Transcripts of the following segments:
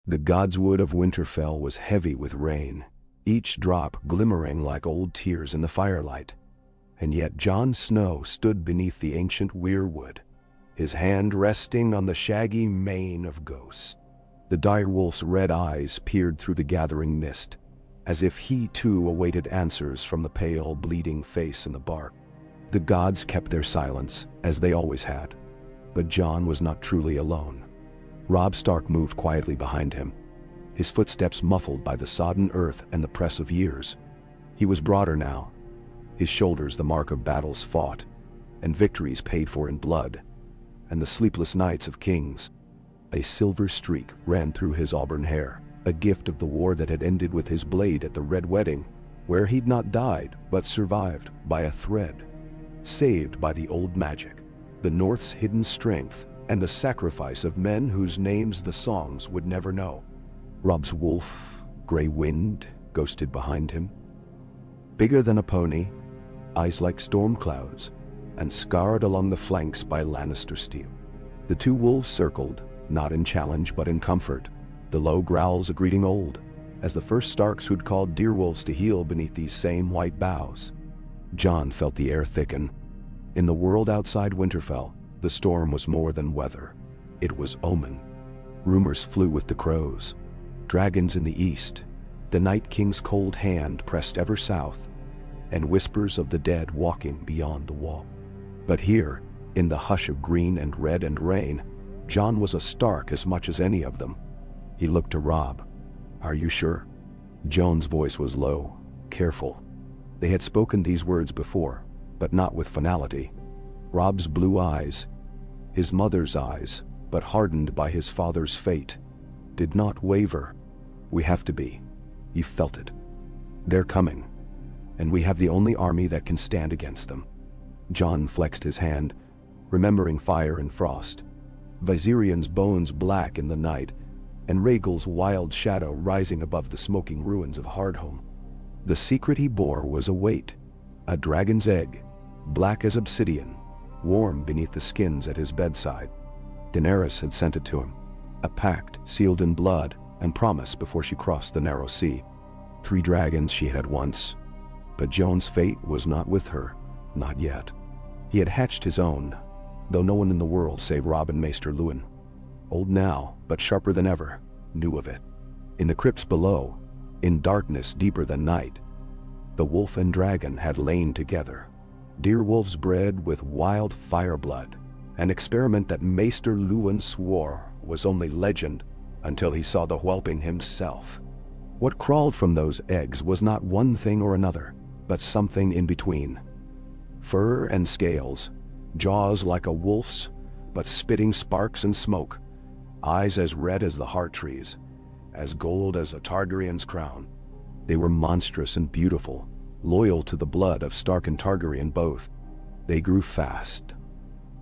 The god's wood of Winterfell was heavy with rain, each drop glimmering like old tears in the firelight. And yet Jon Snow stood beneath the ancient weirwood, his hand resting on the shaggy mane of Ghost. The direwolf's red eyes peered through the gathering mist, as if he too awaited answers from the pale, bleeding face in the bark. The gods kept their silence, as they always had, but Jon was not truly alone. Robb Stark moved quietly behind him, his footsteps muffled by the sodden earth and the press of years. He was broader now, his shoulders the mark of battles fought, and victories paid for in blood, and the sleepless nights of kings. A silver streak ran through his auburn hair, a gift of the war that had ended with his blade at the Red Wedding, where he'd not died but survived by a thread, saved by the old magic, the North's hidden strength, and the sacrifice of men whose names the songs would never know. Robb's wolf, Grey Wind, ghosted behind him. Bigger than a pony, eyes like storm clouds, and scarred along the flanks by Lannister steel. The two wolves circled, not in challenge but in comfort, the low growls a greeting old, as the first Starks who'd called deerwolves to heel beneath these same white boughs. Jon felt the air thicken. In the world outside Winterfell, the storm was more than weather. It was omen. Rumors flew with the crows. Dragons in the east, the Night King's cold hand pressed ever south, and whispers of the dead walking beyond the wall. But here, in the hush of green and red and rain, Jon was a Stark as much as any of them. He looked to Robb. "Are you sure?" Jon's voice was low, careful. They had spoken these words before, but not with finality. Robb's blue eyes, his mother's eyes, but hardened by his father's fate, did not waver. "We have to be. You felt it. They're coming, and we have the only army that can stand against them." Jon flexed his hand, remembering fire and frost, Viserion's bones black in the night, and Rhaegal's wild shadow rising above the smoking ruins of Hardhome. The secret he bore was a weight, a dragon's egg, black as obsidian, warm beneath the skins at his bedside. Daenerys had sent it to him, a pact sealed in blood and promise before she crossed the narrow sea. 3 dragons she had once, but Jon's fate was not with her, not yet. He had hatched his own, though no one in the world save Robb and Maester Luwin, old now but sharper than ever, knew of it. In the crypts below, in darkness deeper than night, the wolf and dragon had lain together, deer wolves bred with wild fireblood, an experiment that Maester Luwin swore was only legend until he saw the whelping himself. What crawled from those eggs was not one thing or another, but something in between. Fur and scales, jaws like a wolf's, but spitting sparks and smoke, eyes as red as the heart trees, as gold as a Targaryen's crown. They were monstrous and beautiful, loyal to the blood of Stark and Targaryen both. They grew fast,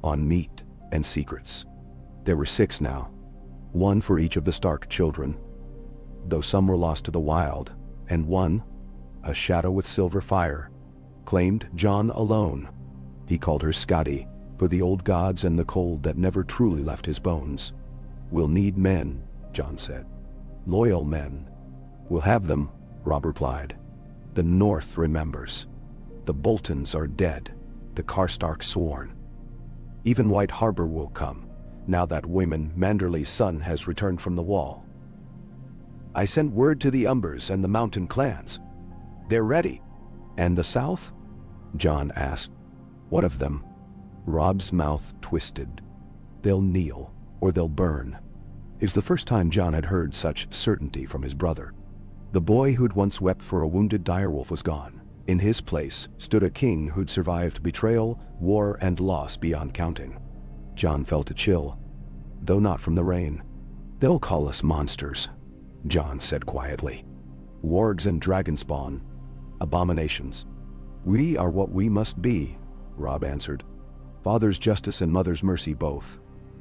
on meat and secrets. There were 6 now, 1 for each of the Stark children, though some were lost to the wild, and one, a shadow with silver fire, claimed Jon alone. He called her Scotty, for the old gods and the cold that never truly left his bones. "We'll need men," Jon said. "Loyal men." "We'll have them," Robb replied. "The North remembers. The Boltons are dead, the Karstarks sworn. Even White Harbor will come, now that Waymon Manderly's son has returned from the Wall. I sent word to the Umbers and the mountain clans. They're ready." "And the South?" Jon asked. "What of them?" Robb's mouth twisted. "They'll kneel, or they'll burn." It's the first time Jon had heard such certainty from his brother. The boy who'd once wept for a wounded direwolf was gone. In his place stood a king who'd survived betrayal, war, and loss beyond counting. Jon felt a chill, though not from the rain. "They'll call us monsters," Jon said quietly. "Wargs and dragonspawn, abominations. We are what we must be," Robb answered. "Father's justice and mother's mercy both.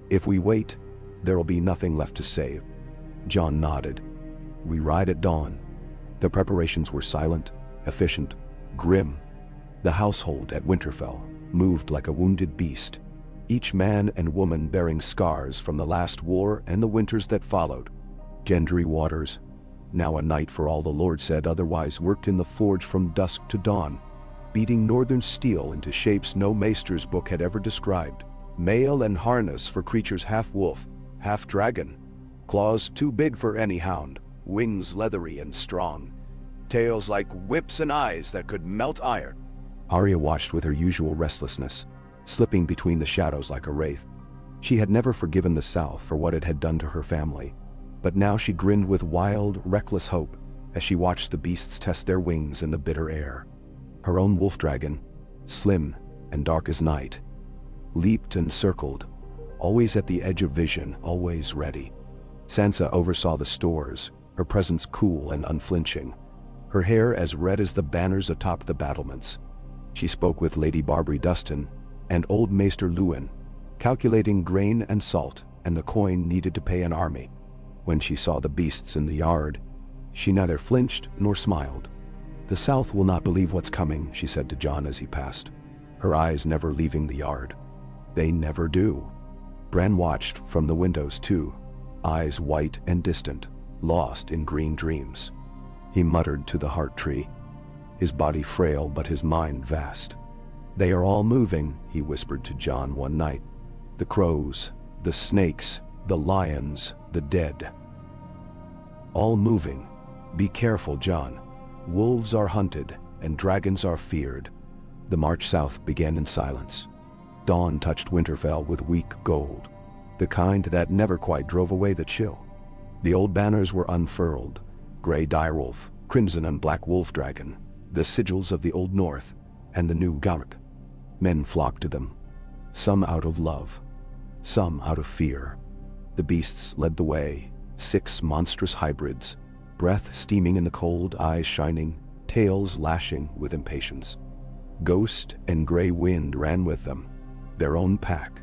If we wait, there'll be nothing left to save." Jon nodded. "We ride at dawn." The preparations were silent, efficient, grim. The household at Winterfell moved like a wounded beast, each man and woman bearing scars from the last war and the winters that followed. Gendry waters, now a night for all the Lord said otherwise, worked in the forge from dusk to dawn, beating northern steel into shapes no maester's book had ever described. Mail and harness for creatures half wolf, half dragon, claws too big for any hound, wings leathery and strong, tails like whips and eyes that could melt iron. Arya watched with her usual restlessness, slipping between the shadows like a wraith. She had never forgiven the South for what it had done to her family, but now she grinned with wild, reckless hope as she watched the beasts test their wings in the bitter air. Her own wolf dragon, slim and dark as night, leaped and circled, always at the edge of vision, always ready. Sansa oversaw the stores, her presence cool and unflinching, her hair as red as the banners atop the battlements. She spoke with Lady Barbary Dustin and old Maester Luwin, calculating grain and salt and the coin needed to pay an army. When she saw the beasts in the yard, she neither flinched nor smiled. "The South will not believe what's coming," she said to Jon as he passed, her eyes never leaving the yard. "They never do." Bran watched from the windows too, eyes white and distant, lost in green dreams. He muttered to the heart tree, his body frail but his mind vast. "They are all moving," he whispered to Jon one night. "The crows, the snakes, the lions, the dead. All moving. Be careful, Jon. Wolves are hunted and dragons are feared." The march south began in silence. Dawn touched Winterfell with weak gold, the kind that never quite drove away the chill. The old banners were unfurled, gray direwolf, crimson and black wolf dragon, the sigils of the Old North and the new Garrick. Men flocked to them, some out of love, some out of fear. The beasts led the way, 6 monstrous hybrids, breath steaming in the cold, eyes shining, tails lashing with impatience. Ghost and Grey Wind ran with them, their own pack,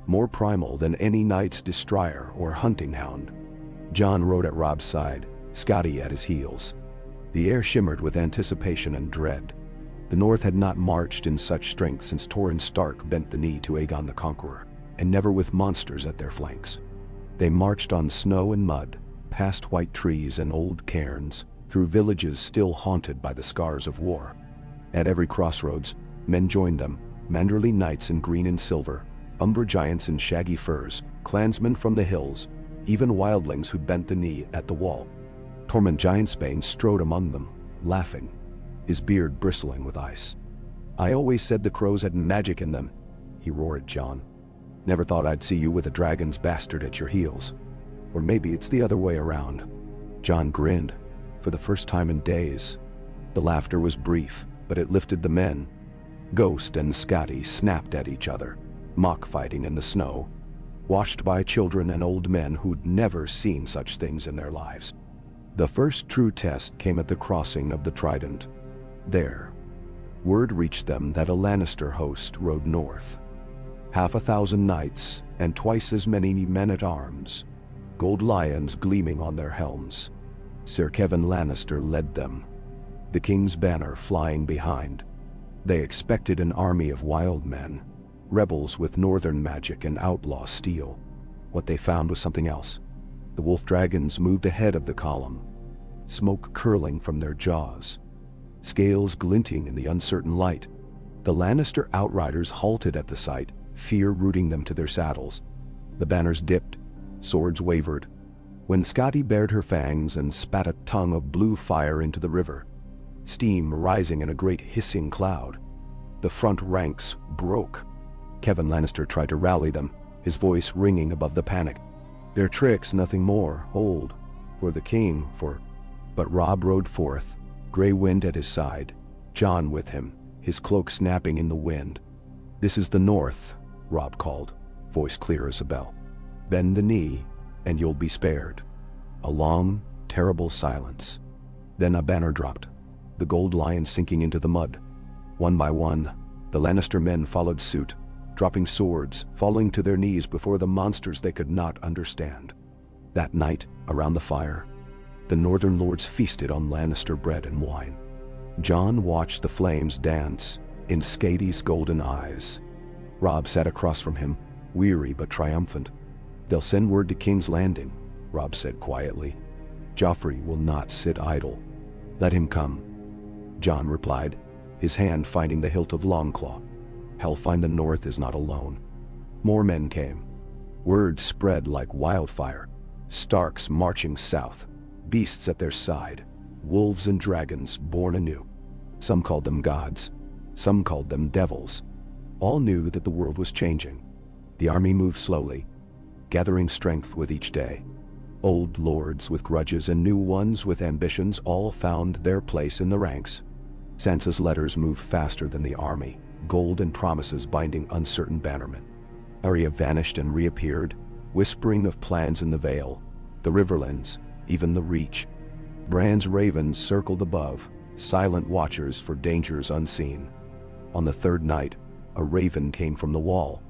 more primal than any knight's destrier or hunting hound. Jon rode at Robb's side, Scotty at his heels. The air shimmered with anticipation and dread. The North had not marched in such strength since Torrhen Stark bent the knee to Aegon the Conqueror, and never with monsters at their flanks. They marched on snow and mud, past white trees and old cairns, through villages still haunted by the scars of war. At every crossroads, men joined them, Manderly knights in green and silver, Umbra giants in shaggy furs, clansmen from the hills, even wildlings who bent the knee at the wall. Tormund Giantsbane strode among them, laughing, his beard bristling with ice. "I always said the crows had magic in them," he roared at Jon. "Never thought I'd see you with a dragon's bastard at your heels. Or maybe it's the other way around." Jon grinned, for the first time in days. The laughter was brief, but it lifted the men. Ghost and Scotty snapped at each other, mock fighting in the snow, washed by children and old men who'd never seen such things in their lives. The first true test came at the crossing of the Trident. There, word reached them that a Lannister host rode north. 1,000 knights and twice as many men-at-arms, gold lions gleaming on their helms. Sir Kevan Lannister led them, the king's banner flying behind. They expected an army of wild men, rebels with northern magic and outlaw steel. What they found was something else. The wolf dragons moved ahead of the column, smoke curling from their jaws, scales glinting in the uncertain light. The Lannister outriders halted at the sight, fear rooting them to their saddles. The banners dipped, swords wavered, when Scotty bared her fangs and spat a tongue of blue fire into the river, steam rising in a great hissing cloud. The front ranks broke. Kevan Lannister tried to rally them, his voice ringing above the panic. "Their tricks, nothing more. Hold. For the king, for..." But Robb rode forth, Grey Wind at his side, Jon with him, his cloak snapping in the wind. "This is the North," Robb called, voice clear as a bell. "Bend the knee, and you'll be spared." A long, terrible silence. Then a banner dropped, the gold lion sinking into the mud. One by one, the Lannister men followed suit, dropping swords, falling to their knees before the monsters they could not understand. That night, around the fire, the northern lords feasted on Lannister bread and wine. Jon watched the flames dance in Skady's golden eyes. Robb sat across from him, weary but triumphant. "They'll send word to King's Landing," Robb said quietly. Joffrey will not sit idle. Let him come. Jon replied, his hand finding the hilt of Longclaw. Hellfire in the north is not alone. More men came. Word spread like wildfire. Starks marching south, beasts at their side, wolves and dragons born anew. Some called them gods, some called them devils. All knew that the world was changing. The army moved slowly, gathering strength with each day. Old lords with grudges and new ones with ambitions all found their place in the ranks. Sansa's letters moved faster than the army, gold and promises binding uncertain bannermen. Arya vanished and reappeared, whispering of plans in the Vale, the Riverlands, even the Reach. Bran's ravens circled above, silent watchers for dangers unseen. On the third night, a raven came from the wall.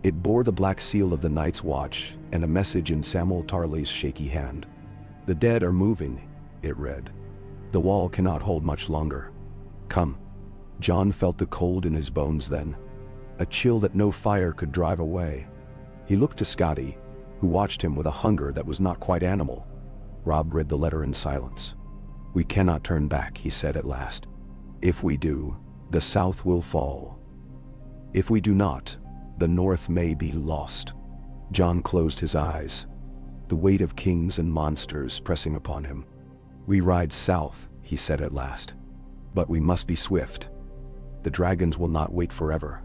It bore the black seal of the Night's Watch and a message in Samwell Tarly's shaky hand. "The dead are moving," it read. "The wall cannot hold much longer. Come." Jon felt the cold in his bones then, a chill that no fire could drive away. He looked to Scotty, who watched him with a hunger that was not quite animal. Robb read the letter in silence. "We cannot turn back," he said at last. "If we do, the South will fall. If we do not, the North may be lost." Jon closed his eyes, the weight of kings and monsters pressing upon him. "We ride south," he said at last. "But we must be swift. The dragons will not wait forever,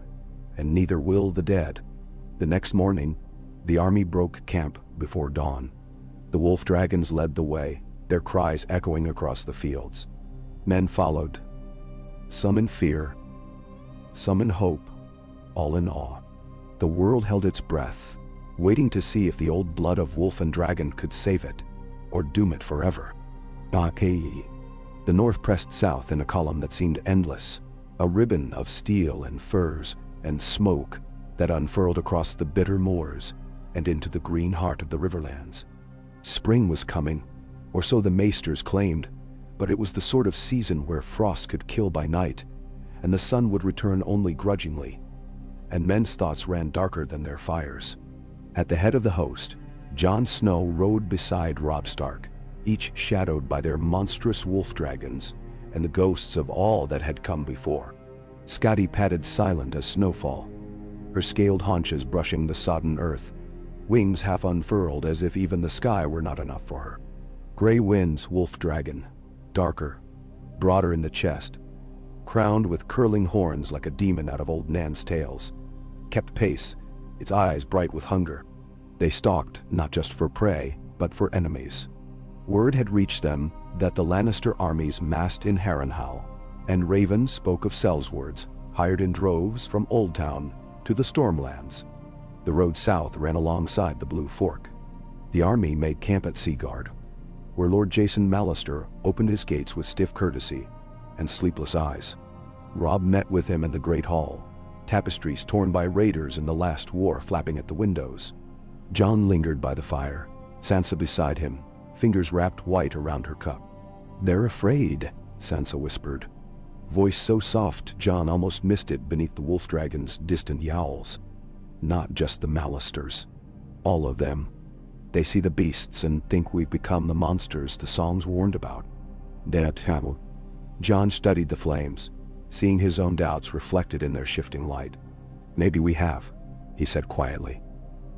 and neither will the dead." The next morning, the army broke camp before dawn. The wolf dragons led the way, their cries echoing across the fields. Men followed, some in fear, some in hope, all in awe. The world held its breath, waiting to see if the old blood of wolf and dragon could save it, or doom it forever. The north pressed south in a column that seemed endless, a ribbon of steel and furs and smoke that unfurled across the bitter moors and into the green heart of the Riverlands. Spring was coming, or so the maesters claimed, but it was the sort of season where frost could kill by night, and the sun would return only grudgingly, and men's thoughts ran darker than their fires. At the head of the host, Jon Snow rode beside Robb Stark, each shadowed by their monstrous wolf dragons and the ghosts of all that had come before. Scotty padded silent as snowfall, her scaled haunches brushing the sodden earth, wings half unfurled as if even the sky were not enough for her. Grey Wind's wolf dragon, darker, broader in the chest, crowned with curling horns like a demon out of old Nan's tales, kept pace, its eyes bright with hunger. They stalked not just for prey, but for enemies. Word had reached them that the Lannister armies massed in Harrenhal, and ravens spoke of Sellswords, hired in droves from Old Town to the Stormlands. The road south ran alongside the Blue Fork. The army made camp at Seaguard, where Lord Jason Mallister opened his gates with stiff courtesy and sleepless eyes. Robb met with him in the Great Hall, tapestries torn by raiders in the last war flapping at the windows. Jon lingered by the fire, Sansa beside him, fingers wrapped white around her cup. "They're afraid," Sansa whispered, voice so soft Jon almost missed it beneath the wolf dragon's distant yowls. "Not just the Mallisters. All of them. They see the beasts and think we've become the monsters the songs warned about." Jon studied the flames, seeing his own doubts reflected in their shifting light. "Maybe we have," he said quietly.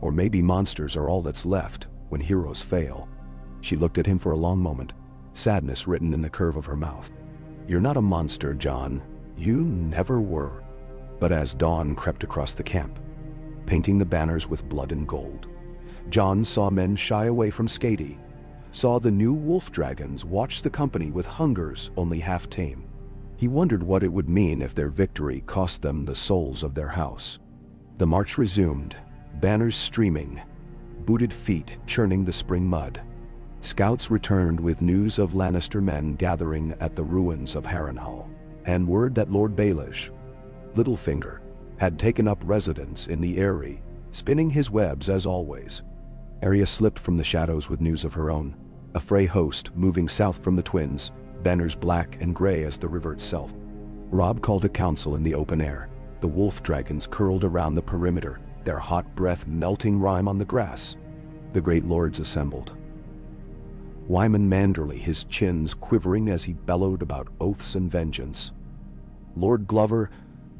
"Or maybe monsters are all that's left when heroes fail." She looked at him for a long moment, sadness written in the curve of her mouth. "You're not a monster, Jon. You never were." But as dawn crept across the camp, painting the banners with blood and gold, Jon saw men shy away from Skady, saw the new wolf dragons watch the company with hungers only half tame. He wondered what it would mean if their victory cost them the souls of their house. The march resumed, banners streaming, booted feet churning the spring mud. Scouts returned with news of Lannister men gathering at the ruins of Harrenhal, and word that Lord Baelish, Littlefinger, had taken up residence in the Eyrie, spinning his webs as always. Arya slipped from the shadows with news of her own, a Frey host moving south from the Twins, banners black and gray as the river itself. Robb called a council in the open air. The wolf dragons curled around the perimeter, their hot breath melting rime on the grass. The great lords assembled. Wyman Manderley, his chins quivering as he bellowed about oaths and vengeance. Lord Glover,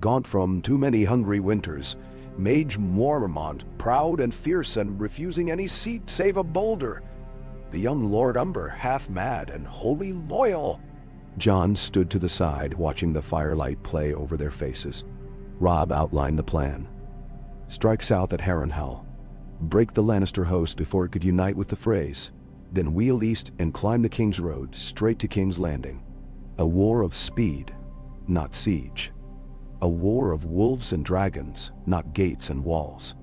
gaunt from too many hungry winters, Mage Mormont, proud and fierce and refusing any seat save a boulder. The young Lord Umber, half mad and wholly loyal. Jon stood to the side, watching the firelight play over their faces. Robb outlined the plan. Strike south at Harrenhal. Break the Lannister host before it could unite with the Freys. Then wheel east and climb the King's Road straight to King's Landing. A war of speed, not siege. A war of wolves and dragons, not gates and walls.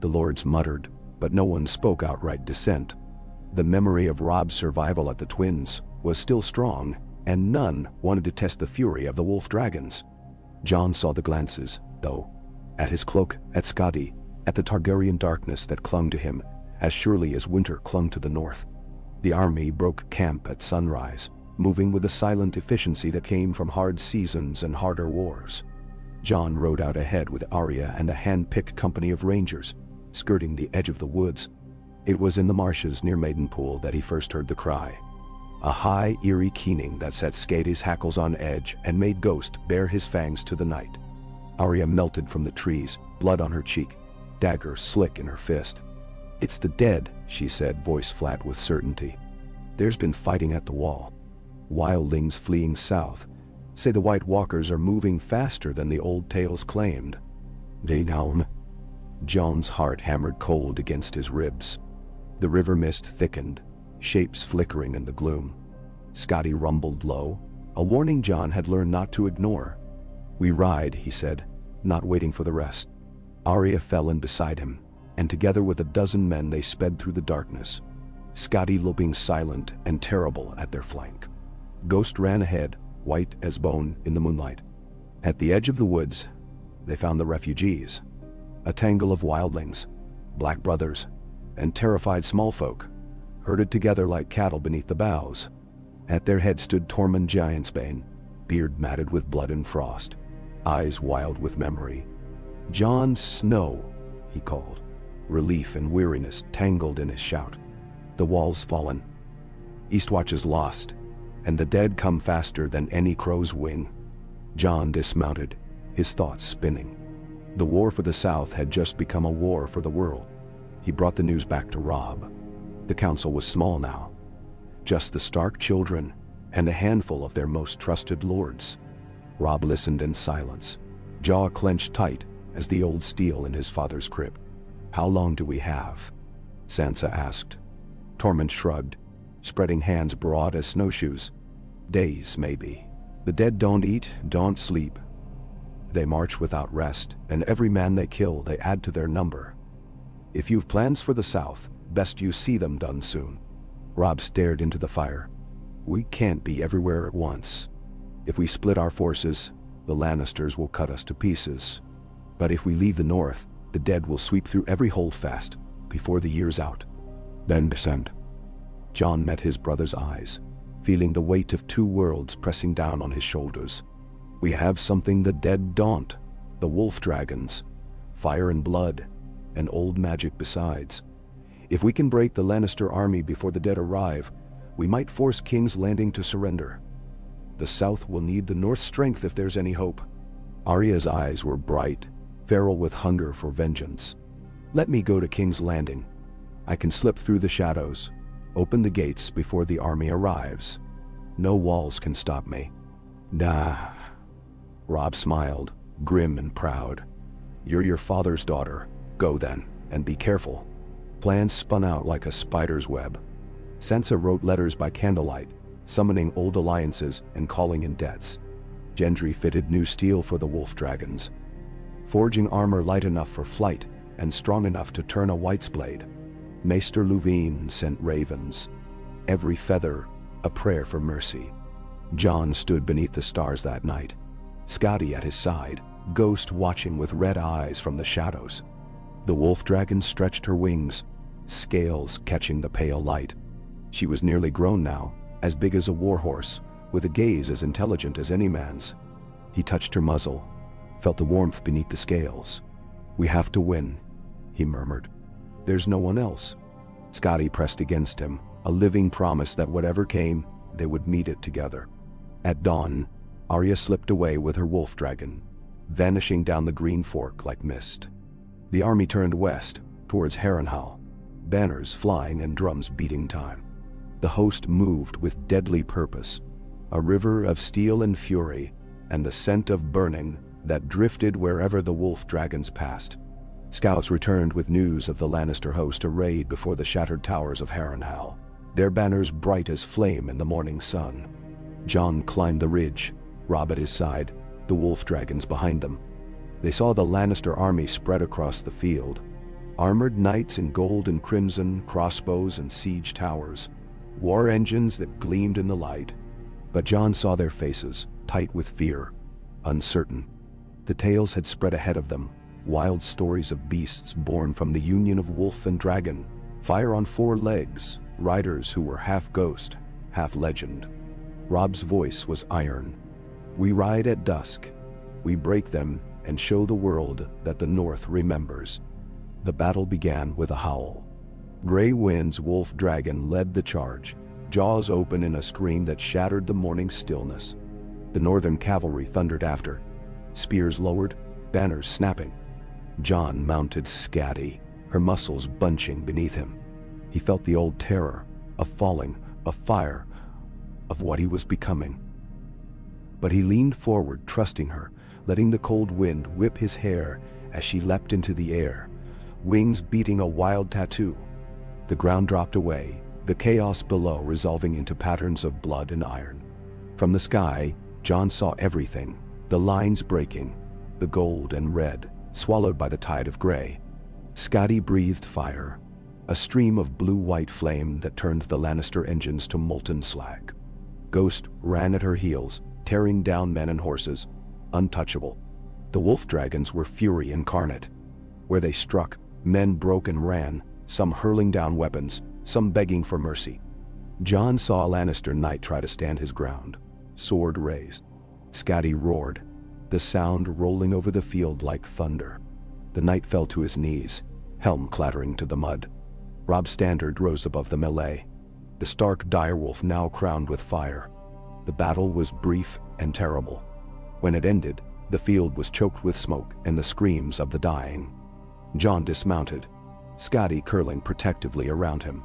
The lords muttered, but no one spoke outright dissent. The memory of Robb's survival at the Twins was still strong, and none wanted to test the fury of the wolf dragons. Jon saw the glances, though, at his cloak, at Scotty, at the Targaryen darkness that clung to him, as surely as winter clung to the north. The army broke camp at sunrise, moving with the silent efficiency that came from hard seasons and harder wars. Jon rode out ahead with Arya and a hand-picked company of rangers, skirting the edge of the woods. It was in the marshes near Maidenpool that he first heard the cry. A high, eerie keening that set Skady's hackles on edge and made Ghost bare his fangs to the night. Arya melted from the trees, blood on her cheek, dagger slick in her fist. "It's the dead," she said, voice flat with certainty. "There's been fighting at the wall. Wildlings fleeing south. Say the White Walkers are moving faster than the old tales claimed." "They down?" Jon's heart hammered cold against his ribs. The river mist thickened, shapes flickering in the gloom. Scotty rumbled low, a warning Jon had learned not to ignore. "We ride," he said, not waiting for the rest. Arya fell in beside him, and together with a dozen men they sped through the darkness, Scotty loping silent and terrible at their flank. Ghost ran ahead, white as bone in the moonlight. At the edge of the woods, they found the refugees, a tangle of wildlings, black brothers, and terrified small folk, herded together like cattle beneath the boughs. At their head stood Tormund Giantsbane, beard matted with blood and frost, eyes wild with memory. "Jon Snow," he called, relief and weariness tangled in his shout. "The wall's fallen. Eastwatch is lost, and the dead come faster than any crow's wing." Jon dismounted, his thoughts spinning. The war for the South had just become a war for the world. He brought the news back to Robb. The council was small now. Just the Stark children and a handful of their most trusted lords. Robb listened in silence, jaw clenched tight as the old steel in his father's crypt. "How long do we have?" Sansa asked. Tormund shrugged, spreading hands broad as snowshoes. "Days, maybe. The dead don't eat, don't sleep. They march without rest, and every man they kill they add to their number. If you've plans for the South, best you see them done soon." Robb stared into the fire. "We can't be everywhere at once. If we split our forces, the Lannisters will cut us to pieces. But if we leave the north, the dead will sweep through every holdfast before the year's out. Then descend." Jon met his brother's eyes, feeling the weight of two worlds pressing down on his shoulders. "We have something the dead don't, the wolf dragons, fire and blood, and old magic besides. If we can break the Lannister army before the dead arrive, we might force King's Landing to surrender. The South will need the North's strength if there's any hope." Arya's eyes were bright, feral with hunger for vengeance. "Let me go to King's Landing. I can slip through the shadows, open the gates before the army arrives. No walls can stop me." "Nah." Robb smiled, grim and proud. "You're your father's daughter. Go then, and be careful." Plans spun out like a spider's web. Sansa wrote letters by candlelight, summoning old alliances and calling in debts. Gendry fitted new steel for the wolf dragons, forging armor light enough for flight and strong enough to turn a white's blade. Maester Luvine sent ravens, every feather a prayer for mercy. Jon stood beneath the stars that night, Scotty at his side, Ghost watching with red eyes from the shadows. The wolf dragon stretched her wings, scales catching the pale light. She was nearly grown now, as big as a warhorse, with a gaze as intelligent as any man's. He touched her muzzle, felt the warmth beneath the scales. "We have to win," he murmured. "There's no one else." Scotty pressed against him, a living promise that whatever came, they would meet it together. At dawn, Arya slipped away with her wolf dragon, vanishing down the green fork like mist. The army turned west, towards Harrenhal, banners flying and drums beating time. The host moved with deadly purpose, a river of steel and fury, and the scent of burning that drifted wherever the wolf dragons passed. Scouts returned with news of the Lannister host arrayed before the shattered towers of Harrenhal, their banners bright as flame in the morning sun. Jon climbed the ridge, Robb at his side, the wolf dragons behind them. They saw the Lannister army spread across the field, armored knights in gold and crimson, crossbows and siege towers, war engines that gleamed in the light. But Jon saw their faces, tight with fear, uncertain. The tales had spread ahead of them, wild stories of beasts born from the union of wolf and dragon, fire on four legs, riders who were half ghost, half legend. Robb's voice was iron. We ride at dusk. We break them and show the world that the North remembers. The battle began with a howl. Grey Wind's wolf dragon led the charge, jaws open in a scream that shattered the morning stillness. The northern cavalry thundered after, spears lowered, banners snapping. Jon mounted Skadi, her muscles bunching beneath him. He felt the old terror, of falling, of fire, of what he was becoming. But he leaned forward, trusting her, letting the cold wind whip his hair as she leapt into the air, wings beating a wild tattoo. The ground dropped away, the chaos below resolving into patterns of blood and iron. From the sky, Jon saw everything, the lines breaking, the gold and red, swallowed by the tide of gray. Skadi breathed fire, a stream of blue-white flame that turned the Lannister engines to molten slag. Ghost ran at her heels, tearing down men and horses, untouchable. The wolf dragons were fury incarnate. Where they struck, men broke and ran, some hurling down weapons, some begging for mercy. Jon saw a Lannister knight try to stand his ground, sword raised. Skadi roared, the sound rolling over the field like thunder. The knight fell to his knees, helm clattering to the mud. Robb's standard rose above the melee, the stark direwolf now crowned with fire. The battle was brief and terrible. When it ended, the field was choked with smoke and the screams of the dying. Jon dismounted, Skadi curling protectively around him.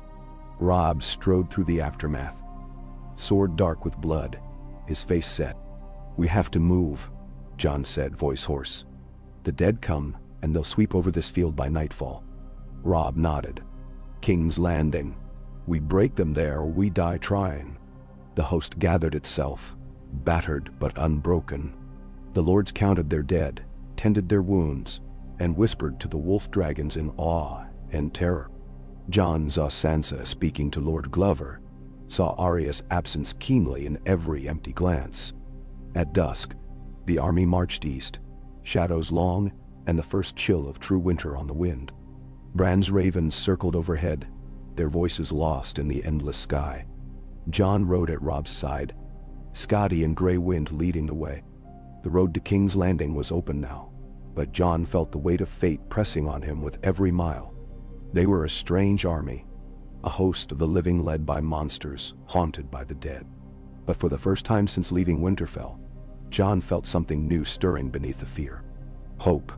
Robb strode through the aftermath, sword dark with blood, his face set. "We have to move," Jon said, voice hoarse. "The dead come, and they'll sweep over this field by nightfall." Robb nodded. "King's Landing. We break them there or we die trying." The host gathered itself, battered but unbroken. The lords counted their dead, tended their wounds, and whispered to the wolf dragons in awe and terror. Jon saw Sansa speaking to Lord Glover, saw Arya's absence keenly in every empty glance. At dusk, the army marched east, shadows long and the first chill of true winter on the wind. Bran's ravens circled overhead, their voices lost in the endless sky. Jon rode at Robb's side, Skadi and Grey Wind leading the way. The road to King's Landing was open now, but Jon felt the weight of fate pressing on him with every mile. They were a strange army, a host of the living led by monsters, haunted by the dead. But for the first time since leaving Winterfell, Jon felt something new stirring beneath the fear. Hope.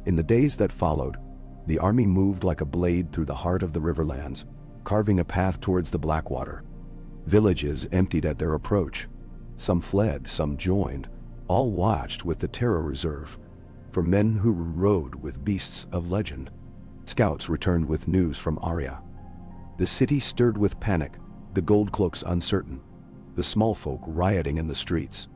In the days that followed, the army moved like a blade through the heart of the riverlands, carving a path towards the Blackwater. Villages emptied at their approach. Some fled, some joined, all watched with the terror reserve for men who rode with beasts of legend. Scouts returned with news from Arya. The city stirred with panic, the gold cloaks uncertain, the small folk rioting in the streets.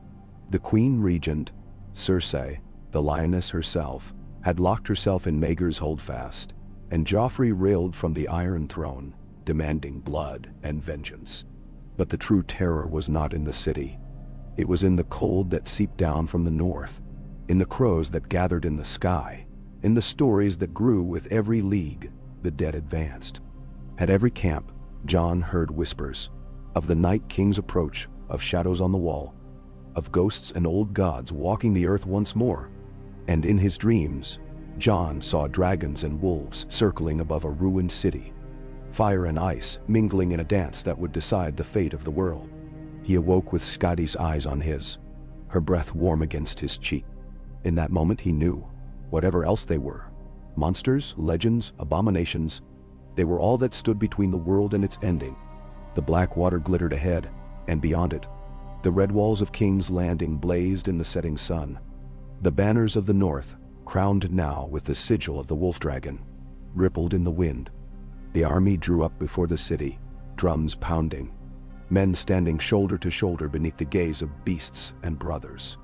The Queen Regent, Cersei, the lioness herself, had locked herself in Maegor's holdfast, and Joffrey railed from the Iron Throne, demanding blood and vengeance. But the true terror was not in the city. It was in the cold that seeped down from the north, in the crows that gathered in the sky, in the stories that grew with every league the dead advanced. At every camp, Jon heard whispers of the Night King's approach, of shadows on the wall, of ghosts and old gods walking the earth once more. And in his dreams, Jon saw dragons and wolves circling above a ruined city. fire and ice mingling in a dance that would decide the fate of the world. He awoke with Skadi's eyes on his, her breath warm against his cheek. In that moment he knew, whatever else they were, monsters, legends, abominations, they were all that stood between the world and its ending. The black water glittered ahead, and beyond it, the red walls of King's Landing blazed in the setting sun. The banners of the north, crowned now with the sigil of the wolf dragon, rippled in the wind. The army drew up before the city, drums pounding, men standing shoulder to shoulder beneath the gaze of beasts and brothers.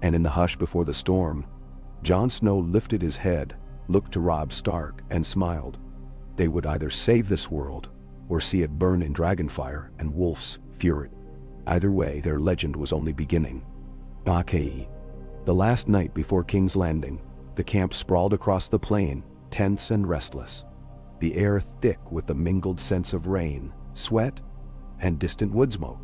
And in the hush before the storm, Jon Snow lifted his head, looked to Robb Stark, and smiled. They would either save this world, or see it burn in dragonfire and wolf's fury. Either way, their legend was only beginning. Ake. The last night before King's Landing, the camp sprawled across the plain, tense and restless. The air thick with the mingled scents of rain, sweat, and distant wood smoke.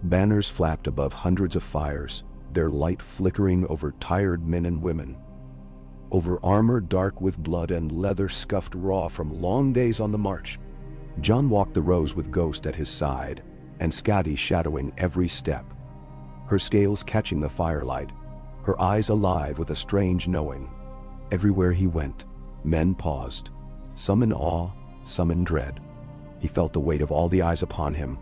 Banners flapped above hundreds of fires, their light flickering over tired men and women. Over armor dark with blood and leather scuffed raw from long days on the march. Jon walked the rows with Ghost at his side, and Skadi shadowing every step. Her scales catching the firelight, her eyes alive with a strange knowing. Everywhere he went, men paused, some in awe, some in dread. He felt the weight of all the eyes upon him.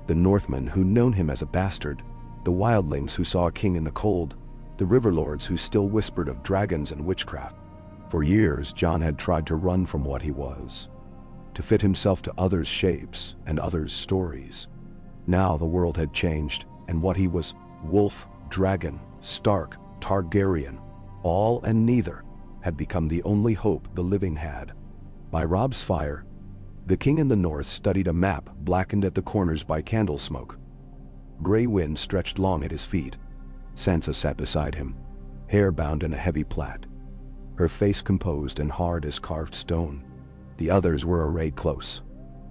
The Northmen who'd known him as a bastard, the wildlings who saw a king in the cold, the riverlords who still whispered of dragons and witchcraft. For years, Jon had tried to run from what he was, to fit himself to others' shapes and others' stories. Now the world had changed, and what he was, wolf, dragon, Stark, Targaryen, all and neither, had become the only hope the living had. By Robb's fire, the king in the north studied a map blackened at the corners by candle smoke. Gray wind stretched long at his feet. Sansa sat beside him, hair bound in a heavy plait, her face composed and hard as carved stone. The others were arrayed close.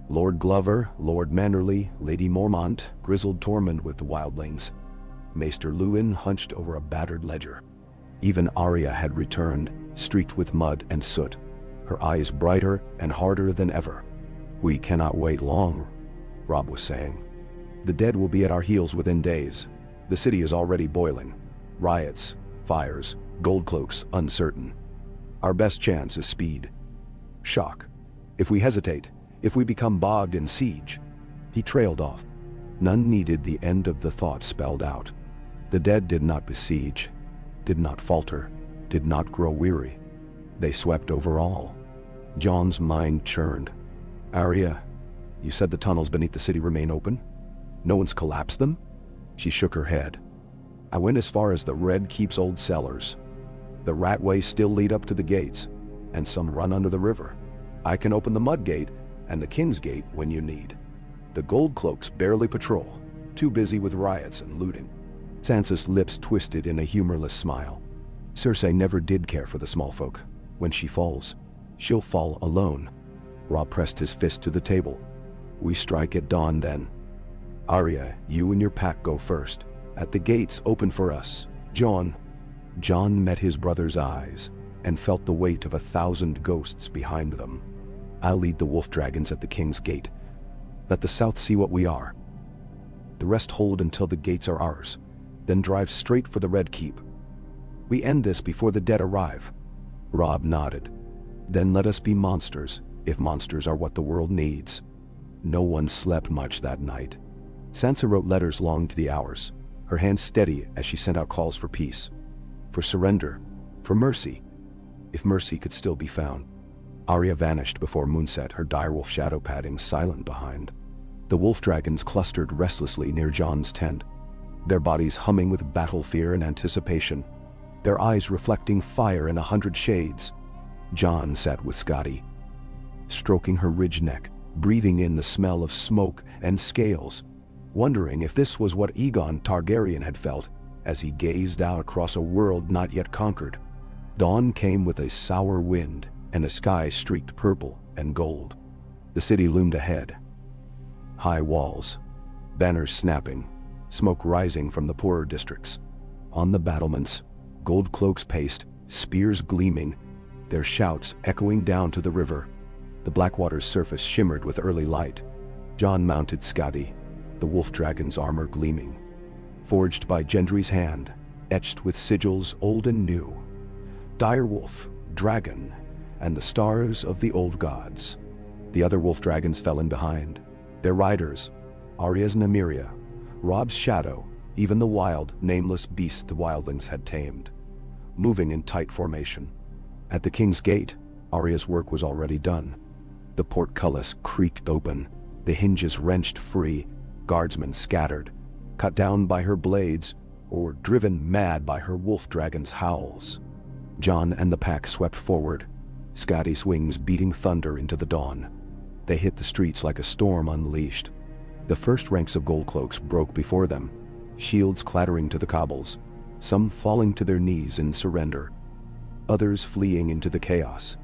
Lord Glover, Lord Manderly, Lady Mormont, grizzled Tormund with the wildlings. Maester Luwin hunched over a battered ledger. Even Arya had returned, streaked with mud and soot, her eyes brighter and harder than ever. "We cannot wait long," Robb was saying. "The dead will be at our heels within days. The city is already boiling. Riots, fires, gold cloaks uncertain. Our best chance is speed. Shock. If we hesitate, if we become bogged in siege." He trailed off. None needed the end of the thought spelled out. The dead did not besiege, did not falter, did not grow weary. They swept over all. Jon's mind churned. "Arya, you said the tunnels beneath the city remain open? No one's collapsed them?" She shook her head. "I went as far as the Red Keep's old cellars. The ratways still lead up to the gates, and some run under the river. I can open the Mud Gate and the King's Gate when you need. The Gold Cloaks barely patrol, too busy with riots and looting." Sansa's lips twisted in a humorless smile. "Cersei never did care for the small folk. When she falls, she'll fall alone." Robb pressed his fist to the table. "We strike at dawn then. Arya, you and your pack go first. At the gates open for us. Jon." Jon met his brother's eyes and felt the weight of 1,000 ghosts behind them. "I'll lead the wolf dragons at the King's Gate. Let the South see what we are. The rest hold until the gates are ours, then drive straight for the Red Keep. We end this before the dead arrive." Robb nodded. "Then let us be monsters, if monsters are what the world needs." No one slept much that night. Sansa wrote letters long to the hours, her hands steady as she sent out calls for peace, for surrender, for mercy, if mercy could still be found. Arya vanished before moonset, her direwolf shadow padding silent behind. The wolf dragons clustered restlessly near Jon's tent, their bodies humming with battle fear and anticipation, their eyes reflecting fire in 100 shades. Jon sat with Skadi, stroking her ridged neck, breathing in the smell of smoke and scales, wondering if this was what Aegon Targaryen had felt as he gazed out across a world not yet conquered. Dawn came with a sour wind and a sky streaked purple and gold. The city loomed ahead. High walls, banners snapping, smoke rising from the poorer districts. On the battlements, gold cloaks paced, spears gleaming, their shouts echoing down to the river. The Blackwater's surface shimmered with early light. Jon mounted Skadi, the wolf dragon's armor gleaming. Forged by Gendry's hand, etched with sigils old and new. Direwolf, dragon, and the stars of the old gods. The other wolf dragons fell in behind. Their riders, Arya's Nymeria, Robb's shadow, even the wild, nameless beast the wildlings had tamed, moving in tight formation. At the king's gate, Arya's work was already done. The portcullis creaked open, the hinges wrenched free, guardsmen scattered, cut down by her blades, or driven mad by her wolf dragon's howls. Jon and the pack swept forward, Skadi's wings beating thunder into the dawn. They hit the streets like a storm unleashed. The first ranks of goldcloaks broke before them, shields clattering to the cobbles, some falling to their knees in surrender, others fleeing into the chaos.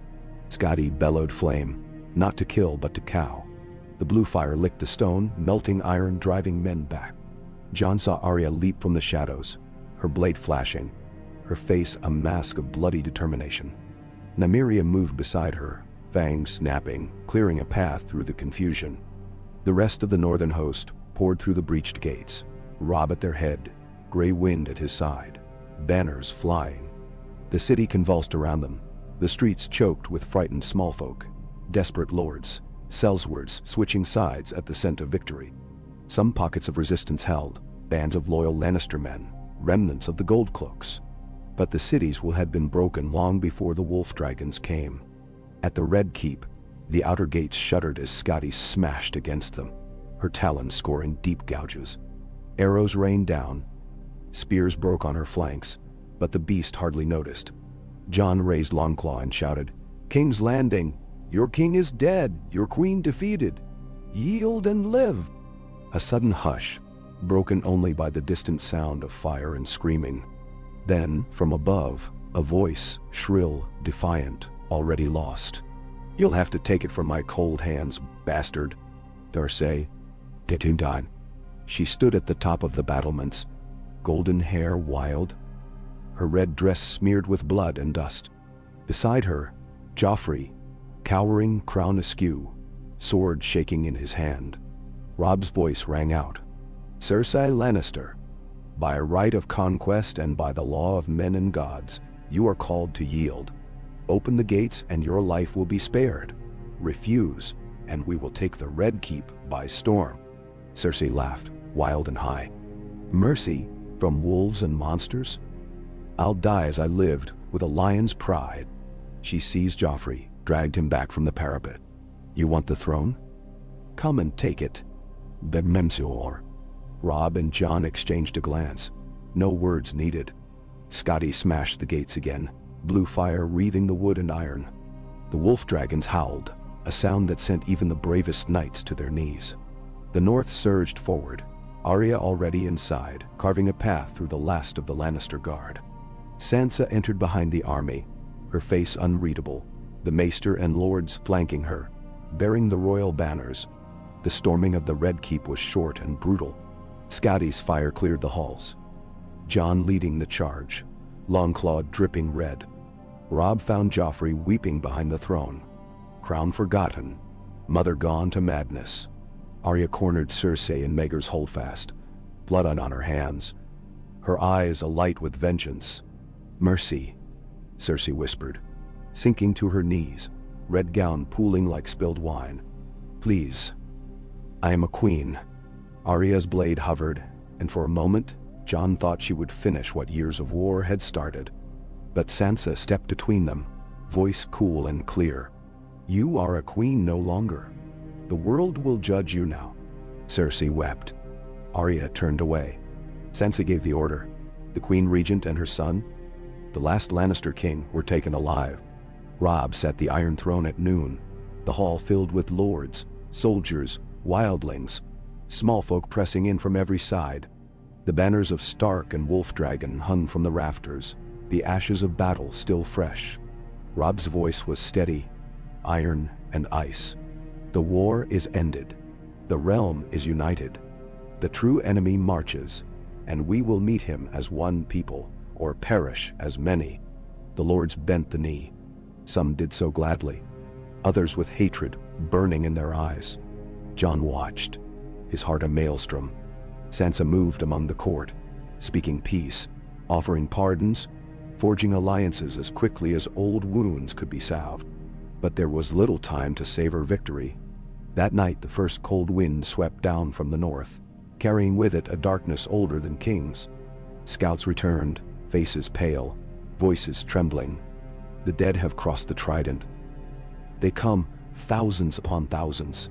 Skadi bellowed flame, not to kill but to cow. The blue fire licked the stone, melting iron, driving men back. Jon saw Arya leap from the shadows, her blade flashing, her face a mask of bloody determination. Nymeria moved beside her, fangs snapping, clearing a path through the confusion. The rest of the northern host poured through the breached gates, Robb at their head, gray wind at his side, banners flying. The city convulsed around them, the streets choked with frightened smallfolk, desperate lords, sellswords switching sides at the scent of victory. Some pockets of resistance held, bands of loyal Lannister men, remnants of the Goldcloaks. But the cities had been broken long before the wolf dragons came. At the Red Keep, the outer gates shuddered as Skadi smashed against them, her talons scoring deep gouges. Arrows rained down, spears broke on her flanks, but the beast hardly noticed. Jon raised Longclaw and shouted, "King's Landing! Your king is dead, your queen defeated! Yield and live!" A sudden hush, broken only by the distant sound of fire and screaming. Then, from above, a voice, shrill, defiant, already lost. "You'll have to take it from my cold hands, bastard." Darcy, Detundine. She stood at the top of the battlements, golden hair wild, her red dress smeared with blood and dust. Beside her, Joffrey, cowering, crown askew, sword shaking in his hand. Robb's voice rang out. "Cersei Lannister, by a right of conquest and by the law of men and gods, you are called to yield. Open the gates and your life will be spared. Refuse, and we will take the Red Keep by storm." Cersei laughed, wild and high. "Mercy from wolves and monsters? I'll die as I lived, with a lion's pride." She seized Joffrey, dragged him back from the parapet. "You want the throne? Come and take it." Memsior. Robb and Jon exchanged a glance. No words needed. Skadi smashed the gates again, blue fire wreathing the wood and iron. The wolf dragons howled, a sound that sent even the bravest knights to their knees. The north surged forward, Arya already inside, carving a path through the last of the Lannister guard. Sansa entered behind the army, her face unreadable, the maester and lords flanking her, bearing the royal banners. The storming of the Red Keep was short and brutal. Skadi's fire cleared the halls. Jon leading the charge, Longclaw dripping red. Robb found Joffrey weeping behind the throne, crown forgotten, mother gone to madness. Arya cornered Cersei in Maegor's holdfast, blood on her hands, her eyes alight with vengeance. "Mercy," Cersei whispered, sinking to her knees, red gown pooling like spilled wine. "Please. I am a queen." Arya's blade hovered, and for a moment, Jon thought she would finish what years of war had started. But Sansa stepped between them, voice cool and clear. "You are a queen no longer. The world will judge you now." Cersei wept. Arya turned away. Sansa gave the order. The Queen Regent and her son, the last Lannister king, were taken alive. Robb sat the Iron Throne at noon, the hall filled with lords, soldiers, wildlings, small folk pressing in from every side. The banners of Stark and Wolfdragon hung from the rafters, the ashes of battle still fresh. Robb's voice was steady, iron and ice. "The war is ended. The realm is united. The true enemy marches, and we will meet him as one people, or perish as many." The lords bent the knee. Some did so gladly. others with hatred burning in their eyes. Jon watched, his heart a maelstrom. Sansa moved among the court, speaking peace, offering pardons, forging alliances as quickly as old wounds could be salved. But there was little time to savor victory. That night the first cold wind swept down from the north, carrying with it a darkness older than kings. Scouts returned, faces pale, voices trembling. The dead have crossed the Trident. They come, thousands upon thousands.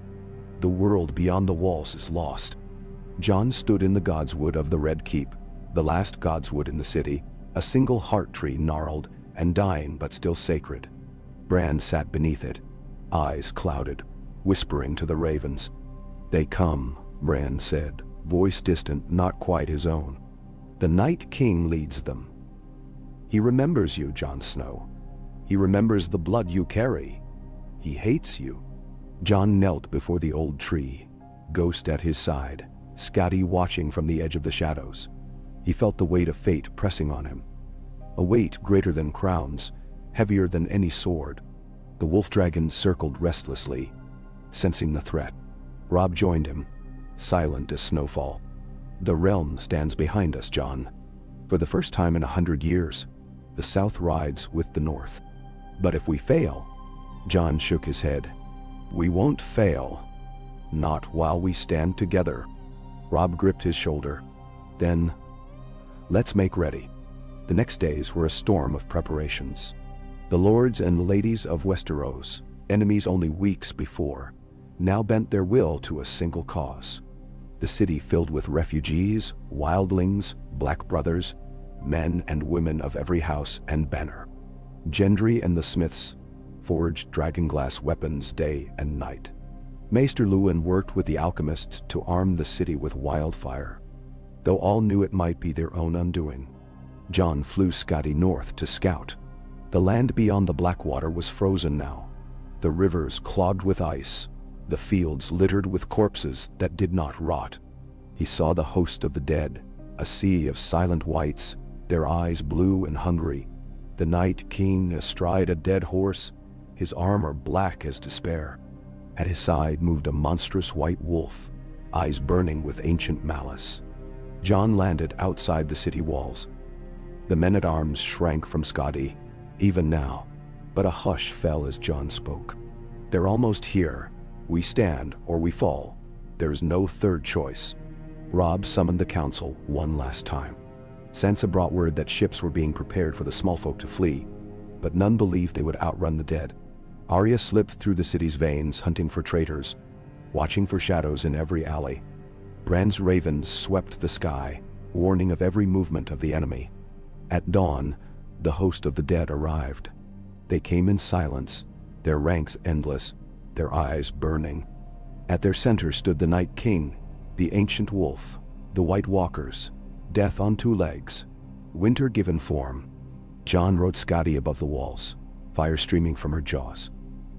The world beyond the walls is lost. Jon stood in the godswood of the Red Keep, the last godswood in the city, a single heart tree gnarled and dying but still sacred. Bran sat beneath it, eyes clouded, whispering to the ravens. "They come," Bran said, voice distant, not quite his own. "The Night King leads them. He remembers you, Jon Snow. He remembers the blood you carry. He hates you." Jon knelt before the old tree, Ghost at his side, Scotty watching from the edge of the shadows. He felt the weight of fate pressing on him. A weight greater than crowns, heavier than any sword. The wolf dragons circled restlessly, sensing the threat. Robb joined him, silent as snowfall. "The realm stands behind us, Jon. For the first time in 100 years, the South rides with the North. But if we fail," Jon shook his head, "we won't fail. Not while we stand together." Robb gripped his shoulder. "Then, let's make ready." The next days were a storm of preparations. The lords and ladies of Westeros, enemies only weeks before, now bent their will to a single cause. The city filled with refugees, wildlings, black brothers, men and women of every house and banner. Gendry and the smiths forged dragonglass weapons day and night. Maester Luwin worked with the alchemists to arm the city with wildfire, though all knew it might be their own undoing. Jon flew Scotty north to scout. The land beyond the Blackwater was frozen now, the rivers clogged with ice, the fields littered with corpses that did not rot. He saw the host of the dead, a sea of silent whites, their eyes blue and hungry. The Night King astride a dead horse, his armor black as despair. At his side moved a monstrous white wolf, eyes burning with ancient malice. Jon landed outside the city walls. The men-at-arms shrank from Scotty, even now, but a hush fell as Jon spoke. "They're almost here. We stand or we fall. There's no third choice." Robb summoned the council one last time. Sansa brought word that ships were being prepared for the small folk to flee, but none believed they would outrun the dead. Arya slipped through the city's veins hunting for traitors, watching for shadows in every alley. Bran's ravens swept the sky, warning of every movement of the enemy. At dawn, the host of the dead arrived. They came in silence, their ranks endless, their eyes burning. At their center stood the Night King, the ancient wolf, the White Walkers, death on two legs, winter given form. Jon rode Scotty above the walls, fire streaming from her jaws.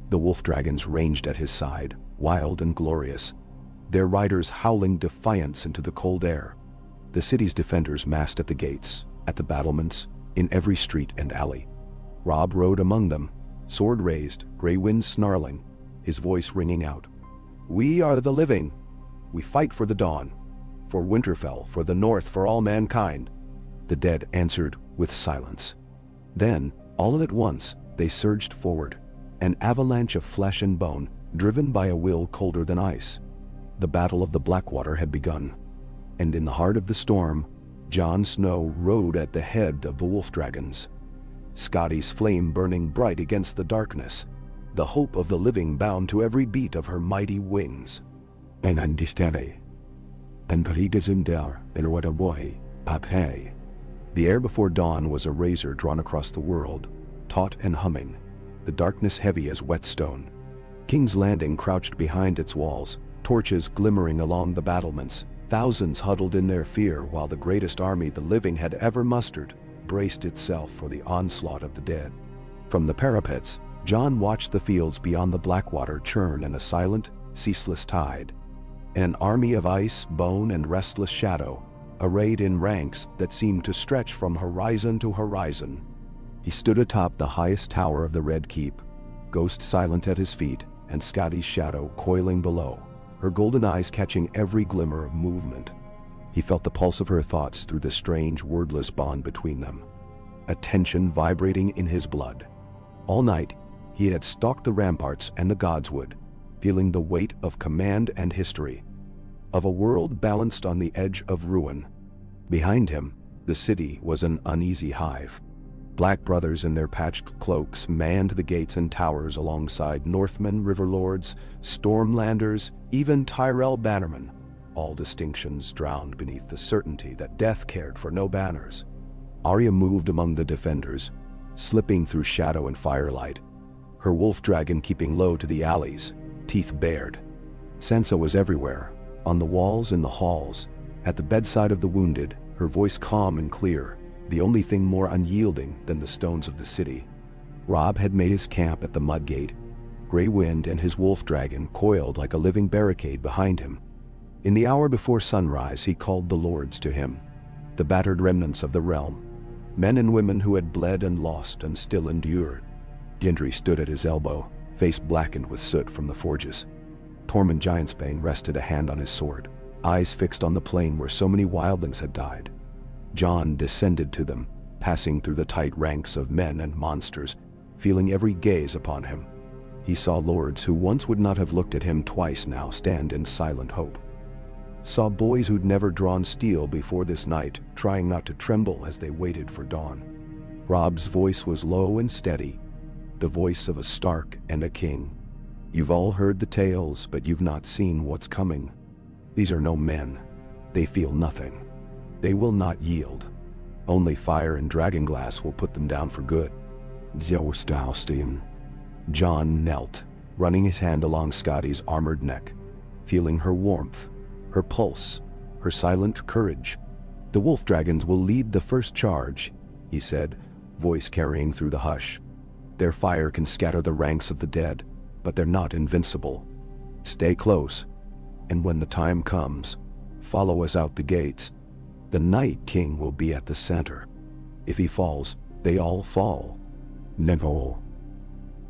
The wolf dragons ranged at his side, wild and glorious, their riders howling defiance into the cold air. The city's defenders massed at the gates, at the battlements, in every street and alley. Robb rode among them, sword raised, gray winds snarling, his voice ringing out. "We are the living. We fight for the dawn, for Winterfell, for the North, for all mankind." The dead answered with silence. Then, all at once, they surged forward, an avalanche of flesh and bone, driven by a will colder than ice. The Battle of the Blackwater had begun, and in the heart of the storm, Jon Snow rode at the head of the wolf dragons. Scotty's flame burning bright against the darkness, the hope of the living bound to every beat of her mighty wings. "And understand, and there, and what a boy, Pape." The air before dawn was a razor drawn across the world, taut and humming, the darkness heavy as whetstone. King's Landing crouched behind its walls, torches glimmering along the battlements, thousands huddled in their fear while the greatest army the living had ever mustered braced itself for the onslaught of the dead. From the parapets, Jon watched the fields beyond the Blackwater churn in a silent, ceaseless tide. An army of ice, bone, and restless shadow, arrayed in ranks that seemed to stretch from horizon to horizon. He stood atop the highest tower of the Red Keep, ghost silent at his feet, and Scotty's shadow coiling below, her golden eyes catching every glimmer of movement. He felt the pulse of her thoughts through the strange, wordless bond between them, a tension vibrating in his blood. All night, he had stalked the ramparts and the godswood, feeling the weight of command and history, of a world balanced on the edge of ruin. Behind him, the city was an uneasy hive. Black brothers in their patched cloaks manned the gates and towers alongside Northmen, riverlords, stormlanders, even Tyrell bannermen, all distinctions drowned beneath the certainty that death cared for no banners. Arya moved among the defenders, slipping through shadow and firelight, her wolf dragon keeping low to the alleys, teeth bared. Sansa was everywhere, on the walls in the halls, at the bedside of the wounded, her voice calm and clear, the only thing more unyielding than the stones of the city. Robb had made his camp at the mudgate, Grey Wind and his wolf dragon coiled like a living barricade behind him. In the hour before sunrise he called the lords to him, the battered remnants of the realm, men and women who had bled and lost and still endured. Gendry stood at his elbow, face blackened with soot from the forges. Tormund Giantsbane rested a hand on his sword, eyes fixed on the plain where so many wildlings had died. Jon descended to them, passing through the tight ranks of men and monsters, feeling every gaze upon him. He saw lords who once would not have looked at him twice now stand in silent hope. Saw boys who'd never drawn steel before this night, trying not to tremble as they waited for dawn. Robb's voice was low and steady, the voice of a Stark and a king. You've all heard the tales, but you've not seen what's coming. These are no men. They feel nothing. They will not yield. Only fire and dragonglass will put them down for good. Jon knelt, running his hand along Scotty's armored neck, feeling her warmth, her pulse, her silent courage. The wolf dragons will lead the first charge, he said, voice carrying through the hush. Their fire can scatter the ranks of the dead, but they're not invincible. Stay close, and when the time comes, follow us out the gates. The Night King will be at the center. If he falls, they all fall. No.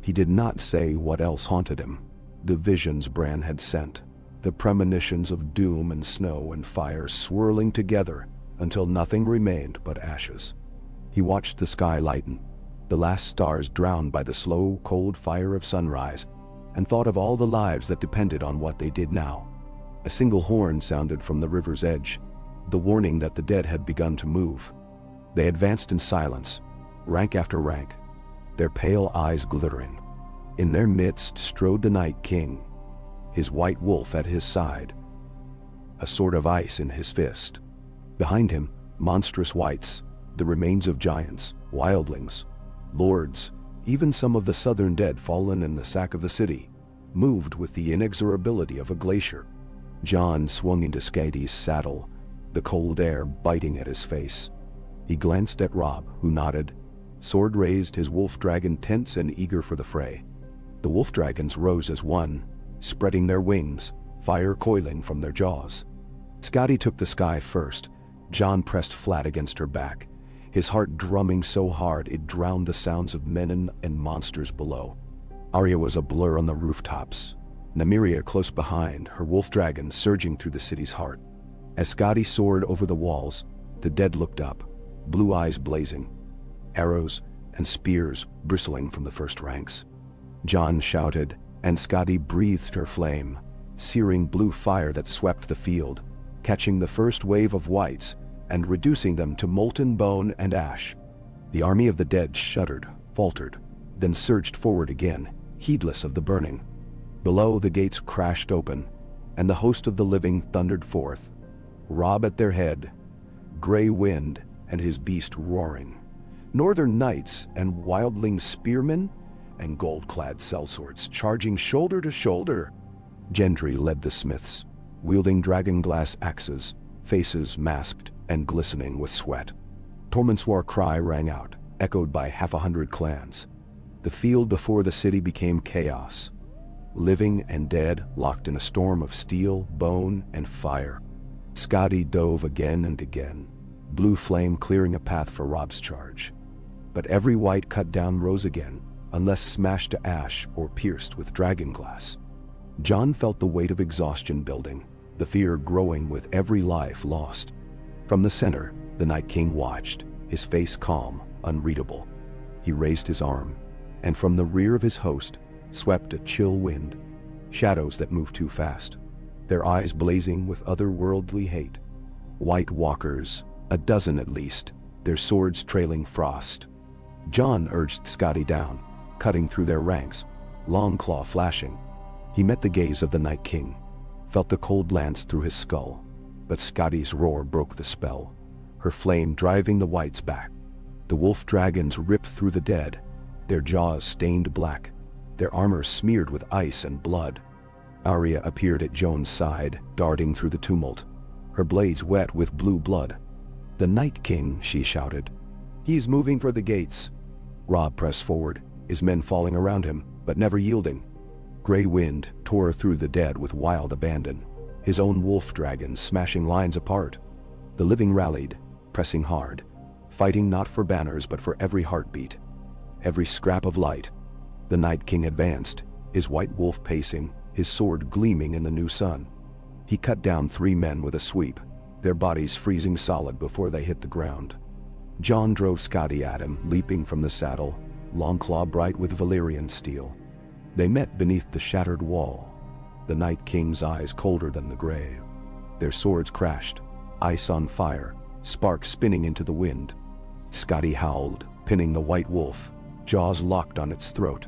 He did not say what else haunted him. The visions Bran had sent, the premonitions of doom and snow and fire swirling together until nothing remained but ashes. He watched the sky lighten, the last stars drowned by the slow, cold fire of sunrise, and thought of all the lives that depended on what they did now. A single horn sounded from the river's edge, the warning that the dead had begun to move. They advanced in silence, rank after rank, their pale eyes glittering. In their midst strode the Night King, his white wolf at his side, a sword of ice in his fist. Behind him, monstrous wights, the remains of giants, wildlings, lords, even some of the southern dead fallen in the sack of the city, moved with the inexorability of a glacier. Jon swung into Skadi's saddle, the cold air biting at his face. He glanced at Robb, who nodded, sword raised, his wolf dragon tense and eager for the fray. The wolf dragons rose as one, spreading their wings, fire coiling from their jaws. Skadi took the sky first. Jon pressed flat against her back, his heart drumming so hard it drowned the sounds of men and monsters below. Arya was a blur on the rooftops, Nymeria close behind, her wolf dragon surging through the city's heart. As Skadi soared over the walls, the dead looked up, blue eyes blazing, arrows and spears bristling from the first ranks. Jon shouted, and Skadi breathed her flame, searing blue fire that swept the field, catching the first wave of whites and reducing them to molten bone and ash. The army of the dead shuddered, faltered, then surged forward again, heedless of the burning. Below, the gates crashed open, and the host of the living thundered forth, Robb at their head, Grey Wind and his beast roaring, northern knights and wildling spearmen, and gold-clad sellswords charging shoulder to shoulder. Gendry led the smiths, wielding dragonglass axes, faces masked and glistening with sweat. Tormund's war cry rang out, echoed by 100 clans. The field before the city became chaos, living and dead locked in a storm of steel, bone, and fire. Skadi dove again and again, blue flame clearing a path for Robb's charge. But every white cut down rose again, unless smashed to ash or pierced with dragon glass. Jon felt the weight of exhaustion building, the fear growing with every life lost. From the center, the Night King watched, his face calm, unreadable. He raised his arm, and from the rear of his host swept a chill wind, shadows that moved too fast, their eyes blazing with otherworldly hate. White walkers, a dozen at least, their swords trailing frost. Jon urged Scotty down, cutting through their ranks, long claw flashing. He met the gaze of the Night King, felt the cold lance through his skull, but Scotty's roar broke the spell, her flame driving the whites back. The wolf dragons ripped through the dead, their jaws stained black, their armor smeared with ice and blood. Arya appeared at Jon's side, darting through the tumult, her blades wet with blue blood. "The Night King," she shouted. "He's moving for the gates." Robb pressed forward, his men falling around him, but never yielding. Gray wind tore through the dead with wild abandon, his own wolf dragons smashing lines apart. The living rallied, pressing hard, fighting not for banners but for every heartbeat, every scrap of light. The Night King advanced, his white wolf pacing, his sword gleaming in the new sun. He cut down 3 men with a sweep, their bodies freezing solid before they hit the ground. Jon drove Scotty at him, leaping from the saddle, Longclaw bright with Valyrian steel. They met beneath the shattered wall, the Night King's eyes colder than the grave. Their swords crashed, ice on fire, sparks spinning into the wind. Scotty howled, pinning the white wolf, jaws locked on its throat.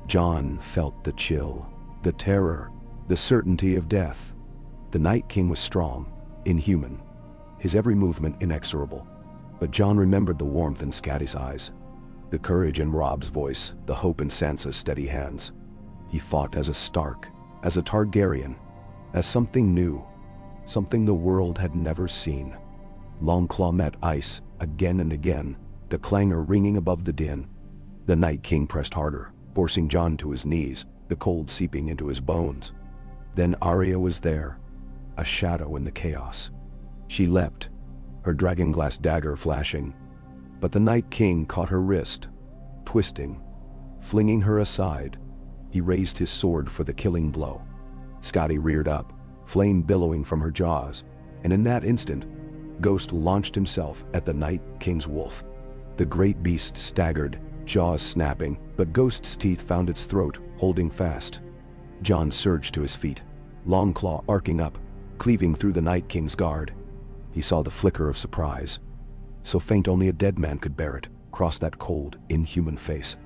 Jon felt the chill, the terror, the certainty of death. The Night King was strong, inhuman, his every movement inexorable. But Jon remembered the warmth in Scotty's eyes, the courage in Robb's voice, the hope in Sansa's steady hands. He fought as a Stark, as a Targaryen, as something new, something the world had never seen. Longclaw met ice again and again, the clangor ringing above the din. The Night King pressed harder, forcing Jon to his knees, the cold seeping into his bones. Then Arya was there, a shadow in the chaos. She leapt, her dragonglass dagger flashing, but the Night King caught her wrist, twisting, flinging her aside. He raised his sword for the killing blow. Scotty reared up, flame billowing from her jaws, and in that instant, Ghost launched himself at the Night King's wolf. The great beast staggered, jaws snapping, but Ghost's teeth found its throat, holding fast. Jon surged to his feet, Longclaw arcing up, cleaving through the Night King's guard. He saw the flicker of surprise, so faint only a dead man could bear it, cross that cold, inhuman face.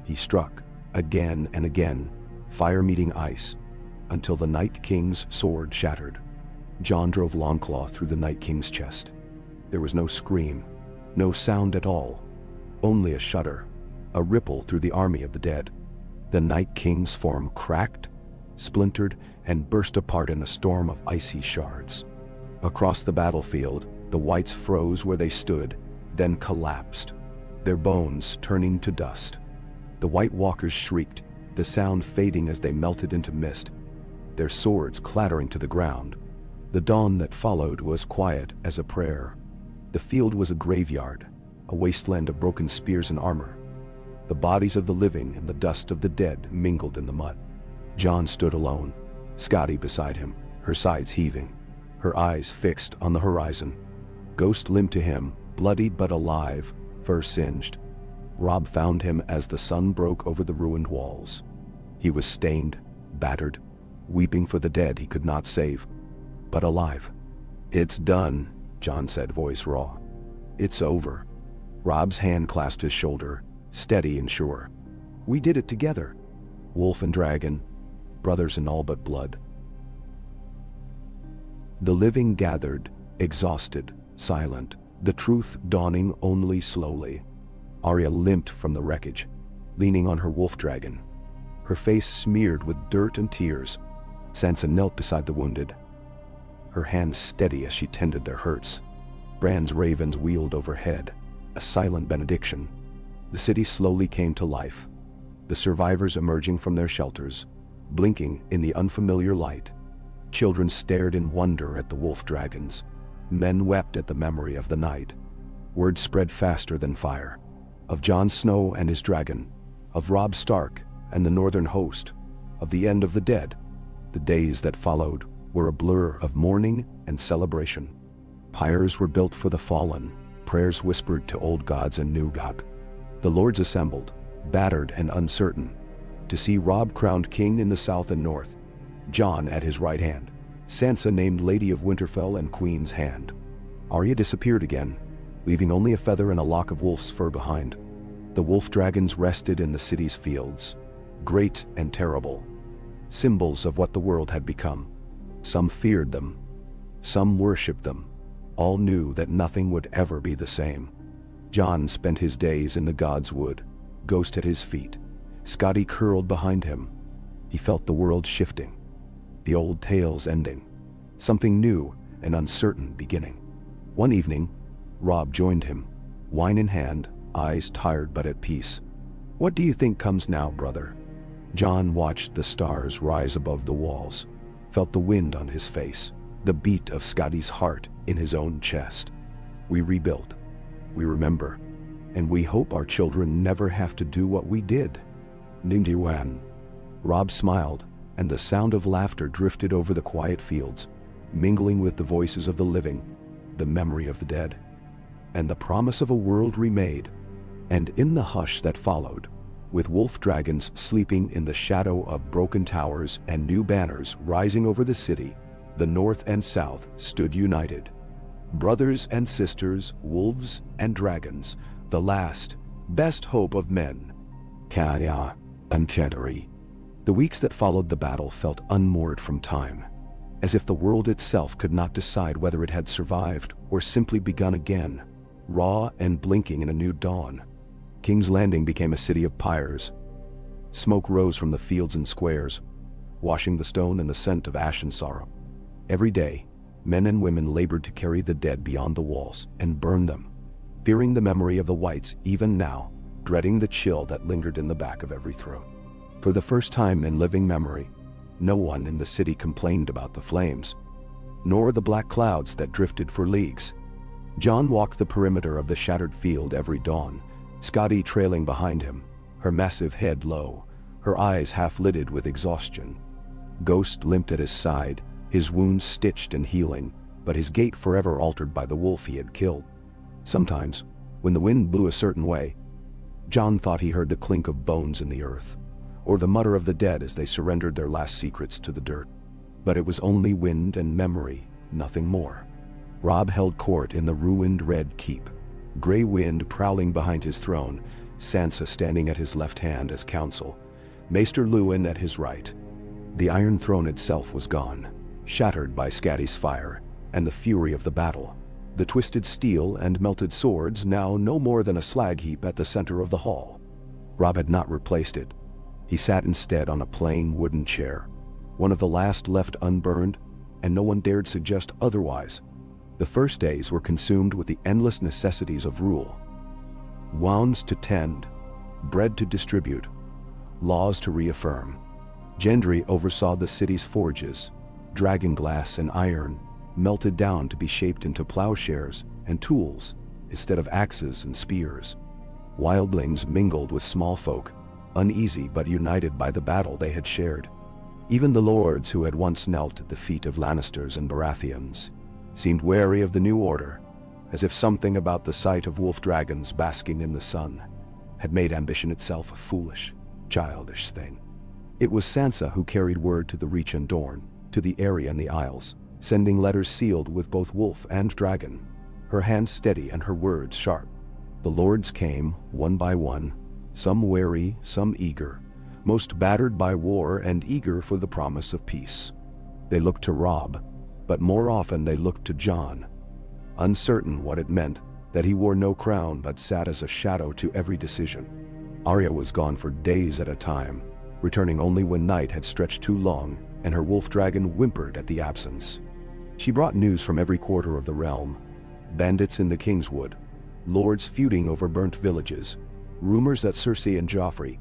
He struck, again and again, fire meeting ice, until the Night King's sword shattered. Jon drove Longclaw through the Night King's chest. There was no scream, no sound at all, only a shudder, a ripple through the army of the dead. The Night King's form cracked, splintered, and burst apart in a storm of icy shards. Across the battlefield, the whites froze where they stood, then collapsed, their bones turning to dust. The White Walkers shrieked, the sound fading as they melted into mist, their swords clattering to the ground. The dawn that followed was quiet as a prayer. The field was a graveyard, a wasteland of broken spears and armor. The bodies of the living and the dust of the dead mingled in the mud. Jon stood alone, Scotty beside him, her sides heaving, her eyes fixed on the horizon. Ghost limped to him, bloodied but alive, fur singed. Robb found him as the sun broke over the ruined walls. He was stained, battered, weeping for the dead he could not save, but alive. "It's done," Jon said, voice raw. "It's over." Robb's hand clasped his shoulder, steady and sure. "We did it together. Wolf and dragon, brothers in all but blood." The living gathered, exhausted, silent, the truth dawning only slowly. Arya limped from the wreckage, leaning on her wolf dragon, her face smeared with dirt and tears. Sansa knelt beside the wounded, her hands steady as she tended their hurts. Bran's ravens wheeled overhead, a silent benediction. The city slowly came to life, the survivors emerging from their shelters, blinking in the unfamiliar light. Children stared in wonder at the wolf dragons. Men wept at the memory of the night. Word spread faster than fire. Of Jon Snow and his dragon, of Robb Stark and the northern host, of the end of the dead. The days that followed were a blur of mourning and celebration. Pyres were built for the fallen, prayers whispered to old gods and new god. The lords assembled, battered and uncertain, to see Robb crowned king in the south and north, Jon at his right hand, Sansa named Lady of Winterfell and Queen's Hand. Arya disappeared again, leaving only a feather and a lock of wolf's fur behind. The wolf dragons rested in the city's fields, great and terrible, symbols of what the world had become. Some feared them, some worshipped them. All knew that nothing would ever be the same. Jon spent his days in the God's Wood, Ghost at his feet, Scotty curled behind him. He felt the world shifting, the old tales ending, something new and uncertain beginning. One evening, Robb joined him, wine in hand, eyes tired but at peace. "What do you think comes now, brother?" Jon watched the stars rise above the walls, felt the wind on his face, the beat of Scotty's heart in his own chest. "We rebuild, we remember, and we hope our children never have to do what we did." Nindiwan. Robb smiled, and the sound of laughter drifted over the quiet fields, mingling with the voices of the living, the memory of the dead, and the promise of a world remade. And in the hush that followed, with wolf dragons sleeping in the shadow of broken towers and new banners rising over the city, the north and south stood united. Brothers and sisters, wolves and dragons, the last, best hope of men. Kaya and Kedari. The weeks that followed the battle felt unmoored from time, as if the world itself could not decide whether it had survived or simply begun again, raw and blinking in a new dawn. King's Landing became a city of pyres. Smoke rose from the fields and squares, washing the stone in the scent of ash and sorrow. Every day, men and women labored to carry the dead beyond the walls and burn them, fearing the memory of the whites even now, dreading the chill that lingered in the back of every throat. For the first time in living memory, no one in the city complained about the flames, nor the black clouds that drifted for leagues. Jon walked the perimeter of the shattered field every dawn, Scotty trailing behind him, her massive head low, her eyes half-lidded with exhaustion. Ghost limped at his side, his wounds stitched and healing, but his gait forever altered by the wolf he had killed. Sometimes, when the wind blew a certain way, Jon thought he heard the clink of bones in the earth, or the mutter of the dead as they surrendered their last secrets to the dirt. But it was only wind and memory, nothing more. Robb held court in the ruined Red Keep, gray wind prowling behind his throne, Sansa standing at his left hand as counsel, Maester Luwin at his right. The Iron Throne itself was gone, shattered by Scatty's fire and the fury of the battle. The twisted steel and melted swords now no more than a slag heap at the center of the hall. Robb had not replaced it. He sat instead on a plain wooden chair, one of the last left unburned, and no one dared suggest otherwise. The first days were consumed with the endless necessities of rule. Wounds to tend, bread to distribute, laws to reaffirm. Gendry oversaw the city's forges, dragonglass and iron, melted down to be shaped into plowshares and tools instead of axes and spears. Wildlings mingled with small folk, uneasy but united by the battle they had shared. Even the lords who had once knelt at the feet of Lannisters and Baratheons seemed wary of the new order, as if something about the sight of wolf dragons basking in the sun had made ambition itself a foolish, childish thing. It was Sansa who carried word to the Reach and Dorne, to the Eyrie and the Isles, sending letters sealed with both wolf and dragon, her hand steady and her words sharp. The lords came, one by one, some wary, some eager, most battered by war and eager for the promise of peace. They looked to Robb, but more often they looked to Jon, uncertain what it meant that he wore no crown but sat as a shadow to every decision. Arya was gone for days at a time, returning only when night had stretched too long and her wolf dragon whimpered at the absence. She brought news from every quarter of the realm: bandits in the Kingswood, lords feuding over burnt villages, rumors that Cersei and Joffrey,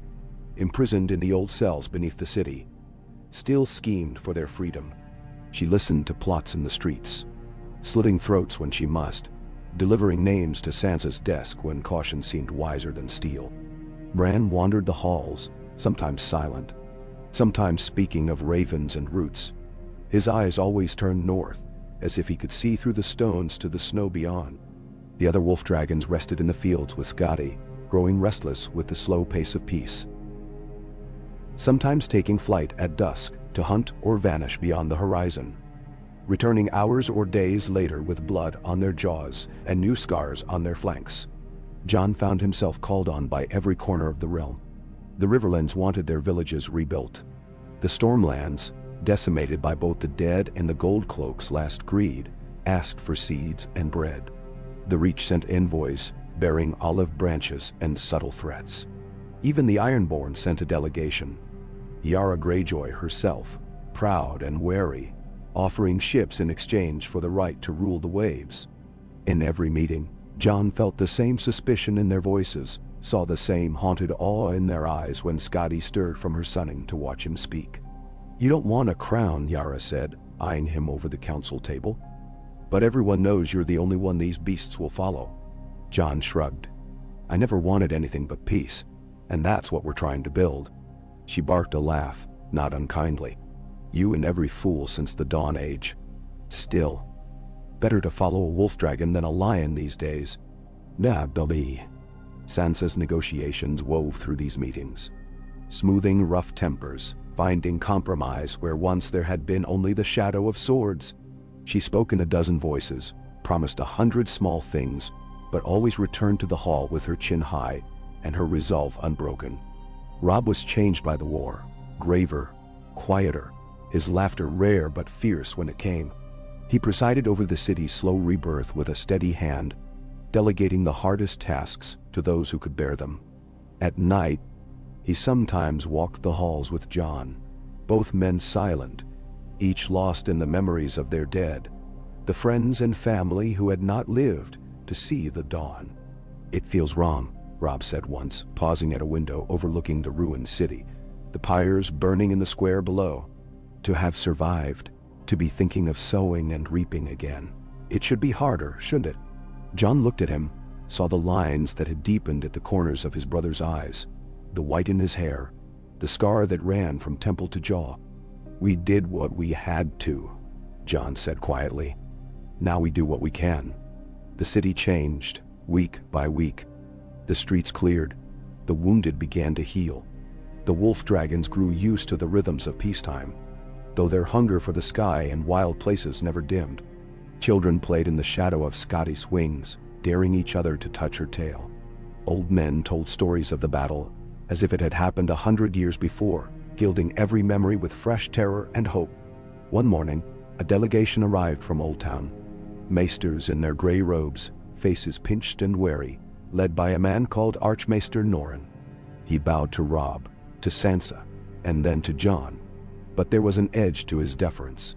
imprisoned in the old cells beneath the city, still schemed for their freedom. She listened to plots in the streets, slitting throats when she must, delivering names to Sansa's desk when caution seemed wiser than steel. Bran wandered the halls, sometimes silent, sometimes speaking of ravens and roots. His eyes always turned north, as if he could see through the stones to the snow beyond. The other wolf dragons rested in the fields with Scotty, growing restless with the slow pace of peace. Sometimes taking flight at dusk to hunt or vanish beyond the horizon, returning hours or days later with blood on their jaws and new scars on their flanks. Jon found himself called on by every corner of the realm. The riverlands wanted their villages rebuilt. The stormlands, decimated by both the dead and the gold cloaks' last greed, asked for seeds and bread. The Reach sent envoys, bearing olive branches and subtle threats. Even the Ironborn sent a delegation. Yara Greyjoy herself, proud and wary, offering ships in exchange for the right to rule the waves. In every meeting, Jon felt the same suspicion in their voices, saw the same haunted awe in their eyes when Scotty stirred from her sunning to watch him speak. "You don't want a crown," Yara said, eyeing him over the council table. "But everyone knows you're the only one these beasts will follow." Jon shrugged. "I never wanted anything but peace, and that's what we're trying to build." She barked a laugh, not unkindly. "You and every fool since the Dawn Age. Still, better to follow a wolf dragon than a lion these days." "Nah, Dobby." Sansa's negotiations wove through these meetings, smoothing rough tempers, finding compromise where once there had been only the shadow of swords. She spoke in a dozen voices, promised 100 small things, but always returned to the hall with her chin high and her resolve unbroken. Robb was changed by the war, graver, quieter, his laughter rare but fierce when it came. He presided over the city's slow rebirth with a steady hand, delegating the hardest tasks to those who could bear them. At night, he sometimes walked the halls with Jon, both men silent, each lost in the memories of their dead, the friends and family who had not lived to see the dawn. "It feels wrong," Robb said once, pausing at a window overlooking the ruined city, the pyres burning in the square below. "To have survived, to be thinking of sowing and reaping again. It should be harder, shouldn't it?" Jon looked at him, saw the lines that had deepened at the corners of his brother's eyes, the white in his hair, the scar that ran from temple to jaw. "We did what we had to," Jon said quietly. "Now we do what we can." The city changed, week by week. The streets cleared, the wounded began to heal. The wolf dragons grew used to the rhythms of peacetime, though their hunger for the sky and wild places never dimmed. Children played in the shadow of Scotty's wings, daring each other to touch her tail. Old men told stories of the battle as if it had happened 100 years before, gilding every memory with fresh terror and hope. One morning, a delegation arrived from Old Town. Maesters in their gray robes, faces pinched and wary, led by a man called Archmaester Norrin. He bowed to Robb, to Sansa, and then to Jon, but there was an edge to his deference.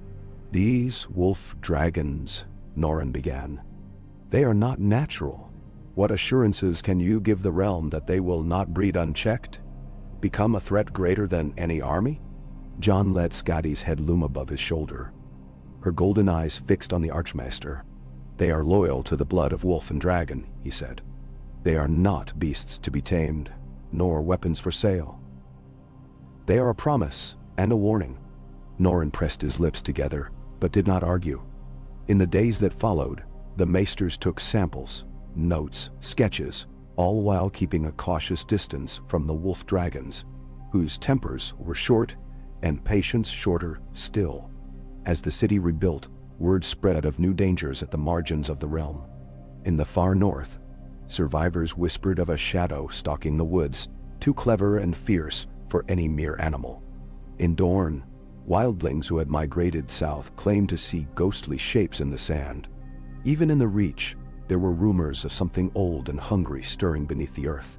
"These wolf dragons," Norrin began. "They are not natural. What assurances can you give the realm that they will not breed unchecked? Become a threat greater than any army?" Jon let Scotty's head loom above his shoulder, her golden eyes fixed on the Archmaester. "They are loyal to the blood of wolf and dragon," he said. "They are not beasts to be tamed, nor weapons for sale. They are a promise and a warning." Norrin pressed his lips together, but did not argue. In the days that followed, the maesters took samples, notes, sketches, all while keeping a cautious distance from the wolf dragons, whose tempers were short and patience shorter still. As the city rebuilt, word spread of new dangers at the margins of the realm. In the far north, survivors whispered of a shadow stalking the woods, too clever and fierce for any mere animal. In Dorne, wildlings who had migrated south claimed to see ghostly shapes in the sand. Even in the Reach, there were rumors of something old and hungry stirring beneath the earth.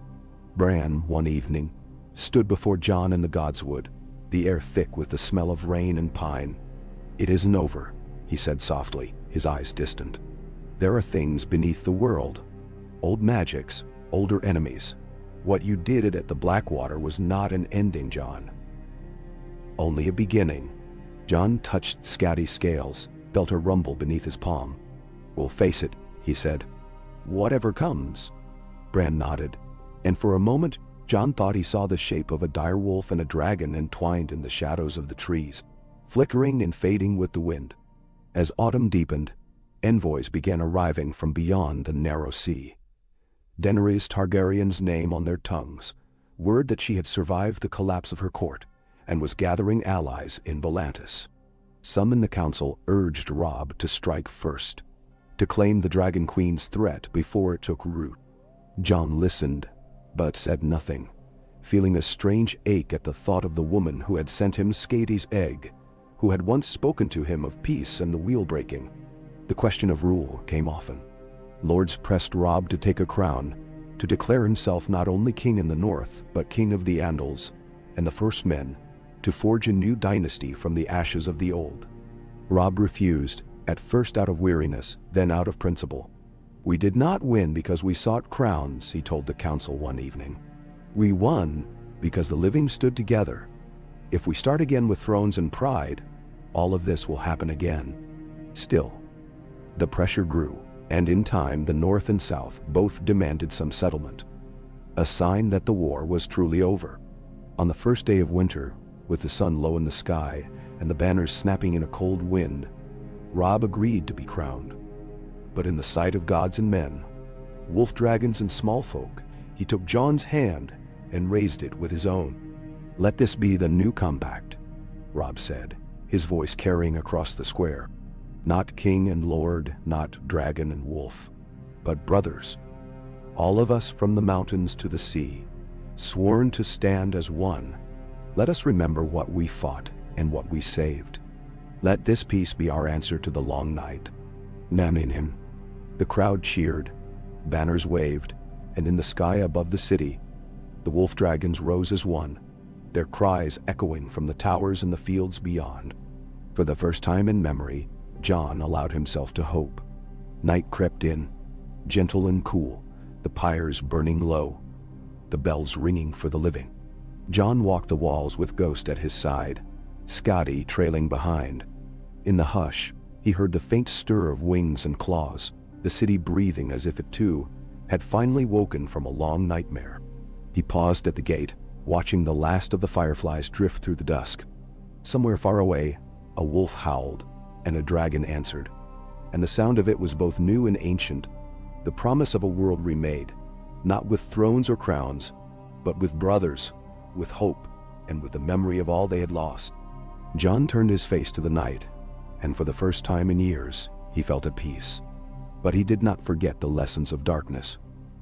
Bran, one evening, stood before Jon in the Godswood, the air thick with the smell of rain and pine. "It isn't over," he said softly, his eyes distant. "There are things beneath the world. Old magics, older enemies. What you did at the Blackwater was not an ending, Jon. Only a beginning." Jon touched Scatty's scales, felt a rumble beneath his palm. "We'll face it," he said. "Whatever comes." Bran nodded, and for a moment, Jon thought he saw the shape of a direwolf and a dragon entwined in the shadows of the trees, flickering and fading with the wind. As autumn deepened, envoys began arriving from beyond the narrow sea. Daenerys Targaryen's name on their tongues, word that she had survived the collapse of her court and was gathering allies in Volantis. Some in the council urged Robb to strike first, to claim the Dragon Queen's threat before it took root. Jon listened, but said nothing, feeling a strange ache at the thought of the woman who had sent him Skady's egg, who had once spoken to him of peace and the wheel-breaking. The question of rule came often. Lords pressed Robb to take a crown, to declare himself not only king in the north, but king of the Andals, and the first men, to forge a new dynasty from the ashes of the old. Robb refused, at first out of weariness, then out of principle. "We did not win because we sought crowns," he told the council one evening. "We won because the living stood together. If we start again with thrones and pride, all of this will happen again." Still, the pressure grew, and in time the North and South both demanded some settlement. A sign that the war was truly over. On the first day of winter, with the sun low in the sky and the banners snapping in a cold wind, Robb agreed to be crowned. But in the sight of gods and men, wolf dragons and small folk, he took Jon's hand and raised it with his own. "Let this be the new compact," Robb said, his voice carrying across the square. "Not king and lord, not dragon and wolf, but brothers. All of us from the mountains to the sea, sworn to stand as one. Let us remember what we fought and what we saved. Let this peace be our answer to the long night." Naming him. The crowd cheered, banners waved, and in the sky above the city, the wolf dragons rose as one, their cries echoing from the towers and the fields beyond. For the first time in memory, Jon allowed himself to hope. Night crept in, gentle and cool, the pyres burning low, the bells ringing for the living. Jon walked the walls with Ghost at his side, Skadi trailing behind. In the hush, he heard the faint stir of wings and claws, the city breathing as if it too had finally woken from a long nightmare. He paused at the gate, watching the last of the fireflies drift through the dusk. Somewhere far away, a wolf howled, and a dragon answered, and the sound of it was both new and ancient, the promise of a world remade, not with thrones or crowns, but with brothers, with hope, and with the memory of all they had lost. Jon turned his face to the night, and for the first time in years, he felt at peace. But he did not forget the lessons of darkness,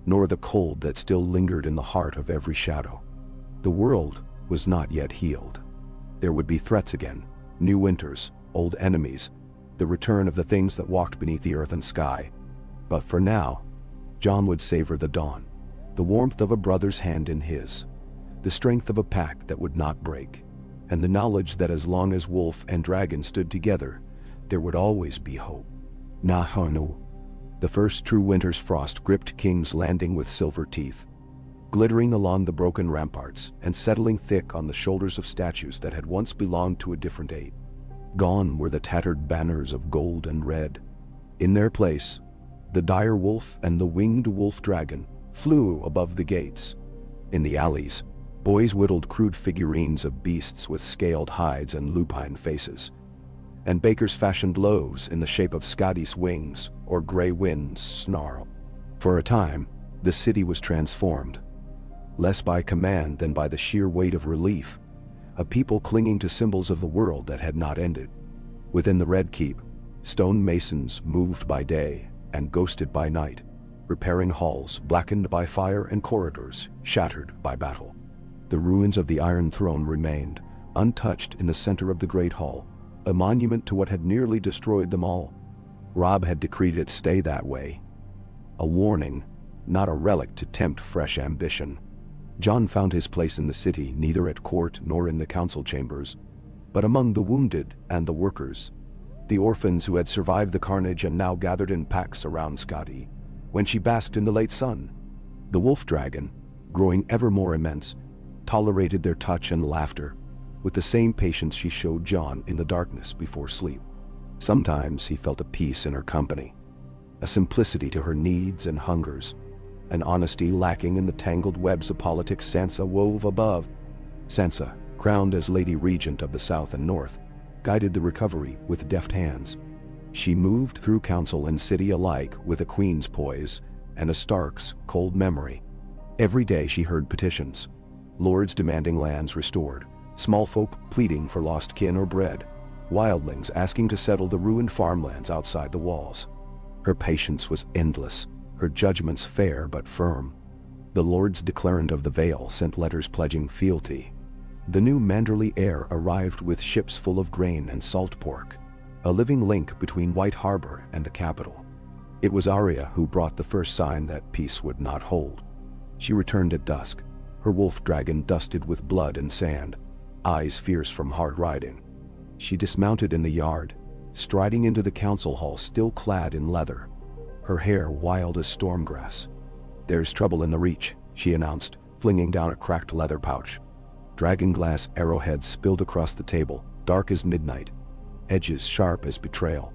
nor the cold that still lingered in the heart of every shadow. The world was not yet healed. There would be threats again, new winters, old enemies, the return of the things that walked beneath the earth and sky. But for now, Jon would savor the dawn, the warmth of a brother's hand in his, the strength of a pack that would not break, and the knowledge that as long as wolf and dragon stood together, there would always be hope. Nahanu. The first true winter's frost gripped King's Landing with silver teeth, glittering along the broken ramparts and settling thick on the shoulders of statues that had once belonged to a different age. Gone were the tattered banners of gold and red. In their place, the dire wolf and the winged wolf dragon flew above the gates. In the alleys, boys whittled crude figurines of beasts with scaled hides and lupine faces, and bakers fashioned loaves in the shape of Skadi's wings or Grey Wind's snarl. For a time, the city was transformed, less by command than by the sheer weight of relief, a people clinging to symbols of the world that had not ended. Within the Red Keep, stone masons moved by day and ghosted by night, repairing halls blackened by fire and corridors shattered by battle. The ruins of the Iron Throne remained, untouched in the center of the Great Hall, a monument to what had nearly destroyed them all. Robb had decreed it stay that way. A warning, not a relic to tempt fresh ambition. Jon found his place in the city neither at court nor in the council chambers, but among the wounded and the workers, the orphans who had survived the carnage and now gathered in packs around Skadi, when she basked in the late sun. The wolf dragon, growing ever more immense, tolerated their touch and laughter, with the same patience she showed Jon in the darkness before sleep. Sometimes he felt a peace in her company, a simplicity to her needs and hungers, an honesty lacking in the tangled webs of politics Sansa wove above. Sansa, crowned as Lady Regent of the South and North, guided the recovery with deft hands. She moved through council and city alike with a queen's poise and a Stark's cold memory. Every day she heard petitions, lords demanding lands restored, small folk pleading for lost kin or bread, wildlings asking to settle the ruined farmlands outside the walls. Her patience was endless, her judgments fair but firm. The Lords Declarant of the Vale sent letters pledging fealty. The new Manderley heir arrived with ships full of grain and salt pork, a living link between White Harbor and the capital. It was Arya who brought the first sign that peace would not hold. She returned at dusk, her wolf dragon dusted with blood and sand, eyes fierce from hard riding. She dismounted in the yard, striding into the council hall still clad in leather, her hair wild as storm grass. "There's trouble in the Reach," she announced, flinging down a cracked leather pouch. Dragonglass arrowheads spilled across the table, dark as midnight, edges sharp as betrayal.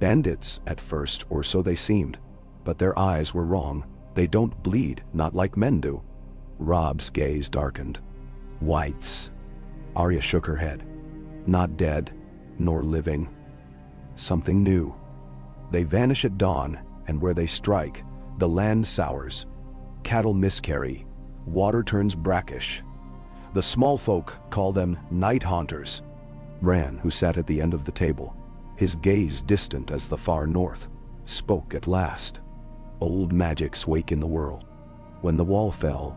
Bandits at first, or so they seemed, but their eyes were wrong. They don't bleed, not like men do. Robb's gaze darkened. "Whites." Arya shook her head. "Not dead, nor living. Something new. They vanish at dawn, and where they strike, the land sours. Cattle miscarry, water turns brackish. The small folk call them night haunters." Bran, who sat at the end of the table, his gaze distant as the far north, spoke at last. "Old magics wake in the world. When the wall fell,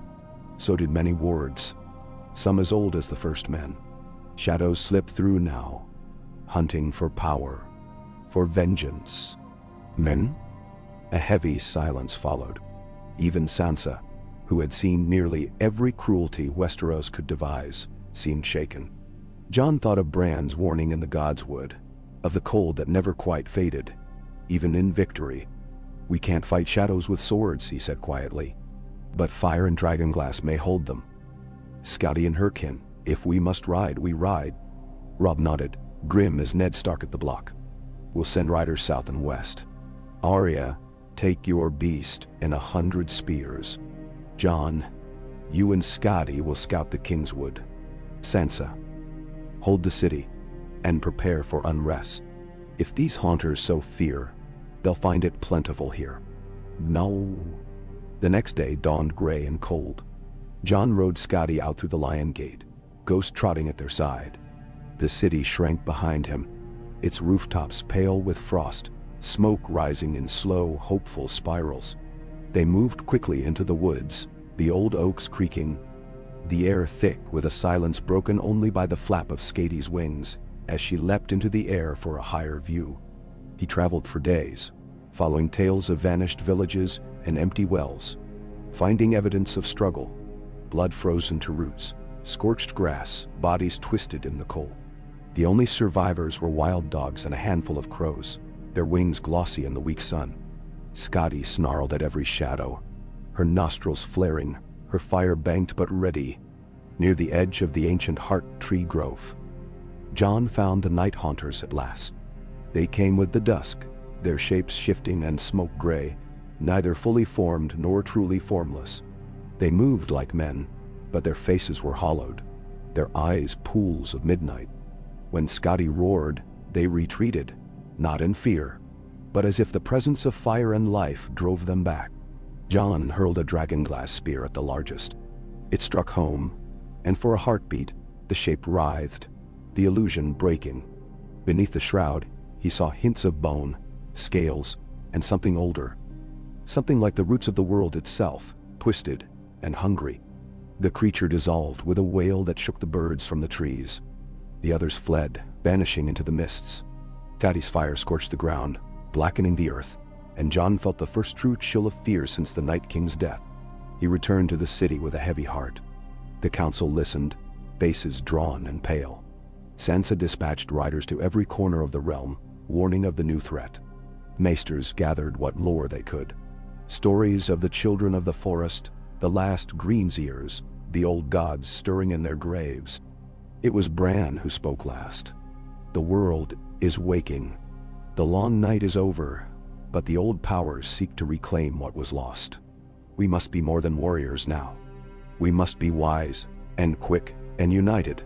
so did many wards, some as old as the first men. Shadows slip through now, hunting for power, for vengeance." "Men?" A heavy silence followed. Even Sansa, who had seen nearly every cruelty Westeros could devise, seemed shaken. Jon thought of Bran's warning in the Godswood, of the cold that never quite faded, even in victory. "We can't fight shadows with swords," he said quietly, "but fire and dragonglass may hold them. Scouty and her kin, if we must ride, we ride." Robb nodded, grim as Ned Stark at the block. "We'll send riders south and west. Arya, take your beast and 100 spears. Jon, you and Scotty will scout the Kingswood. Sansa, hold the city and prepare for unrest. If these haunters sow fear, they'll find it plentiful here." "No." The next day dawned gray and cold. Jon rode Scotty out through the Lion Gate, Ghost trotting at their side. The city shrank behind him, its rooftops pale with frost, smoke rising in slow, hopeful spirals. They moved quickly into the woods, the old oaks creaking, the air thick with a silence broken only by the flap of Skady's wings as she leapt into the air for a higher view. He traveled for days, following tales of vanished villages and empty wells, finding evidence of struggle, blood frozen to roots, scorched grass, bodies twisted in the cold. The only survivors were wild dogs and a handful of crows, their wings glossy in the weak sun. Scotty snarled at every shadow, her nostrils flaring, her fire banked but ready, near the edge of the ancient heart tree grove. Jon found the night haunters at last. They came with the dusk, their shapes shifting and smoke gray, neither fully formed nor truly formless. They moved like men, but their faces were hollowed, their eyes pools of midnight. When Scotty roared, they retreated, not in fear, but as if the presence of fire and life drove them back. Jon hurled a dragonglass spear at the largest. It struck home, and for a heartbeat, the shape writhed, the illusion breaking. Beneath the shroud, he saw hints of bone, scales, and something older. Something like the roots of the world itself, twisted and hungry. The creature dissolved with a wail that shook the birds from the trees. The others fled, vanishing into the mists. Scotty's fire scorched the ground, blackening the earth, and Jon felt the first true chill of fear since the Night King's death. He returned to the city with a heavy heart. The council listened, faces drawn and pale. Sansa dispatched riders to every corner of the realm, warning of the new threat. Maesters gathered what lore they could. Stories of the children of the forest, the last Greenseers, the old gods stirring in their graves. It was Bran who spoke last. "The world is waking. The long night is over, but the old powers seek to reclaim what was lost." We must be more than warriors now. We must be wise, and quick, and united.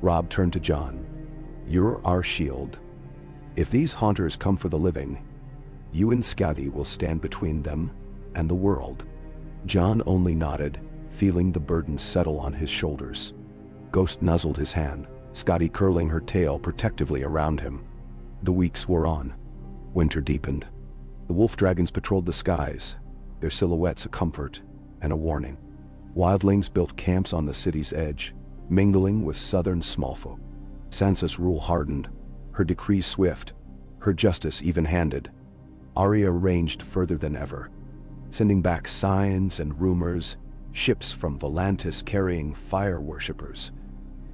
Robb turned to Jon. You're our shield. If these haunters come for the living, you and Scotty will stand between them and the world. Jon only nodded, feeling the burden settle on his shoulders. Ghost nuzzled his hand, Scotty curling her tail protectively around him. The weeks wore on. Winter deepened. The wolf dragons patrolled the skies, their silhouettes a comfort and a warning. Wildlings built camps on the city's edge, mingling with southern smallfolk. Sansa's rule hardened, her decrees swift, her justice even-handed. Arya ranged further than ever, sending back signs and rumors, ships from Volantis carrying fire worshippers,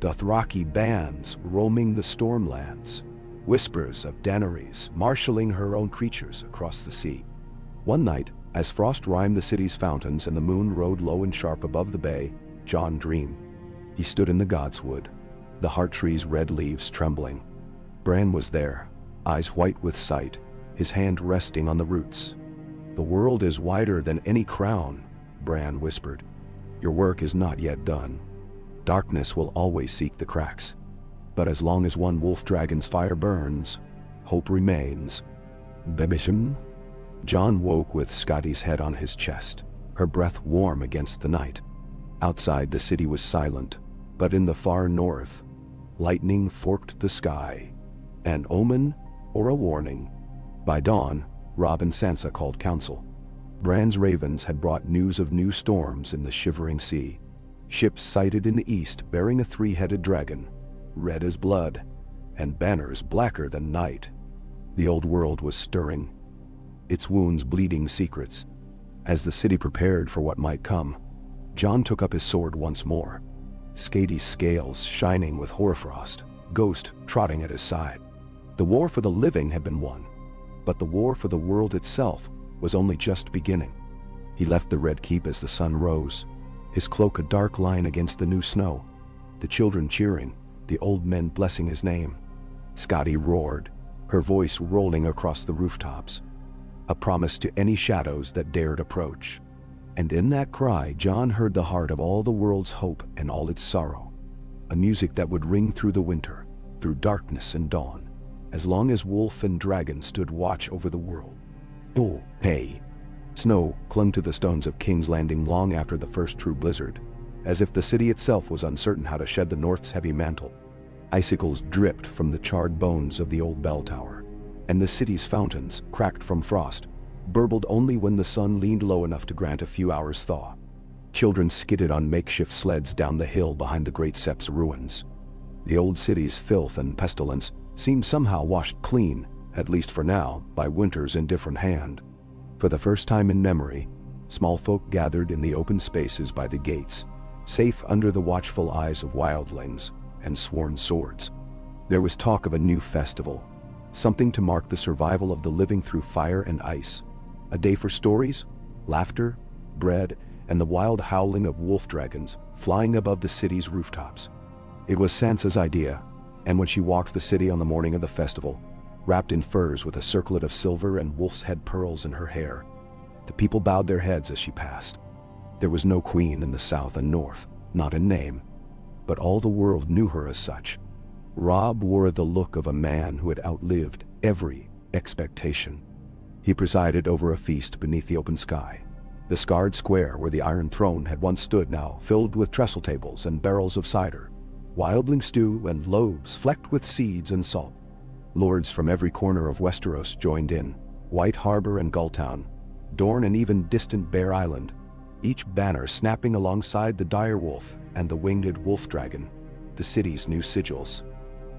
Dothraki bands roaming the Stormlands, whispers of Daenerys marshalling her own creatures across the sea. One night, as frost rimed the city's fountains and the moon rode low and sharp above the bay, Jon dreamed. He stood in the Godswood, the heart tree's red leaves trembling. Bran was there, eyes white with sight, his hand resting on the roots. The world is wider than any crown, Bran whispered. Your work is not yet done. Darkness will always seek the cracks. But as long as one wolf dragon's fire burns, hope remains. Bebisham? Jon woke with Scotty's head on his chest, her breath warm against the night. Outside the city was silent, but in the far north, lightning forked the sky. An omen or a warning? By dawn, Robb and Sansa called council. Bran's ravens had brought news of new storms in the shivering sea. Ships sighted in the east bearing a three-headed dragon, red as blood, and banners blacker than night. The old world was stirring, its wounds bleeding secrets. As the city prepared for what might come, Jon took up his sword once more, Skady's scales shining with hoarfrost, Ghost trotting at his side. The war for the living had been won, but the war for the world itself was only just beginning. He left the Red Keep as the sun rose, his cloak a dark line against the new snow, the children cheering, the old men blessing his name. Scotty roared, her voice rolling across the rooftops, a promise to any shadows that dared approach. And in that cry, Jon heard the heart of all the world's hope and all its sorrow, a music that would ring through the winter, through darkness and dawn, as long as wolf and dragon stood watch over the world. Oh, hey! Snow clung to the stones of King's Landing long after the first true blizzard, as if the city itself was uncertain how to shed the North's heavy mantle. Icicles dripped from the charred bones of the old bell tower, and the city's fountains, cracked from frost, burbled only when the sun leaned low enough to grant a few hours' thaw. Children skidded on makeshift sleds down the hill behind the Great Sept's ruins. The old city's filth and pestilence seemed somehow washed clean, at least for now, by winter's indifferent hand. For the first time in memory, small folk gathered in the open spaces by the gates, safe under the watchful eyes of wildlings and sworn swords. There was talk of a new festival, something to mark the survival of the living through fire and ice. A day for stories, laughter, bread, and the wild howling of wolf dragons flying above the city's rooftops. It was Sansa's idea, and when she walked the city on the morning of the festival, wrapped in furs with a circlet of silver and wolf's head pearls in her hair, the people bowed their heads as she passed. There was no queen in the south and north, not in name, but all the world knew her as such. Robb wore the look of a man who had outlived every expectation. He presided over a feast beneath the open sky. The scarred square where the Iron Throne had once stood now filled with trestle tables and barrels of cider, wildling stew and loaves flecked with seeds and salt. Lords from every corner of Westeros joined in, White Harbor and Gulltown, Dorne and even distant Bear Island, each banner snapping alongside the direwolf and the winged wolf dragon, the city's new sigils.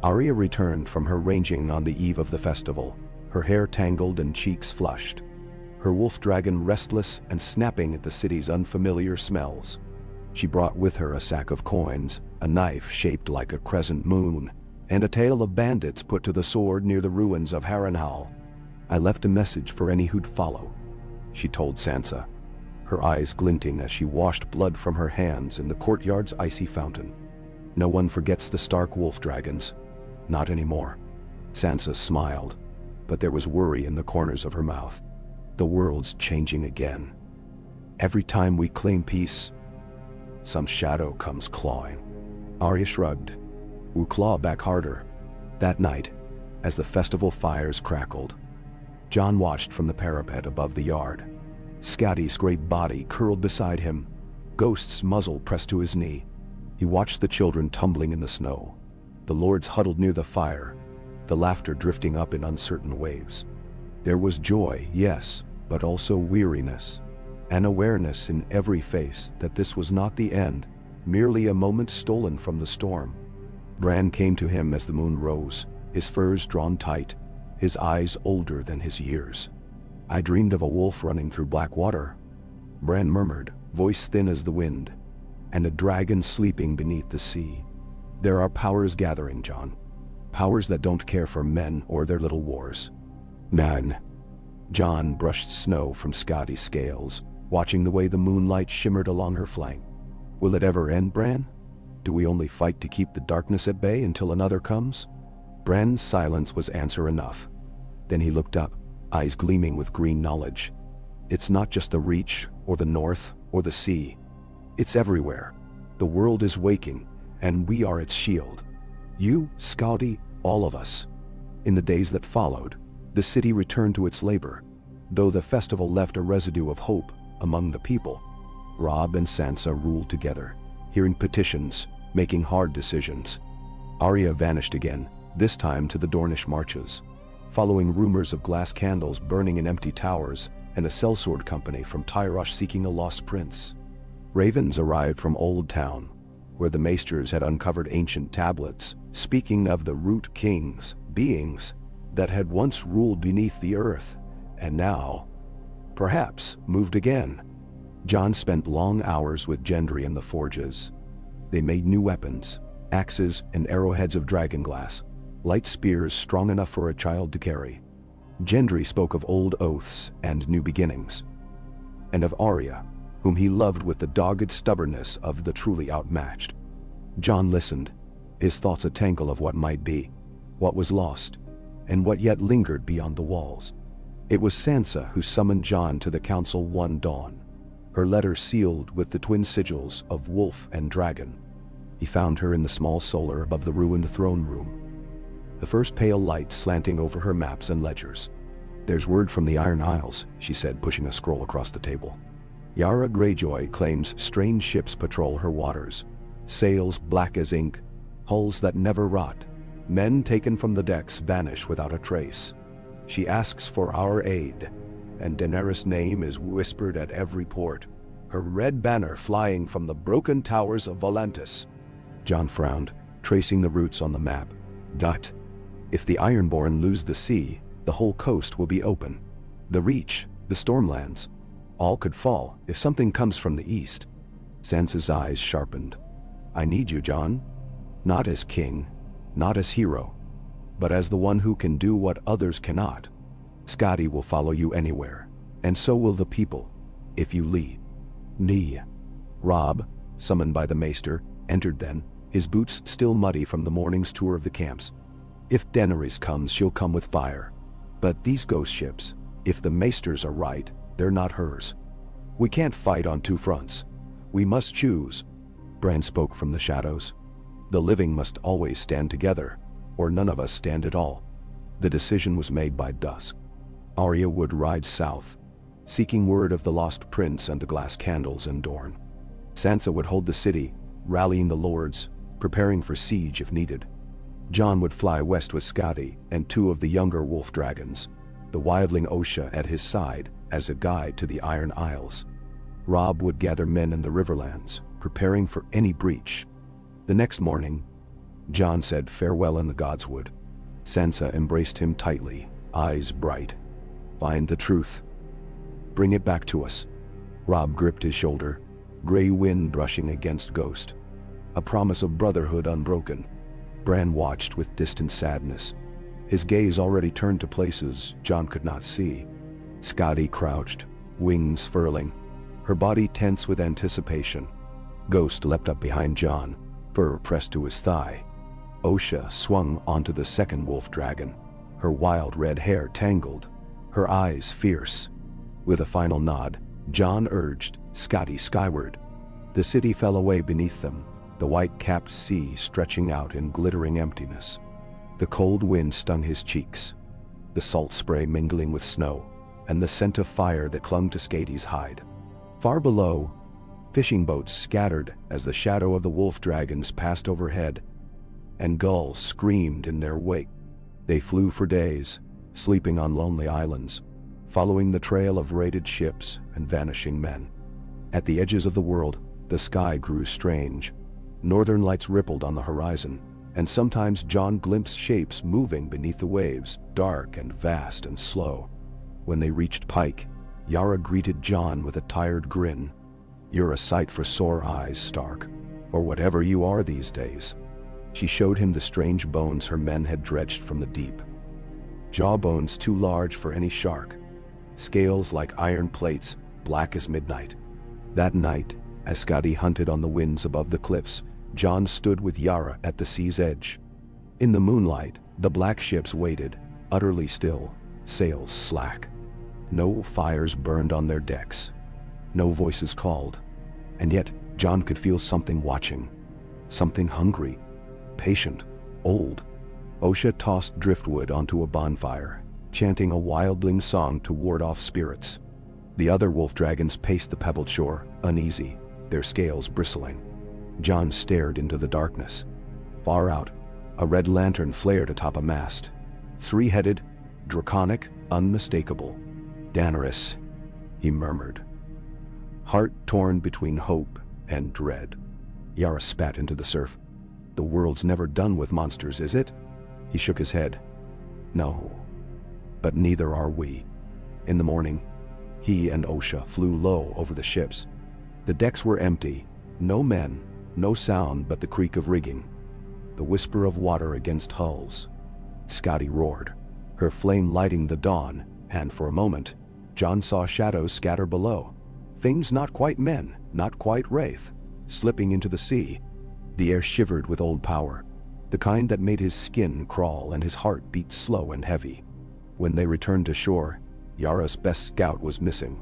Arya returned from her ranging on the eve of the festival, her hair tangled and cheeks flushed, her wolf dragon restless and snapping at the city's unfamiliar smells. She brought with her a sack of coins, a knife shaped like a crescent moon, and a tale of bandits put to the sword near the ruins of Harrenhal. I left a message for any who'd follow, she told Sansa, her eyes glinting as she washed blood from her hands in the courtyard's icy fountain. No one forgets the Stark wolf dragons. Not anymore. Sansa smiled, but there was worry in the corners of her mouth. The world's changing again. Every time we claim peace, some shadow comes clawing. Arya shrugged. We'll claw back harder. That night, as the festival fires crackled, Jon watched from the parapet above the yard. Scotty's great body curled beside him, Ghost's muzzle pressed to his knee. He watched the children tumbling in the snow, the lords huddled near the fire, the laughter drifting up in uncertain waves. There was joy, yes, but also weariness, an awareness in every face that this was not the end, merely a moment stolen from the storm. Bran came to him as the moon rose, his furs drawn tight, his eyes older than his years. I dreamed of a wolf running through black water, Bran murmured, voice thin as the wind, and a dragon sleeping beneath the sea. There are powers gathering, Jon. Powers that don't care for men or their little wars. Man. Jon brushed snow from Scotty's scales, watching the way the moonlight shimmered along her flank. Will it ever end, Bran? Do we only fight to keep the darkness at bay until another comes? Bran's silence was answer enough. Then he looked up, eyes gleaming with green knowledge. It's not just the Reach, or the North, or the sea. It's everywhere. The world is waking, and we are its shield. You, Scotty, all of us. In the days that followed, the city returned to its labor, though the festival left a residue of hope among the people. Robb and Sansa ruled together, hearing petitions, making hard decisions. Arya vanished again, this time to the Dornish marches, following rumors of glass candles burning in empty towers and a sellsword company from Tyrosh seeking a lost prince. Ravens arrived from Old Town, where the maesters had uncovered ancient tablets, speaking of the root kings, beings that had once ruled beneath the earth, and now, perhaps, moved again. Jon spent long hours with Gendry in the forges. They made new weapons, axes and arrowheads of dragonglass, light spears strong enough for a child to carry. Gendry spoke of old oaths and new beginnings, and of Arya, whom he loved with the dogged stubbornness of the truly outmatched. Jon listened, his thoughts a tangle of what might be, what was lost, and what yet lingered beyond the walls. It was Sansa who summoned Jon to the council one dawn, her letter sealed with the twin sigils of wolf and dragon. He found her in the small solar above the ruined throne room, the first pale light slanting over her maps and ledgers. There's word from the Iron Isles, she said, pushing a scroll across the table. Yara Greyjoy claims strange ships patrol her waters, sails black as ink, hulls that never rot. Men taken from the decks vanish without a trace. She asks for our aid, and Daenerys' name is whispered at every port, her red banner flying from the broken towers of Volantis. Jon frowned, tracing the routes on the map. If the Ironborn lose the sea, the whole coast will be open. The Reach, the Stormlands, all could fall if something comes from the east. Sansa's eyes sharpened. I need you, Jon. Not as king, not as hero, but as the one who can do what others cannot. Scotty will follow you anywhere, and so will the people, if you lead. Robb, summoned by the maester, entered then, his boots still muddy from the morning's tour of the camps. If Daenerys comes, she'll come with fire. But these ghost ships, if the maesters are right, they're not hers. We can't fight on two fronts. We must choose. Bran spoke from the shadows. The living must always stand together, or none of us stand at all. The decision was made by dusk. Arya would ride south, seeking word of the lost prince and the glass candles in Dorne. Sansa would hold the city, rallying the lords, preparing for siege if needed. Jon would fly west with Scotty and two of the younger wolf dragons, the wildling Osha at his side as a guide to the Iron Isles. Robb would gather men in the riverlands, preparing for any breach. The next morning, Jon said farewell in the Godswood. Sansa embraced him tightly, eyes bright. Find the truth. Bring it back to us. Robb gripped his shoulder, gray wind brushing against Ghost. A promise of brotherhood unbroken. Bran watched with distant sadness, his gaze already turned to places Jon could not see. Scotty crouched, wings furling, her body tense with anticipation. Ghost leapt up behind Jon, fur pressed to his thigh. Osha swung onto the second wolf dragon, her wild red hair tangled, her eyes fierce. With a final nod, Jon urged Scotty skyward. The city fell away beneath them, the white-capped sea stretching out in glittering emptiness. The cold wind stung his cheeks, the salt spray mingling with snow, and the scent of fire that clung to Scotty's hide. Far below, fishing boats scattered as the shadow of the wolf dragons passed overhead, and gulls screamed in their wake. They flew for days, sleeping on lonely islands, following the trail of raided ships and vanishing men. At the edges of the world, the sky grew strange. Northern lights rippled on the horizon, and sometimes Jon glimpsed shapes moving beneath the waves, dark and vast and slow. When they reached Pike, Yara greeted Jon with a tired grin. "You're a sight for sore eyes, Stark, or whatever you are these days." She showed him the strange bones her men had dredged from the deep. Jawbones too large for any shark, scales like iron plates, black as midnight. That night, as Scotty hunted on the winds above the cliffs, Jon stood with Yara at the sea's edge. In the moonlight, the black ships waited, utterly still, sails slack. No fires burned on their decks. No voices called. And yet, Jon could feel something watching. Something hungry, patient, old. Osha tossed driftwood onto a bonfire, chanting a wildling song to ward off spirits. The other wolf dragons paced the pebbled shore, uneasy, their scales bristling. Jon stared into the darkness. Far out, a red lantern flared atop a mast. Three-headed, draconic, unmistakable. "Daenerys," he murmured, heart torn between hope and dread. Yara spat into the surf. "The world's never done with monsters, is it?" He shook his head. "No, but neither are we." In the morning, he and Osha flew low over the ships. The decks were empty, no men, no sound but the creak of rigging, the whisper of water against hulls. Scotty roared, her flame lighting the dawn, and for a moment, Jon saw shadows scatter below. Things not quite men, not quite wraith, slipping into the sea. The air shivered with old power, the kind that made his skin crawl and his heart beat slow and heavy. When they returned to shore, Yara's best scout was missing.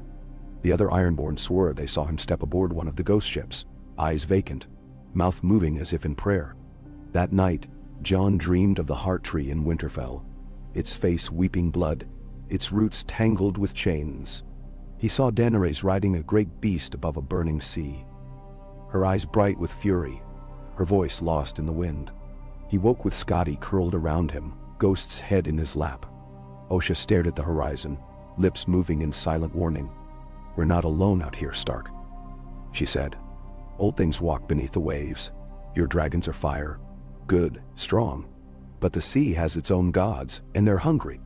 The other Ironborn swore they saw him step aboard one of the ghost ships, eyes vacant, mouth moving as if in prayer. That night, Jon dreamed of the heart tree in Winterfell, its face weeping blood, its roots tangled with chains. He saw Daenerys riding a great beast above a burning sea, her eyes bright with fury, her voice lost in the wind. He woke with Scotty curled around him, Ghost's head in his lap. Osha stared at the horizon, lips moving in silent warning. "We're not alone out here, Stark," she said. "Old things walk beneath the waves. Your dragons are fire, good, strong. But the sea has its own gods, and they're hungry."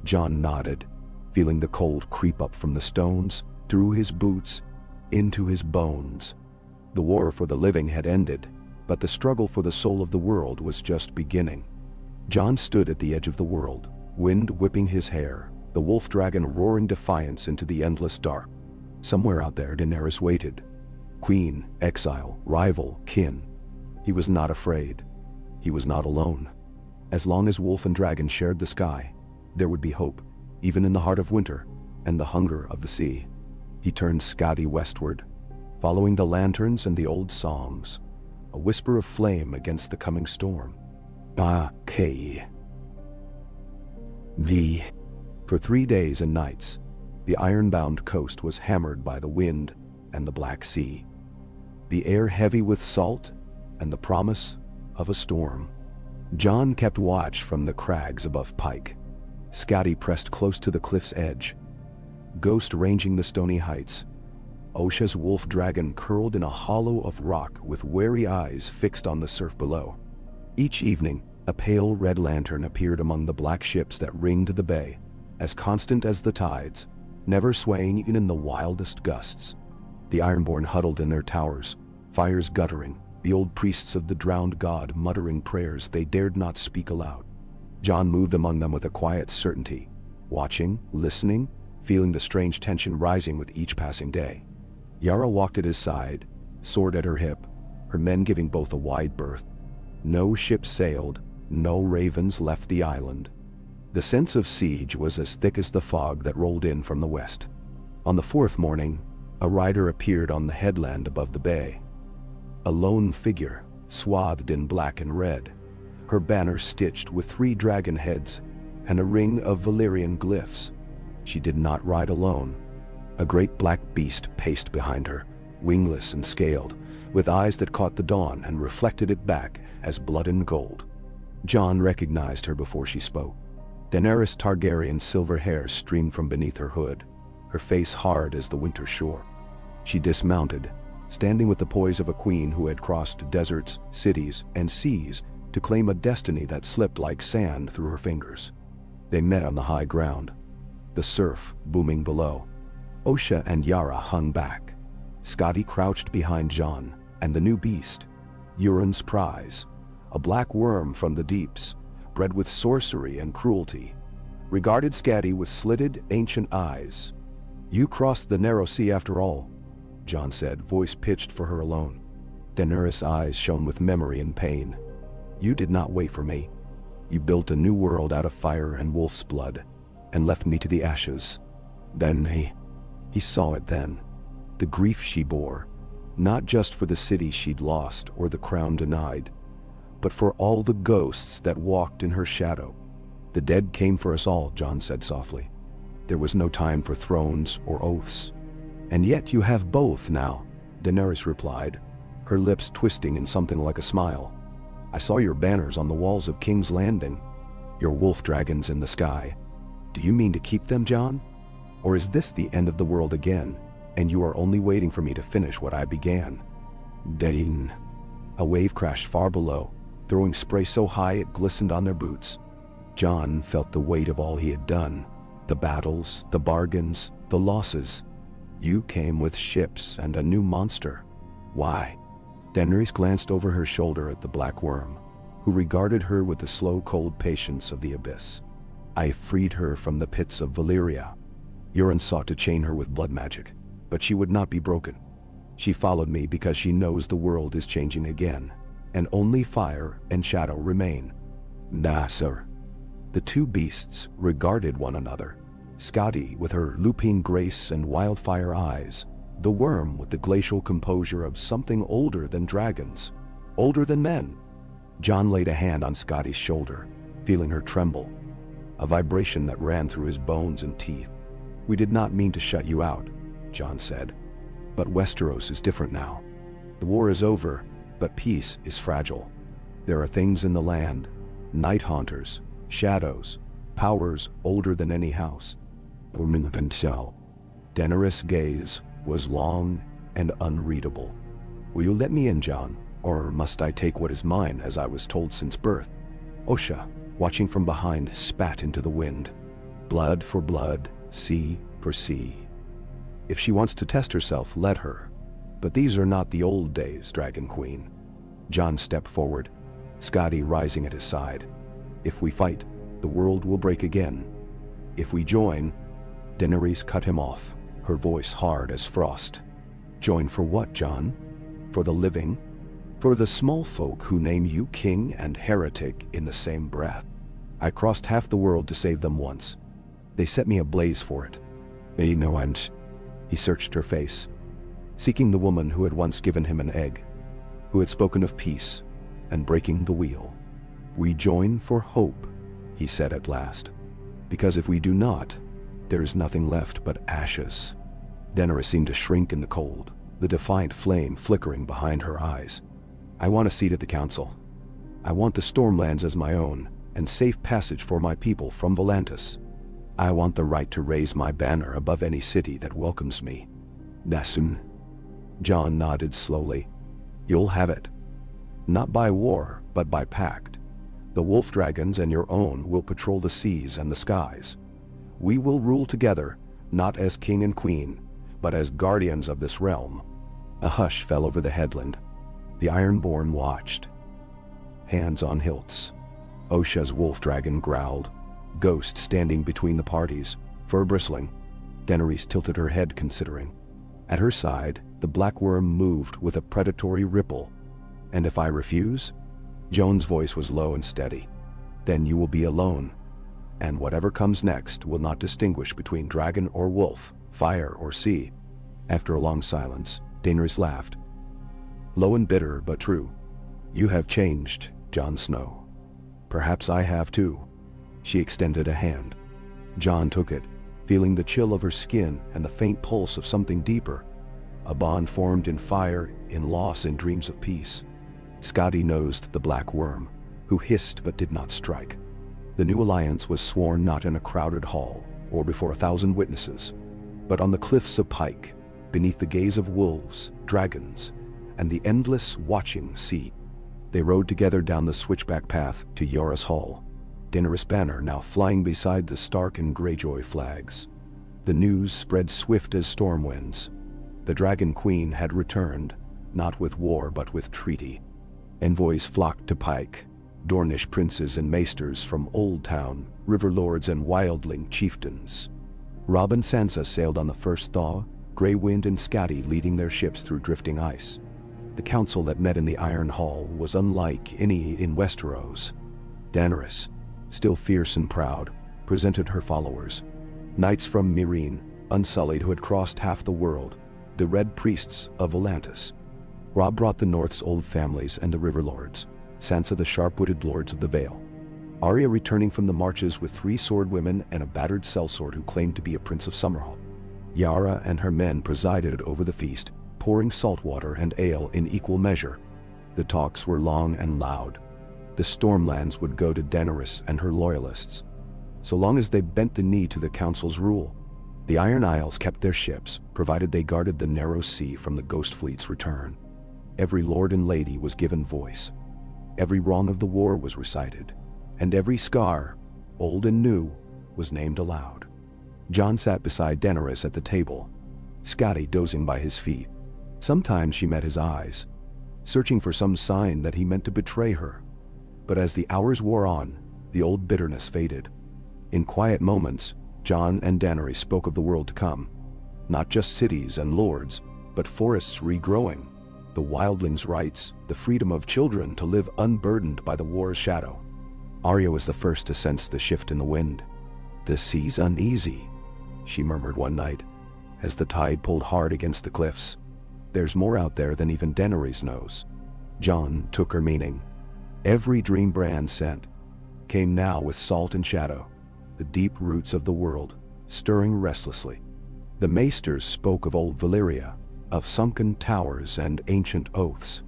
Jon nodded, feeling the cold creep up from the stones, through his boots, into his bones. The war for the living had ended, but the struggle for the soul of the world was just beginning. Jon stood at the edge of the world, wind whipping his hair, the wolf dragon roaring defiance into the endless dark. Somewhere out there Daenerys waited. Queen, exile, rival, kin. He was not afraid. He was not alone. As long as wolf and dragon shared the sky, there would be hope, even in the heart of winter, and the hunger of the sea. He turned Scotty westward, following the lanterns and the old songs, a whisper of flame against the coming storm. For 3 days and nights, the iron-bound coast was hammered by the wind and the Black Sea, the air heavy with salt and the promise of a storm. Jon kept watch from the crags above Pike. Scotty pressed close to the cliff's edge, Ghost ranging the stony heights. Osha's wolf dragon curled in a hollow of rock with wary eyes fixed on the surf below. Each evening, a pale red lantern appeared among the black ships that ringed the bay, as constant as the tides, never swaying even in the wildest gusts. The Ironborn huddled in their towers, fires guttering, the old priests of the drowned god muttering prayers they dared not speak aloud. Jon moved among them with a quiet certainty, watching, listening, feeling the strange tension rising with each passing day. Yara walked at his side, sword at her hip, her men giving both a wide berth. No ships sailed, no ravens left the island. The sense of siege was as thick as the fog that rolled in from the west. On the fourth morning, a rider appeared on the headland above the bay. A lone figure, swathed in black and red, her banner stitched with 3 dragon heads and a ring of Valyrian glyphs. She did not ride alone. A great black beast paced behind her, wingless and scaled, with eyes that caught the dawn and reflected it back as blood and gold. Jon recognized her before she spoke. Daenerys Targaryen's silver hair streamed from beneath her hood, her face hard as the winter shore. She dismounted, standing with the poise of a queen who had crossed deserts, cities, and seas to claim a destiny that slipped like sand through her fingers. They met on the high ground, the surf booming below. Osha and Yara hung back. Scotty crouched behind Jon, and the new beast, Euron's prize, a black worm from the deeps, bred with sorcery and cruelty, regarded Scatty with slitted, ancient eyes. "You crossed the narrow sea after all," Jon said, voice pitched for her alone. Daenerys' eyes shone with memory and pain. "You did not wait for me. You built a new world out of fire and wolf's blood, and left me to the ashes." Then he saw it then. The grief she bore, not just for the city she'd lost or the crown denied, but for all the ghosts that walked in her shadow. "The dead came for us all," Jon said softly. "There was no time for thrones or oaths. And yet you have both now," Daenerys replied, her lips twisting in something like a smile. "I saw your banners on the walls of King's Landing, your wolf dragons in the sky. Do you mean to keep them, Jon? Or is this the end of the world again, and you are only waiting for me to finish what I began?" Dane. A wave crashed far below, throwing spray so high it glistened on their boots. Jon felt the weight of all he had done, the battles, the bargains, the losses. "You came with ships and a new monster. Why?" Daenerys glanced over her shoulder at the black worm, who regarded her with the slow, cold patience of the abyss. "I freed her from the pits of Valyria. Euron sought to chain her with blood magic, but she would not be broken. She followed me because she knows the world is changing again, and only fire and shadow remain." "Nah, sir." The two beasts regarded one another, Scotty with her lupine grace and wildfire eyes, the worm with the glacial composure of something older than dragons, older than men. Jon laid a hand on Scotty's shoulder, feeling her tremble, a vibration that ran through his bones and teeth. "We did not mean to shut you out," Jon said. "But Westeros is different now. The war is over, but peace is fragile. There are things in the land, night haunters, shadows, powers older than any house." Daenerys' gaze was long and unreadable. "Will you let me in, Jon, or must I take what is mine as I was told since birth?" Osha, watching from behind, spat into the wind. "Blood for blood, sea for sea. If she wants to test herself, let her. But these are not the old days, Dragon Queen." Jon stepped forward, Scotty rising at his side. "If we fight, the world will break again. If we join..." Daenerys cut him off, her voice hard as frost. "Join for what, Jon? For the living? For the small folk who name you king and heretic in the same breath? I crossed half the world to save them once. They set me ablaze for it. And..." He searched her face, seeking the woman who had once given him an egg, who had spoken of peace and breaking the wheel. "We join for hope," he said at last. "Because if we do not, there is nothing left but ashes." Daenerys seemed to shrink in the cold, the defiant flame flickering behind her eyes. "I want a seat at the council. I want the Stormlands as my own, and safe passage for my people from Volantis. I want the right to raise my banner above any city that welcomes me." "Nasun." Jon nodded slowly. "You'll have it. Not by war, but by pact. The wolf dragons and your own will patrol the seas and the skies. We will rule together, not as king and queen, but as guardians of this realm." A hush fell over the headland. The Ironborn watched, hands on hilts. Osha's wolf dragon growled, Ghost standing between the parties, fur bristling. Daenerys tilted her head considering. At her side, the black worm moved with a predatory ripple. "And if I refuse?" Jon's voice was low and steady. "Then you will be alone. and whatever comes next will not distinguish between dragon or wolf, fire or sea." After a long silence, Daenerys laughed. "Low and bitter, but true. You have changed, Jon Snow. Perhaps I have too." She extended a hand. Jon took it, feeling the chill of her skin and the faint pulse of something deeper. A bond formed in fire, in loss, in dreams of peace. Scotty nosed the black worm, who hissed but did not strike. The new alliance was sworn not in a crowded hall, or before 1,000 witnesses, but on the cliffs of Pike, beneath the gaze of wolves, dragons, and the endless watching sea. They rode together down the switchback path to Yora's hall, Daenerys' banner now flying beside the Stark and Greyjoy flags. The news spread swift as storm winds. The Dragon Queen had returned, not with war but with treaty. Envoys flocked to Pike, Dornish princes and maesters from Old Town, river lords and wildling chieftains. Robb and Sansa sailed on the first thaw, Grey Wind and Scatty leading their ships through drifting ice. The council that met in the Iron Hall was unlike any in Westeros. Daenerys, still fierce and proud, presented her followers. Knights from Meereen, unsullied, who had crossed half the world, the Red Priests of Volantis. Robb brought the North's old families and the river lords, Sansa the sharp-witted lords of the Vale. Arya returning from the marches with 3 sword women and a battered sellsword who claimed to be a prince of Summerhall. Yara and her men presided over the feast, pouring salt water and ale in equal measure. The talks were long and loud. The Stormlands would go to Daenerys and her loyalists, so long as they bent the knee to the council's rule. The Iron Isles kept their ships, provided they guarded the narrow sea from the Ghost Fleet's return. Every lord and lady was given voice. Every wrong of the war was recited, and every scar, old and new, was named aloud. Jon sat beside Daenerys at the table, Scotty dozing by his feet. Sometimes she met his eyes, searching for some sign that he meant to betray her. But as the hours wore on, the old bitterness faded. In quiet moments, Jon and Daenerys spoke of the world to come. Not just cities and lords, but forests regrowing, the wildlings' rights, the freedom of children to live unburdened by the war's shadow. Arya was the first to sense the shift in the wind. "The sea's uneasy," she murmured one night, as the tide pulled hard against the cliffs. "There's more out there than even Daenerys knows." Jon took her meaning. Every dream Bran sent came now with salt and shadow, the deep roots of the world, stirring restlessly. The maesters spoke of old Valyria, of sunken towers and ancient oaths.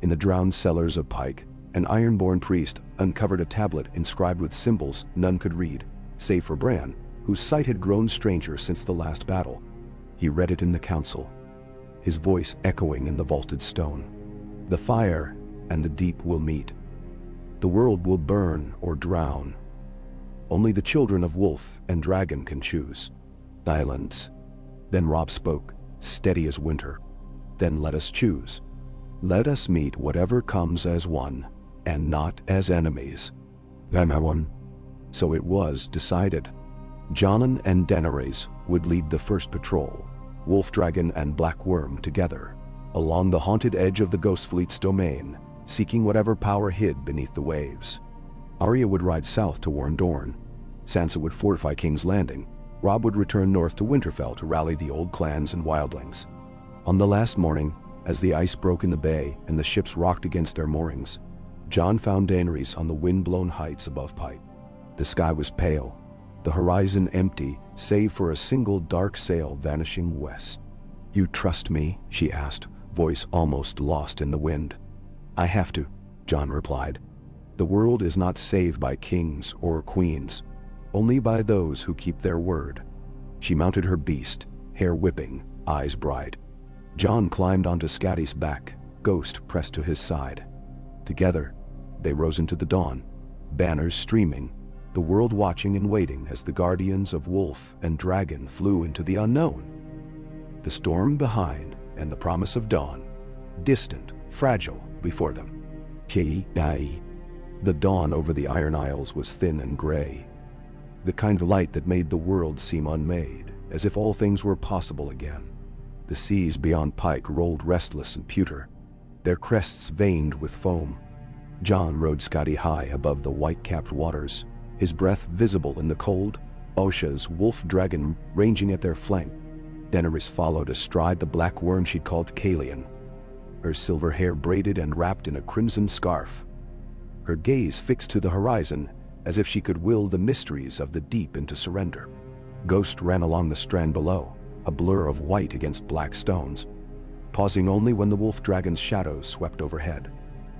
In the drowned cellars of Pike, an ironborn priest uncovered a tablet inscribed with symbols none could read, save for Bran, whose sight had grown stranger since the last battle. He read it in the council, his voice echoing in the vaulted stone. "The fire and the deep will meet. The world will burn or drown. Only the children of wolf and dragon can choose." Silence. Then Robb spoke, steady as winter. "Then let us choose. Let us meet whatever comes as one, and not as enemies." One. So it was decided. Jon and Daenerys would lead the first patrol, Wolf Dragon and Black Worm together, along the haunted edge of the Ghost Fleet's domain, seeking whatever power hid beneath the waves. Arya would ride south to warn Dorne. Sansa would fortify King's Landing. Robb would return north to Winterfell to rally the old clans and wildlings. On the last morning, as the ice broke in the bay and the ships rocked against their moorings, Jon found Daenerys on the wind-blown heights above Pike. The sky was pale, the horizon empty, save for a single dark sail vanishing west. "You trust me?" she asked, voice almost lost in the wind. "I have to," Jon replied. "The world is not saved by kings or queens, only by those who keep their word." She mounted her beast, hair whipping, eyes bright. Jon climbed onto Scatty's back, Ghost pressed to his side. Together, they rose into the dawn, banners streaming, the world watching and waiting as the guardians of wolf and dragon flew into the unknown. The storm behind and the promise of dawn, distant, fragile, before them. The dawn over the Iron Isles was thin and gray, the kind of light that made the world seem unmade, as if all things were possible again. The seas beyond Pike rolled restless and pewter, their crests veined with foam. Jon rode Scotty high above the white-capped waters, his breath visible in the cold, Osha's wolf dragon ranging at their flank. Daenerys followed astride the black worm she'd called Kalian, her silver hair braided and wrapped in a crimson scarf. Her gaze fixed to the horizon, as if she could will the mysteries of the deep into surrender. Ghost ran along the strand below, a blur of white against black stones, pausing only when the wolf dragon's shadows swept overhead.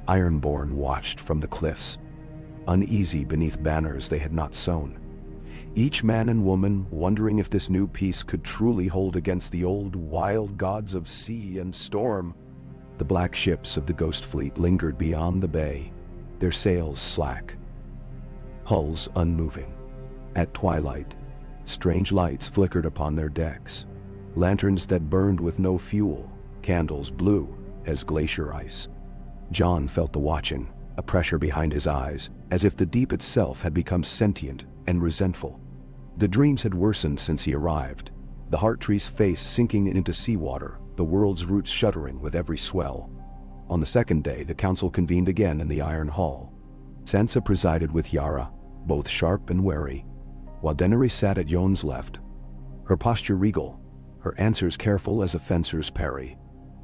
Ironborn watched from the cliffs, uneasy beneath banners they had not sown, each man and woman wondering if this new peace could truly hold against the old wild gods of sea and storm. The black ships of the Ghost Fleet lingered beyond the bay, their sails slack, hulls unmoving. At twilight, strange lights flickered upon their decks, lanterns that burned with no fuel, candles blue as glacier ice. Jon felt the watching, a pressure behind his eyes, as if the deep itself had become sentient and resentful. The dreams had worsened since he arrived, the heart tree's face sinking into seawater, the world's roots shuddering with every swell. On the second day, the council convened again in the Iron Hall. Sansa presided with Yara, both sharp and wary, while Daenerys sat at Jon's left, her posture regal, her answers careful as a fencer's parry.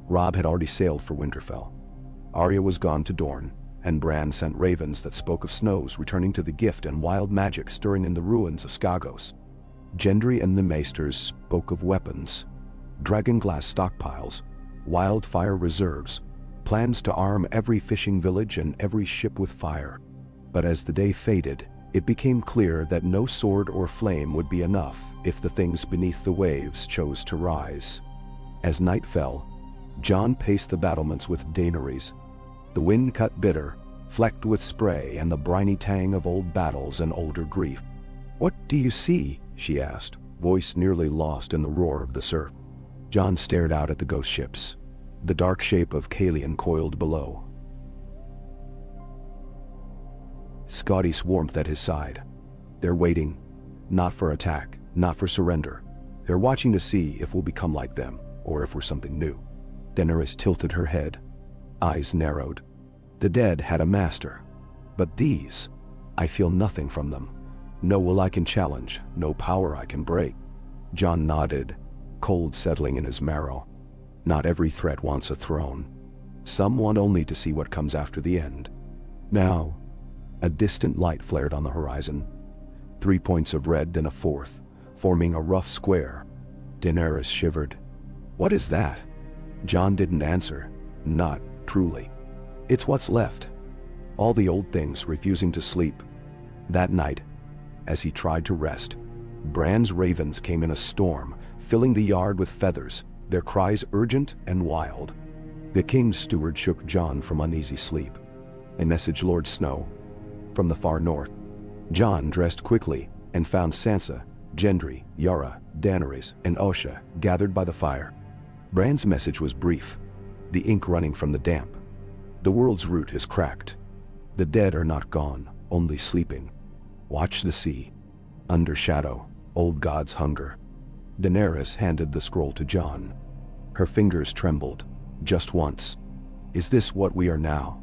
Robb had already sailed for Winterfell. Arya was gone to Dorne, and Bran sent ravens that spoke of snows returning to the gift and wild magic stirring in the ruins of Skagos. Gendry and the maesters spoke of weapons, dragonglass stockpiles, wildfire reserves, plans to arm every fishing village and every ship with fire. But as the day faded, it became clear that no sword or flame would be enough if the things beneath the waves chose to rise. As night fell, Jon paced the battlements with Daenerys. The wind cut bitter, flecked with spray and the briny tang of old battles and older grief. "What do you see?" she asked, voice nearly lost in the roar of the surf. Jon stared out at the ghost ships, the dark shape of Kalian coiled below, Scotty's warmth at his side. They're waiting, not for attack, not for surrender. They're watching to see if we'll become like them, or if we're something new. Daenerys tilted her head, eyes narrowed. The dead had a master, but these, I feel nothing from them. No will I can challenge, no power I can break. Jon nodded, cold settling in his marrow. Not every threat wants a throne. Some want only to see what comes after the end. Now, a distant light flared on the horizon. 3 points of red and a fourth, forming a rough square. Daenerys shivered. "What is that?" Jon didn't answer. Not truly. "It's what's left. All the old things refusing to sleep." That night, as he tried to rest, Bran's ravens came in a storm, filling the yard with feathers, their cries urgent and wild. The king's steward shook Jon from uneasy sleep. A message, Lord Snow, from the far north. Jon dressed quickly and found Sansa, Gendry, Yara, Daenerys, and Osha gathered by the fire. Bran's message was brief, the ink running from the damp. "The world's root is cracked. The dead are not gone, only sleeping. Watch the sea. Under shadow, old gods hunger." Daenerys handed the scroll to Jon. Her fingers trembled, just once. "Is this what we are now?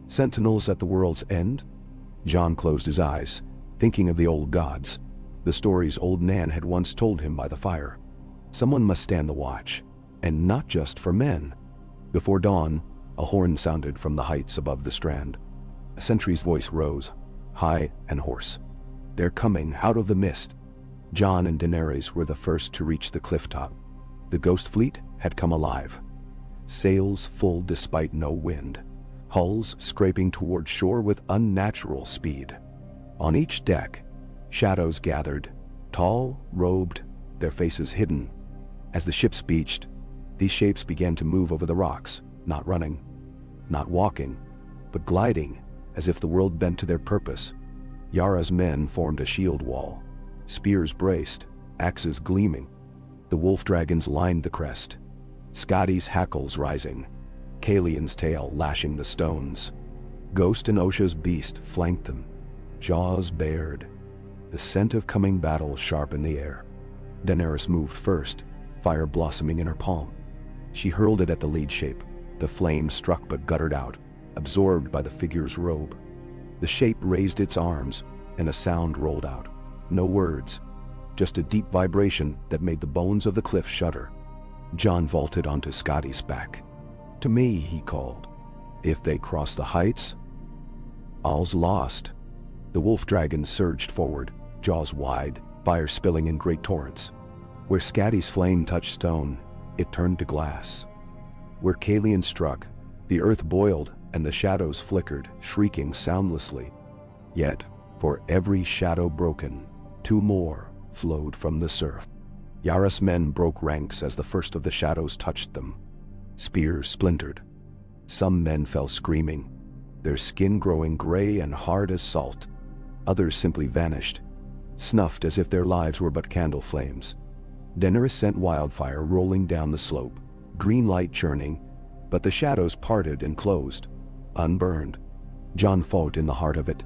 Sentinels at the world's end?" Jon closed his eyes, thinking of the old gods, the stories old Nan had once told him by the fire. Someone must stand the watch, and not just for men. Before dawn, a horn sounded from the heights above the strand. A sentry's voice rose, high and hoarse. "They're coming out of the mist." Jon and Daenerys were the first to reach the cliff top. The Ghost Fleet had come alive, sails full despite no wind, hulls scraping toward shore with unnatural speed. On each deck, shadows gathered, tall, robed, their faces hidden. As the ships beached, these shapes began to move over the rocks, not running, not walking, but gliding, as if the world bent to their purpose. Yara's men formed a shield wall, spears braced, axes gleaming. The wolf dragons lined the crest, Scotty's hackles rising, Kalian's tail lashing the stones. Ghost and Osha's beast flanked them, jaws bared, the scent of coming battle sharp in the air. Daenerys moved first, fire blossoming in her palm. She hurled it at the lead shape. The flame struck but guttered out, absorbed by the figure's robe. The shape raised its arms, and a sound rolled out. No words, just a deep vibration that made the bones of the cliff shudder. Jon vaulted onto Scotty's back. "To me," he called. "If they cross the heights, all's lost." The wolf dragon surged forward, jaws wide, fire spilling in great torrents. Where Scotty's flame touched stone, it turned to glass. Where Kalian struck, the earth boiled and the shadows flickered, shrieking soundlessly. Yet, for every shadow broken, two more flowed from the surf. Yara's men broke ranks as the first of the shadows touched them. Spears splintered. Some men fell screaming, their skin growing gray and hard as salt. Others simply vanished, snuffed as if their lives were but candle flames. Daenerys sent wildfire rolling down the slope, green light churning, but the shadows parted and closed, unburned. Jon fought in the heart of it,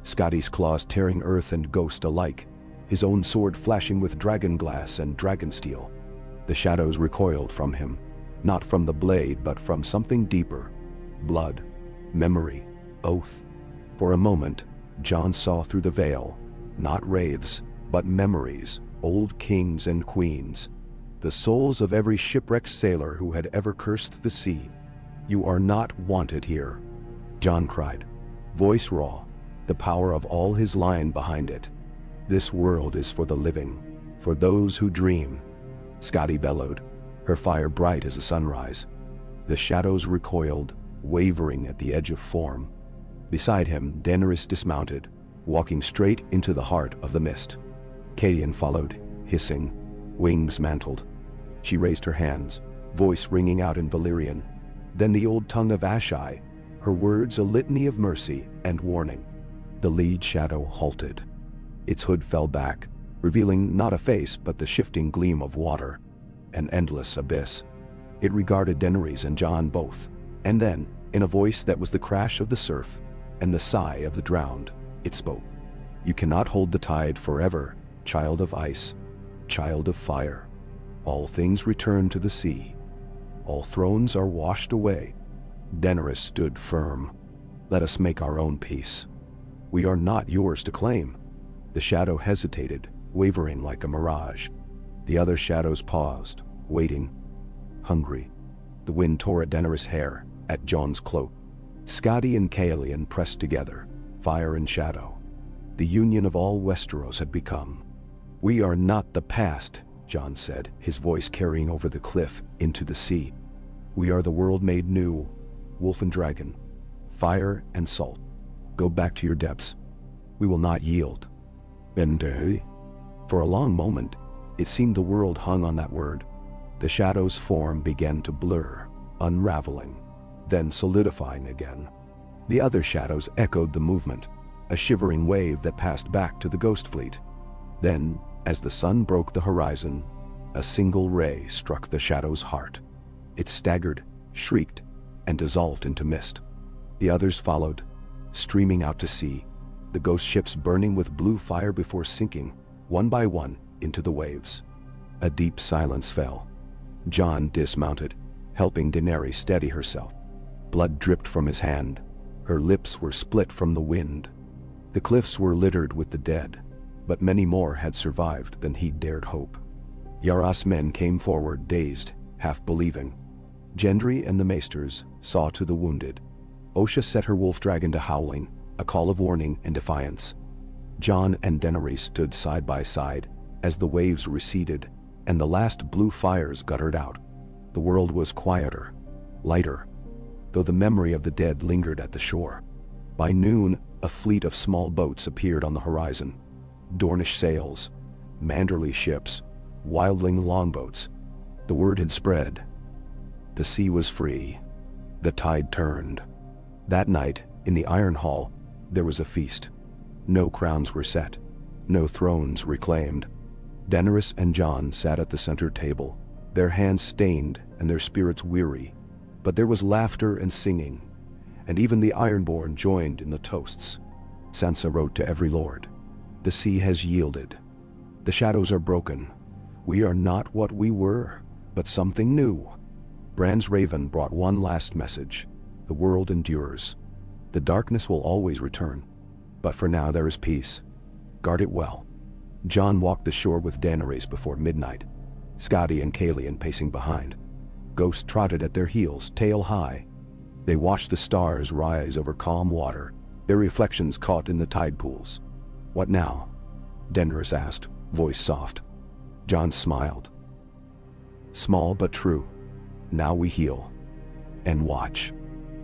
Scotty's claws tearing earth and ghost alike, his own sword flashing with dragon glass and dragon steel. The shadows recoiled from him, not from the blade but from something deeper. Blood, memory, oath. For a moment, Jon saw through the veil, not wraiths, but memories, old kings and queens, the souls of every shipwrecked sailor who had ever cursed the sea. "You are not wanted here," Jon cried, voice raw, the power of all his line behind it. "This world is for the living, for those who dream." Scotty bellowed, her fire bright as a sunrise. The shadows recoiled, wavering at the edge of form. Beside him, Daenerys dismounted, walking straight into the heart of the mist. Kalian followed, hissing, wings mantled. She raised her hands, voice ringing out in Valyrian. Then the old tongue of Ashai, her words a litany of mercy and warning. The lead shadow halted. Its hood fell back, revealing not a face but the shifting gleam of water. An endless abyss. It regarded Daenerys and Jon both, and then, in a voice that was the crash of the surf and the sigh of the drowned, it spoke. "You cannot hold the tide forever, child of ice, child of fire. All things return to the sea. All thrones are washed away." Daenerys stood firm. "Let us make our own peace. We are not yours to claim." The shadow hesitated, wavering like a mirage. The other shadows paused, waiting, hungry. The wind tore at Daenerys' hair, at Jon's cloak. Scotty and Kalian pressed together, fire and shadow. The union of all Westeros had become. "We are not the past," Jon said, his voice carrying over the cliff into the sea. "We are the world made new, wolf and dragon, fire and salt. Go back to your depths. We will not yield." And for a long moment, it seemed the world hung on that word. The shadow's form began to blur, unraveling, then solidifying again. The other shadows echoed the movement, a shivering wave that passed back to the ghost fleet. Then, as the sun broke the horizon, a single ray struck the shadow's heart. It staggered, shrieked, and dissolved into mist. The others followed, streaming out to sea, the ghost ships burning with blue fire before sinking, one by one, into the waves. A deep silence fell. Jon dismounted, helping Daenerys steady herself. Blood dripped from his hand. Her lips were split from the wind. The cliffs were littered with the dead, but many more had survived than he dared hope. Yara's men came forward, dazed, half believing. Gendry and the maesters saw to the wounded. Osha set her wolf dragon to howling, a call of warning and defiance. Jon and Daenerys stood side by side as the waves receded and the last blue fires guttered out. The world was quieter, lighter, though the memory of the dead lingered at the shore. By noon, a fleet of small boats appeared on the horizon. Dornish sails, Manderly ships, wildling longboats. The word had spread. The sea was free. The tide turned. That night, in the Harrenhal, there was a feast. No crowns were set, no thrones reclaimed. Daenerys and Jon sat at the center table, their hands stained and their spirits weary. But there was laughter and singing, and even the Ironborn joined in the toasts. Sansa wrote to every lord, "The sea has yielded. The shadows are broken. We are not what we were, but something new." Bran's raven brought one last message. The world endures. The darkness will always return, But for now there is peace. Guard it well." Jon walked the shore with Daenerys before midnight, Scotty and Caelian pacing behind. Ghosts trotted at their heels, tail high. They watched the stars rise over calm water, their reflections caught in the tide pools. "What now?" Daenerys asked, voice soft. Jon smiled. "Small but true. Now we heal. And watch.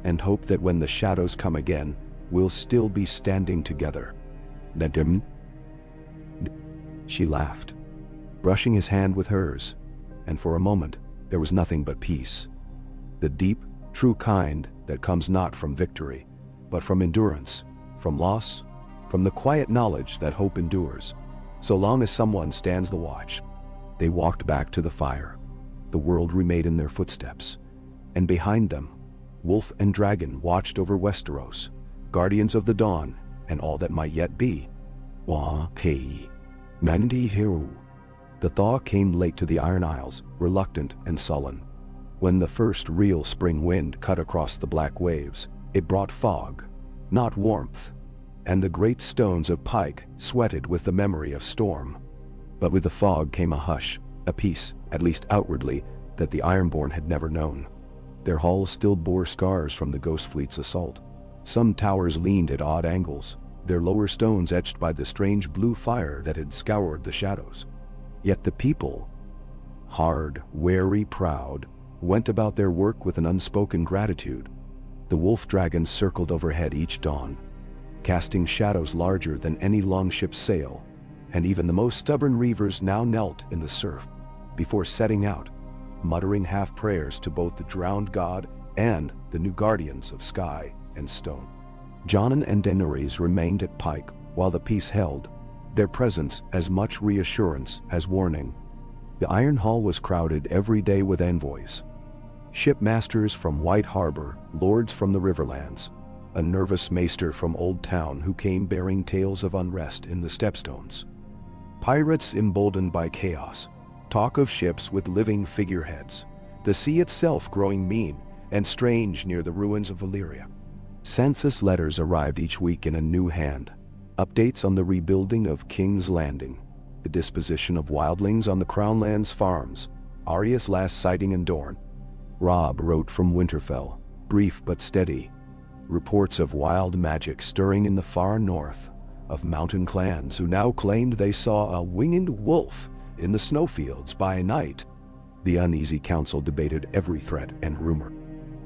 And hope that when the shadows come again, we'll still be standing together." "Nadim?" She laughed, brushing his hand with hers, and for a moment there was nothing but peace. The deep, true kind that comes not from victory, but from endurance, from loss, from the quiet knowledge that hope endures, so long as someone stands the watch. They walked back to the fire. The world remade in their footsteps, and behind them, wolf and dragon watched over Westeros, guardians of the dawn and all that might yet be. Wa Kei Mandi Hiru. The thaw came late to the Iron Isles, reluctant and sullen. When the first real spring wind cut across the black waves, it brought fog, not warmth, and the great stones of Pike sweated with the memory of storm. But with the fog came a hush, a peace, at least outwardly, that the Ironborn had never known. Their halls still bore scars from the Ghost Fleet's assault. Some towers leaned at odd angles, their lower stones etched by the strange blue fire that had scoured the shadows. Yet the people, hard, wary, proud, went about their work with an unspoken gratitude. The wolf dragons circled overhead each dawn, casting shadows larger than any longship's sail, and even the most stubborn reavers now knelt in the surf before setting out, muttering half-prayers to both the drowned god and the new guardians of sky and stone. Jon and Daenerys remained at Pike while the peace held, their presence as much reassurance as warning. The Harrenhal was crowded every day with envoys. Shipmasters from White Harbor, lords from the riverlands, a nervous maester from Old Town who came bearing tales of unrest in the Stepstones. Pirates emboldened by chaos, talk of ships with living figureheads, the sea itself growing mean and strange near the ruins of Valyria. Census letters arrived each week in a new hand. Updates on the rebuilding of King's Landing, the disposition of wildlings on the Crownlands farms, Arya's last sighting in Dorne. Robb wrote from Winterfell, brief but steady. Reports of wild magic stirring in the far north, of mountain clans who now claimed they saw a winged wolf in the snowfields by night. The uneasy council debated every threat and rumor.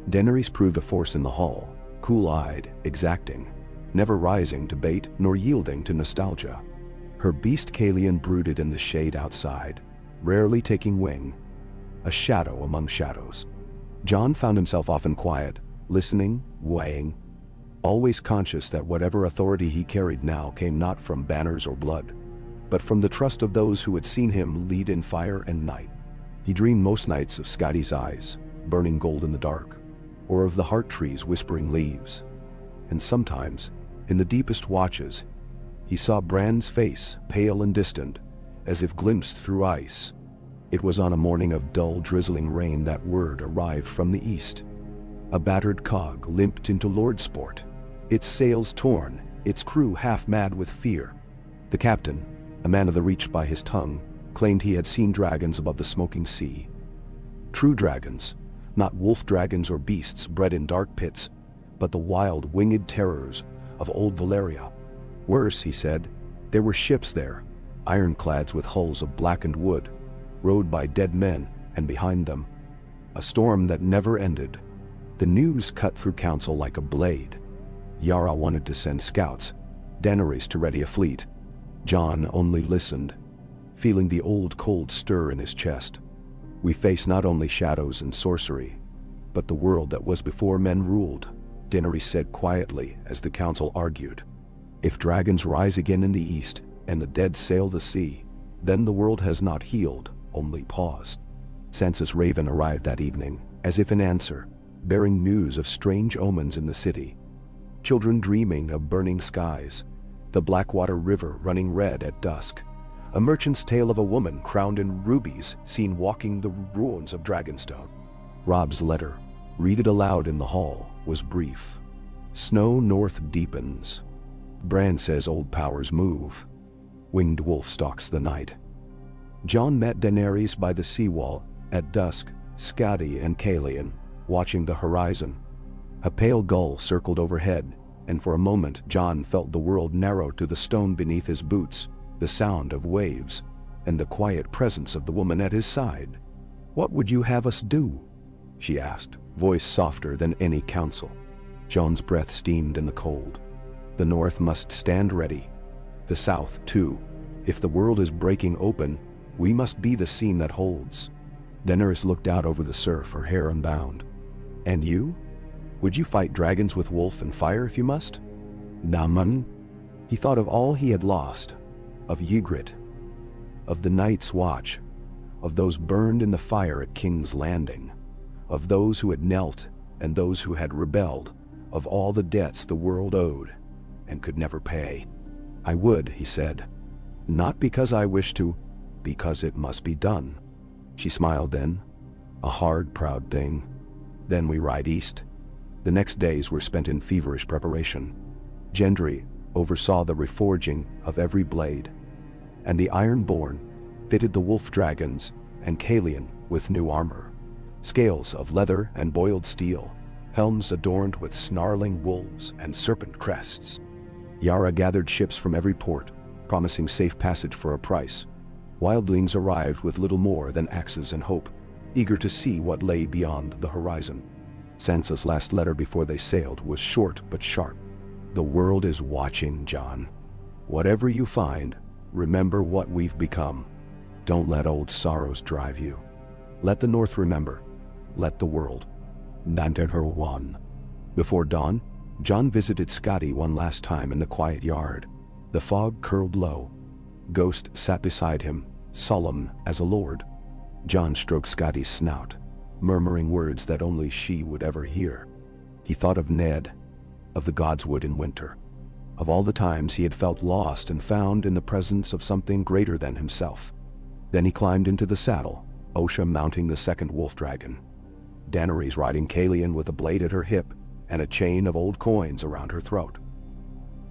Daenerys proved a force in the hall, cool-eyed, exacting, never rising to bait nor yielding to nostalgia. Her beast Caelian brooded in the shade outside, rarely taking wing, a shadow among shadows. Jon found himself often quiet, listening, weighing, always conscious that whatever authority he carried now came not from banners or blood, but from the trust of those who had seen him lead in fire and night. He dreamed most nights of Scotty's eyes, burning gold in the dark, or of the heart trees whispering leaves. And sometimes, in the deepest watches, he saw Bran's face, pale and distant, as if glimpsed through ice. It was on a morning of dull, drizzling rain that word arrived from the east. A battered cog limped into Lordsport, its sails torn, its crew half-mad with fear. The captain, a man of the Reach by his tongue, claimed he had seen dragons above the smoking sea. True dragons, not wolf dragons or beasts bred in dark pits, but the wild, winged terrors of old Valyria. Worse, he said, there were ships there, ironclads with hulls of blackened wood, rowed by dead men, and behind them, a storm that never ended. The news cut through council like a blade. Yara wanted to send scouts, Daenerys to ready a fleet. Jon only listened, feeling the old cold stir in his chest. We face not only shadows and sorcery, but the world that was before men ruled, Daenerys said quietly as the council argued. If dragons rise again in the east, and the dead sail the sea, then the world has not healed, only paused. Census Raven arrived that evening, as if in answer, bearing news of strange omens in the city. Children dreaming of burning skies, the Blackwater River running red at dusk, a merchant's tale of a woman crowned in rubies seen walking the ruins of Dragonstone. Robb's letter, read it aloud in the hall, was brief. Snow north deepens. Bran says old powers move. Winged wolf stalks the night. Jon met Daenerys by the seawall at dusk, Skadi and Caelian, watching the horizon. A pale gull circled overhead, and for a moment Jon felt the world narrow to the stone beneath his boots, the sound of waves, and the quiet presence of the woman at his side. "What would you have us do?" she asked, voice softer than any counsel. Jon's breath steamed in the cold. The north must stand ready. The south, too. If the world is breaking open, we must be the seam that holds. Daenerys looked out over the surf, her hair unbound. "And you? Would you fight dragons with wolf and fire if you must?" Naman? He thought of all he had lost, of Ygritte, of the Night's Watch, of those burned in the fire at King's Landing, of those who had knelt and those who had rebelled, of all the debts the world owed and could never pay. "I would," he said. "Not because I wish to, because it must be done." She smiled then. "A hard, proud thing. Then we ride east." The next days were spent in feverish preparation. Gendry oversaw the reforging of every blade, and the Ironborn fitted the wolf dragons and Caelian with new armor. Scales of leather and boiled steel, helms adorned with snarling wolves and serpent crests. Yara gathered ships from every port, promising safe passage for a price. Wildlings arrived with little more than axes and hope, eager to see what lay beyond the horizon. Sansa's last letter before they sailed was short but sharp. "The world is watching, Jon. Whatever you find, remember what we've become. Don't let old sorrows drive you. Let the North remember. Let the world." Nanterherwan. Before dawn, Jon visited Skadi one last time in the quiet yard. The fog curled low. Ghost sat beside him, solemn as a lord. Jon stroked Skadi's snout, murmuring words that only she would ever hear. He thought of Ned, of the godswood in winter, of all the times he had felt lost and found in the presence of something greater than himself. Then he climbed into the saddle, Osha mounting the second wolf dragon, Daenerys riding Caelian with a blade at her hip and a chain of old coins around her throat.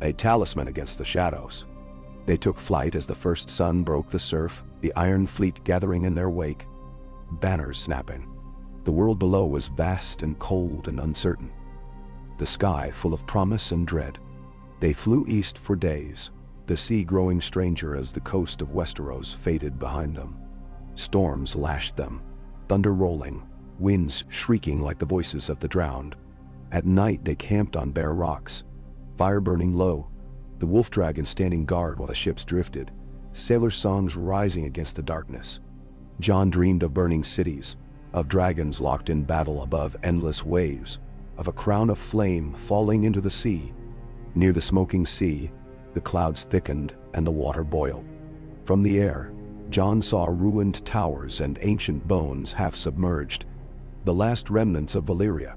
A talisman against the shadows. They took flight as the first sun broke the surf, the Iron Fleet gathering in their wake, banners snapping. The world below was vast and cold and uncertain, the sky full of promise and dread. They flew east for days, the sea growing stranger as the coast of Westeros faded behind them. Storms lashed them, thunder rolling, winds shrieking like the voices of the drowned. At night they camped on bare rocks, fire burning low, the wolf dragon standing guard while the ships drifted, sailor songs rising against the darkness. Jon dreamed of burning cities, of dragons locked in battle above endless waves, of a crown of flame falling into the sea. Near the smoking sea, the clouds thickened and the water boiled. From the air, Jon saw ruined towers and ancient bones half submerged, the last remnants of Valyria.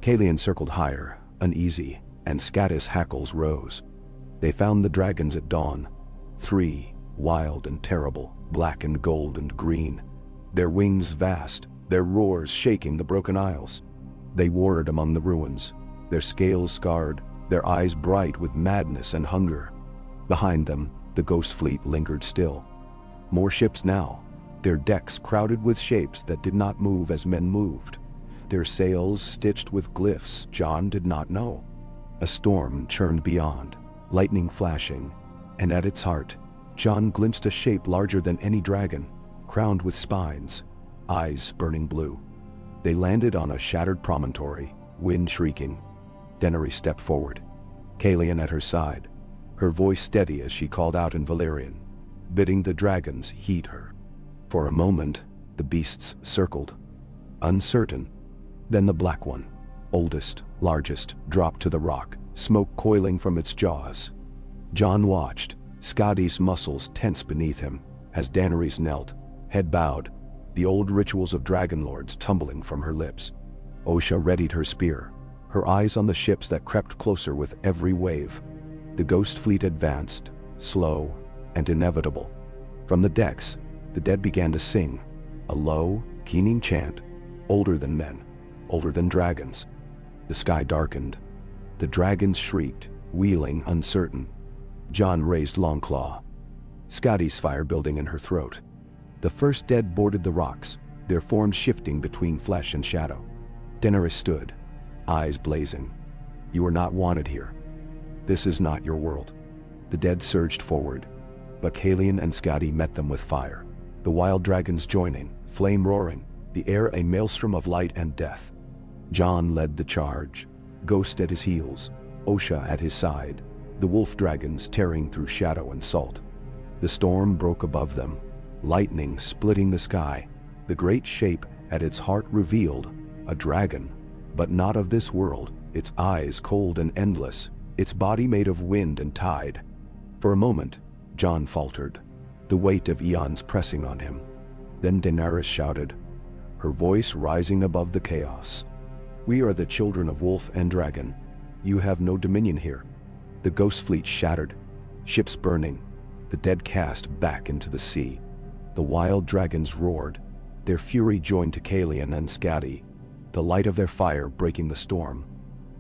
Caelian circled higher, uneasy, and Skadi's hackles rose. They found the dragons at dawn, 3, wild and terrible, black and gold and green, their wings vast, their roars shaking the broken isles. They warred among the ruins, their scales scarred, their eyes bright with madness and hunger. Behind them, the ghost fleet lingered still. More ships now, their decks crowded with shapes that did not move as men moved, their sails stitched with glyphs Jon did not know. A storm churned beyond, lightning flashing, and at its heart, Jon glimpsed a shape larger than any dragon, crowned with spines, eyes burning blue. They landed on a shattered promontory, wind shrieking. Daenerys stepped forward, Caelian at her side, her voice steady as she called out in Valyrian, bidding the dragons heed her. For a moment, the beasts circled, uncertain. Then the black one, oldest, largest, dropped to the rock, smoke coiling from its jaws. Jon watched, Skadi's muscles tense beneath him, as Daenerys knelt, head bowed, the old rituals of dragonlords tumbling from her lips. Osha readied her spear, her eyes on the ships that crept closer with every wave. The ghost fleet advanced, slow and inevitable. From the decks, the dead began to sing, a low, keening chant, older than men, older than dragons. The sky darkened. The dragons shrieked, wheeling, uncertain. Jon raised Longclaw. Scotty's fire building in her throat. The first dead boarded the rocks, their forms shifting between flesh and shadow. Daenerys stood, eyes blazing. You are not wanted here. This is not your world. The dead surged forward, but Kaelian and Scotty met them with fire. The wild dragons joining, flame roaring, the air a maelstrom of light and death. Jon led the charge, Ghost at his heels, Osha at his side, the wolf dragons tearing through shadow and salt. The storm broke above them, lightning splitting the sky. The great shape at its heart revealed a dragon, but not of this world, its eyes cold and endless, its body made of wind and tide. For a moment, Jon faltered, the weight of eons pressing on him. Then Daenerys shouted, her voice rising above the chaos. We are the children of wolf and dragon. You have no dominion here. The ghost fleet shattered, ships burning, the dead cast back into the sea. The wild dragons roared, their fury joined to Kaelian and Scatty, the light of their fire breaking the storm.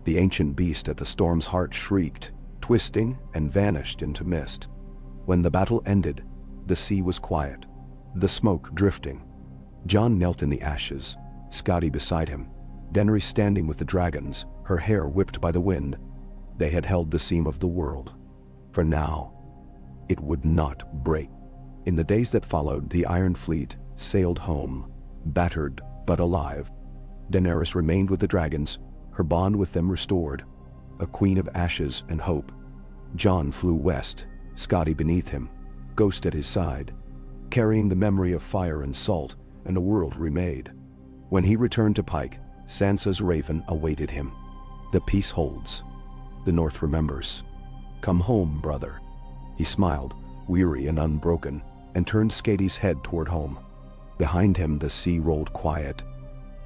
The ancient beast at the storm's heart shrieked, twisting, and vanished into mist. When the battle ended, the sea was quiet, the smoke drifting. Jon knelt in the ashes, Scotty beside him, Daenerys standing with the dragons, her hair whipped by the wind. They had held the seam of the world. For now, it would not break. In the days that followed, the Iron Fleet sailed home, battered but alive. Daenerys remained with the dragons, her bond with them restored, a queen of ashes and hope. Jon flew west, Scotty beneath him, Ghost at his side, carrying the memory of fire and salt and a world remade. When he returned to Pike, Sansa's raven awaited him. The peace holds. The North remembers. Come home, brother. He smiled, weary and unbroken, and turned Skadi's head toward home. Behind him the sea rolled quiet.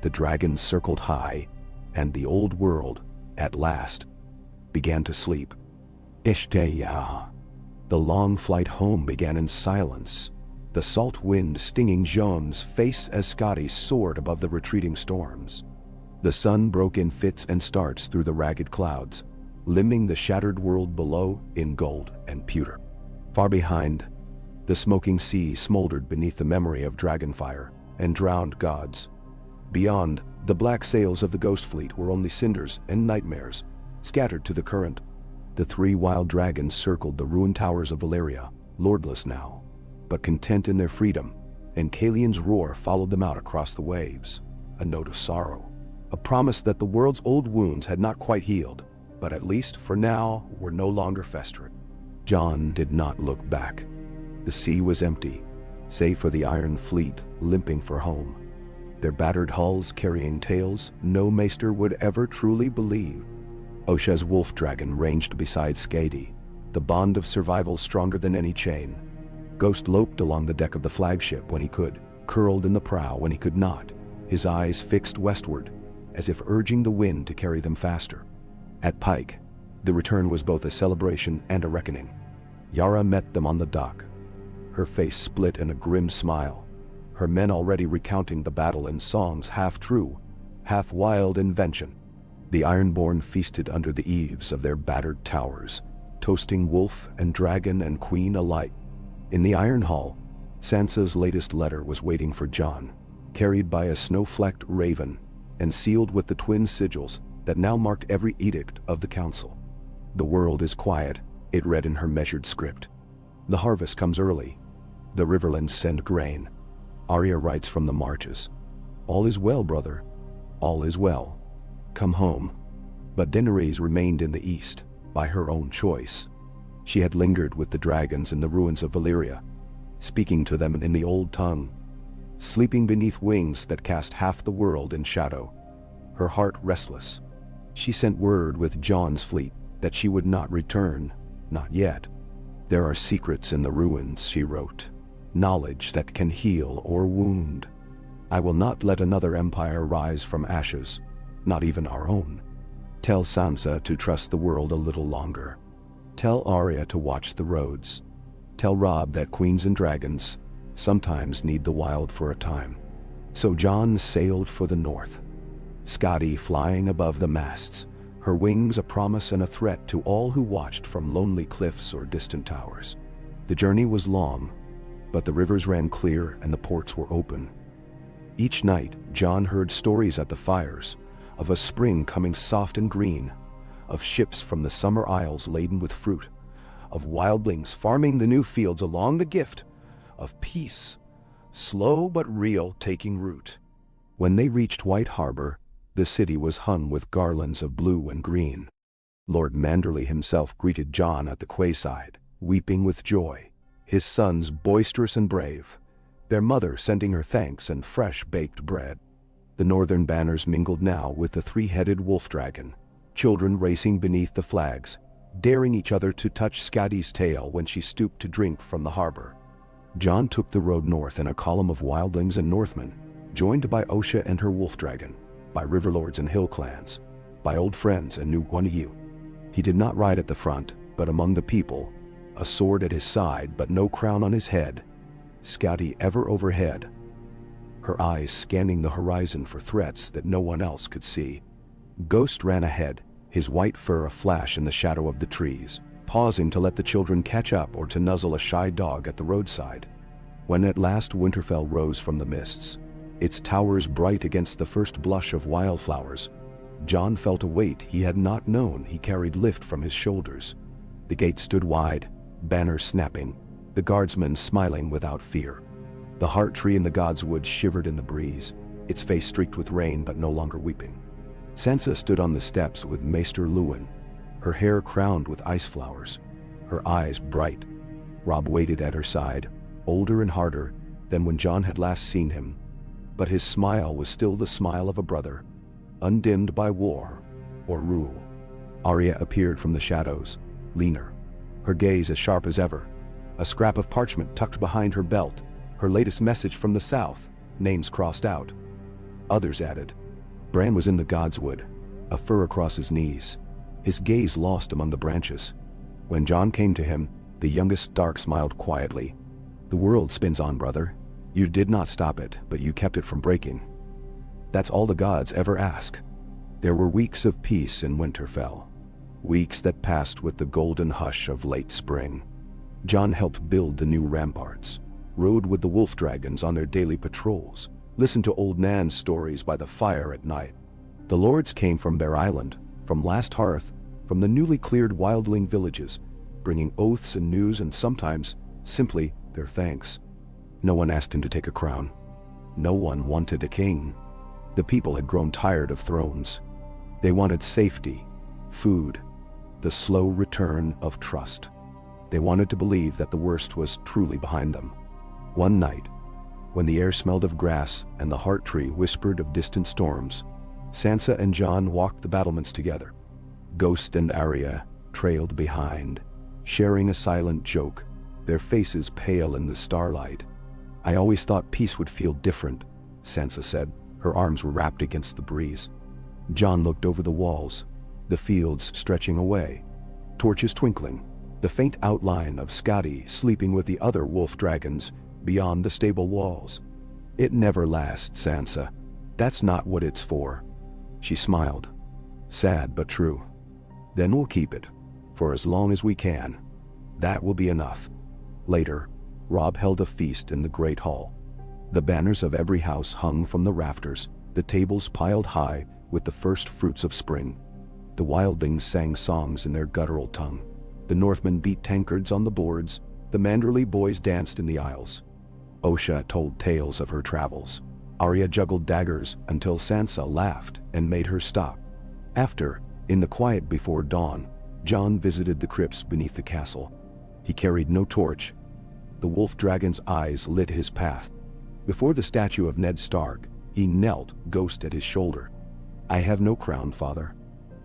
The dragons circled high, and the old world, at last, began to sleep. Ishtaya. The long flight home began in silence, the salt wind stinging Jon's face as Scotty soared above the retreating storms. The sun broke in fits and starts through the ragged clouds, limning the shattered world below in gold and pewter. Far behind, the smoking sea smoldered beneath the memory of dragonfire and drowned gods. Beyond, the black sails of the ghost fleet were only cinders and nightmares, scattered to the current. The three wild dragons circled the ruined towers of Valyria, lordless now, but content in their freedom, and Kaelian's roar followed them out across the waves, a note of sorrow, a promise that the world's old wounds had not quite healed, but at least for now were no longer festering. Jon did not look back. The sea was empty, save for the Iron Fleet limping for home, their battered hulls carrying tales no maester would ever truly believe. Osha's wolf dragon ranged beside Skadi, the bond of survival stronger than any chain. Ghost loped along the deck of the flagship when he could, curled in the prow when he could not, his eyes fixed westward, as if urging the wind to carry them faster. At Pike, the return was both a celebration and a reckoning. Yara met them on the dock, her face split in a grim smile, her men already recounting the battle in songs half true, half wild invention. The Ironborn feasted under the eaves of their battered towers, toasting wolf and dragon and queen alike. In the Harrenhal, Sansa's latest letter was waiting for Jon, carried by a snow-flecked raven and sealed with the twin sigils that now marked every edict of the council. The world is quiet, it read in her measured script. The harvest comes early. The riverlands send grain. Arya writes from the marches. All is well, brother. All is well. Come home. But Daenerys remained in the east, by her own choice. She had lingered with the dragons in the ruins of Valyria, speaking to them in the old tongue, sleeping beneath wings that cast half the world in shadow, her heart restless. She sent word with Jon's fleet that she would not return, not yet. There are secrets in the ruins, she wrote, knowledge that can heal or wound. I will not let another empire rise from ashes, not even our own. Tell Sansa to trust the world a little longer. Tell Arya to watch the roads. Tell Robb that queens and dragons sometimes need the wild for a time. So Jon sailed for the north, Scotty flying above the masts, her wings a promise and a threat to all who watched from lonely cliffs or distant towers. The journey was long, but the rivers ran clear and the ports were open. Each night, Jon heard stories at the fires, of a spring coming soft and green, of ships from the summer isles laden with fruit, of wildlings farming the new fields along the gift, of peace, slow but real, taking root. When they reached White Harbor, the city was hung with garlands of blue and green. Lord Manderley himself greeted Jon at the quayside, weeping with joy, his sons boisterous and brave, their mother sending her thanks and fresh baked bread. The northern banners mingled now with the three-headed wolf dragon, children racing beneath the flags, daring each other to touch Skadi's tail when she stooped to drink from the harbor. Jon took the road north in a column of wildlings and Northmen, joined by Osha and her wolf dragon, by riverlords and hill clans, by old friends and new uneasy. He did not ride at the front, but among the people, a sword at his side but no crown on his head, Skadi ever overhead, her eyes scanning the horizon for threats that no one else could see. Ghost ran ahead, his white fur aflash in the shadow of the trees, pausing to let the children catch up or to nuzzle a shy dog at the roadside. When at last Winterfell rose from the mists, its towers bright against the first blush of wildflowers, Jon felt a weight he had not known he carried lift from his shoulders. The gate stood wide, banners snapping, the guardsmen smiling without fear. The heart tree in the godswood shivered in the breeze, its face streaked with rain but no longer weeping. Sansa stood on the steps with Maester Luwin, her hair crowned with ice flowers, her eyes bright. Robb waited at her side, older and harder than when Jon had last seen him, but his smile was still the smile of a brother, undimmed by war or rule. Arya appeared from the shadows, leaner, her gaze as sharp as ever, a scrap of parchment tucked behind her belt, her latest message from the south, names crossed out. Others added. Bran was in the godswood, a fur across his knees, his gaze lost among the branches. When Jon came to him, the youngest Stark smiled quietly. The world spins on, brother. You did not stop it, but you kept it from breaking. That's all the gods ever ask. There were weeks of peace in Winterfell, weeks that passed with the golden hush of late spring. Jon helped build the new ramparts, rode with the wolf dragons on their daily patrols, listened to old Nan's stories by the fire at night. The lords came from Bear Island, from Last Hearth, from the newly cleared wildling villages, bringing oaths and news and sometimes, simply, their thanks. No one asked him to take a crown. No one wanted a king. The people had grown tired of thrones. They wanted safety, food, the slow return of trust. They wanted to believe that the worst was truly behind them. One night, when the air smelled of grass and the heart tree whispered of distant storms, Sansa and Jon walked the battlements together. Ghost and Arya trailed behind, sharing a silent joke, their faces pale in the starlight. I always thought peace would feel different, Sansa said, her arms were wrapped against the breeze. Jon looked over the walls, the fields stretching away, torches twinkling, the faint outline of Skadi sleeping with the other wolf dragons beyond the stable walls. It never lasts, Sansa. That's not what it's for. She smiled. Sad but true. Then we'll keep it, for as long as we can. That will be enough. Later, Robb held a feast in the great hall. The banners of every house hung from the rafters, the tables piled high with the first fruits of spring. The wildlings sang songs in their guttural tongue. The Northmen beat tankards on the boards, the Manderley boys danced in the aisles. Osha told tales of her travels. Arya juggled daggers until Sansa laughed and made her stop. After, in the quiet before dawn, Jon visited the crypts beneath the castle. He carried no torch. The wolf dragon's eyes lit his path. Before the statue of Ned Stark, he knelt, ghost at his shoulder. I have no crown, father.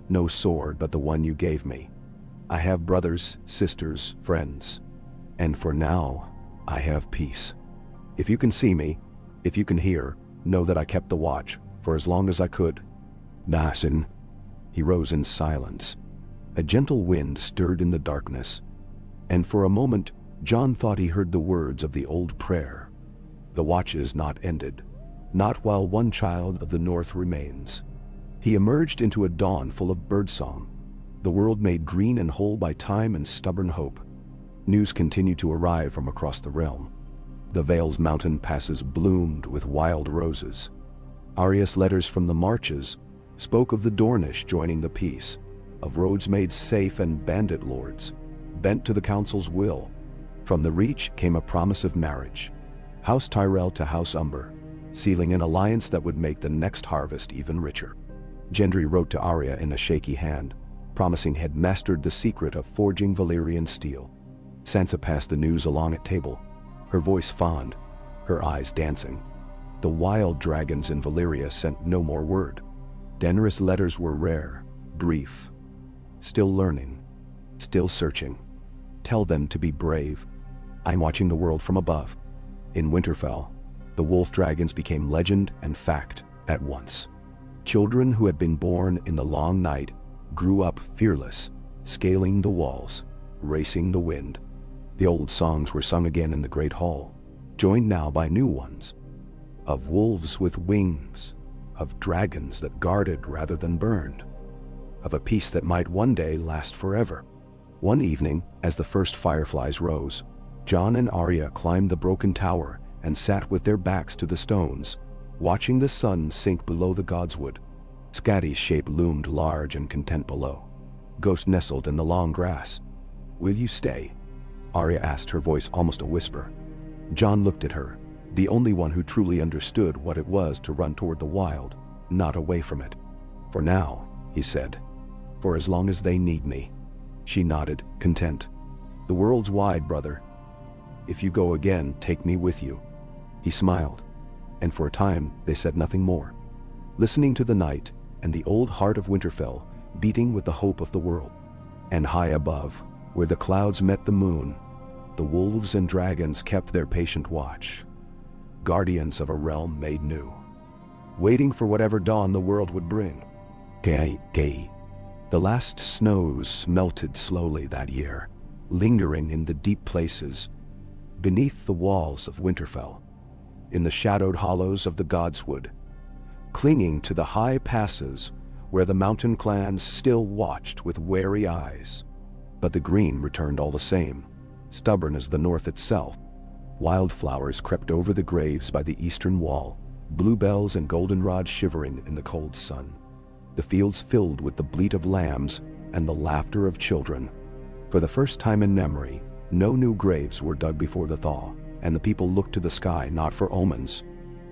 No sword but the one you gave me. I have brothers, sisters, friends. And for now, I have peace. If you can see me, if you can hear, know that I kept the watch, for as long as I could. Nasin. He rose in silence. A gentle wind stirred in the darkness. And for a moment, Jon thought he heard the words of the old prayer. The watch is not ended. Not while one child of the North remains. He emerged into a dawn full of birdsong, the world made green and whole by time and stubborn hope. News continued to arrive from across the realm. The Vale's mountain passes bloomed with wild roses. Arya's letters from the marches spoke of the Dornish joining the peace, of roads made safe and bandit lords bent to the council's will. From the Reach came a promise of marriage, House Tyrell to House Umber, sealing an alliance that would make the next harvest even richer. Gendry wrote to Arya in a shaky hand, promising he'd mastered the secret of forging Valyrian steel. Sansa passed the news along at table, her voice fond, her eyes dancing. The wild dragons in Valyria sent no more word. Daenerys' letters were rare, brief. Still learning, still searching. Tell them to be brave. I'm watching the world from above. In Winterfell, the wolf dragons became legend and fact at once. Children who had been born in the long night grew up fearless, scaling the walls, racing the wind. The old songs were sung again in the great hall, joined now by new ones. Of wolves with wings, of dragons that guarded rather than burned, of a peace that might one day last forever. One evening, as the first fireflies rose, Jon and Arya climbed the broken tower and sat with their backs to the stones, watching the sun sink below the godswood. Skadi's shape loomed large and content below. Ghost nestled in the long grass. "Will you stay?" Arya asked, her voice almost a whisper. Jon looked at her, the only one who truly understood what it was to run toward the wild, not away from it. "For now," he said. "For as long as they need me." She nodded, content. "The world's wide, brother. If you go again, take me with you." He smiled, and for a time they said nothing more, listening to the night and the old heart of Winterfell beating with the hope of the world. And high above, where the clouds met the moon, the wolves and dragons kept their patient watch, guardians of a realm made new, waiting for whatever dawn the world would bring. Gay. The last snows melted slowly that year, lingering in the deep places, beneath the walls of Winterfell, in the shadowed hollows of the godswood, clinging to the high passes where the mountain clans still watched with wary eyes. But the green returned all the same, stubborn as the north itself. Wildflowers crept over the graves by the eastern wall, bluebells and goldenrod shivering in the cold sun. The fields filled with the bleat of lambs and the laughter of children. For the first time in memory, no new graves were dug before the thaw, and the people looked to the sky not for omens,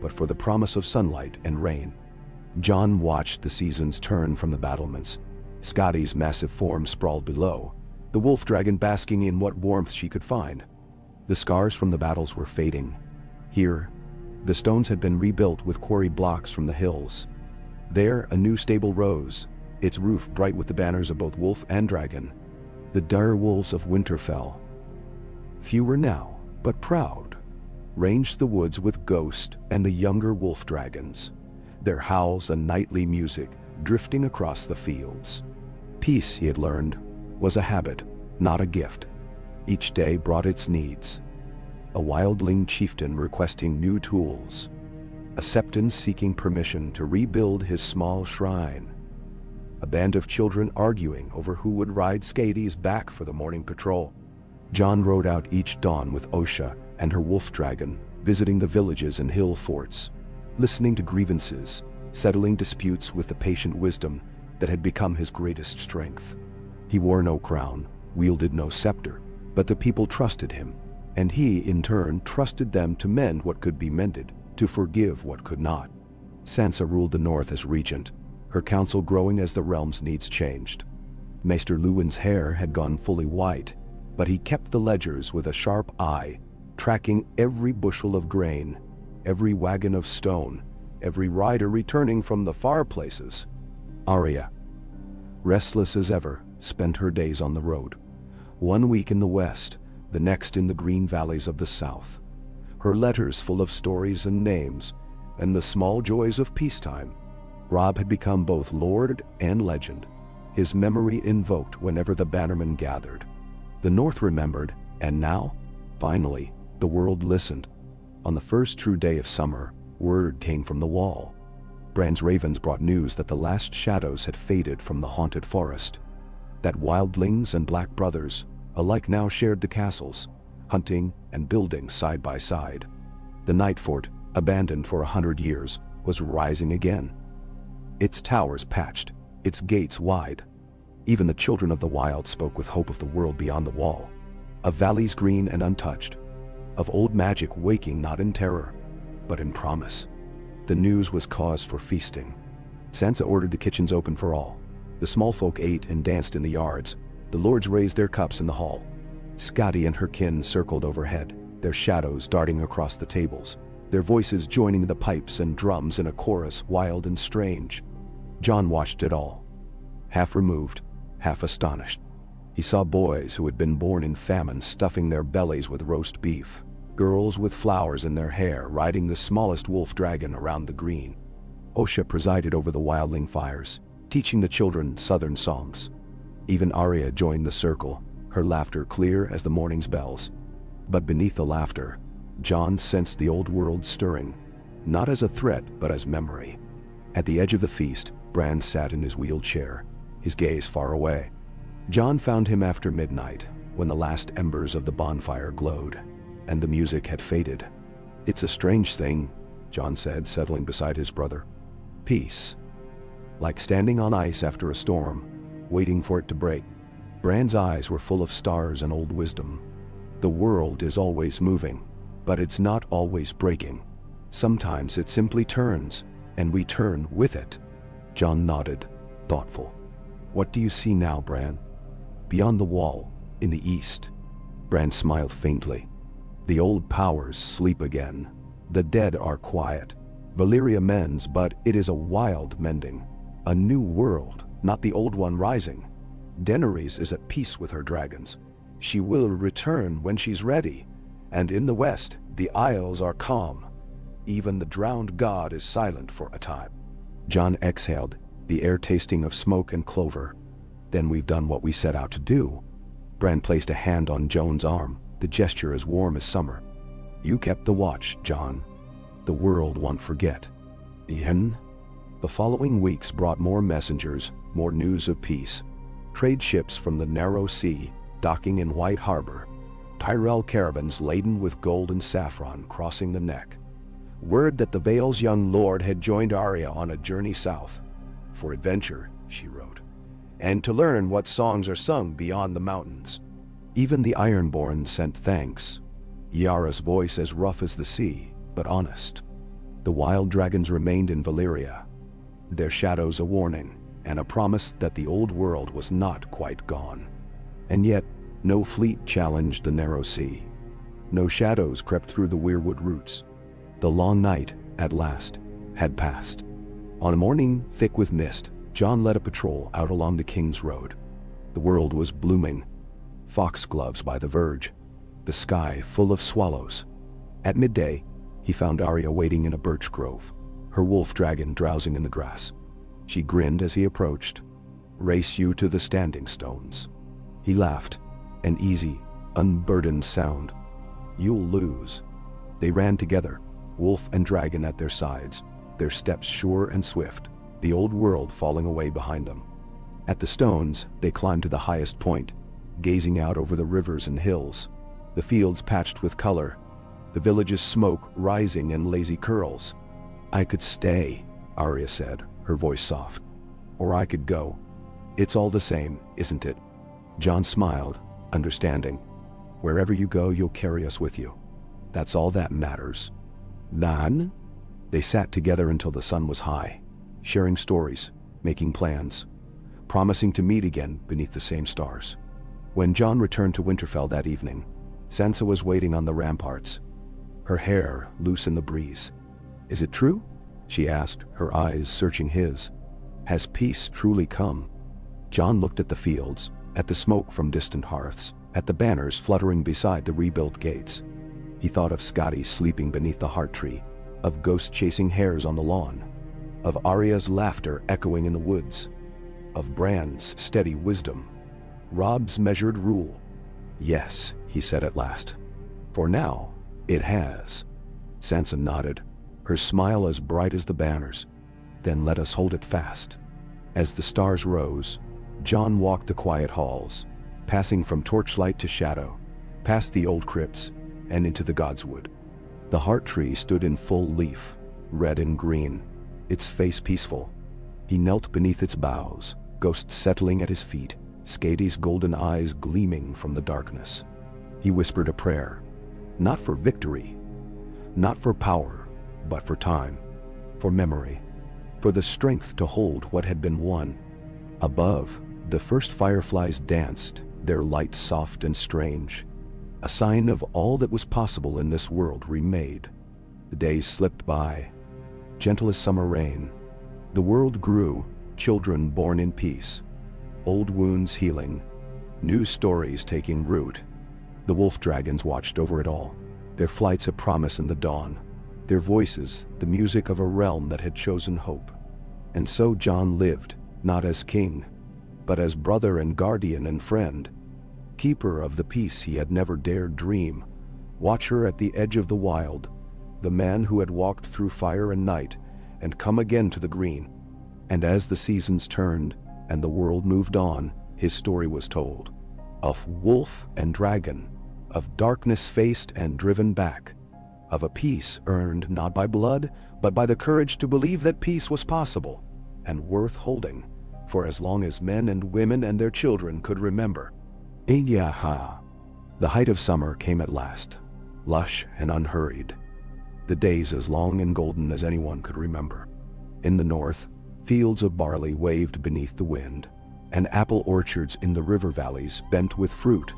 but for the promise of sunlight and rain. Jon watched the seasons turn from the battlements. Skadi's massive form sprawled below, the wolf dragon basking in what warmth she could find. The scars from the battles were fading. Here, the stones had been rebuilt with quarried blocks from the hills. There, a new stable rose, its roof bright with the banners of both wolf and dragon. The dire wolves of Winterfell, fewer now, but proud, ranged the woods with Ghost and the younger wolf dragons, their howls a nightly music drifting across the fields. Peace, he had learned, was a habit, not a gift. Each day brought its needs. A wildling chieftain requesting new tools, a septon seeking permission to rebuild his small shrine, a band of children arguing over who would ride Skadi's back for the morning patrol. Jon rode out each dawn with Osha and her wolf dragon, visiting the villages and hill forts, listening to grievances, settling disputes with the patient wisdom that had become his greatest strength. He wore no crown, wielded no scepter, but the people trusted him, and he, in turn, trusted them to mend what could be mended, to forgive what could not. Sansa ruled the north as regent, her council growing as the realm's needs changed. Maester Luwin's hair had gone fully white, but he kept the ledgers with a sharp eye, tracking every bushel of grain, every wagon of stone, every rider returning from the far places. Arya, restless as ever, spent her days on the road. 1 week in the west, the next in the green valleys of the south. Her letters full of stories and names, and the small joys of peacetime. Robb had become both lord and legend, his memory invoked whenever the bannermen gathered. The north remembered, and now, finally, the world listened. On the first true day of summer, word came from the wall. Bran's ravens brought news that the last shadows had faded from the haunted forest, that wildlings and black brothers alike now shared the castles, hunting and building side by side. The night fort, abandoned for 100 years, was rising again. Its towers patched, its gates wide. Even the children of the wild spoke with hope of the world beyond the wall, of valleys green and untouched, of old magic waking not in terror, but in promise. The news was cause for feasting. Sansa ordered the kitchens open for all. The small folk ate and danced in the yards. The lords raised their cups in the hall. Scotty and her kin circled overhead, their shadows darting across the tables, their voices joining the pipes and drums in a chorus wild and strange. Jon watched it all, half removed, half astonished. He saw boys who had been born in famine stuffing their bellies with roast beef, girls with flowers in their hair riding the smallest wolf dragon around the green. Osha presided over the wildling fires, teaching the children southern songs. Even Arya joined the circle, her laughter clear as the morning's bells. But beneath the laughter, Jon sensed the old world stirring, not as a threat but as memory. At the edge of the feast, Bran sat in his wheeled chair, his gaze far away. Jon found him after midnight, when the last embers of the bonfire glowed, and the music had faded. "It's a strange thing," Jon said, settling beside his brother. "Peace. Like standing on ice after a storm, waiting for it to break." Bran's eyes were full of stars and old wisdom. The world is always moving, but it's not always breaking. Sometimes it simply turns, and we turn with it. Jon nodded, thoughtful. "What do you see now, Bran?" "Beyond the wall, in the east." Bran smiled faintly. "The old powers sleep again. The dead are quiet. Valyria mends, but it is a wild mending. A new world, not the old one rising. Daenerys is at peace with her dragons. She will return when she's ready. And in the west, the isles are calm. Even the drowned god is silent for a time." Jon exhaled, the air tasting of smoke and clover. "Then we've done what we set out to do." Bran placed a hand on Jon's arm, the gesture as warm as summer. "You kept the watch, Jon. The world won't forget." Ian? The following weeks brought more messengers, more news of peace. Trade ships from the narrow sea, docking in White Harbor. Tyrell caravans laden with gold and saffron crossing the neck. Word that the Vale's young lord had joined Arya on a journey south. "For adventure," she wrote, "and to learn what songs are sung beyond the mountains." Even the Ironborn sent thanks. Yara's voice as rough as the sea, but honest. The wild dragons remained in Valyria, their shadows a warning, and a promise that the old world was not quite gone. And yet, no fleet challenged the narrow sea. No shadows crept through the weirwood roots. The long night, at last, had passed. On a morning thick with mist, Jon led a patrol out along the King's Road. The world was blooming. Foxgloves by the verge. The sky full of swallows. At midday, he found Arya waiting in a birch grove, her wolf dragon drowsing in the grass. She grinned as he approached. "Race you to the standing stones." He laughed, an easy, unburdened sound. "You'll lose." They ran together, wolf and dragon at their sides, their steps sure and swift, the old world falling away behind them. At the stones, they climbed to the highest point, gazing out over the rivers and hills, the fields patched with color, the village's smoke rising in lazy curls. "I could stay," Arya said, her voice soft. "Or I could go. It's all the same, isn't it?" Jon smiled, understanding. "Wherever you go, you'll carry us with you. That's all that matters." "Nan?" They sat together until the sun was high, sharing stories, making plans, promising to meet again beneath the same stars. When Jon returned to Winterfell that evening, Sansa was waiting on the ramparts, her hair loose in the breeze. "Is it true?" she asked, her eyes searching his. "Has peace truly come?" Jon looked at the fields, at the smoke from distant hearths, at the banners fluttering beside the rebuilt gates. He thought of Scotty sleeping beneath the heart tree, of ghosts chasing hares on the lawn, of Arya's laughter echoing in the woods, of Bran's steady wisdom, Robb's measured rule. "Yes," he said at last. "For now, it has." Sansa nodded, her smile as bright as the banners. then let us hold it fast. As the stars rose, Jon walked the quiet halls, passing from torchlight to shadow, past the old crypts, and into the godswood. The heart tree stood in full leaf, red and green, its face peaceful. He knelt beneath its boughs, ghosts settling at his feet, Skadi's golden eyes gleaming from the darkness. He whispered a prayer, not for victory, not for power, but for time, for memory, for the strength to hold what had been won. Above, the first fireflies danced, their light soft and strange, a sign of all that was possible in this world remade. The days slipped by, gentle as summer rain. The world grew, children born in peace, old wounds healing, new stories taking root. The wolf dragons watched over it all, their flights a promise in the dawn, their voices the music of a realm that had chosen hope. And so Jon lived, not as king, but as brother and guardian and friend, keeper of the peace he had never dared dream, watcher at the edge of the wild, the man who had walked through fire and night and come again to the green. And as the seasons turned and the world moved on, his story was told, of wolf and dragon, of darkness faced and driven back, of a peace earned not by blood, but by the courage to believe that peace was possible and worth holding for as long as men and women and their children could remember. Inyaha. The height of summer came at last, lush and unhurried, the days as long and golden as anyone could remember. In the north, fields of barley waved beneath the wind, and apple orchards in the river valleys bent with fruit.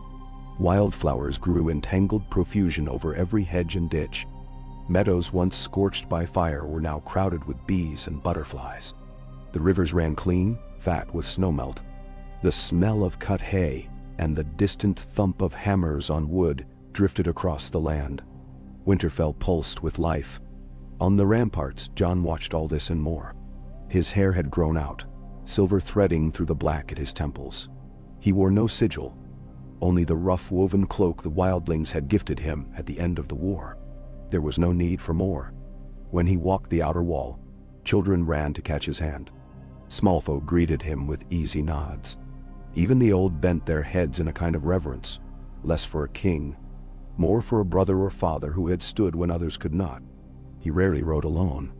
Wildflowers grew in tangled profusion over every hedge and ditch. Meadows once scorched by fire were now crowded with bees and butterflies. The rivers ran clean, fat with snowmelt. The smell of cut hay and the distant thump of hammers on wood drifted across the land. Winterfell pulsed with life. On the ramparts, Jon watched all this and more. His hair had grown out, silver threading through the black at his temples. He wore no sigil, only the rough woven cloak the wildlings had gifted him at the end of the war. There was no need for more. When he walked the outer wall, children ran to catch his hand. Small folk greeted him with easy nods. Even the old bent their heads in a kind of reverence, less for a king, more for a brother or father who had stood when others could not. He rarely rode alone.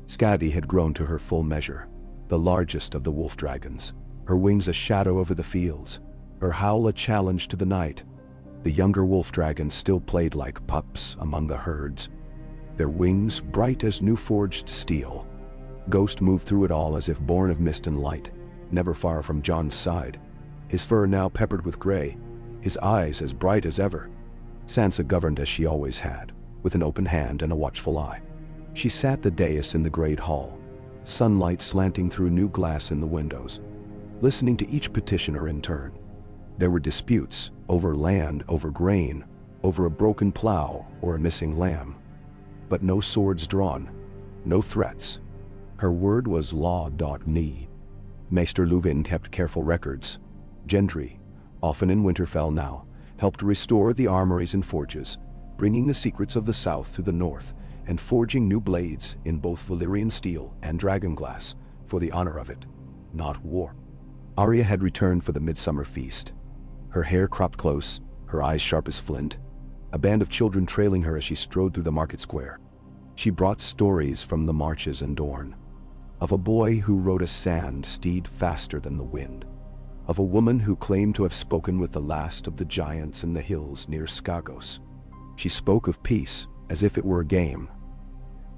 Skadi had grown to her full measure, the largest of the wolf dragons, her wings a shadow over the fields, her howl a challenge to the night. The younger wolf dragons still played like pups among the herds, their wings bright as new-forged steel. Ghost moved through it all as if born of mist and light, never far from Jon's side, his fur now peppered with gray, his eyes as bright as ever. Sansa governed as she always had, with an open hand and a watchful eye. She sat the dais in the great hall, sunlight slanting through new glass in the windows, listening to each petitioner in turn. There were disputes over land, over grain, over a broken plow or a missing lamb. But no swords drawn, no threats. Her word was law.ni. Maester Luvin kept careful records. Gendry, often in Winterfell now, helped restore the armories and forges, bringing the secrets of the south to the north and forging new blades in both Valyrian steel and dragonglass for the honor of it, not war. Arya had returned for the midsummer feast, her hair cropped close, her eyes sharp as flint, a band of children trailing her as she strode through the market square. She brought stories from the marches and Dorne, of a boy who rode a sand steed faster than the wind, of a woman who claimed to have spoken with the last of the giants in the hills near Skagos. She spoke of peace as if it were a game,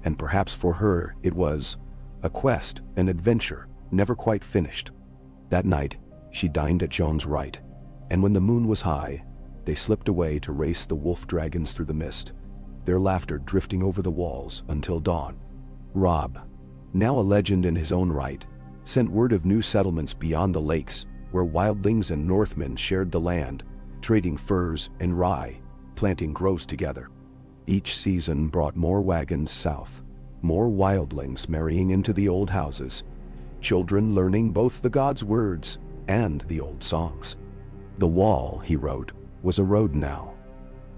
and perhaps for her it was a quest, an adventure, never quite finished. That night, she dined at Jon's right, and when the moon was high, they slipped away to race the wolf dragons through the mist, their laughter drifting over the walls until dawn. Robb, now a legend in his own right, sent word of new settlements beyond the lakes, where wildlings and Northmen shared the land, trading furs and rye, planting groves together. Each season brought more wagons south, more wildlings marrying into the old houses, children learning both the gods' words and the old songs. The wall, he wrote, was a road now,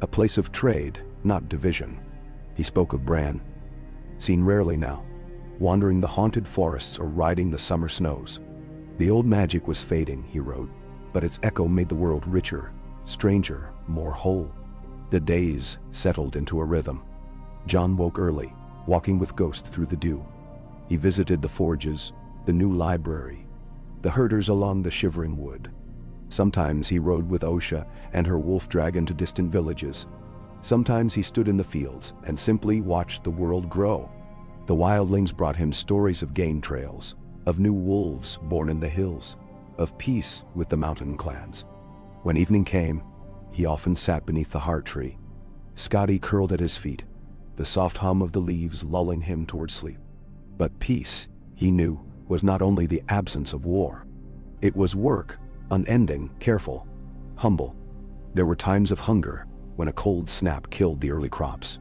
a place of trade, not division. He spoke of Bran, seen rarely now, wandering the haunted forests or riding the summer snows. The old magic was fading, he wrote, but its echo made the world richer, stranger, more whole. The days settled into a rhythm. Jon woke early, walking with Ghost through the dew. He visited the forges, the new library, the herders along the shivering wood. Sometimes he rode with Osha and her wolf dragon to distant villages. Sometimes he stood in the fields and simply watched the world grow. The wildlings brought him stories of game trails, of new wolves born in the hills, of peace with the mountain clans. When evening came, he often sat beneath the heart tree. Scotty curled at his feet, the soft hum of the leaves lulling him toward sleep. But peace, he knew, was not only the absence of war. It was work, unending, careful, humble. There were times of hunger, when a cold snap killed the early crops.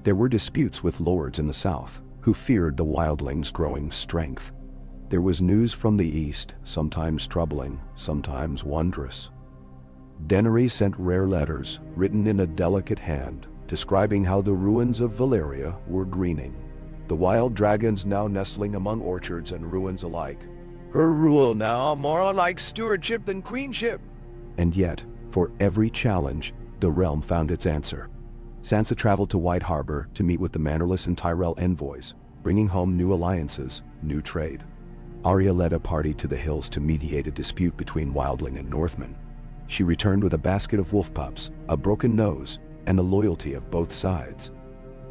There were disputes with lords in the south, who feared the wildlings' growing strength. There was news from the east, sometimes troubling, sometimes wondrous. Daenerys sent rare letters, written in a delicate hand, describing how the ruins of Valyria were greening, the wild dragons now nestling among orchards and ruins alike. Her rule now more like stewardship than queenship. And yet, for every challenge, the realm found its answer. Sansa traveled to White Harbor to meet with the Mannerless and Tyrell envoys, bringing home new alliances, new trade. Arya led a party to the hills to mediate a dispute between wildling and Northmen. She returned with a basket of wolf pups, a broken nose, and the loyalty of both sides.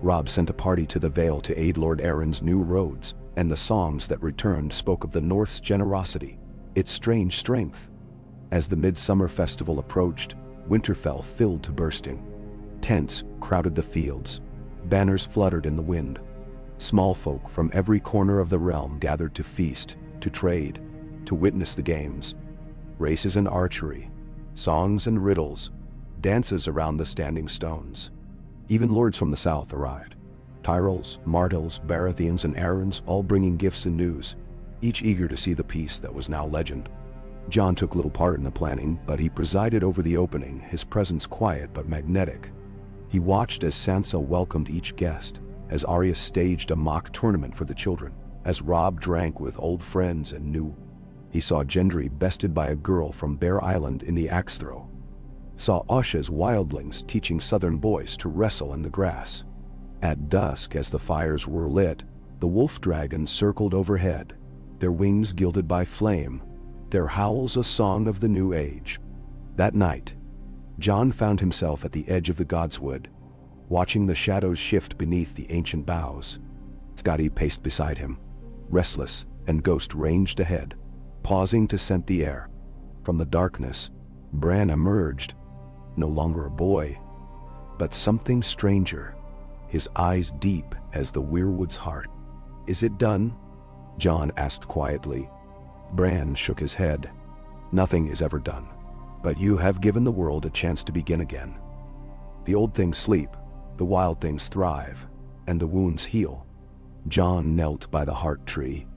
Robb sent a party to the Vale to aid Lord Aaron's new roads, and the songs that returned spoke of the North's generosity, its strange strength. As the midsummer festival approached, Winterfell filled to bursting. Tents crowded the fields. Banners fluttered in the wind. Small folk from every corner of the realm gathered to feast, to trade, to witness the games. Races and archery, songs and riddles, dances around the standing stones. Even lords from the south arrived. Tyrells, Martells, Baratheons, and Arryns, all bringing gifts and news, each eager to see the peace that was now legend. Jon took little part in the planning, but he presided over the opening, his presence quiet but magnetic. He watched as Sansa welcomed each guest, as Arya staged a mock tournament for the children, as Robb drank with old friends and new. He saw Gendry bested by a girl from Bear Island in the axe throw. Saw Osha's wildlings teaching southern boys to wrestle in the grass. At dusk, as the fires were lit, the wolf dragons circled overhead, their wings gilded by flame, their howls a song of the new age. That night, Jon found himself at the edge of the Godswood, watching the shadows shift beneath the ancient boughs. Scotty paced beside him, restless, and Ghost ranged ahead, pausing to scent the air. From the darkness, Bran emerged, no longer a boy, but something stranger, his eyes deep as the weirwood's heart. "Is it done?" Jon asked quietly. Bran shook his head. "Nothing is ever done, but you have given the world a chance to begin again. The old things sleep, the wild things thrive, and the wounds heal." Jon knelt by the heart tree,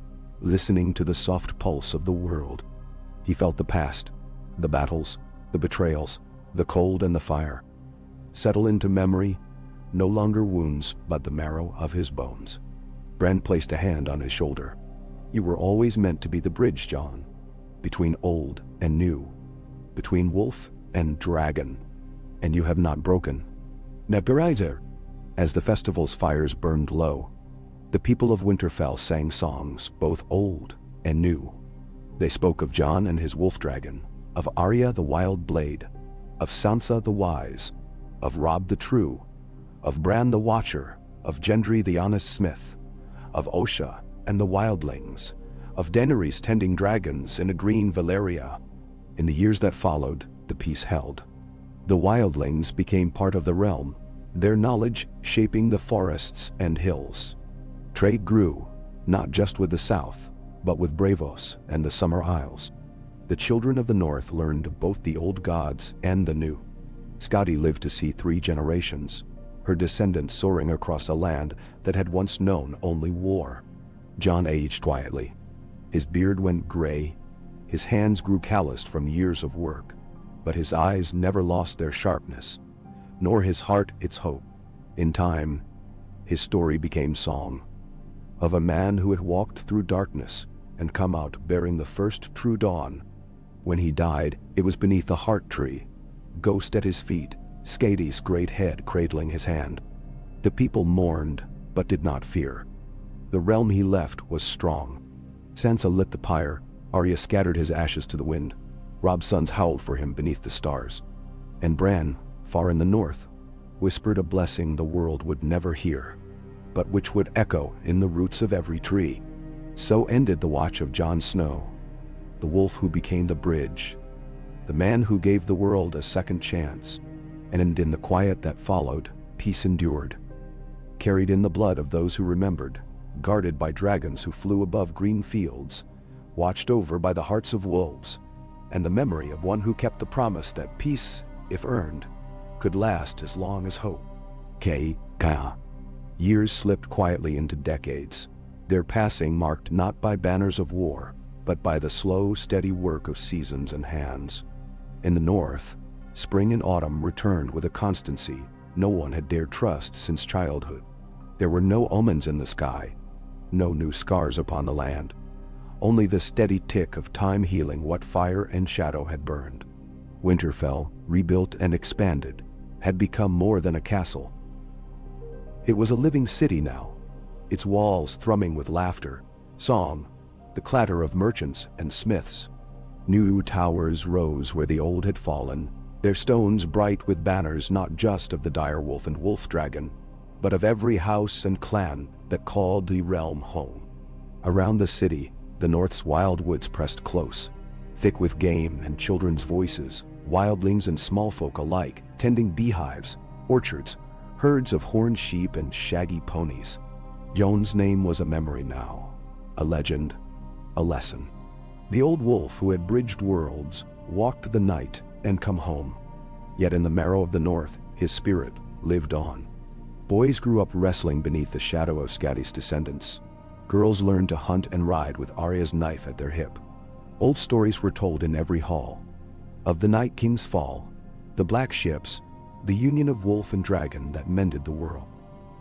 listening to the soft pulse of the world. He felt the past, the battles, the betrayals, the cold and the fire, settle into memory, no longer wounds but the marrow of his bones. Bran placed a hand on his shoulder. "You were always meant to be the bridge, Jon, between old and new, between wolf and dragon, and you have not broken." Neberizer. As the festival's fires burned low, the people of Winterfell sang songs, both old and new. They spoke of Jon and his wolf dragon, of Arya the wild blade, of Sansa the wise, of Robb the true, of Bran the watcher, of Gendry the honest smith, of Osha and the wildlings, of Daenerys tending dragons in a green Valyria. In the years that followed, the peace held. The wildlings became part of the realm, their knowledge shaping the forests and hills. Trade grew, not just with the south, but with Braavos and the Summer Isles. The children of the north learned both the old gods and the new. Scotty lived to see 3 generations, her descendants soaring across a land that had once known only war. Jon aged quietly. His beard went gray, his hands grew calloused from years of work, but his eyes never lost their sharpness, nor his heart its hope. In time, his story became song. of a man who had walked through darkness and come out bearing the first true dawn. When he died, it was beneath the heart tree, ghost at his feet, Skadi's great head cradling his hand. The people mourned, but did not fear. The realm he left was strong. Sansa lit the pyre, Arya scattered his ashes to the wind. Robb's sons howled for him beneath the stars. And Bran, far in the north, whispered a blessing the world would never hear, but which would echo in the roots of every tree. So ended the watch of Jon Snow, the wolf who became the bridge, the man who gave the world a second chance. And in the quiet that followed, peace endured, carried in the blood of those who remembered, guarded by dragons who flew above green fields, watched over by the hearts of wolves, and the memory of one who kept the promise that peace, if earned, could last as long as hope. Years slipped quietly into decades, their passing marked not by banners of war, but by the slow, steady work of seasons and hands. In the north, spring and autumn returned with a constancy no one had dared trust since childhood. There were no omens in the sky, no new scars upon the land, only the steady tick of time healing what fire and shadow had burned. Winterfell, rebuilt and expanded, had become more than a castle. It was a living city now, its walls thrumming with laughter, song, the clatter of merchants and smiths. New towers rose where the old had fallen, their stones bright with banners not just of the direwolf and wolf dragon, but of every house and clan that called the realm home. Around the city, the north's wild woods pressed close, thick with game and children's voices, wildlings and small folk alike, tending beehives, orchards, herds of horned sheep and shaggy ponies. Jon's name was a memory now, a legend, a lesson. The old wolf who had bridged worlds, walked the night and come home. Yet in the marrow of the north, his spirit lived on. Boys grew up wrestling beneath the shadow of Skadi's descendants. Girls learned to hunt and ride with Arya's knife at their hip. Old stories were told in every hall. Of the Night King's fall, the black ships, the union of wolf and dragon that mended the world.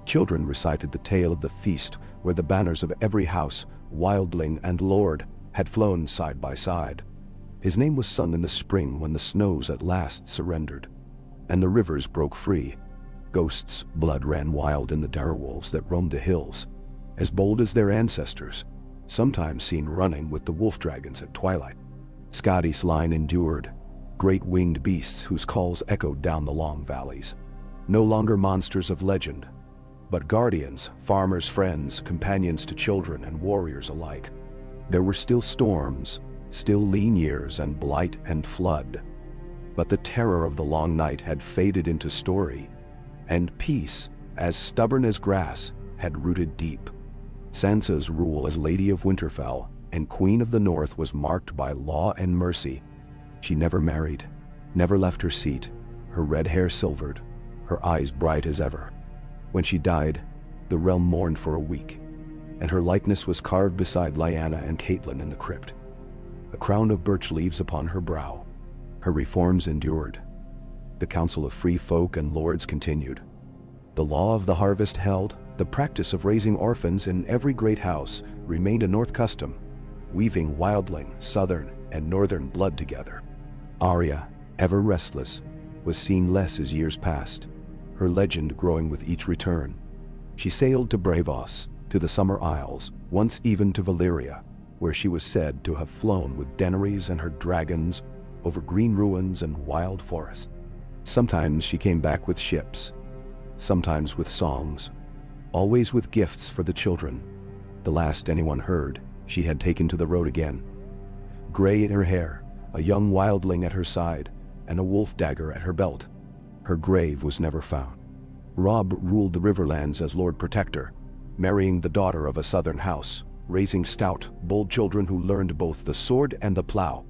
Children recited the tale of the feast where the banners of every house, wildling and lord, had flown side by side. His name was sung in the spring when the snows at last surrendered, and the rivers broke free. Ghosts' blood ran wild in the direwolves that roamed the hills, as bold as their ancestors, sometimes seen running with the wolf dragons at twilight. Skadi's line endured, great winged beasts whose calls echoed down the long valleys. No longer monsters of legend, but guardians, farmers' friends, companions to children and warriors alike. There were still storms, still lean years and blight and flood, but the terror of the long night had faded into story, and peace, as stubborn as grass, had rooted deep. Sansa's rule as Lady of Winterfell and Queen of the North was marked by law and mercy. She never married, never left her seat, her red hair silvered, her eyes bright as ever. When she died, the realm mourned for a week, and her likeness was carved beside Lyanna and Catelyn in the crypt, a crown of birch leaves upon her brow. Her reforms endured. The council of free folk and lords continued. The law of the harvest held, the practice of raising orphans in every great house remained a North custom, weaving wildling, southern, and northern blood together. Arya, ever restless, was seen less as years passed, her legend growing with each return. She sailed to Braavos, to the Summer Isles, once even to Valyria, where she was said to have flown with Daenerys and her dragons over green ruins and wild forests. Sometimes she came back with ships, sometimes with songs, always with gifts for the children. The last anyone heard, she had taken to the road again. Gray in her hair, a young wildling at her side, and a wolf dagger at her belt. Her grave was never found. Robb ruled the Riverlands as Lord Protector, marrying the daughter of a southern house, raising stout, bold children who learned both the sword and the plow.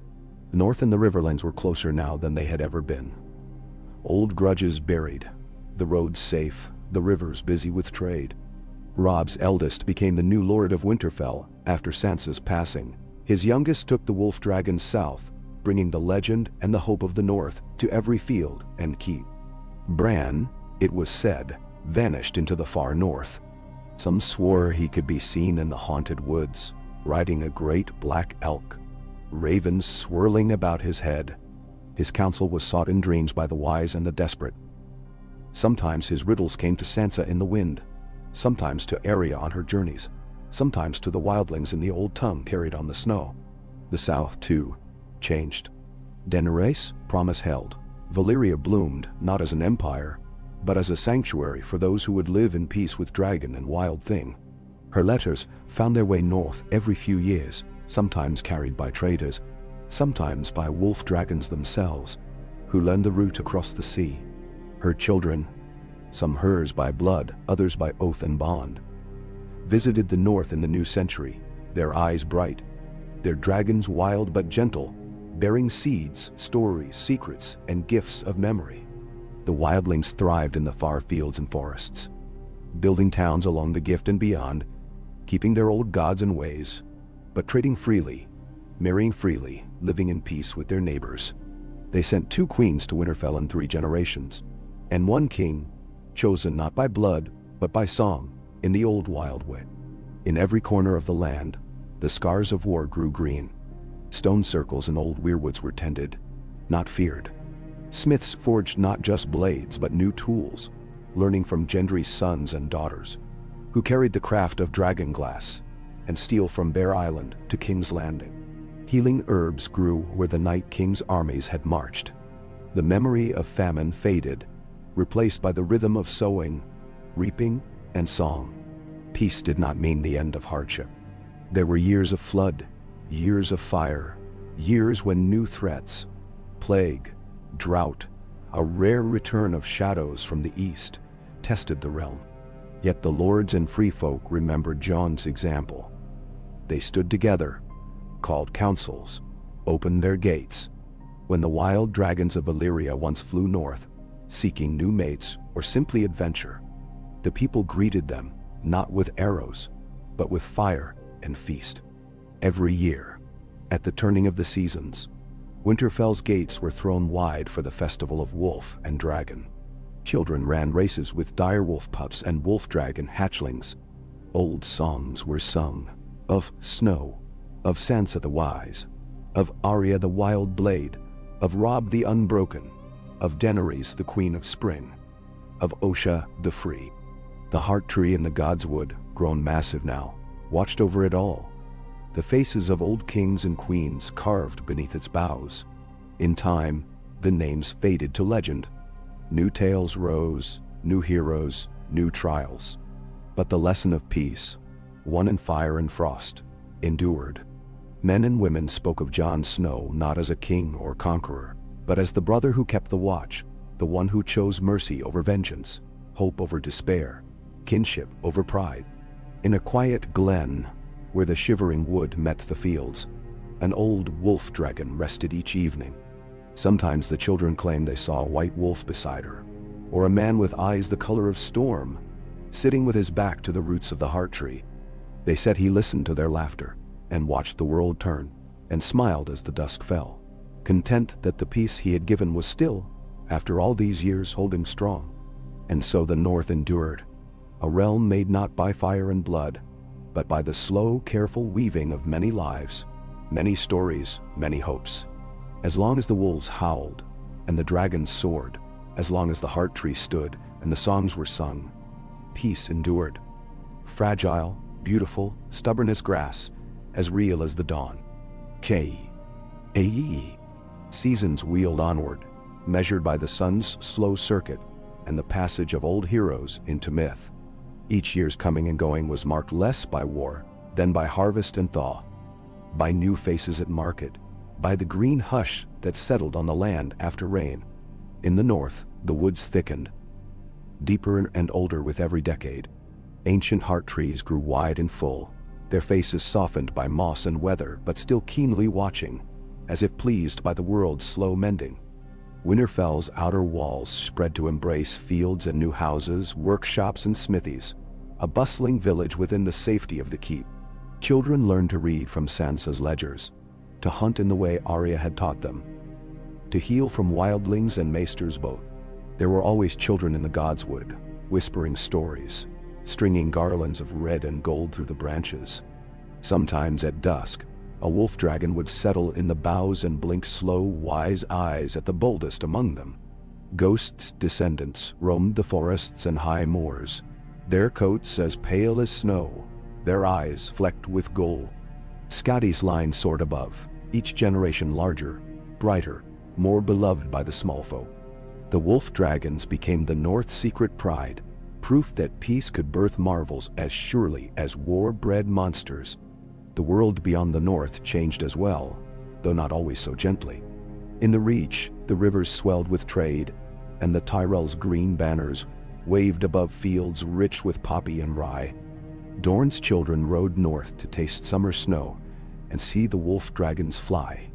The North and the Riverlands were closer now than they had ever been. Old grudges buried, the roads safe, the rivers busy with trade. Robb's eldest became the new Lord of Winterfell after Sansa's passing. His youngest took the wolf dragons south, bringing the legend and the hope of the North to every field and keep. Bran, it was said, vanished into the far north. Some swore he could be seen in the haunted woods, riding a great black elk, ravens swirling about his head. His counsel was sought in dreams by the wise and the desperate. Sometimes his riddles came to Sansa in the wind, sometimes to Arya on her journeys, sometimes to the wildlings in the old tongue carried on the snow. The South, too, changed. Daenerys' promise held. Valyria bloomed not as an empire, but as a sanctuary for those who would live in peace with dragon and wild thing. Her letters found their way north every few years, sometimes carried by traders, sometimes by wolf dragons themselves, who learned the route across the sea. Her children, some hers by blood, others by oath and bond, visited the north in the new century, their eyes bright, their dragons wild but gentle, bearing seeds, stories, secrets, and gifts of memory. The wildlings thrived in the far fields and forests, building towns along the Gift and beyond, keeping their old gods and ways, but trading freely, marrying freely, living in peace with their neighbors. They sent 2 queens to Winterfell in 3 generations, and 1 king, chosen not by blood, but by song, in the old wild way. In every corner of the land, the scars of war grew green. Stone circles and old weirwoods were tended, not feared. Smiths forged not just blades but new tools, learning from Gendry's sons and daughters, who carried the craft of dragon glass and steel from Bear Island to King's Landing. Healing herbs grew where the Night King's armies had marched. The memory of famine faded, replaced by the rhythm of sowing, reaping, and song. Peace did not mean the end of hardship. There were years of flood, years of fire, years when new threats, plague, drought, a rare return of shadows from the east, tested the realm. Yet the lords and free folk remembered Jon's example. They stood together, called councils, opened their gates. When the wild dragons of Valyria once flew north, seeking new mates or simply adventure, the people greeted them not with arrows, but with fire and feast. Every year, at the turning of the seasons, Winterfell's gates were thrown wide for the festival of wolf and dragon. Children ran races with direwolf pups and wolf dragon hatchlings. Old songs were sung, of Snow, of Sansa the Wise, of Arya the Wild Blade, of Robb the Unbroken, of Daenerys the Queen of Spring, of Osha the Free. The heart tree in the God's Wood, grown massive now, watched over it all. The faces of old kings and queens carved beneath its boughs. In time, the names faded to legend. New tales rose, new heroes, new trials. But the lesson of peace, won in fire and frost, endured. Men and women spoke of Jon Snow not as a king or conqueror, but as the brother who kept the watch, the one who chose mercy over vengeance, hope over despair, kinship over pride. In a quiet glen, where the shivering wood met the fields, an old wolf dragon rested each evening. Sometimes the children claimed they saw a white wolf beside her, or a man with eyes the color of storm, sitting with his back to the roots of the heart tree. They said he listened to their laughter, and watched the world turn, and smiled as the dusk fell, content that the peace he had given was still, after all these years, holding strong. And so the North endured, a realm made not by fire and blood, but by the slow, careful weaving of many lives, many stories, many hopes. As long as the wolves howled, and the dragons soared, as long as the heart tree stood, and the songs were sung, peace endured. Fragile, beautiful, stubborn as grass, as real as the dawn. K.A.E. Seasons wheeled onward, measured by the sun's slow circuit, and the passage of old heroes into myth. Each year's coming and going was marked less by war than by harvest and thaw, by new faces at market, by the green hush that settled on the land after rain. In the north, the woods thickened, deeper and older with every decade. Ancient heart trees grew wide and full, their faces softened by moss and weather but still keenly watching, as if pleased by the world's slow mending. Winterfell's outer walls spread to embrace fields and new houses, workshops and smithies, a bustling village within the safety of the keep. Children learned to read from Sansa's ledgers, to hunt in the way Arya had taught them, to heal from wildlings and maesters both. There were always children in the Godswood, whispering stories, stringing garlands of red and gold through the branches. Sometimes at dusk, a wolf dragon would settle in the boughs and blink slow, wise eyes at the boldest among them. Ghosts' descendants roamed the forests and high moors, their coats as pale as snow, their eyes flecked with gold. Scotties lined soared above, each generation larger, brighter, more beloved by the small folk. The wolf dragons became the North's secret pride, proof that peace could birth marvels as surely as war bred monsters. The world beyond the North changed as well, though not always so gently. In the Reach, the rivers swelled with trade, and the Tyrell's green banners waved above fields rich with poppy and rye. Dorne's children rode north to taste summer snow and see the wolf dragons fly,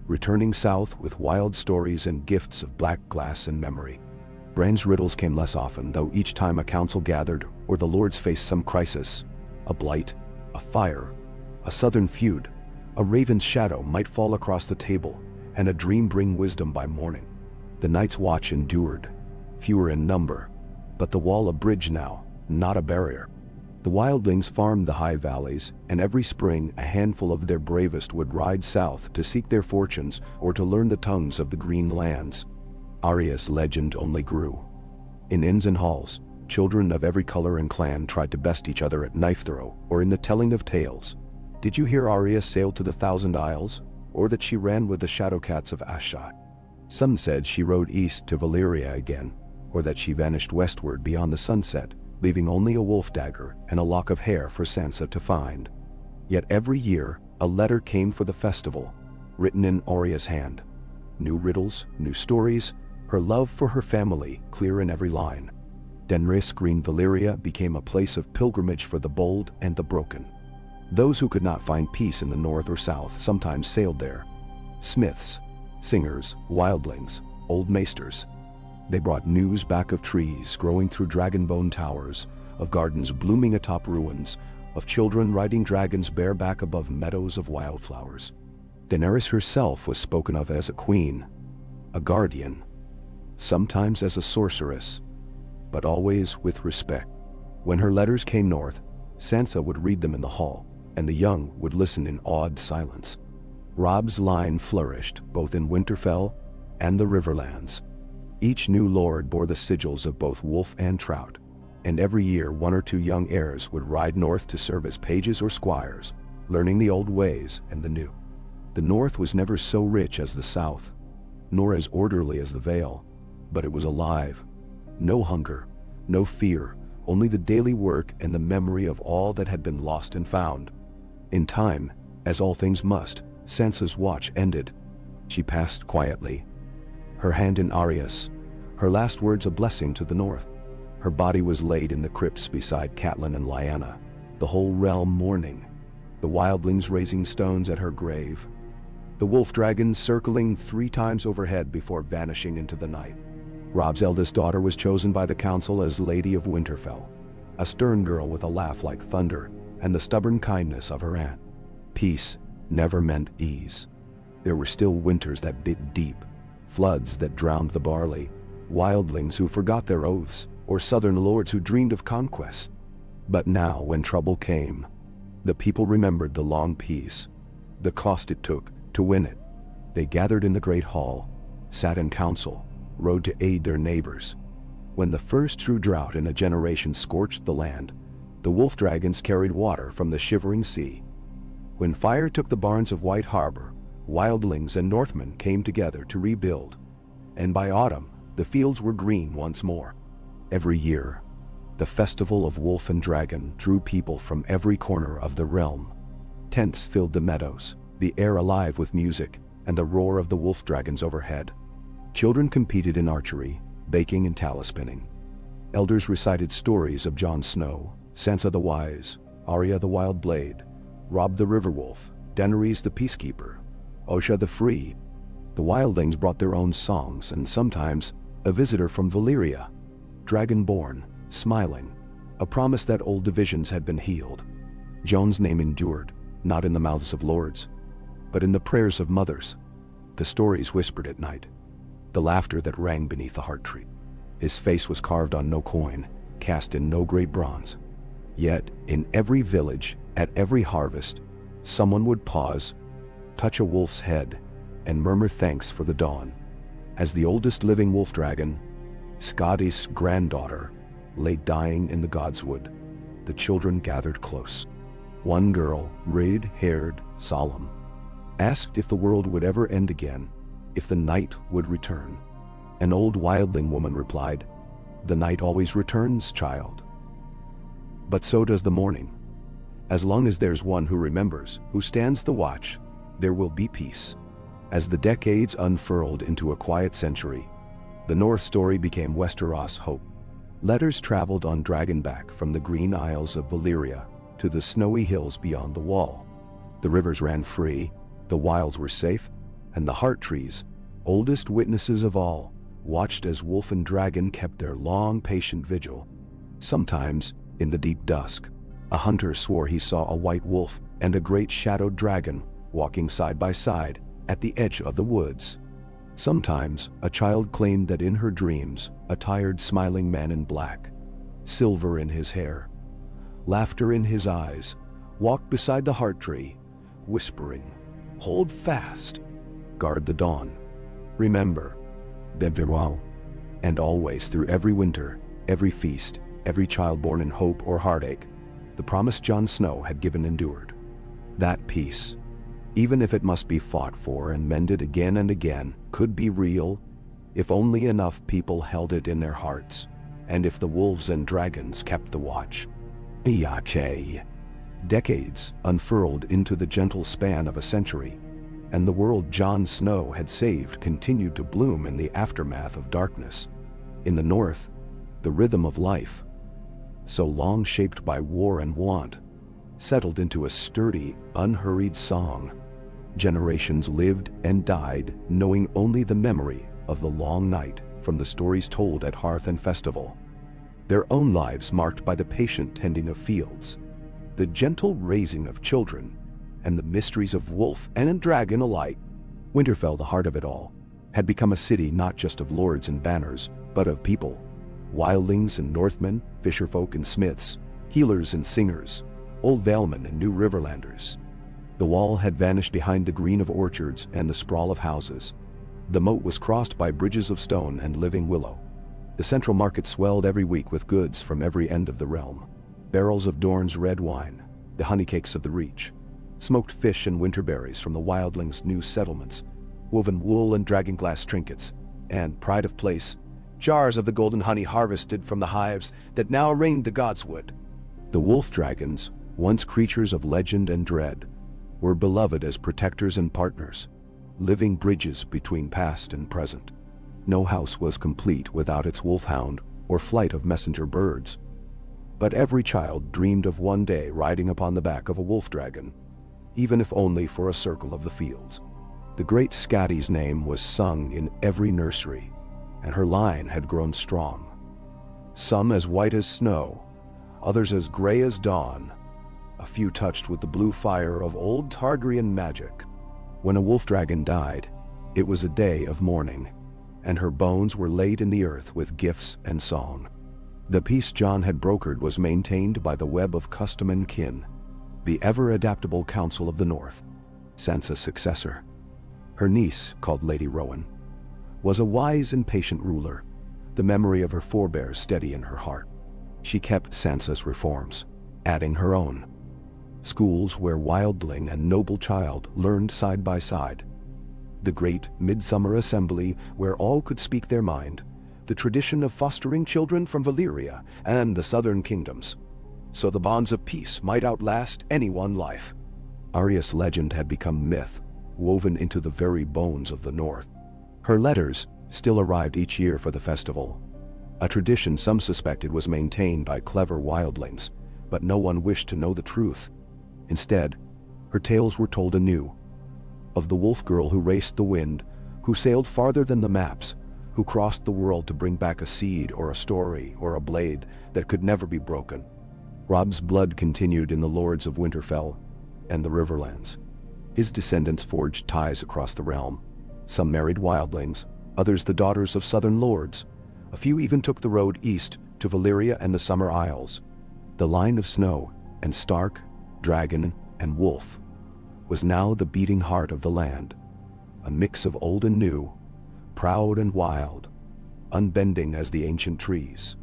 returning south with wild stories and gifts of black glass and memory. Bran's riddles came less often, though each time a council gathered or the lords faced some crisis, a blight, a fire, a southern feud, a raven's shadow might fall across the table, and a dream bring wisdom by morning. The night's watch endured, fewer in number, but the wall a bridge now, not a barrier. The wildlings farmed the high valleys, and every spring a handful of their bravest would ride south to seek their fortunes or to learn the tongues of the green lands. Arya's legend only grew. In inns and halls, children of every color and clan tried to best each other at knife throw or in the telling of tales. Did you hear Arya sailed to the Thousand Isles, or that she ran with the Shadowcats of Asshai? Some said she rode east to Valyria again, or that she vanished westward beyond the sunset, leaving only a wolf dagger and a lock of hair for Sansa to find. Yet every year, a letter came for the festival, written in Arya's hand. New riddles, new stories, her love for her family clear in every line. Denris Green Valyria became a place of pilgrimage for the bold and the broken. Those who could not find peace in the north or south sometimes sailed there. Smiths, singers, wildlings, old maesters. They brought news back of trees growing through dragonbone towers, of gardens blooming atop ruins, of children riding dragons bareback above meadows of wildflowers. Daenerys herself was spoken of as a queen, a guardian, sometimes as a sorceress, but always with respect. When her letters came north, Sansa would read them in the hall, and the young would listen in awed silence. Robb's line flourished both in Winterfell and the riverlands. Each new lord bore the sigils of both wolf and trout, and every year one or two young heirs would ride north to serve as pages or squires, learning the old ways and the new. The north was never so rich as the south, nor as orderly as the Vale, but it was alive. No hunger, no fear, only the daily work and the memory of all that had been lost and found. In time, as all things must, Sansa's watch ended. She passed quietly, her hand in Arya's, her last words a blessing to the north. Her body was laid in the crypts beside Catelyn and Lyanna, the whole realm mourning, the wildlings raising stones at her grave, the wolf dragons circling 3 times overhead before vanishing into the night. Robb's eldest daughter was chosen by the council as Lady of Winterfell, a stern girl with a laugh like thunder and the stubborn kindness of her aunt. Peace never meant ease. There were still winters that bit deep, floods that drowned the barley, wildlings who forgot their oaths, or southern lords who dreamed of conquest. But now, when trouble came, the people remembered the long peace, the cost it took to win it. They gathered in the great hall, sat in council, rode to aid their neighbors. When the first true drought in a generation scorched the land, the wolf dragons carried water from the shivering sea. When fire took the barns of White Harbor, wildlings and Northmen came together to rebuild, and by autumn, the fields were green once more. Every year, the festival of wolf and dragon drew people from every corner of the realm. Tents filled the meadows, the air alive with music and the roar of the wolf dragons overhead. Children competed in archery, baking and talus spinning. Elders recited stories of Jon Snow, Sansa the Wise, Arya the Wild Blade, Robb the River Wolf, Daenerys the Peacekeeper, Osha the Free. The wildlings brought their own songs, and sometimes a visitor from Valyria, dragon-born, smiling, a promise that old divisions had been healed. Jon's name endured, not in the mouths of lords, but in the prayers of mothers. The stories whispered at night, the laughter that rang beneath the heart tree. His face was carved on no coin, cast in no great bronze, Yet, in every village, at every harvest, someone would pause, touch a wolf's head, and murmur thanks for the dawn. As the oldest living wolf dragon, Skadi's granddaughter, lay dying in the godswood, the children gathered close. One girl, red-haired, solemn, asked if the world would ever end again, if the night would return. An old wildling woman replied, "The night always returns, child. But so does the morning. As long as there's one who remembers, who stands the watch, there will be peace." As the decades unfurled into a quiet century, the North story became Westeros' hope. Letters traveled on dragonback from the green isles of Valyria to the snowy hills beyond the wall. The rivers ran free, the wilds were safe, and the heart trees, oldest witnesses of all, watched as wolf and dragon kept their long, patient vigil. Sometimes, in the deep dusk, a hunter swore he saw a white wolf and a great shadowed dragon walking side by side at the edge of the woods. Sometimes, a child claimed that in her dreams, a tired, smiling man in black, silver in his hair, laughter in his eyes, walked beside the heart tree, whispering, "Hold fast, guard the dawn. Remember, Beverwell." And always through every winter, every feast, every child born in hope or heartache, the promise Jon Snow had given endured. That peace, even if it must be fought for and mended again and again, could be real if only enough people held it in their hearts, and if the wolves and dragons kept the watch. Iache. Decades unfurled into the gentle span of a century, and the world Jon Snow had saved continued to bloom in the aftermath of darkness. In the north, the rhythm of life, so long shaped by war and want, settled into a sturdy, unhurried song. Generations lived and died knowing only the memory of the long night from the stories told at hearth and festival. Their own lives marked by the patient tending of fields, the gentle raising of children, and the mysteries of wolf and dragon alike. Winterfell, the heart of it all, had become a city not just of lords and banners, but of people. Wildlings and Northmen, fisherfolk and smiths, healers and singers, old Valemen and new Riverlanders. The wall had vanished behind the green of orchards and the sprawl of houses. The moat was crossed by bridges of stone and living willow. The central market swelled every week with goods from every end of the realm. Barrels of Dorne's red wine, the honeycakes of the Reach, smoked fish and winter berries from the wildlings' new settlements, woven wool and dragonglass trinkets, and, pride of place, jars of the golden honey harvested from the hives that now reigned the godswood. The wolf dragons, once creatures of legend and dread, were beloved as protectors and partners, living bridges between past and present. No house was complete without its wolfhound or flight of messenger birds. But every child dreamed of one day riding upon the back of a wolf dragon, even if only for a circle of the fields. The great Skadi's name was sung in every nursery, and her line had grown strong. Some as white as snow, others as gray as dawn, a few touched with the blue fire of old Targaryen magic. When a wolf dragon died, it was a day of mourning, and her bones were laid in the earth with gifts and song. The peace Jon had brokered was maintained by the web of custom and kin, the ever-adaptable Council of the North. Sansa's successor, her niece, called Lady Rowan, was a wise and patient ruler, the memory of her forebears steady in her heart. She kept Sansa's reforms, adding her own. Schools where wildling and noble child learned side by side. The great midsummer assembly where all could speak their mind. The tradition of fostering children from Valyria and the southern kingdoms, so the bonds of peace might outlast any one life. Arya's legend had become myth, woven into the very bones of the North. Her letters still arrived each year for the festival, a tradition some suspected was maintained by clever wildlings, but no one wished to know the truth. Instead, her tales were told anew, of the wolf girl who raced the wind, who sailed farther than the maps, who crossed the world to bring back a seed or a story or a blade that could never be broken. Robb's blood continued in the lords of Winterfell and the Riverlands. His descendants forged ties across the realm. Some married wildlings, others the daughters of southern lords. A few even took the road east to Valyria and the Summer Isles. The line of snow and stark, dragon, and wolf was now the beating heart of the land, a mix of old and new, proud and wild, unbending as the ancient trees.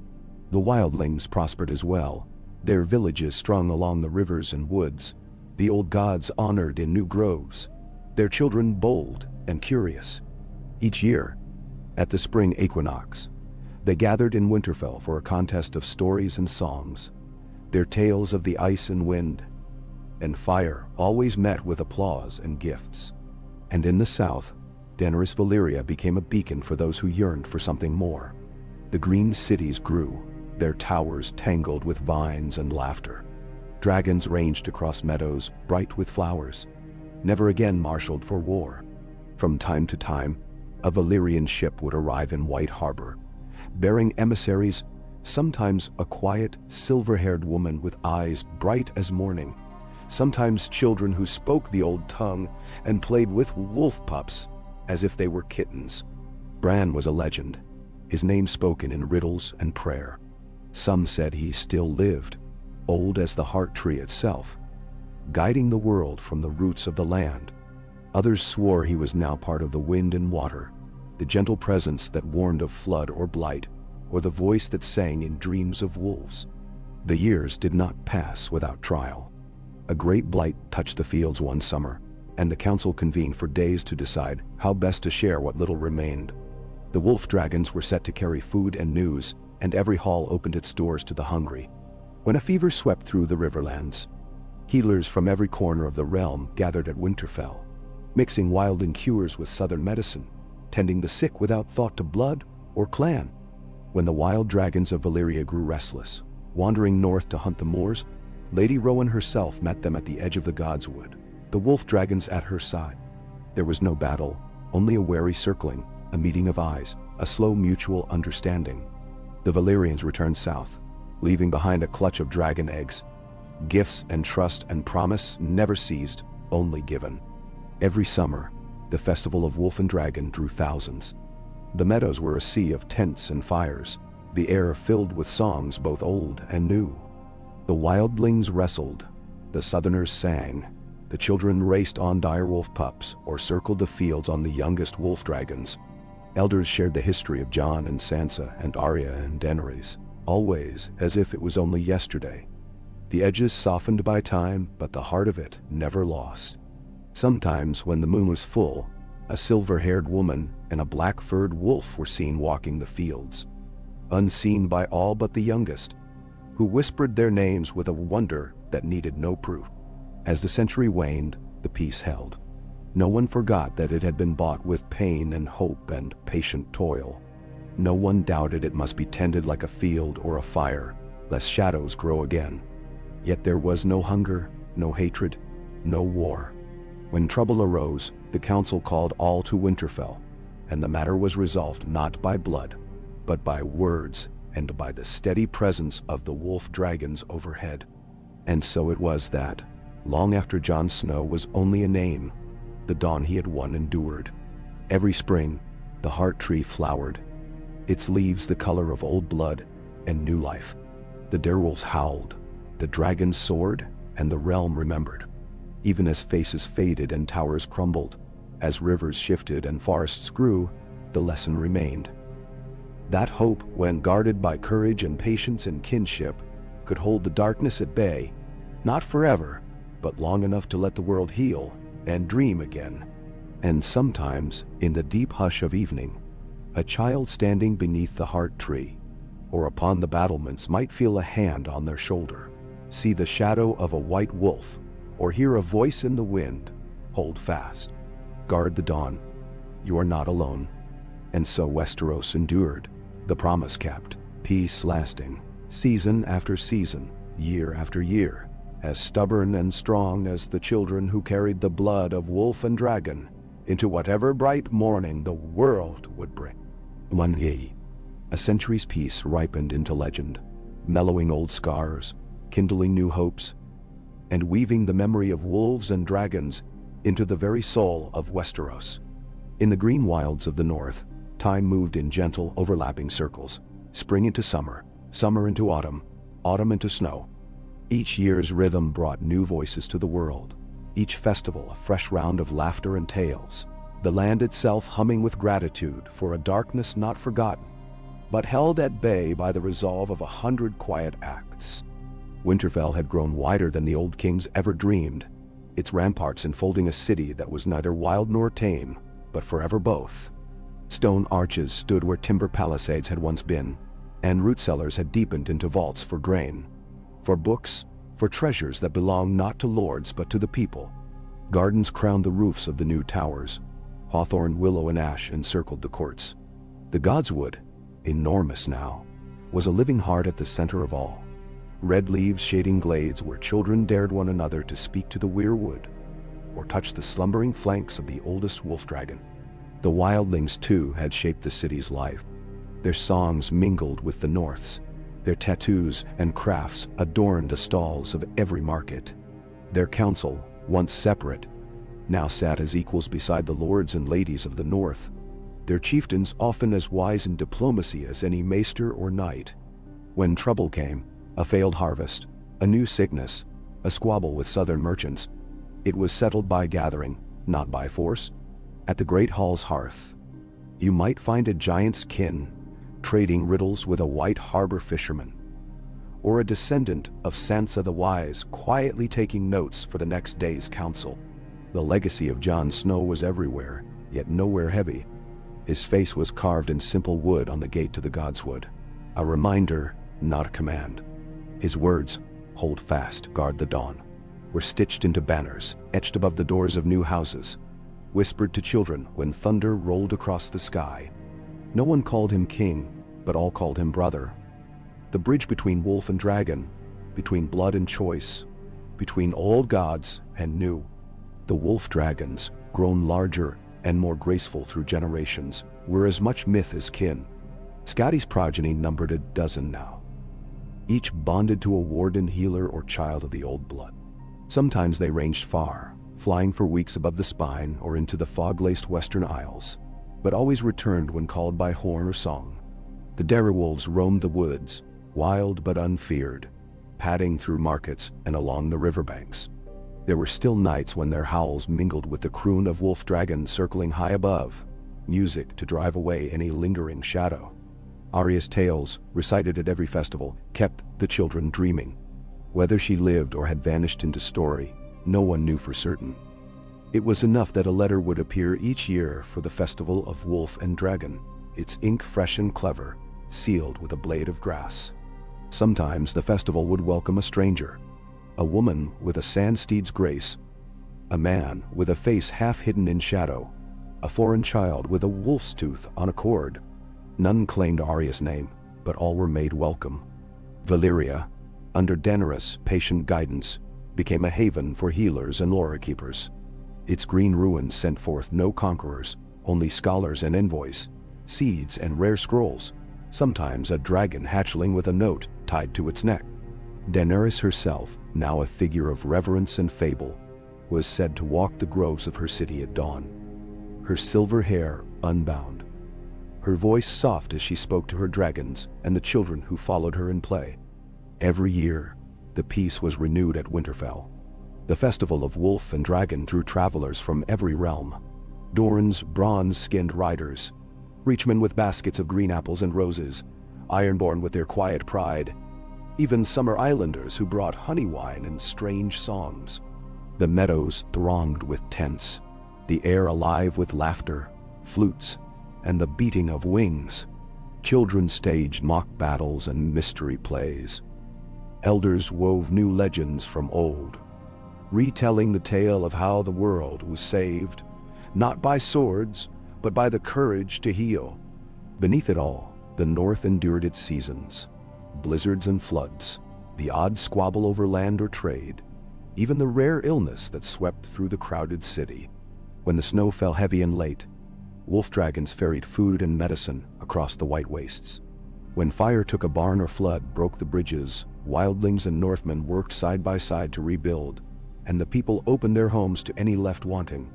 The wildlings prospered as well, their villages strung along the rivers and woods, the old gods honored in new groves, their children bold and curious. Each year, at the spring equinox, they gathered in Winterfell for a contest of stories and songs. Their tales of the ice and wind and fire always met with applause and gifts. And in the south, Daenerys Valyria became a beacon for those who yearned for something more. The green cities grew, their towers tangled with vines and laughter. Dragons ranged across meadows bright with flowers, never again marshaled for war. From time to time, a Valyrian ship would arrive in White Harbor, bearing emissaries, sometimes a quiet, silver-haired woman with eyes bright as morning, sometimes children who spoke the old tongue and played with wolf pups as if they were kittens. Bran was a legend, his name spoken in riddles and prayer. Some said he still lived, old as the heart tree itself, guiding the world from the roots of the land. Others swore he was now part of the wind and water, the gentle presence that warned of flood or blight, or the voice that sang in dreams of wolves. The years did not pass without trial. A great blight touched the fields one summer, and the council convened for days to decide how best to share what little remained. The wolf dragons were set to carry food and news, and every hall opened its doors to the hungry. When a fever swept through the riverlands, healers from every corner of the realm gathered at Winterfell, mixing wildling cures with southern medicine, tending the sick without thought to blood or clan. When the wild dragons of Valyria grew restless, wandering north to hunt the moors, Lady Rowan herself met them at the edge of the Godswood, the wolf dragons at her side. There was no battle, only a wary circling, a meeting of eyes, a slow mutual understanding. The Valyrians returned south, leaving behind a clutch of dragon eggs. Gifts and trust and promise never ceased, only given. Every summer, the festival of wolf and dragon drew thousands. The meadows were a sea of tents and fires, the air filled with songs both old and new. The wildlings wrestled, the southerners sang, the children raced on direwolf pups or circled the fields on the youngest wolf dragons. Elders shared the history of Jon and Sansa and Arya and Daenerys, always as if it was only yesterday. The edges softened by time, but the heart of it never lost. Sometimes, when the moon was full, a silver-haired woman and a black-furred wolf were seen walking the fields, unseen by all but the youngest, who whispered their names with a wonder that needed no proof. As the century waned, the peace held. No one forgot that it had been bought with pain and hope and patient toil. No one doubted it must be tended like a field or a fire, lest shadows grow again. Yet there was no hunger, no hatred, no war. When trouble arose, the council called all to Winterfell, and the matter was resolved not by blood, but by words and by the steady presence of the wolf dragons overhead. And so it was that, long after Jon Snow was only a name, the dawn he had won endured. Every spring, the heart tree flowered, its leaves the color of old blood and new life. The direwolves howled, the dragons soared, and the realm remembered. Even as faces faded and towers crumbled, as rivers shifted and forests grew, the lesson remained. That hope, when guarded by courage and patience and kinship, could hold the darkness at bay, not forever, but long enough to let the world heal and dream again. And sometimes, in the deep hush of evening, a child standing beneath the heart tree, or upon the battlements, might feel a hand on their shoulder, see the shadow of a white wolf, or hear a voice in the wind. Hold fast. Guard the dawn. You are not alone. And so Westeros endured, the promise kept, peace lasting, season after season, year after year, as stubborn and strong as the children who carried the blood of wolf and dragon into whatever bright morning the world would bring. One day, a century's peace ripened into legend, mellowing old scars, kindling new hopes, and weaving the memory of wolves and dragons into the very soul of Westeros. In the green wilds of the north, time moved in gentle, overlapping circles, spring into summer, summer into autumn, autumn into snow, Each year's rhythm brought new voices to the world, each festival a fresh round of laughter and tales, the land itself humming with gratitude for a darkness not forgotten, but held at bay by the resolve of 100 quiet acts. Winterfell had grown wider than the old kings ever dreamed, its ramparts enfolding a city that was neither wild nor tame, but forever both. Stone arches stood where timber palisades had once been, and root cellars had deepened into vaults for grain, for books, for treasures that belonged not to lords but to the people. Gardens crowned the roofs of the new towers. Hawthorn, willow, and ash encircled the courts. The godswood, enormous now, was a living heart at the center of all. Red leaves shading glades where children dared one another to speak to the weirwood, or touch the slumbering flanks of the oldest wolf dragon. The wildlings, too, had shaped the city's life. Their songs mingled with the North's. Their tattoos and crafts adorned the stalls of every market. Their council, once separate, now sat as equals beside the lords and ladies of the North, their chieftains often as wise in diplomacy as any maester or knight. When trouble came, a failed harvest, a new sickness, a squabble with southern merchants, it was settled by gathering, not by force. At the great hall's hearth, you might find a giant's kin, trading riddles with a white harbor fisherman, or a descendant of Sansa the Wise quietly taking notes for the next day's council. The legacy of Jon Snow was everywhere, yet nowhere heavy. His face was carved in simple wood on the gate to the godswood, a reminder, not a command. His words, "Hold fast, guard the dawn," were stitched into banners, etched above the doors of new houses, whispered to children when thunder rolled across the sky. No one called him king, but all called him brother. The bridge between wolf and dragon, between blood and choice, between old gods and new. The wolf dragons, grown larger and more graceful through generations, were as much myth as kin. Scotty's progeny numbered a dozen now, each bonded to a warden, healer, or child of the old blood. Sometimes they ranged far, flying for weeks above the spine or into the fog-laced western isles, but always returned when called by horn or song. The direwolves roamed the woods, wild but unfeared, padding through markets and along the riverbanks. There were still nights when their howls mingled with the croon of wolf dragons circling high above, music to drive away any lingering shadow. Arya's tales, recited at every festival, kept the children dreaming. Whether she lived or had vanished into story, no one knew for certain. It was enough that a letter would appear each year for the festival of wolf and dragon, its ink fresh and clever, sealed with a blade of grass. Sometimes the festival would welcome a stranger, a woman with a sand steed's grace, a man with a face half hidden in shadow, a foreign child with a wolf's tooth on a cord. None claimed Arya's name, but all were made welcome. Valyria, under Daenerys' patient guidance, became a haven for healers and lore keepers. Its green ruins sent forth no conquerors, only scholars and envoys, seeds and rare scrolls, sometimes a dragon hatchling with a note tied to its neck. Daenerys herself, now a figure of reverence and fable, was said to walk the groves of her city at dawn, her silver hair unbound, her voice soft as she spoke to her dragons and the children who followed her in play. Every year, the peace was renewed at Winterfell. The festival of wolf and dragon drew travelers from every realm. Dorans, bronze-skinned riders, Reachmen with baskets of green apples and roses, Ironborn with their quiet pride, even summer islanders who brought honey wine and strange songs. The meadows thronged with tents, the air alive with laughter, flutes, and the beating of wings. Children staged mock battles and mystery plays. Elders wove new legends from old, retelling the tale of how the world was saved, not by swords, but by the courage to heal. Beneath it all, the North endured its seasons, blizzards and floods, the odd squabble over land or trade, even the rare illness that swept through the crowded city. When the snow fell heavy and late, wolf dragons ferried food and medicine across the white wastes. When fire took a barn or flood broke the bridges, wildlings and Northmen worked side by side to rebuild, and the people opened their homes to any left wanting.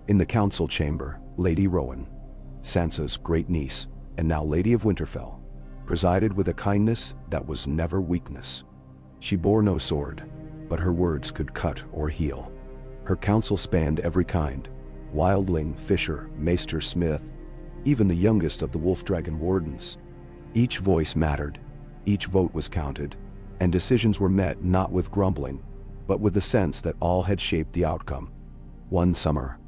In the council chamber, Lady Rowan, Sansa's great niece, and now Lady of Winterfell, presided with a kindness that was never weakness. She bore no sword, but her words could cut or heal. Her counsel spanned every kind: wildling, fisher, maester, smith, even the youngest of the wolf-dragon wardens. Each voice mattered, each vote was counted, and decisions were met not with grumbling, but with the sense that all had shaped the outcome. One summer,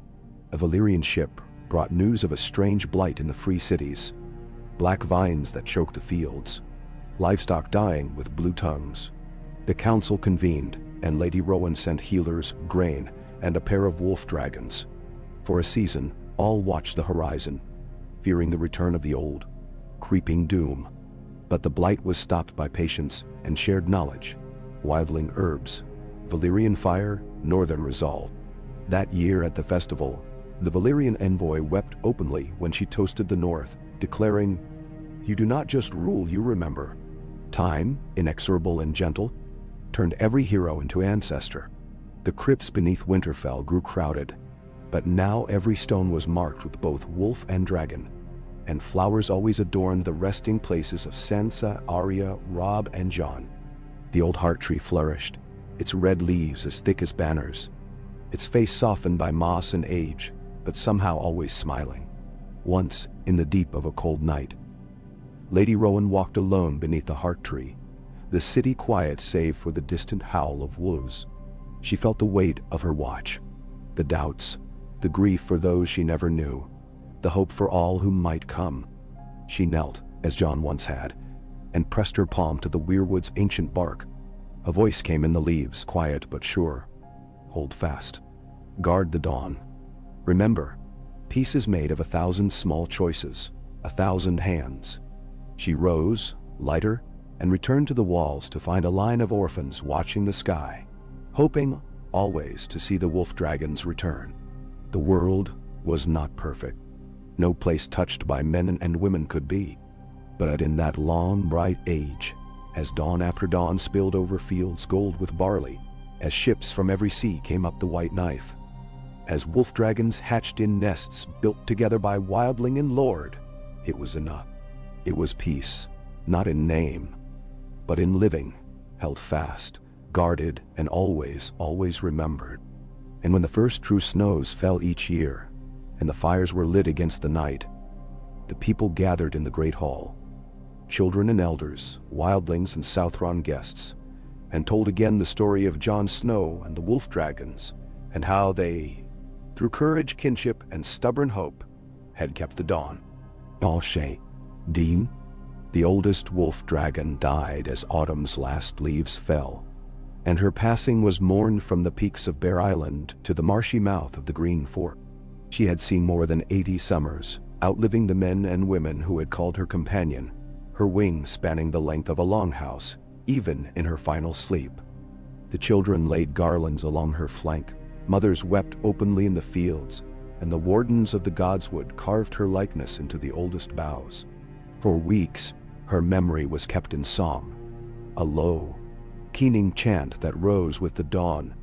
a Valyrian ship brought news of a strange blight in the free cities: black vines that choked the fields, livestock dying with blue tongues. The council convened, and Lady Rowan sent healers, grain, and a pair of wolf dragons. For a season, all watched the horizon, fearing the return of the old, creeping doom. But the blight was stopped by patience and shared knowledge: wildling herbs, Valyrian fire, northern resolve. That year at the festival, the Valyrian envoy wept openly when she toasted the north, declaring, "You do not just rule, you remember." Time, inexorable and gentle, turned every hero into ancestor. The crypts beneath Winterfell grew crowded, but now every stone was marked with both wolf and dragon, and flowers always adorned the resting places of Sansa, Arya, Robb, and Jon. The old heart tree flourished, its red leaves as thick as banners, its face softened by moss and age, but somehow always smiling. Once, in the deep of a cold night, Lady Rowan walked alone beneath the heart tree, the city quiet save for the distant howl of wolves. She felt the weight of her watch, the doubts, the grief for those she never knew, the hope for all who might come. She knelt, as Jon once had, and pressed her palm to the weirwood's ancient bark. A voice came in the leaves, quiet but sure: "Hold fast. Guard the dawn. Remember, peace is made of 1,000 small choices, 1,000 hands." She rose, lighter, and returned to the walls to find a line of orphans watching the sky, hoping, always, to see the wolf dragons return. The world was not perfect. No place touched by men and women could be. But in that long, bright age, as dawn after dawn spilled over fields gold with barley, as ships from every sea came up the white knife, as wolf dragons hatched in nests built together by wildling and lord, it was enough. It was peace, not in name, but in living, held fast, guarded, and always, always remembered. And when the first true snows fell each year, and the fires were lit against the night, the people gathered in the great hall, children and elders, wildlings and Southron guests, and told again the story of Jon Snow and the wolf dragons, and how they, through courage, kinship, and stubborn hope, had kept the dawn. Alshay, Dean, the oldest wolf dragon, died as autumn's last leaves fell, and her passing was mourned from the peaks of Bear Island to the marshy mouth of the Green Fork. She had seen more than 80 summers, outliving the men and women who had called her companion, her wings spanning the length of a longhouse, even in her final sleep. The children laid garlands along her flank, mothers wept openly in the fields, and the wardens of the godswood carved her likeness into the oldest boughs. For weeks, her memory was kept in song, a low, keening chant that rose with the dawn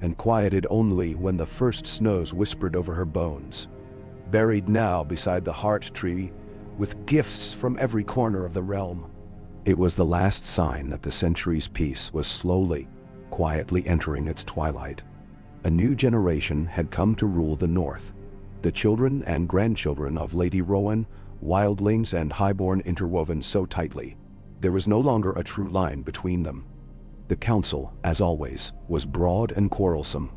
and quieted only when the first snows whispered over her bones. Buried now beside the heart tree, with gifts from every corner of the realm, it was the last sign that the century's peace was slowly, quietly entering its twilight. A new generation had come to rule the north, the children and grandchildren of Lady Rowan, wildlings and highborn interwoven so tightly, there was no longer a true line between them. The council, as always, was broad and quarrelsome.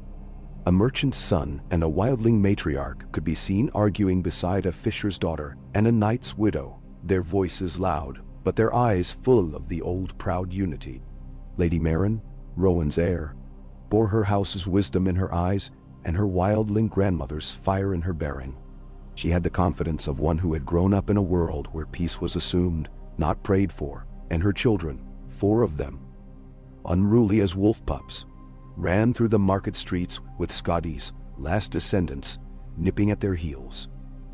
A merchant's son and a wildling matriarch could be seen arguing beside a fisher's daughter and a knight's widow, their voices loud, but their eyes full of the old proud unity. Lady Meryn, Rowan's heir, bore her house's wisdom in her eyes and her wildling grandmother's fire in her bearing. She had the confidence of one who had grown up in a world where peace was assumed, not prayed for, and her children, 4 of them, unruly as wolf pups, ran through the market streets with Scotty's last descendants nipping at their heels.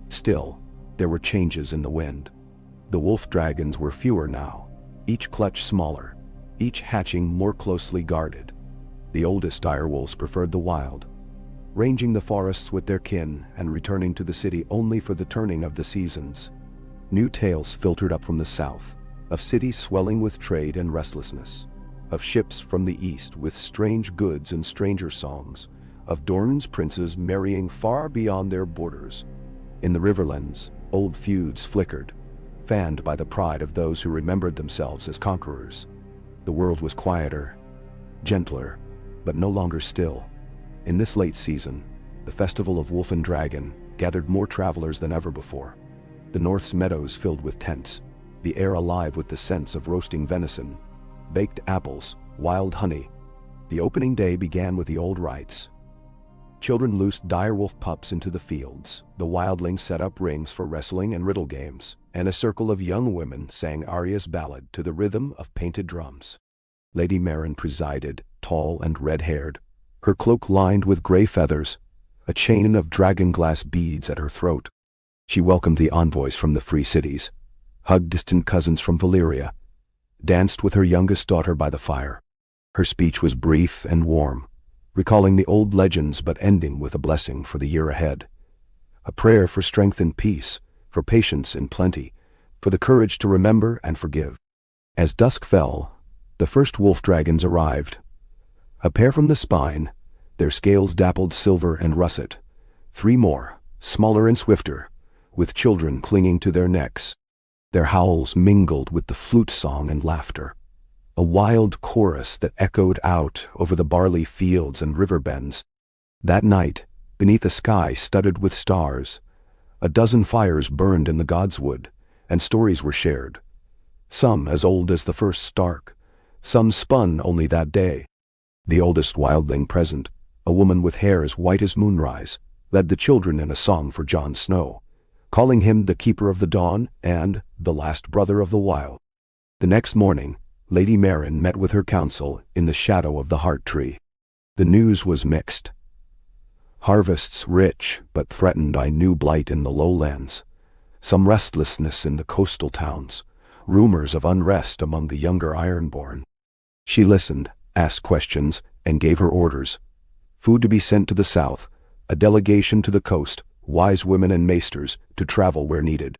Still, there were changes in the wind. The wolf dragons were fewer now, each clutch smaller, each hatching more closely guarded. The oldest direwolves preferred the wild, ranging the forests with their kin and returning to the city only for the turning of the seasons. New tales filtered up from the south, of cities swelling with trade and restlessness, of ships from the east with strange goods and stranger songs, of Dorne's princes marrying far beyond their borders. In the riverlands, old feuds flickered, fanned by the pride of those who remembered themselves as conquerors. The world was quieter, gentler, but no longer still. In this late season, the festival of Wolf and Dragon gathered more travelers than ever before. The north's meadows filled with tents, the air alive with the scents of roasting venison, baked apples, wild honey. The opening day began with the old rites. Children loosed direwolf pups into the fields, the wildlings set up rings for wrestling and riddle games, and a circle of young women sang Arya's ballad to the rhythm of painted drums. Lady Meryn presided, tall and red-haired, her cloak lined with gray feathers, a chain of dragon-glass beads at her throat. She welcomed the envoys from the free cities, hugged distant cousins from Valyria, danced with her youngest daughter by the fire. Her speech was brief and warm, recalling the old legends but ending with a blessing for the year ahead. A prayer for strength and peace, for patience and plenty, for the courage to remember and forgive. As dusk fell, the first wolf dragons arrived. A pair from the spine, their scales dappled silver and russet. 3 more, smaller and swifter, with children clinging to their necks. Their howls mingled with the flute song and laughter, a wild chorus that echoed out over the barley fields and river bends. That night, beneath a sky studded with stars, a dozen fires burned in the godswood, and stories were shared. Some as old as the first Stark, some spun only that day. The oldest wildling present, a woman with hair as white as moonrise, led the children in a song for Jon Snow, calling him the Keeper of the Dawn and the last brother of the Wild. The next morning, Lady Meryn met with her council in the shadow of the Heart Tree. The news was mixed. Harvests rich but threatened by new blight in the lowlands, some restlessness in the coastal towns, rumors of unrest among the younger Ironborn. She listened, asked questions, and gave her orders. Food to be sent to the south, a delegation to the coast, wise women and maesters to travel where needed.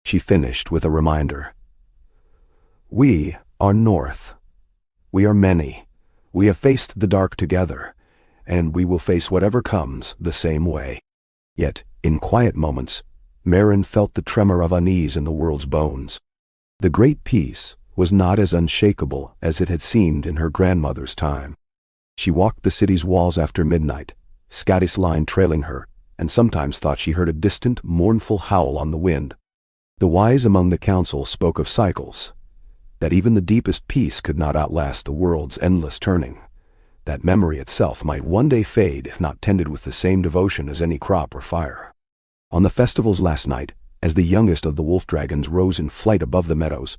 She finished with a reminder. We are north. We are many. We have faced the dark together, and we will face whatever comes the same way. Yet, in quiet moments, Meryn felt the tremor of unease in the world's bones. The great peace was not as unshakable as it had seemed in her grandmother's time. She walked the city's walls after midnight, Scatty's line trailing her, and sometimes thought she heard a distant, mournful howl on the wind. The wise among the council spoke of cycles, that even the deepest peace could not outlast the world's endless turning, that memory itself might one day fade if not tended with the same devotion as any crop or fire. On the festival's last night, as the youngest of the wolf dragons rose in flight above the meadows,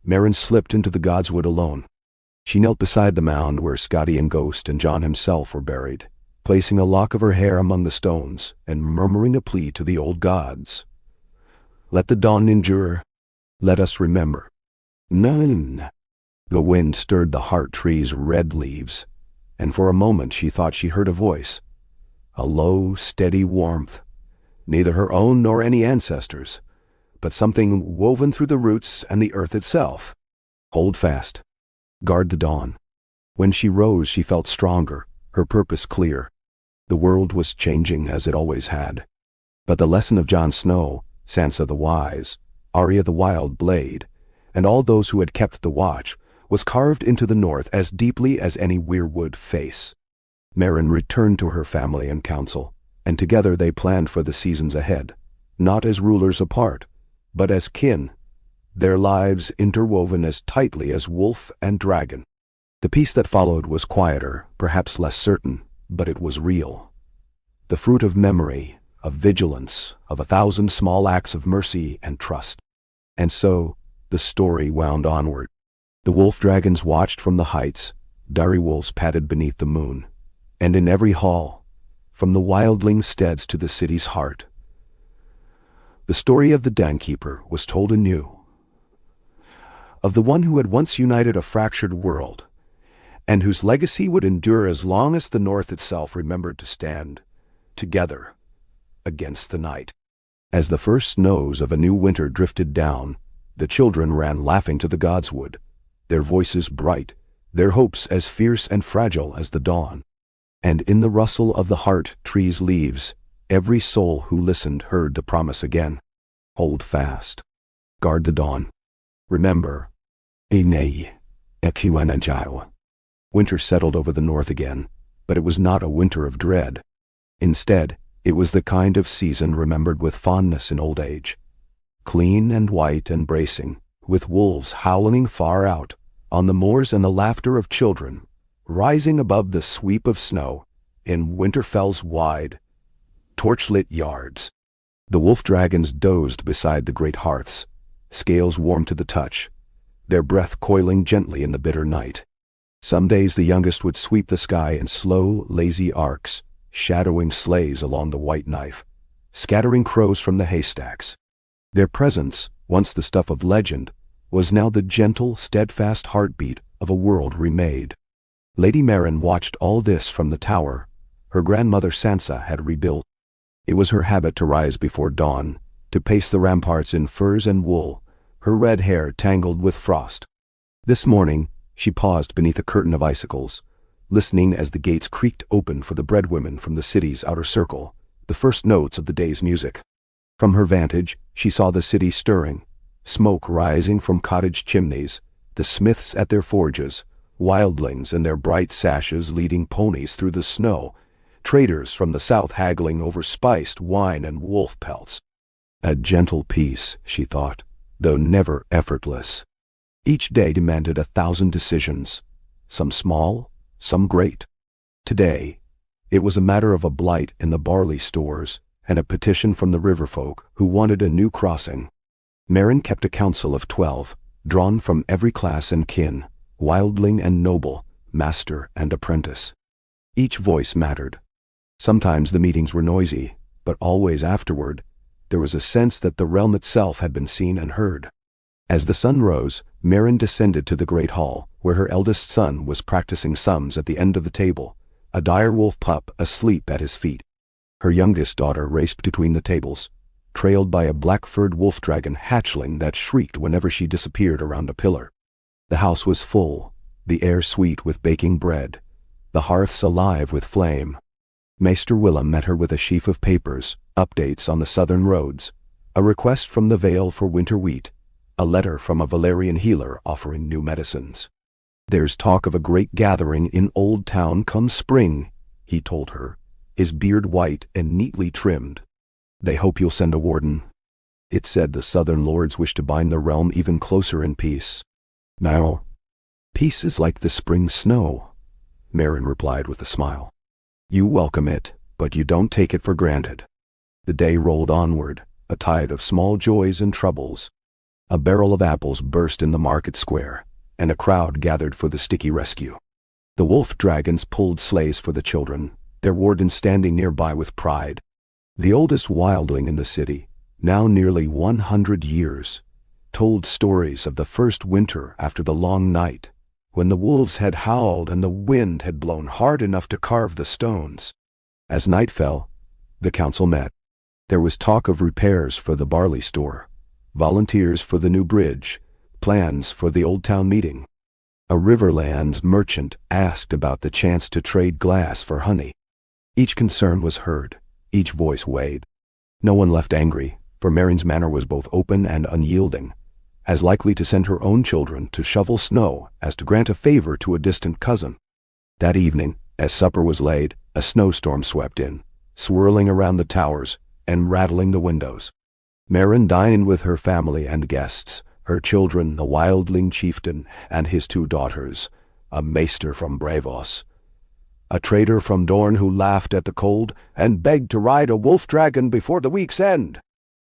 Meryn slipped into the godswood alone. She knelt beside the mound where Scotty and Ghost and Jon himself were buried, placing a lock of her hair among the stones and murmuring a plea to the old gods. Let the dawn endure. Let us remember. None. The wind stirred the heart tree's red leaves, and for a moment she thought she heard a voice, a low, steady warmth, neither her own nor any ancestors, but something woven through the roots and the earth itself. Hold fast. Guard the dawn. When she rose, she felt stronger, her purpose clear. The world was changing as it always had. But the lesson of Jon Snow, Sansa the Wise, Arya the Wild Blade, and all those who had kept the watch, was carved into the north as deeply as any weirwood face. Meryn returned to her family and council, and together they planned for the seasons ahead, not as rulers apart, but as kin, their lives interwoven as tightly as wolf and dragon. The peace that followed was quieter, perhaps less certain, but it was real. The fruit of memory, of vigilance, of 1,000 small acts of mercy and trust. And so, the story wound onward. The wolf dragons watched from the heights, direwolves padded beneath the moon, and in every hall, from the wildling steads to the city's heart, the story of the Dankeeper was told anew, of the one who had once united a fractured world, and whose legacy would endure as long as the North itself remembered to stand together against the night. As the first snows of a new winter drifted down, the children ran laughing to the godswood, their voices bright, their hopes as fierce and fragile as the dawn. And in the rustle of the heart tree's leaves, every soul who listened heard the promise again. Hold fast. Guard the dawn. Remember. Inei. Ekiwanajaiwa. Winter settled over the north again, but it was not a winter of dread. Instead, it was the kind of season remembered with fondness in old age. Clean and white and bracing, with wolves howling far out, on the moors and the laughter of children, rising above the sweep of snow, in Winterfell's wide, torch-lit yards. The wolf-dragons dozed beside the great hearths, scales warm to the touch, their breath coiling gently in the bitter night. Some days the youngest would sweep the sky in slow, lazy arcs, shadowing sleighs along the white knife, scattering crows from the haystacks. Their presence, once the stuff of legend, was now the gentle, steadfast heartbeat of a world remade. Lady Meryn watched all this from the tower her grandmother Sansa had rebuilt. It was her habit to rise before dawn, to pace the ramparts in furs and wool, her red hair tangled with frost. This morning, she paused beneath a curtain of icicles, listening as the gates creaked open for the breadwomen from the city's outer circle, the first notes of the day's music. From her vantage, she saw the city stirring, smoke rising from cottage chimneys, the smiths at their forges, wildlings in their bright sashes leading ponies through the snow, traders from the south haggling over spiced wine and wolf pelts. A gentle peace, she thought, though never effortless. Each day demanded 1,000 decisions, some small, some great. Today, it was a matter of a blight in the barley stores and a petition from the riverfolk who wanted a new crossing. Meryn kept a council of 12, drawn from every class and kin, wildling and noble, master and apprentice. Each voice mattered. Sometimes the meetings were noisy, but always afterward, there was a sense that the realm itself had been seen and heard. As the sun rose, Meryn descended to the great hall, where her eldest son was practicing sums at the end of the table, a dire wolf pup asleep at his feet. Her youngest daughter raced between the tables, trailed by a black-furred wolf-dragon hatchling that shrieked whenever she disappeared around a pillar. The house was full, the air sweet with baking bread, the hearths alive with flame. Maester Willem met her with a sheaf of papers, updates on the southern roads, a request from the Vale for winter wheat, a letter from a Valerian healer offering new medicines. "There's talk of a great gathering in Old Town come spring," he told her, his beard white and neatly trimmed. "They hope you'll send a warden." It said the southern lords wish to bind the realm even closer in peace. "Now, peace is like the spring snow," Meryn replied with a smile. "You welcome it, but you don't take it for granted." The day rolled onward, a tide of small joys and troubles. A barrel of apples burst in the market square, and a crowd gathered for the sticky rescue. The wolf-dragons pulled sleighs for the children, their warden standing nearby with pride. The oldest wildling in the city, now nearly 100 years, told stories of the first winter after the long night, when the wolves had howled and the wind had blown hard enough to carve the stones. As night fell, the council met. There was talk of repairs for the barley store, volunteers for the new bridge, plans for the Old Town meeting. A riverlands merchant asked about the chance to trade glass for honey. Each concern was heard, each voice weighed. No one left angry, for Meryn's manner was both open and unyielding, as likely to send her own children to shovel snow as to grant a favor to a distant cousin. That evening, as supper was laid, a snowstorm swept in, swirling around the towers and rattling the windows. Meryn dined with her family and guests, her children, the wildling chieftain, and his 2 daughters, a maester from Bravos, a trader from Dorne who laughed at the cold and begged to ride a wolf-dragon before the week's end.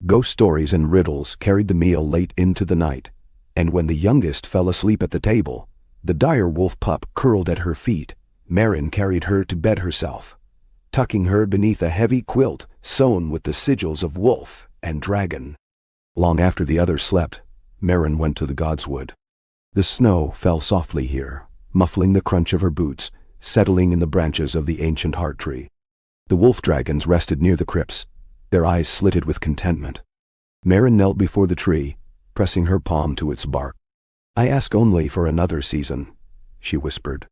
Ghost stories and riddles carried the meal late into the night, and when the youngest fell asleep at the table, the dire wolf pup curled at her feet. Meryn carried her to bed herself, tucking her beneath a heavy quilt sewn with the sigils of wolf and dragon. Long after the others slept, Meryn went to the godswood. The snow fell softly here, muffling the crunch of her boots, settling in the branches of the ancient heart tree. The wolf-dragons rested near the crypts, their eyes slitted with contentment. Meryn knelt before the tree, pressing her palm to its bark. "I ask only for another season. she whispered.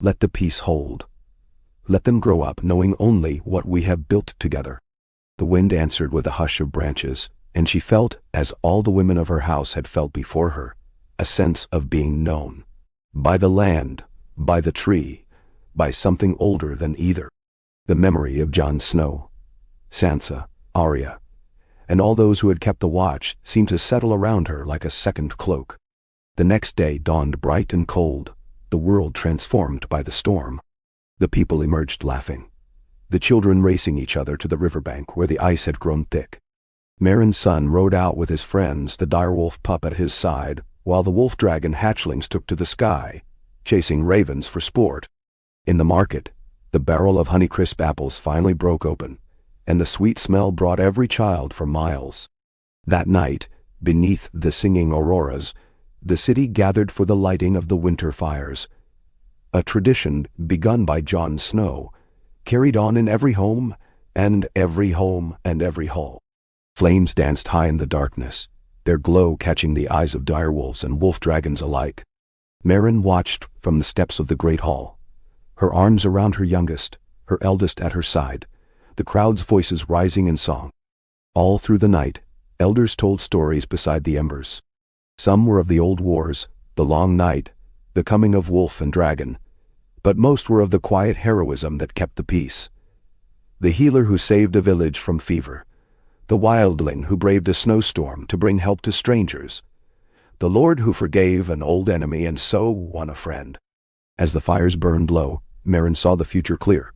Let the peace hold. Let them grow up knowing only what we have built together. The wind answered with a hush of branches, and she felt, as all the women of her house had felt before her, a sense of being known. By the land, by the tree, by something older than either. The memory of Jon Snow, Sansa, Arya, and all those who had kept the watch seemed to settle around her like a second cloak. The next day dawned bright and cold, the world transformed by the storm. The people emerged laughing, the children racing each other to the riverbank where the ice had grown thick. Meryn's son rode out with his friends, the direwolf pup at his side, while the wolf-dragon hatchlings took to the sky, chasing ravens for sport. In the market, the barrel of Honeycrisp apples finally broke open, and the sweet smell brought every child for miles. That night, beneath the singing auroras, the city gathered for the lighting of the winter fires, a tradition begun by Jon Snow, carried on in every home and every hall. Flames danced high in the darkness, their glow catching the eyes of direwolves and wolf-dragons alike. Meryn watched from the steps of the great hall, her arms around her youngest, her eldest at her side, the crowd's voices rising in song. All through the night, elders told stories beside the embers. Some were of the old wars, the long night, the coming of wolf and dragon, but most were of the quiet heroism that kept the peace. The healer who saved a village from fever, the wildling who braved a snowstorm to bring help to strangers, the lord who forgave an old enemy and so won a friend. As the fires burned low, Meryn saw the future clear.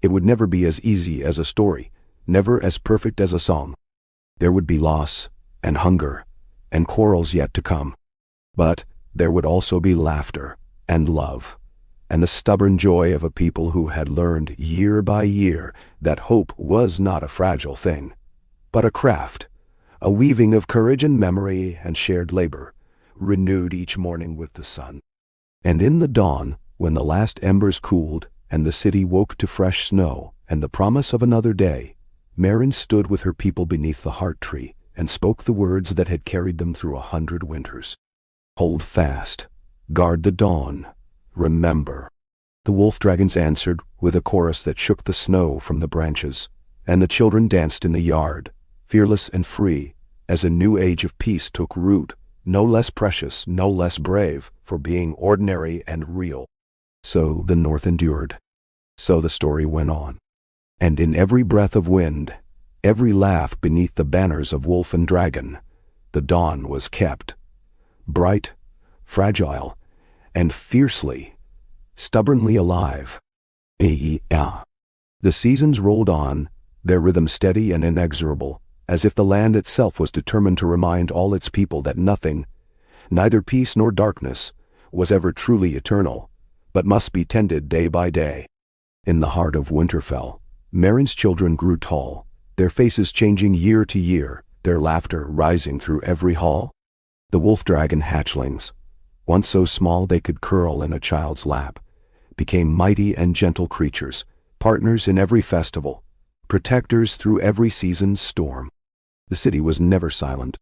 It would never be as easy as a story, never as perfect as a song. There would be loss, and hunger, and quarrels yet to come. But there would also be laughter, and love, and the stubborn joy of a people who had learned year by year that hope was not a fragile thing, but a craft, a weaving of courage and memory and shared labor, renewed each morning with the sun. And in the dawn, when the last embers cooled and the city woke to fresh snow and the promise of another day, Meryn stood with her people beneath the heart tree and spoke the words that had carried them through 100 winters. Hold fast, guard the dawn, remember. The wolf-dragons answered with a chorus that shook the snow from the branches, and the children danced in the yard, fearless and free, as a new age of peace took root, no less precious, no less brave, for being ordinary and real. So the North endured. So the story went on. And in every breath of wind, every laugh beneath the banners of wolf and dragon, the dawn was kept. Bright, fragile, and fiercely, stubbornly alive. The seasons rolled on, their rhythm steady and inexorable, as if the land itself was determined to remind all its people that nothing, neither peace nor darkness, was ever truly eternal, but must be tended day by day. In the heart of Winterfell, Meryn's children grew tall, their faces changing year to year, their laughter rising through every hall. The wolf-dragon hatchlings, once so small they could curl in a child's lap, became mighty and gentle creatures, partners in every festival, protectors through every season's storm. The city was never silent.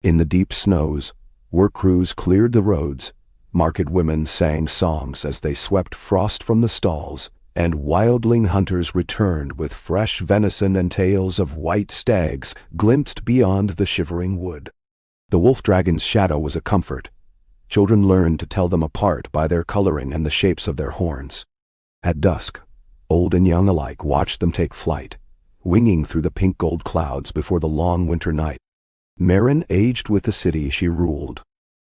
In the deep snows, work crews cleared the roads, market women sang songs as they swept frost from the stalls, and wildling hunters returned with fresh venison and tales of white stags glimpsed beyond the shivering wood. The wolf-dragon's shadow was a comfort. Children learned to tell them apart by their coloring and the shapes of their horns. At dusk, old and young alike watched them take flight, winging through the pink-gold clouds before the long winter night. Meryn aged with the city she ruled.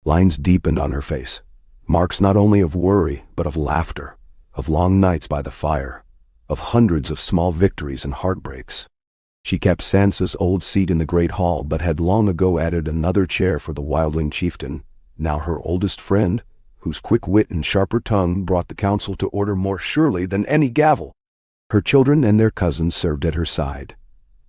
Lines deepened on her face, marks not only of worry but of laughter, of long nights by the fire, of hundreds of small victories and heartbreaks. She kept Sansa's old seat in the great hall but had long ago added another chair for the wildling chieftain, now her oldest friend, whose quick wit and sharper tongue brought the council to order more surely than any gavel. Her children and their cousins served at her side,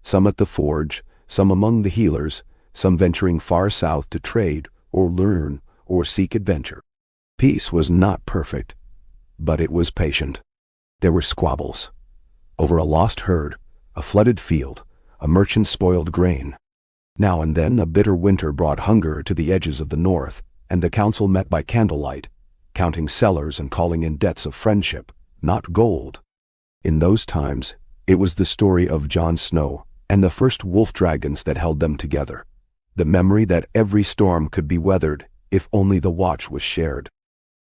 some at the forge, some among the healers, some venturing far south to trade or learn or seek adventure. Peace was not perfect, but it was patient. There were squabbles over a lost herd, a flooded field, a merchant's spoiled grain. Now and then a bitter winter brought hunger to the edges of the north, and the council met by candlelight, counting cellars and calling in debts of friendship, not gold. In those times, it was the story of Jon Snow and the first wolf dragons that held them together. The memory that every storm could be weathered if only the watch was shared.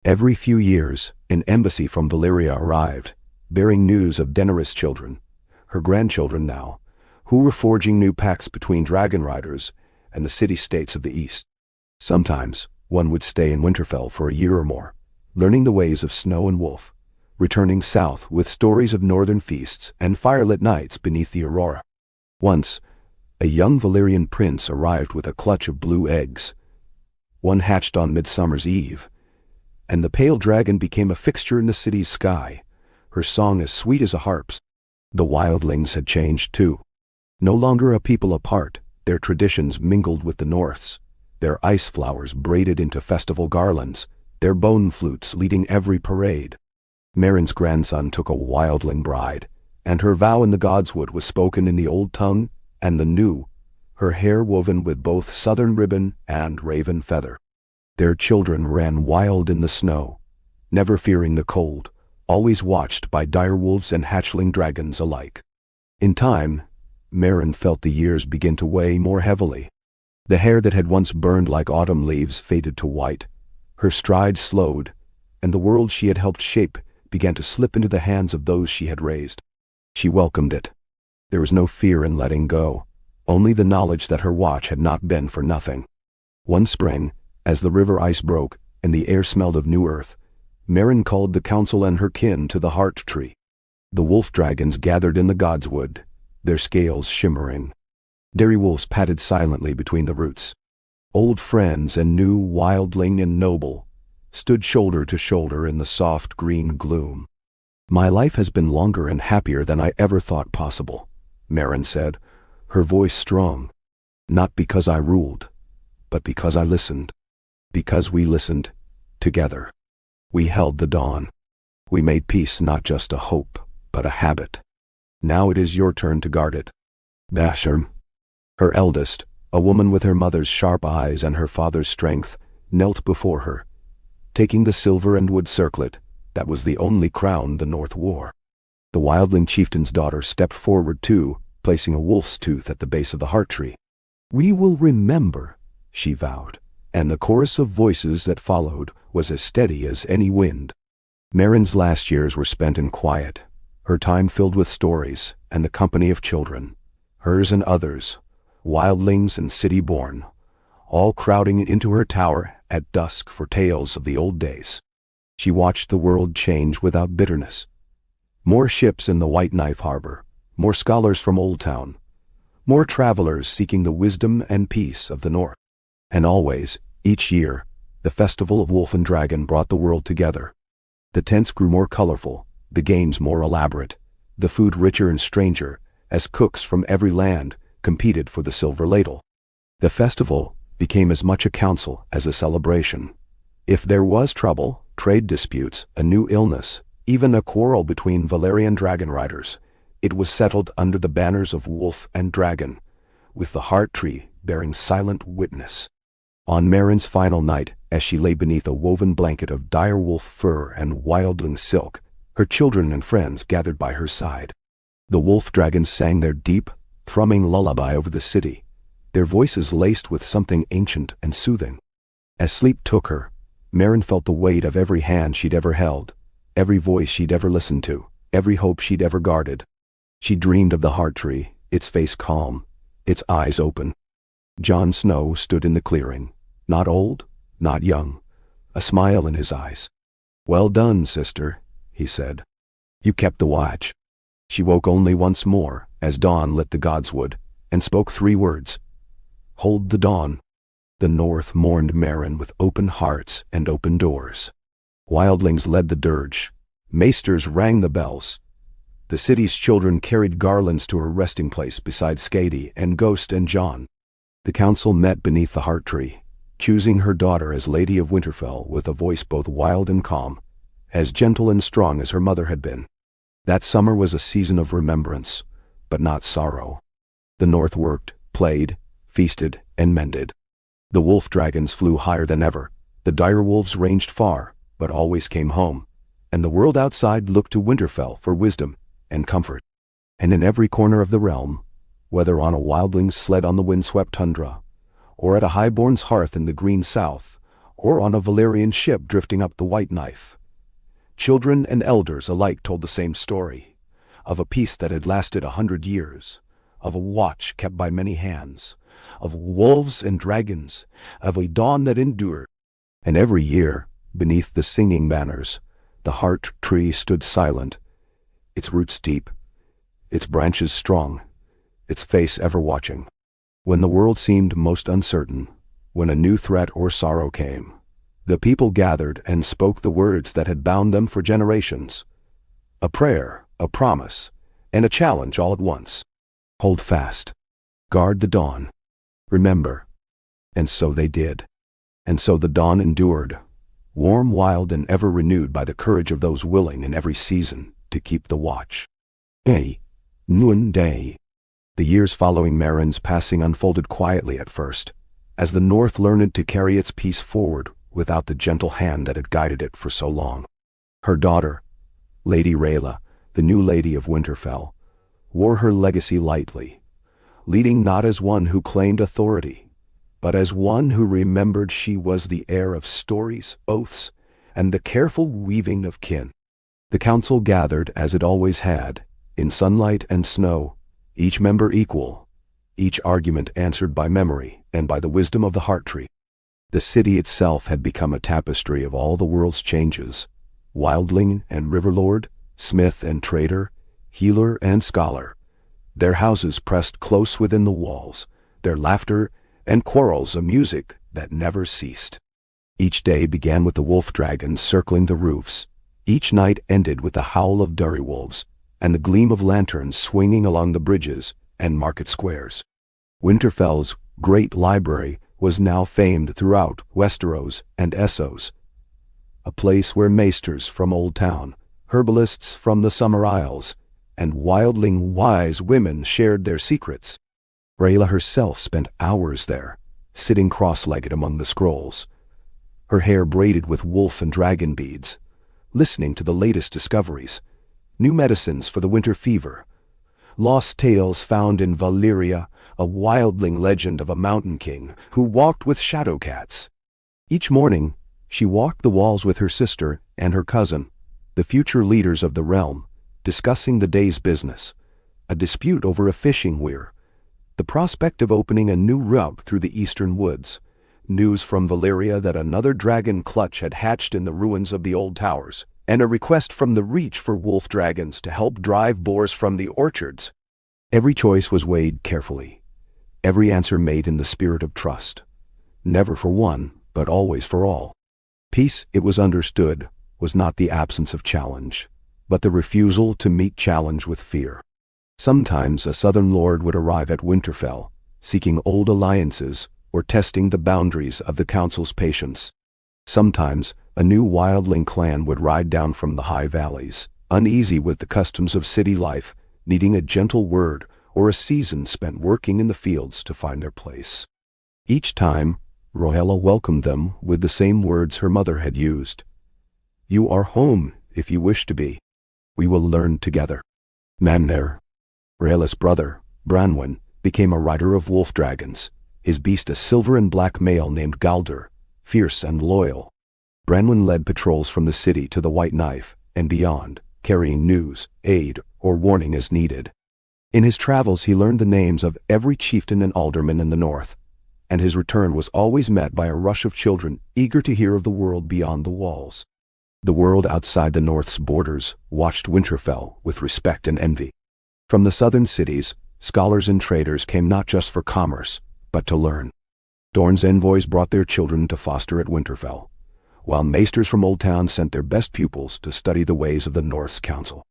Every few years, an embassy from Valyria arrived, bearing news of Daenerys' children, her grandchildren now, who were forging new pacts between dragon riders and the city-states of the east. Sometimes, one would stay in Winterfell for a year or more, learning the ways of snow and wolf, returning south with stories of northern feasts and firelit nights beneath the aurora. Once, a young Valyrian prince arrived with a clutch of blue eggs. One hatched on Midsummer's Eve, and the pale dragon became a fixture in the city's sky, her song as sweet as a harp's. The wildlings had changed too. No longer a people apart, their traditions mingled with the North's, their ice flowers braided into festival garlands, their bone flutes leading every parade. Meryn's grandson took a wildling bride, and her vow in the godswood was spoken in the old tongue and the new, her hair woven with both southern ribbon and raven feather. Their children ran wild in the snow, never fearing the cold, always watched by direwolves and hatchling dragons alike. In time, Meryn felt the years begin to weigh more heavily. The hair that had once burned like autumn leaves faded to white, her stride slowed, and the world she had helped shape began to slip into the hands of those she had raised. She welcomed it. There was no fear in letting go, only the knowledge that her watch had not been for nothing. One spring, as the river ice broke and the air smelled of new earth, Meryn called the council and her kin to the heart tree. The wolf dragons gathered in the godswood, their scales shimmering. Dairy wolves padded silently between the roots. Old friends and new wildling and noble stood shoulder to shoulder in the soft green gloom. "My life has been longer and happier than I ever thought possible," Meryn said, her voice strong. "Not because I ruled, but because I listened. Because we listened, together. We held the dawn. We made peace not just a hope, but a habit. Now it is your turn to guard it." Basher, her eldest, a woman with her mother's sharp eyes and her father's strength, knelt before her, taking the silver and wood circlet that was the only crown the North wore. The wildling chieftain's daughter stepped forward too, placing a wolf's tooth at the base of the heart tree. "We will remember," she vowed, and the chorus of voices that followed was as steady as any wind. Meryn's last years were spent in quiet, her time filled with stories and the company of children, hers and others, wildlings and city-born, all crowding into her tower at dusk for tales of the old days. She watched the world change without bitterness. More ships in the White Knife Harbor, more scholars from Old Town, more travelers seeking the wisdom and peace of the North. And always, each year, the festival of wolf and dragon brought the world together. The tents grew more colorful, the games more elaborate, the food richer and stranger, as cooks from every land competed for the silver ladle. The festival became as much a council as a celebration. If there was trouble, trade disputes, a new illness, even a quarrel between Valyrian dragon riders, it was settled under the banners of wolf and dragon, with the heart tree bearing silent witness. On Meryn's final night, as she lay beneath a woven blanket of direwolf fur and wildling silk, her children and friends gathered by her side. The wolf dragons sang their deep, thrumming lullaby over the city, their voices laced with something ancient and soothing. As sleep took her, Meryn felt the weight of every hand she'd ever held, every voice she'd ever listened to, every hope she'd ever guarded. She dreamed of the heart tree, its face calm, its eyes open. Jon Snow stood in the clearing, not old, not young, a smile in his eyes. "Well done, sister," he said. "You kept the watch." She woke only once more, as dawn lit the godswood, and spoke 3 words. "Hold the dawn." The North mourned Meryn with open hearts and open doors. Wildlings led the dirge. Maesters rang the bells. The city's children carried garlands to her resting place beside Skadi and Ghost and Jon. The council met beneath the heart tree, choosing her daughter as Lady of Winterfell with a voice both wild and calm, as gentle and strong as her mother had been. That summer was a season of remembrance, but not sorrow. The North worked, played, feasted, and mended. The wolf dragons flew higher than ever, the direwolves ranged far, but always came home, and the world outside looked to Winterfell for wisdom and comfort. And in every corner of the realm, whether on a wildling's sled on the windswept tundra, or at a highborn's hearth in the green south, or on a Valyrian ship drifting up the White Knife, children and elders alike told the same story, of a peace that had lasted 100 years, of a watch kept by many hands, of wolves and dragons, of a dawn that endured. And every year, beneath the singing banners, the heart tree stood silent, its roots deep, its branches strong, its face ever watching. When the world seemed most uncertain, when a new threat or sorrow came, the people gathered and spoke the words that had bound them for generations. A prayer, a promise, and a challenge all at once. Hold fast. Guard the dawn. Remember. And so they did. And so the dawn endured, warm, wild, and ever renewed by the courage of those willing in every season to keep the watch. Noonday. The years following Meryn's passing unfolded quietly at first, as the North learned to carry its peace forward without the gentle hand that had guided it for so long. Her daughter, Lady Rhaella, the new Lady of Winterfell, wore her legacy lightly, leading not as one who claimed authority, but as one who remembered she was the heir of stories, oaths, and the careful weaving of kin. The council gathered as it always had, in sunlight and snow, each member equal, each argument answered by memory and by the wisdom of the heart tree. The city itself had become a tapestry of all the world's changes, wildling and riverlord, smith and trader, healer and scholar, their houses pressed close within the walls, their laughter and quarrels a music that never ceased. Each day began with the wolf dragons circling the roofs, each night ended with the howl of direwolves, and the gleam of lanterns swinging along the bridges and market squares. Winterfell's great library was now famed throughout Westeros and Essos, a place where maesters from Old Town, herbalists from the Summer Isles, and wildling wise women shared their secrets. Rhaella herself spent hours there, sitting cross-legged among the scrolls, her hair braided with wolf and dragon beads, listening to the latest discoveries, new medicines for the winter fever, lost tales found in Valyria, a wildling legend of a mountain king who walked with shadow cats. Each morning, she walked the walls with her sister and her cousin, the future leaders of the realm, discussing the day's business, a dispute over a fishing weir, the prospect of opening a new route through the eastern woods, news from Valyria that another dragon clutch had hatched in the ruins of the old towers, and a request from the Reach for wolf dragons to help drive boars from the orchards. Every choice was weighed carefully, every answer made in the spirit of trust, never for one, but always for all. Peace, it was understood, was not the absence of challenge, but the refusal to meet challenge with fear. Sometimes a southern lord would arrive at Winterfell, seeking old alliances or testing the boundaries of the council's patience. Sometimes a new wildling clan would ride down from the high valleys, uneasy with the customs of city life, needing a gentle word or a season spent working in the fields to find their place. Each time, Rhaella welcomed them with the same words her mother had used. "You are home if you wish to be. We will learn together." Manner, Rhaella's brother, Branwen, became a rider of wolf dragons, his beast a silver and black male named Galder, fierce and loyal. Branwen led patrols from the city to the White Knife and beyond, carrying news, aid, or warning as needed. In his travels he learned the names of every chieftain and alderman in the north, and his return was always met by a rush of children eager to hear of the world beyond the walls. The world outside the north's borders watched Winterfell with respect and envy. From the southern cities, scholars and traders came not just for commerce, but to learn. Dorne's envoys brought their children to foster at Winterfell, while maesters from Old Town sent their best pupils to study the ways of the North's council.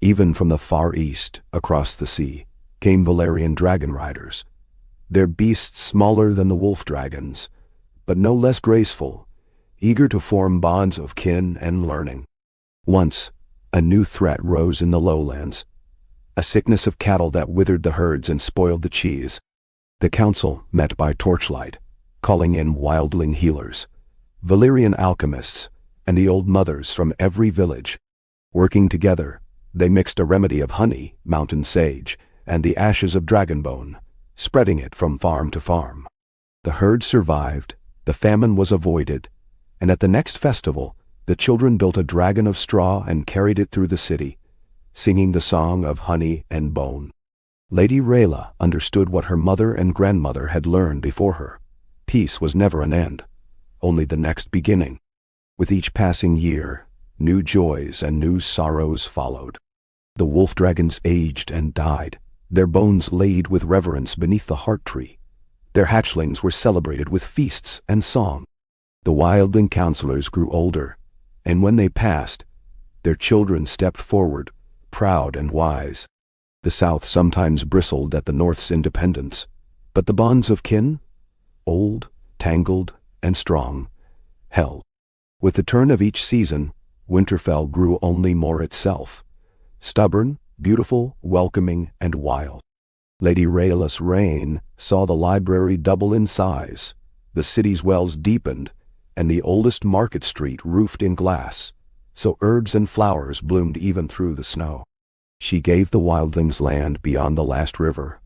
Even from the far east, across the sea, came Valyrian dragon riders, their beasts smaller than the wolf dragons, but no less graceful, eager to form bonds of kin and learning. Once, a new threat rose in the lowlands, a sickness of cattle that withered the herds and spoiled the cheese. The council met by torchlight, calling in wildling healers, Valyrian alchemists, and the old mothers from every village. Working together, they mixed a remedy of honey, mountain sage, and the ashes of dragonbone, spreading it from farm to farm. The herd survived, the famine was avoided, and at the next festival, the children built a dragon of straw and carried it through the city, singing the song of honey and bone. Lady Rayla understood what her mother and grandmother had learned before her. Peace was never an end, only the next beginning. With each passing year, new joys and new sorrows followed. The wolf dragons aged and died, their bones laid with reverence beneath the heart tree. Their hatchlings were celebrated with feasts and song. The wildling counselors grew older, and when they passed, their children stepped forward, proud and wise. The South sometimes bristled at the North's independence, but the bonds of kin, old, tangled, and strong, held. With the turn of each season, Winterfell grew only more itself, stubborn, beautiful, welcoming, and wild. Lady Rayla's reign saw the library double in size, the city's wells deepened, and the oldest market street roofed in glass, so herbs and flowers bloomed even through the snow. She gave the wildlings land beyond the last river,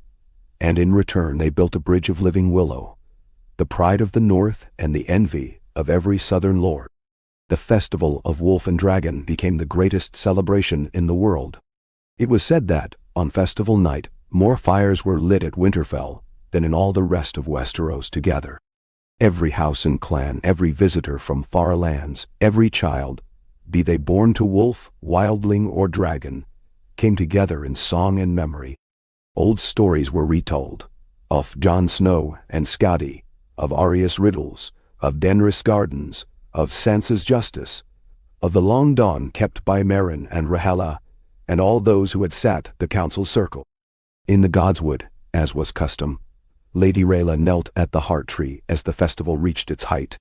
and in return they built a bridge of living willow, the pride of the North and the envy of every southern lord. The festival of Wolf and Dragon became the greatest celebration in the world. It was said that, on festival night, more fires were lit at Winterfell than in all the rest of Westeros together. Every house and clan, every visitor from far lands, every child, be they born to wolf, wildling, or dragon, came together in song and memory. Old stories were retold, of Jon Snow and Skadi, of Arya's riddles, of Denris Gardens, of Sansa's justice, of the long dawn kept by Meryn and Rhaella, and all those who had sat the council circle. In the godswood, as was custom, Lady Rayla knelt at the heart tree as the festival reached its height.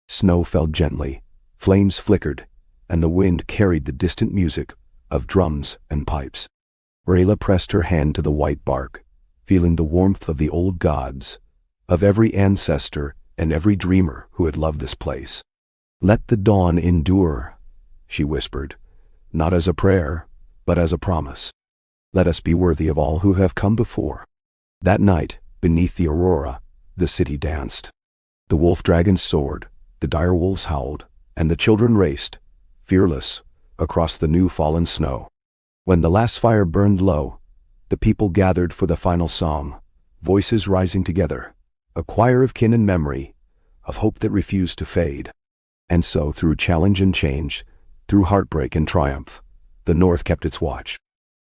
Snow fell gently, flames flickered, and the wind carried the distant music of drums and pipes. Rayla pressed her hand to the white bark, feeling the warmth of the old gods, of every ancestor and every dreamer who had loved this place. "Let the dawn endure," she whispered, not as a prayer, but as a promise. "Let us be worthy of all who have come before." That night, beneath the aurora, the city danced. The wolf dragons soared, the dire wolves howled, and the children raced, fearless, across the new fallen snow. When the last fire burned low, the people gathered for the final song, voices rising together, a choir of kin and memory, of hope that refused to fade. And so, through challenge and change, through heartbreak and triumph, the North kept its watch.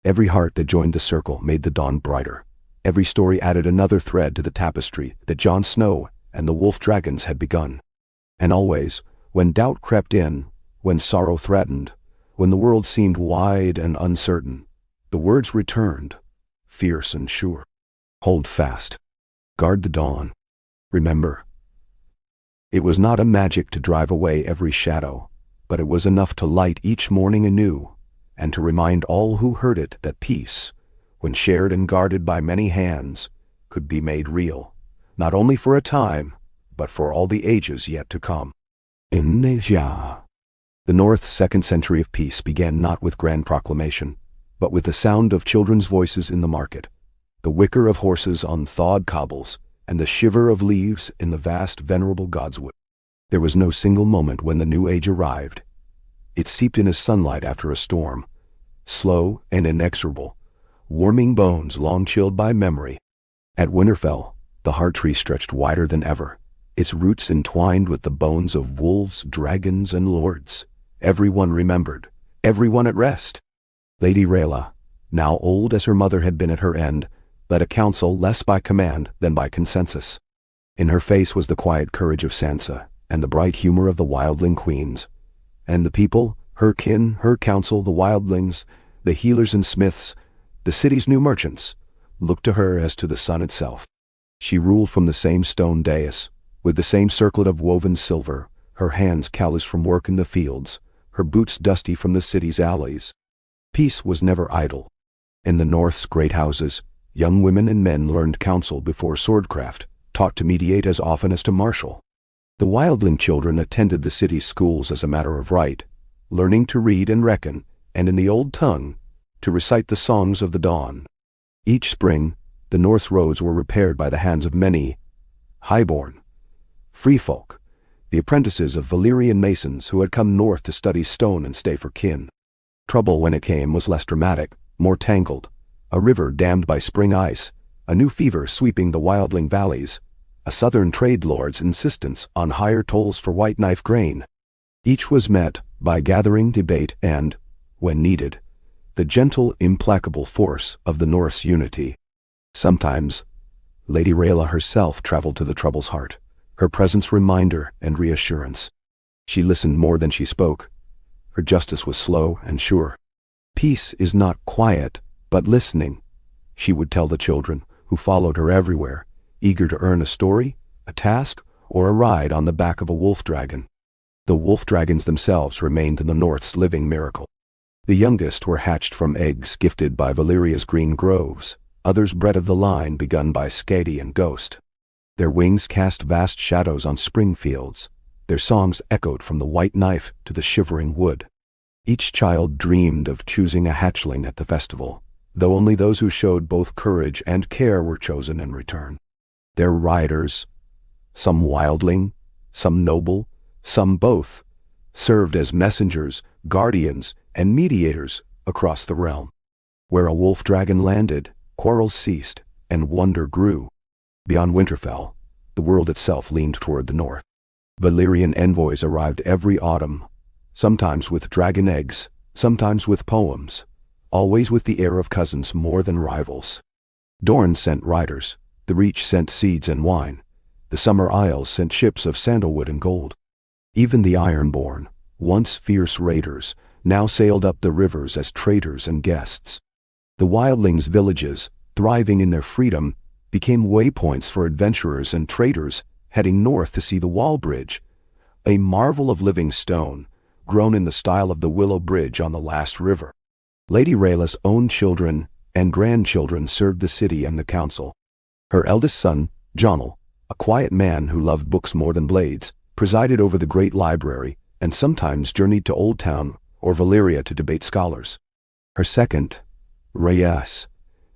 Every heart that joined the circle made the dawn brighter. Every story added another thread to the tapestry that Jon Snow and the wolf dragons had begun. And always, when doubt crept in, when sorrow threatened, when the world seemed wide and uncertain, the words returned, fierce and sure. Hold fast. Guard the dawn. Remember. It was not a magic to drive away every shadow, but it was enough to light each morning anew, and to remind all who heard it that peace, when shared and guarded by many hands, could be made real, not only for a time, but for all the ages yet to come. In Asia. The North's second century of peace began not with grand proclamation, but with the sound of children's voices in the market, the whicker of horses on thawed cobbles, and the shiver of leaves in the vast venerable godswood. There was no single moment when the new age arrived. It seeped in as sunlight after a storm, slow and inexorable, warming bones long chilled by memory. At Winterfell, the heart tree stretched wider than ever, its roots entwined with the bones of wolves, dragons, and lords. Everyone remembered, everyone at rest. Lady Rayla, now old as her mother had been at her end, led a council less by command than by consensus. In her face was the quiet courage of Sansa, and the bright humor of the wildling queens. And the people, her kin, her council, the wildlings, the healers and smiths, the city's new merchants, looked to her as to the sun itself. She ruled from the same stone dais, with the same circlet of woven silver, her hands calloused from work in the fields, her boots dusty from the city's alleys. Peace was never idle. In the North's great houses, young women and men learned counsel before swordcraft, taught to mediate as often as to marshal. The wildling children attended the city's schools as a matter of right, learning to read and reckon, and in the old tongue, to recite the songs of the dawn. Each spring, the North's roads were repaired by the hands of many highborn, free folk, the apprentices of Valyrian masons who had come north to study stone and stay for kin. Trouble, when it came, was less dramatic, more tangled. A river dammed by spring ice, a new fever sweeping the wildling valleys, a southern trade lord's insistence on higher tolls for white knife grain. Each was met by gathering debate and, when needed, the gentle, implacable force of the North's unity. Sometimes, Lady Rhaella herself traveled to the trouble's heart, her presence reminder and reassurance. She listened more than she spoke. Her justice was slow and sure. Peace is not quiet, but listening, she would tell the children, who followed her everywhere, eager to earn a story, a task, or a ride on the back of a wolf dragon. The wolf dragons themselves remained in the North's living miracle. The youngest were hatched from eggs gifted by Valyria's green groves, others bred of the line begun by Skadi and Ghost. Their wings cast vast shadows on spring fields. Their songs echoed from the white knife to the shivering wood. Each child dreamed of choosing a hatchling at the festival, though only those who showed both courage and care were chosen in return. Their riders, some wildling, some noble, some both, served as messengers, guardians, and mediators across the realm. Where a wolf dragon landed, quarrels ceased, and wonder grew. Beyond Winterfell, the world itself leaned toward the north. Valyrian envoys arrived every autumn, sometimes with dragon eggs, sometimes with poems, always with the air of cousins more than rivals. Dorne sent riders, the Reach sent seeds and wine, the Summer Isles sent ships of sandalwood and gold. Even the Ironborn, once fierce raiders, now sailed up the rivers as traders and guests. The wildlings' villages, thriving in their freedom, became waypoints for adventurers and traders heading north to see the Wall Bridge, a marvel of living stone, grown in the style of the Willow Bridge on the last river. Lady Rhaella's own children and grandchildren served the city and the council. Her eldest son, Jonel, a quiet man who loved books more than blades, presided over the great library and sometimes journeyed to Old Town or Valyria to debate scholars. Her second, Rhaes,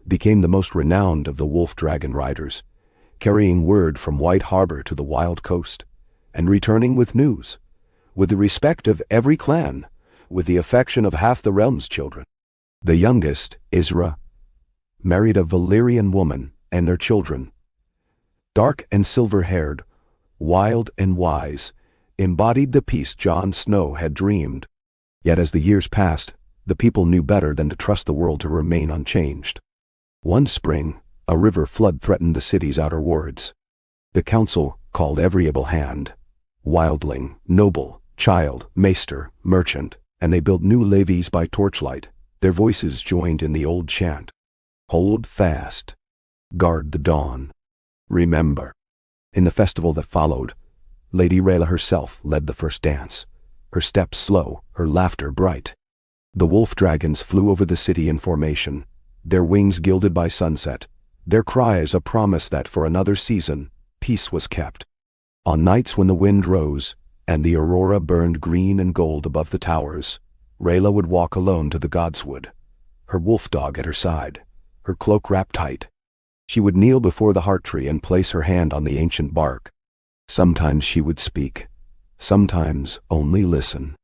became the most renowned of the wolf dragon riders, carrying word from White Harbor to the wild coast, and returning with news, with the respect of every clan, with the affection of half the realm's children. The youngest, Isra, married a Valyrian woman and their children. Dark and silver-haired, wild and wise, embodied the peace Jon Snow had dreamed. Yet as the years passed, the people knew better than to trust the world to remain unchanged. One spring, a river flood threatened the city's outer wards. The council called every able hand, wildling, noble, child, maester, merchant, and they built new levees by torchlight. Their voices joined in the old chant. Hold fast. Guard the dawn. Remember. In the festival that followed, Lady Rhaella herself led the first dance, her steps slow, her laughter bright. The wolf dragons flew over the city in formation, their wings gilded by sunset, their cries a promise that for another season, peace was kept. On nights when the wind rose, and the aurora burned green and gold above the towers, Rhaella would walk alone to the godswood, her wolf dog at her side, her cloak wrapped tight. She would kneel before the heart tree and place her hand on the ancient bark. Sometimes she would speak, sometimes only listen.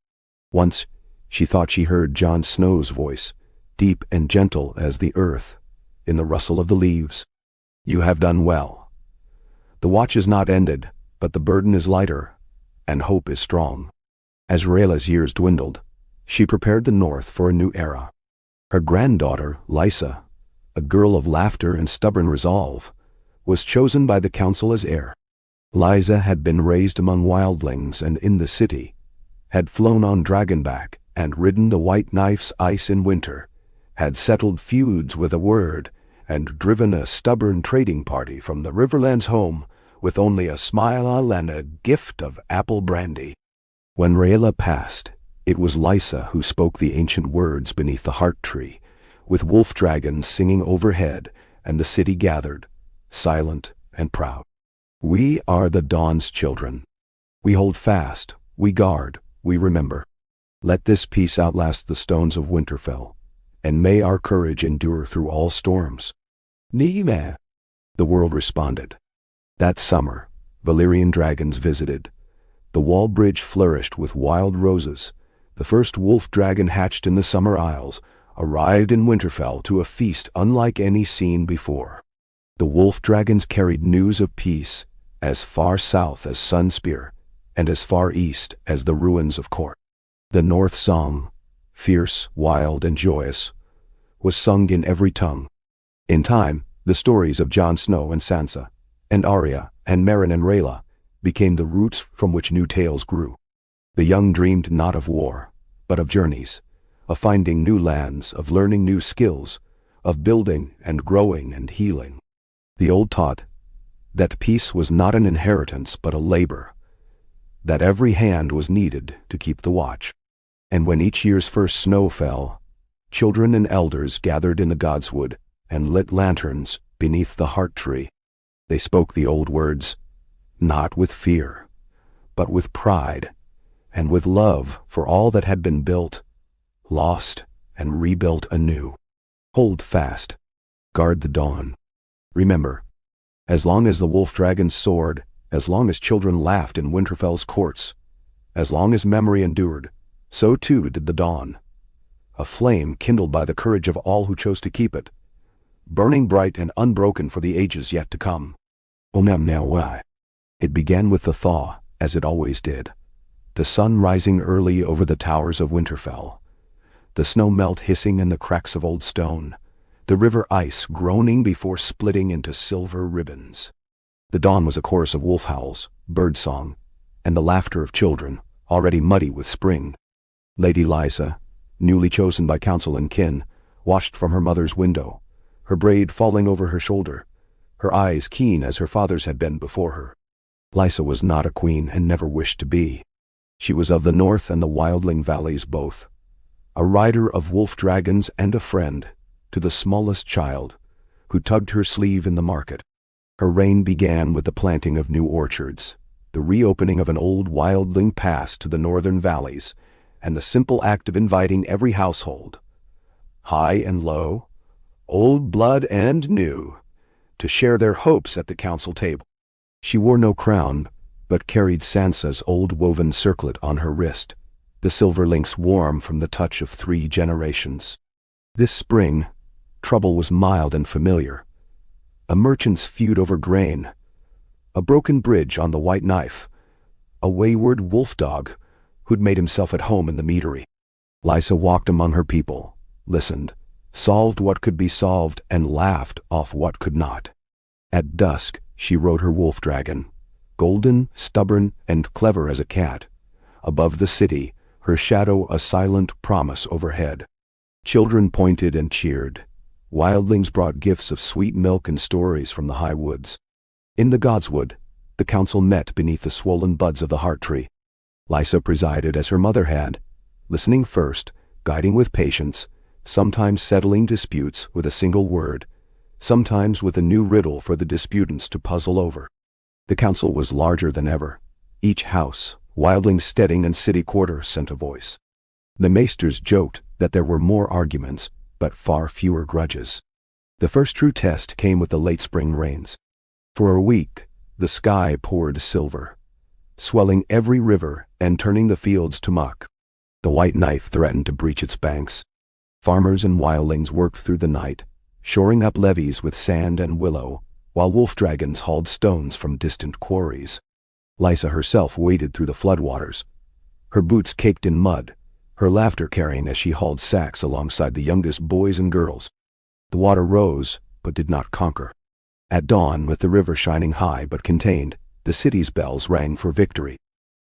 Once, she thought she heard Jon Snow's voice, deep and gentle as the earth, in the rustle of the leaves. You have done well. The watch is not ended, but the burden is lighter, and hope is strong. As Rhaella's years dwindled, she prepared the North for a new era. Her granddaughter, Lysa, a girl of laughter and stubborn resolve, was chosen by the council as heir. Lysa had been raised among wildlings and in the city, had flown on dragonback and ridden the white knife's ice in winter, had settled feuds with a word, and driven a stubborn trading party from the riverlands home with only a smile and a gift of apple brandy. When Rhaella passed, it was Lysa who spoke the ancient words beneath the heart tree, with wolf dragons singing overhead, and the city gathered, silent and proud. We are the dawn's children. We hold fast, we guard, we remember. Let this peace outlast the stones of Winterfell, and may our courage endure through all storms. Nime, the world responded. That summer, Valyrian dragons visited. The wall bridge flourished with wild roses. The first wolf dragon hatched in the Summer Isles arrived in Winterfell to a feast unlike any seen before. The wolf dragons carried news of peace as far south as Sunspear and as far east as the ruins of Court. The North song, fierce, wild, and joyous, was sung in every tongue. In time, the stories of Jon Snow and Sansa, and Arya, and Meryn and Rhaella, became the roots from which new tales grew. The young dreamed not of war, but of journeys, of finding new lands, of learning new skills, of building and growing and healing. The old taught that peace was not an inheritance but a labor, that every hand was needed to keep the watch. And when each year's first snow fell, children and elders gathered in the godswood and lit lanterns beneath the heart tree. They spoke the old words, not with fear, but with pride, and with love for all that had been built, lost, and rebuilt anew. Hold fast. Guard the dawn. Remember, as long as the wolf dragons soared, as long as children laughed in Winterfell's courts, as long as memory endured, so too did the dawn. A flame kindled by the courage of all who chose to keep it, burning bright and unbroken for the ages yet to come. Why? It began with the thaw, as it always did. The sun rising early over the towers of Winterfell. The snow melt hissing in the cracks of old stone. The river ice groaning before splitting into silver ribbons. The dawn was a chorus of wolf howls, bird song, and the laughter of children, already muddy with spring. Lady Lysa, newly chosen by council and kin, watched from her mother's window, her braid falling over her shoulder, her eyes keen as her father's had been before her. Lysa was not a queen and never wished to be. She was of the north and the wildling valleys both, a rider of wolf dragons and a friend to the smallest child who tugged her sleeve in the market. Her reign began with the planting of new orchards, the reopening of an old wildling pass to the northern valleys, and the simple act of inviting every household, high and low, old blood and new, to share their hopes at the council table. She wore no crown, but carried Sansa's old woven circlet on her wrist, the silver links warm from the touch of 3 generations. This spring, trouble was mild and familiar. A merchant's feud over grain, a broken bridge on the White Knife, a wayward wolf dog who'd made himself at home in the meadery. Lysa walked among her people, listened, solved what could be solved, and laughed off what could not. At dusk, she rode her wolf dragon, golden, stubborn, and clever as a cat. Above the city, her shadow a silent promise overhead. Children pointed and cheered. Wildlings brought gifts of sweet milk and stories from the high woods. In the godswood, the council met beneath the swollen buds of the heart tree. Lysa presided as her mother had, listening first, guiding with patience, sometimes settling disputes with a single word, sometimes with a new riddle for the disputants to puzzle over. The council was larger than ever. Each house, wildling steading and city quarter, sent a voice. The maesters joked that there were more arguments, but far fewer grudges. The first true test came with the late spring rains. For a week, the sky poured silver, swelling every river and turning the fields to muck. The White Knife threatened to breach its banks. Farmers and wildlings worked through the night, shoring up levees with sand and willow, while wolf dragons hauled stones from distant quarries. Lysa herself waded through the floodwaters, her boots caked in mud, her laughter carrying as she hauled sacks alongside the youngest boys and girls. The water rose, but did not conquer. At dawn, with the river shining high but contained, the city's bells rang for victory.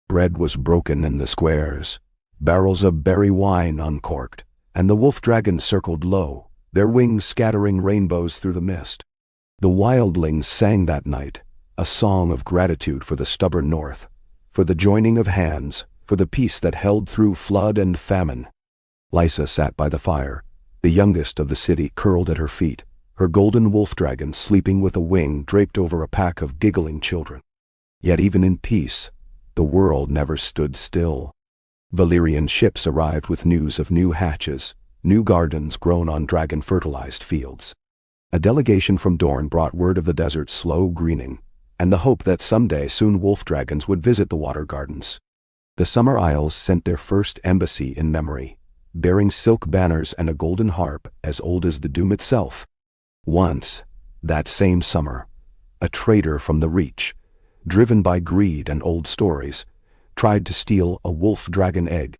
Bread was broken in the squares, barrels of berry wine uncorked, and the wolf dragons circled low, their wings scattering rainbows through the mist. The wildlings sang that night, a song of gratitude for the stubborn north, for the joining of hands, for the peace that held through flood and famine. Lysa sat by the fire, the youngest of the city curled at her feet, her golden wolf dragon sleeping with a wing draped over a pack of giggling children. Yet even in peace, The world never stood still. Valyrian ships arrived with news of new hatches, new gardens grown on dragon-fertilized fields. A delegation from Dorne brought word of the desert's slow greening, and the hope that someday soon wolf dragons would visit the water gardens. The Summer Isles sent their first embassy in memory, bearing silk banners and a golden harp as old as the Doom itself. Once, that same summer, a traitor from the Reach, driven by greed and old stories, tried to steal a wolf-dragon egg.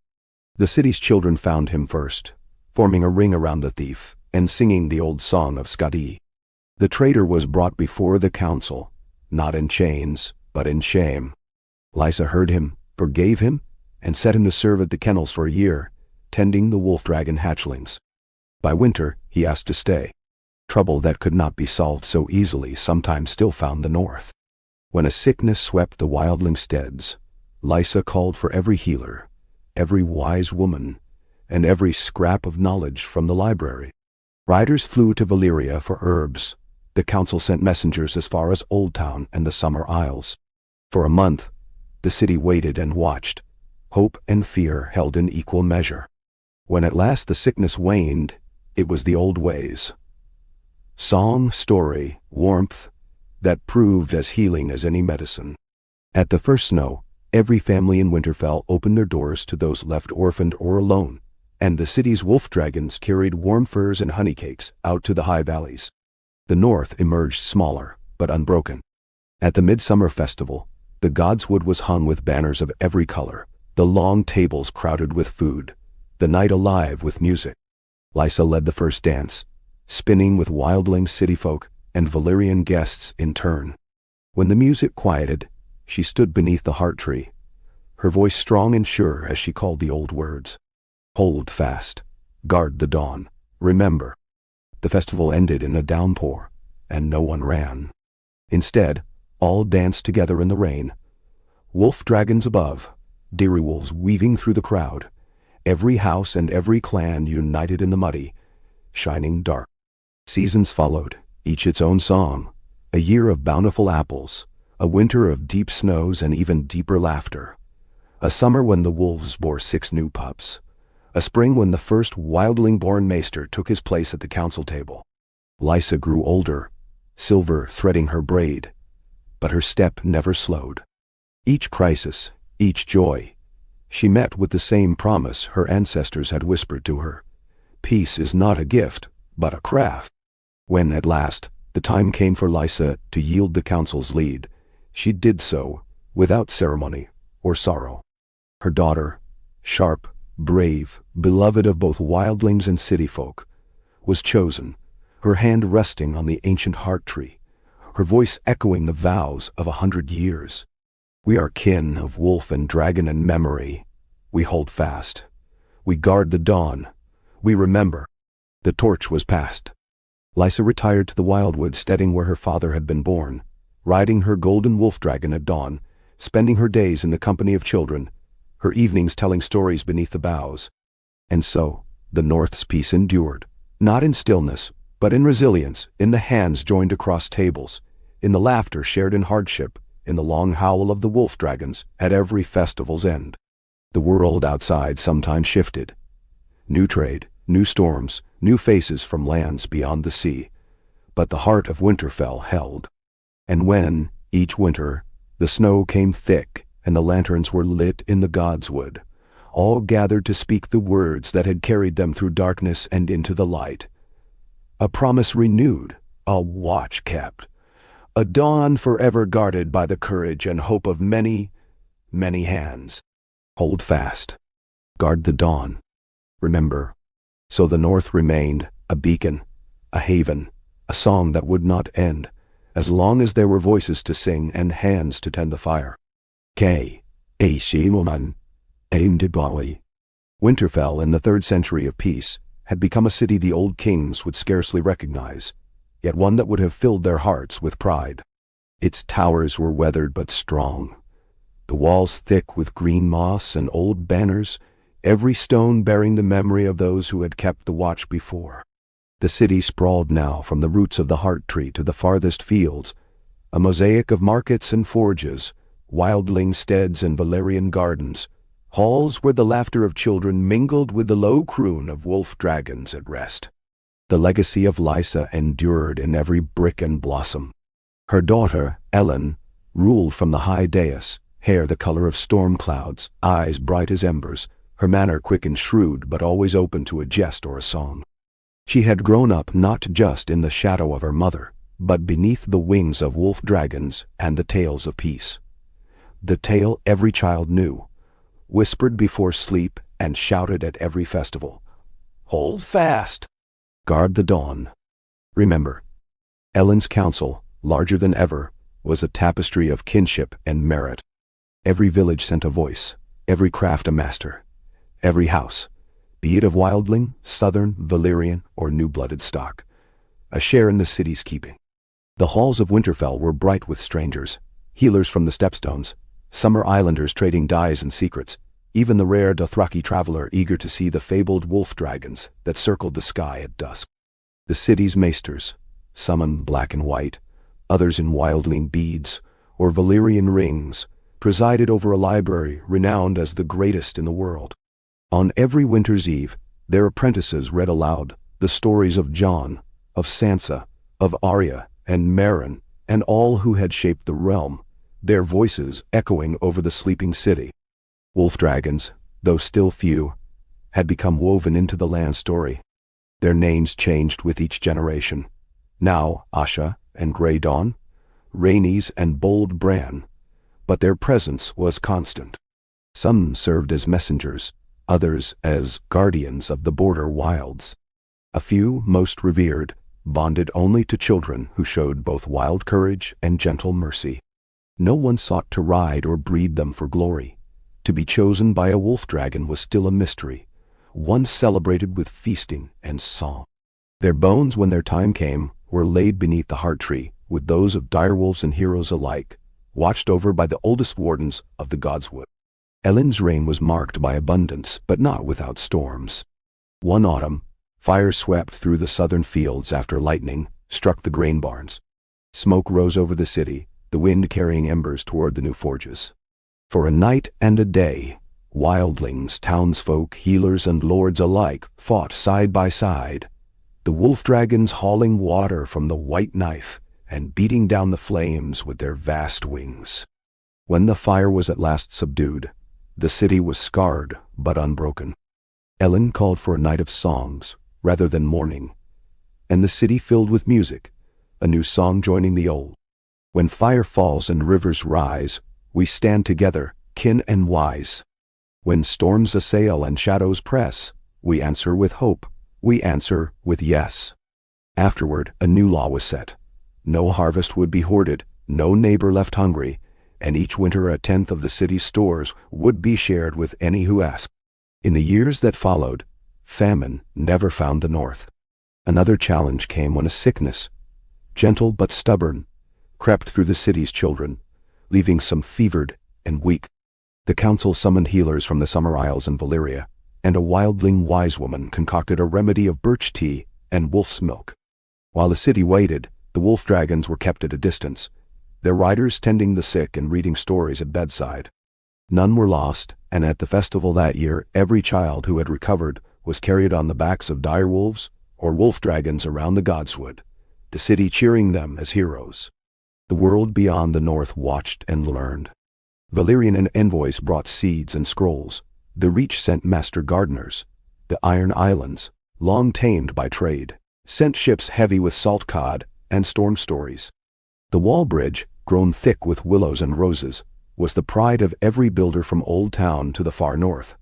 The city's children found him first, forming a ring around the thief and singing the old song of Skadi. The traitor was brought before the council, not in chains, but in shame. Lysa heard him, forgave him, and set him to serve at the kennels for a year, tending the wolf-dragon hatchlings. By winter, he asked to stay. Trouble that could not be solved so easily sometimes still found the north. When a sickness swept the wildling steads, Lysa called for every healer, every wise woman, and every scrap of knowledge from the library. Riders flew to Valyria for herbs. The council sent messengers as far as Old Town and the Summer Isles. For a month, the city waited and watched. Hope and fear held in equal measure. When at last the sickness waned, it was the old ways. Song, story, warmth, that proved as healing as any medicine. At the first snow, every family in Winterfell opened their doors to those left orphaned or alone, and the city's wolf dragons carried warm furs and honeycakes out to the high valleys. The north emerged smaller, but unbroken. At the midsummer festival, the godswood was hung with banners of every color, the long tables crowded with food, the night alive with music. Lysa led the first dance, spinning with wildling city folk and Valyrian guests in turn. When the music quieted, she stood beneath the heart tree, her voice strong and sure as she called the old words. Hold fast, guard the dawn, remember. The festival ended in a downpour, and no one ran. Instead, all danced together in the rain. Wolf dragons above, dairy wolves weaving through the crowd, every house and every clan united in the muddy, shining dark. Seasons followed, each its own song, a year of bountiful apples, a winter of deep snows and even deeper laughter, a summer when the wolves bore 6 new pups, a spring when the first wildling-born maester took his place at the council table. Lysa grew older, silver threading her braid, but her step never slowed. Each crisis, each joy, she met with the same promise her ancestors had whispered to her. Peace is not a gift, but a craft. When, at last, the time came for Lysa to yield the council's lead, she did so, without ceremony or sorrow. Her daughter, sharp, brave, beloved of both wildlings and city folk, was chosen, her hand resting on the ancient heart tree, her voice echoing the vows of 100 years. We are kin of wolf and dragon and memory. We hold fast. We guard the dawn. We remember. The torch was passed. Lysa retired to the wildwood steading where her father had been born, riding her golden wolf dragon at dawn, spending her days in the company of children, her evenings telling stories beneath the boughs. And so, the North's peace endured, not in stillness, but in resilience, in the hands joined across tables, in the laughter shared in hardship, in the long howl of the wolf dragons at every festival's end. The world outside sometimes shifted. New trade, new storms, new faces from lands beyond the sea. But the heart of Winterfell held. And when, each winter, the snow came thick and the lanterns were lit in the godswood, all gathered to speak the words that had carried them through darkness and into the light. A promise renewed, a watch kept, a dawn forever guarded by the courage and hope of many, many hands. Hold fast. Guard the dawn. Remember. So the North remained a beacon, a haven, a song that would not end, as long as there were voices to sing and hands to tend the fire. Winterfell in the 3rd century of peace had become a city the old kings would scarcely recognize, yet one that would have filled their hearts with pride. Its towers were weathered but strong, the walls thick with green moss and old banners, every stone bearing the memory of those who had kept the watch before. The city sprawled now from the roots of the heart tree to the farthest fields, a mosaic of markets and forges, wildling steads and Valyrian gardens, halls where the laughter of children mingled with the low croon of wolf-dragons at rest. The legacy of Lysa endured in every brick and blossom. Her daughter, Ellen, ruled from the high dais, hair the color of storm clouds, eyes bright as embers, her manner quick and shrewd but always open to a jest or a song. She had grown up not just in the shadow of her mother, but beneath the wings of wolf dragons and the tales of peace. The tale every child knew, whispered before sleep and shouted at every festival. Hold fast! Guard the dawn. Remember, Ellen's council, larger than ever, was a tapestry of kinship and merit. Every village sent a voice, every craft a master, every house, be it of wildling, southern, Valyrian, or new-blooded stock, a share in the city's keeping. The halls of Winterfell were bright with strangers, healers from the stepstones, summer islanders trading dyes and secrets, even the rare Dothraki traveler eager to see the fabled wolf dragons that circled the sky at dusk. The city's maesters, some in black and white, others in wildling beads or Valyrian rings, presided over a library renowned as the greatest in the world. On every winter's eve, their apprentices read aloud the stories of Jon, of Sansa, of Arya and Meryn, and all who had shaped the realm, their voices echoing over the sleeping city. Wolf dragons, though still few, had become woven into the land story. Their names changed with each generation. Now Asha and Grey Dawn, Rhaenys and Bold Bran, but their presence was constant. Some served as messengers, others as guardians of the border wilds. A few, most revered, bonded only to children who showed both wild courage and gentle mercy. No one sought to ride or breed them for glory. To be chosen by a wolf dragon was still a mystery, one celebrated with feasting and song. Their bones, when their time came, were laid beneath the heart tree, with those of direwolves and heroes alike, watched over by the oldest wardens of the Godswood. Ellen's reign was marked by abundance, but not without storms. One autumn, fire swept through the southern fields after lightning struck the grain barns. Smoke rose over the city, the wind carrying embers toward the new forges. For a night and a day, wildlings, townsfolk, healers, and lords alike fought side by side, the wolf dragons hauling water from the white knife and beating down the flames with their vast wings. When the fire was at last subdued, the city was scarred but unbroken. Ellen called for a night of songs rather than mourning, and the city filled with music, a new song joining the old. When fire falls and rivers rise, we stand together, kin and wise. When storms assail and shadows press, we answer with hope, we answer with yes. Afterward, a new law was set. No harvest would be hoarded, no neighbor left hungry, and each winter a tenth of the city's stores would be shared with any who asked. In the years that followed, famine never found the north. Another challenge came when a sickness, gentle but stubborn, crept through the city's children, leaving some fevered and weak. The council summoned healers from the Summer Isles and Valyria, and a wildling wise woman concocted a remedy of birch tea and wolf's milk. While the city waited, the wolf dragons were kept at a distance, their riders tending the sick and reading stories at bedside. None were lost, and at the festival that year every child who had recovered was carried on the backs of direwolves or wolf dragons around the Godswood, the city cheering them as heroes. The world beyond the north watched and learned. Valyrian envoys brought seeds and scrolls. The Reach sent master gardeners. The Iron Islands, long tamed by trade, sent ships heavy with salt cod and storm stories. The wall bridge, grown thick with willows and roses, was the pride of every builder from Old Town to the far north,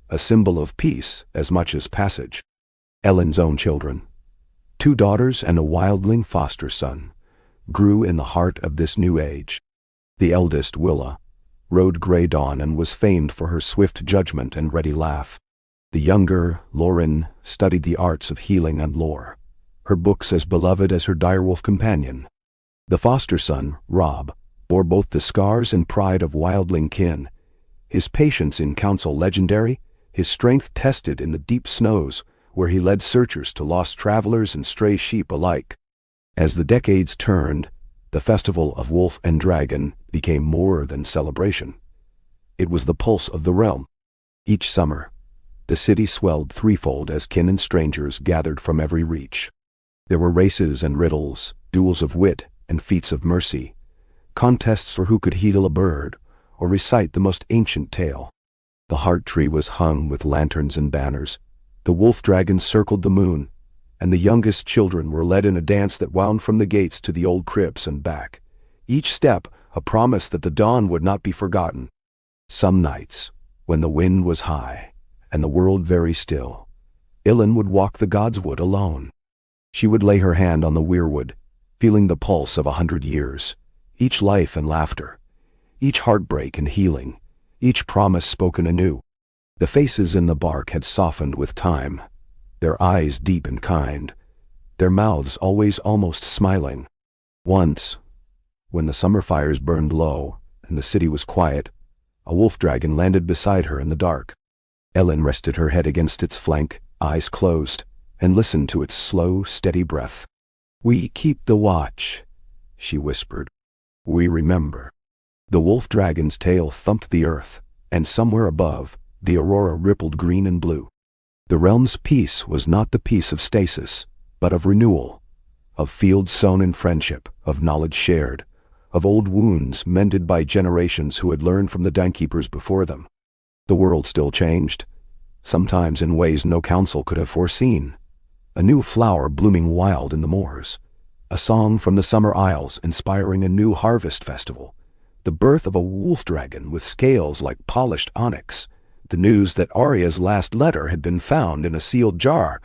a symbol of peace as much as passage. Ellen's own children, 2 daughters and a wildling foster son, grew in the heart of this new age. The eldest, Willa, rode Grey Dawn and was famed for her swift judgment and ready laugh. The younger, Lauren, studied the arts of healing and lore, her books as beloved as her direwolf companion. The foster son, Robb, bore both the scars and pride of wildling kin, his patience in council legendary, his strength tested in the deep snows where he led searchers to lost travelers and stray sheep alike. As the decades turned, the festival of wolf and dragon became more than celebration. It was the pulse of the realm. Each summer, the city swelled threefold as kin and strangers gathered from every reach. There were races and riddles, duels of wit and feats of mercy, contests for who could heal a bird or recite the most ancient tale. The heart tree was hung with lanterns and banners, the wolf dragons circled the moon, and the youngest children were led in a dance that wound from the gates to the old crypts and back, each step a promise that the dawn would not be forgotten. Some nights, when the wind was high and the world very still, Ilyn would walk the godswood alone. She would lay her hand on the weirwood, feeling the pulse of 100 years, each life and laughter, each heartbreak and healing, each promise spoken anew. The faces in the bark had softened with time, their eyes deep and kind, their mouths always almost smiling. Once, when the summer fires burned low and the city was quiet, a wolf dragon landed beside her in the dark. Ilyn rested her head against its flank, eyes closed, and listened to its slow, steady breath. "We keep the watch," she whispered. "We remember." The wolf dragon's tail thumped the earth, and somewhere above, the aurora rippled green and blue. The realm's peace was not the peace of stasis, but of renewal, of fields sown in friendship, of knowledge shared, of old wounds mended by generations who had learned from the Dawnkeepers before them. The world still changed, sometimes in ways no council could have foreseen. A new flower blooming wild in the moors, a song from the summer isles inspiring a new harvest festival, the birth of a wolf dragon with scales like polished onyx, the news that Arya's last letter had been found in a sealed jar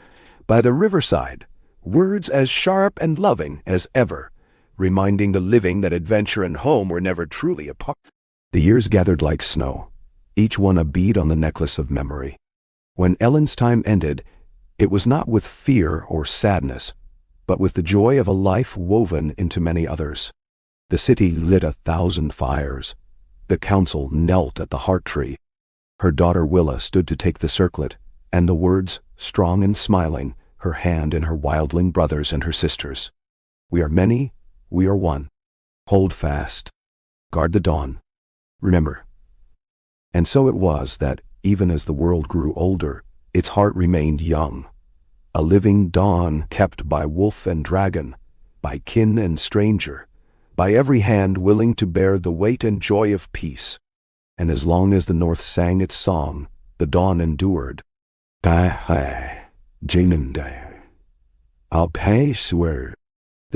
by the riverside, words as sharp and loving as ever, reminding the living that adventure and home were never truly apart. The years gathered like snow, each one a bead on the necklace of memory. When Elend's time ended, it was not with fear or sadness, but with the joy of a life woven into many others. The city lit 1,000 fires. The council knelt at the heart tree. Her daughter Willa stood to take the circlet, and the words, strong and smiling, her hand in her wildling brothers and her sisters. "We are many, we are one. Hold fast. Guard the dawn. Remember." And so it was that, even as the world grew older, its heart remained young. A living dawn kept by wolf and dragon, by kin and stranger, by every hand willing to bear the weight and joy of peace. And as long as the north sang its song, the dawn endured. The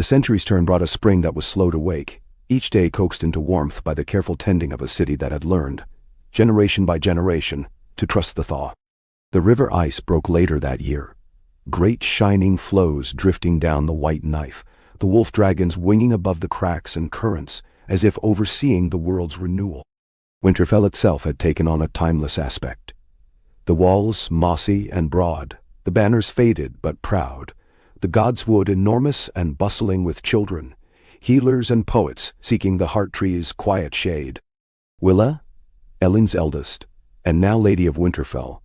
century's turn brought a spring that was slow to wake, each day coaxed into warmth by the careful tending of a city that had learned, generation by generation, to trust the thaw. The river ice broke later that year, great shining flows drifting down the white knife, the wolf dragons winging above the cracks and currents as if overseeing the world's renewal. Winterfell itself had taken on a timeless aspect. The walls mossy and broad, the banners faded but proud, the godswood enormous and bustling with children, healers and poets seeking the heart tree's quiet shade. Willa, Elend's eldest, and now Lady of Winterfell,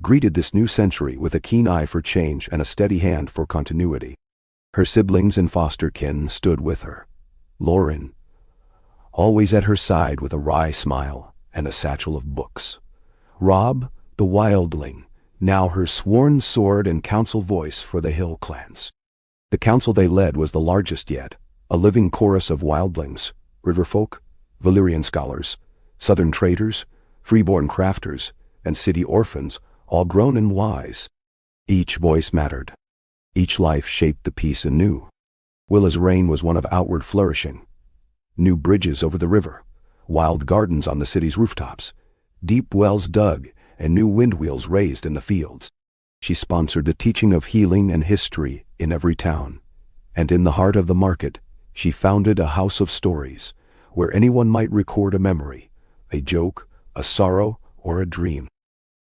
greeted this new century with a keen eye for change and a steady hand for continuity. Her siblings and foster kin stood with her. Lauren, always at her side with a wry smile and a satchel of books. Robb, the wildling, now her sworn sword and council voice for the hill clans. The council they led was the largest yet, a living chorus of wildlings, riverfolk, Valyrian scholars, southern traders, freeborn crafters, and city orphans, all grown and wise. Each voice mattered. Each life shaped the peace anew. Willa's reign was one of outward flourishing. New bridges over the river, wild gardens on the city's rooftops, deep wells dug, and new windwheels raised in the fields. She sponsored the teaching of healing and history in every town, and in the heart of the market, she founded a house of stories, where anyone might record a memory, a joke, a sorrow, or a dream.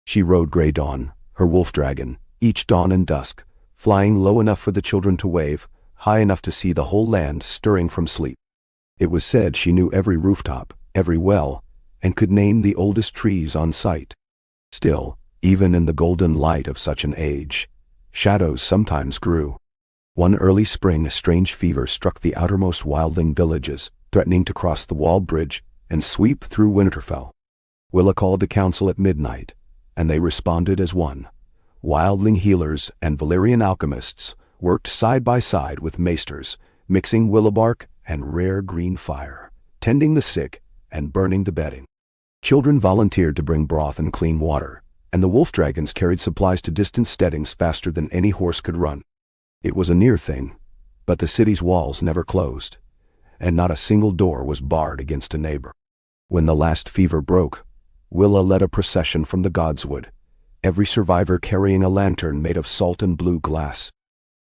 She rode Grey Dawn, her wolf dragon, each dawn and dusk, flying low enough for the children to wave, high enough to see the whole land stirring from sleep. It was said she knew every rooftop, every well, and could name the oldest trees on sight. Still, even in the golden light of such an age, shadows sometimes grew. One early spring a strange fever struck the outermost wildling villages, threatening to cross the wall bridge and sweep through Winterfell. Willa called the council at midnight, and they responded as one. Wildling healers and Valyrian alchemists worked side by side with maesters, mixing willow bark and rare green fire, tending the sick and burning the bedding. Children volunteered to bring broth and clean water, and the wolf dragons carried supplies to distant steadings faster than any horse could run. It was a near thing, but the city's walls never closed, and not a single door was barred against a neighbor. When the last fever broke, Willa led a procession from the godswood, every survivor carrying a lantern made of salt and blue glass.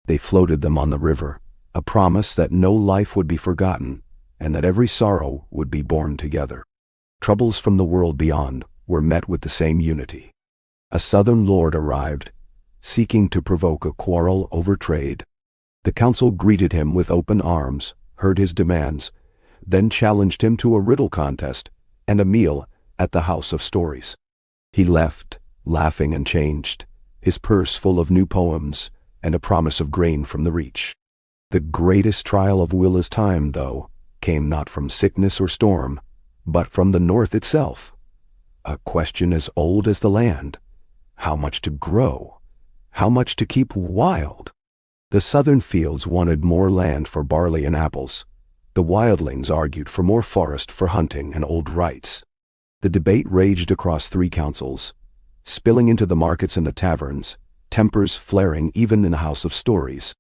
They floated them on the river, a promise that no life would be forgotten, and that every sorrow would be borne together. Troubles from the world beyond were met with the same unity. A southern lord arrived, seeking to provoke a quarrel over trade. The council greeted him with open arms, heard his demands, then challenged him to a riddle contest and a meal at the House of Stories. He left, laughing and changed, his purse full of new poems and a promise of grain from the Reach. The greatest trial of Willa's time, though, came not from sickness or storm, but from the north itself. A question as old as the land: how much to grow? How much to keep wild? The southern fields wanted more land for barley and apples. The wildlings argued for more forest for hunting and old rights. The debate raged across 3 councils, spilling into the markets and the taverns, tempers flaring even in the House of Stories.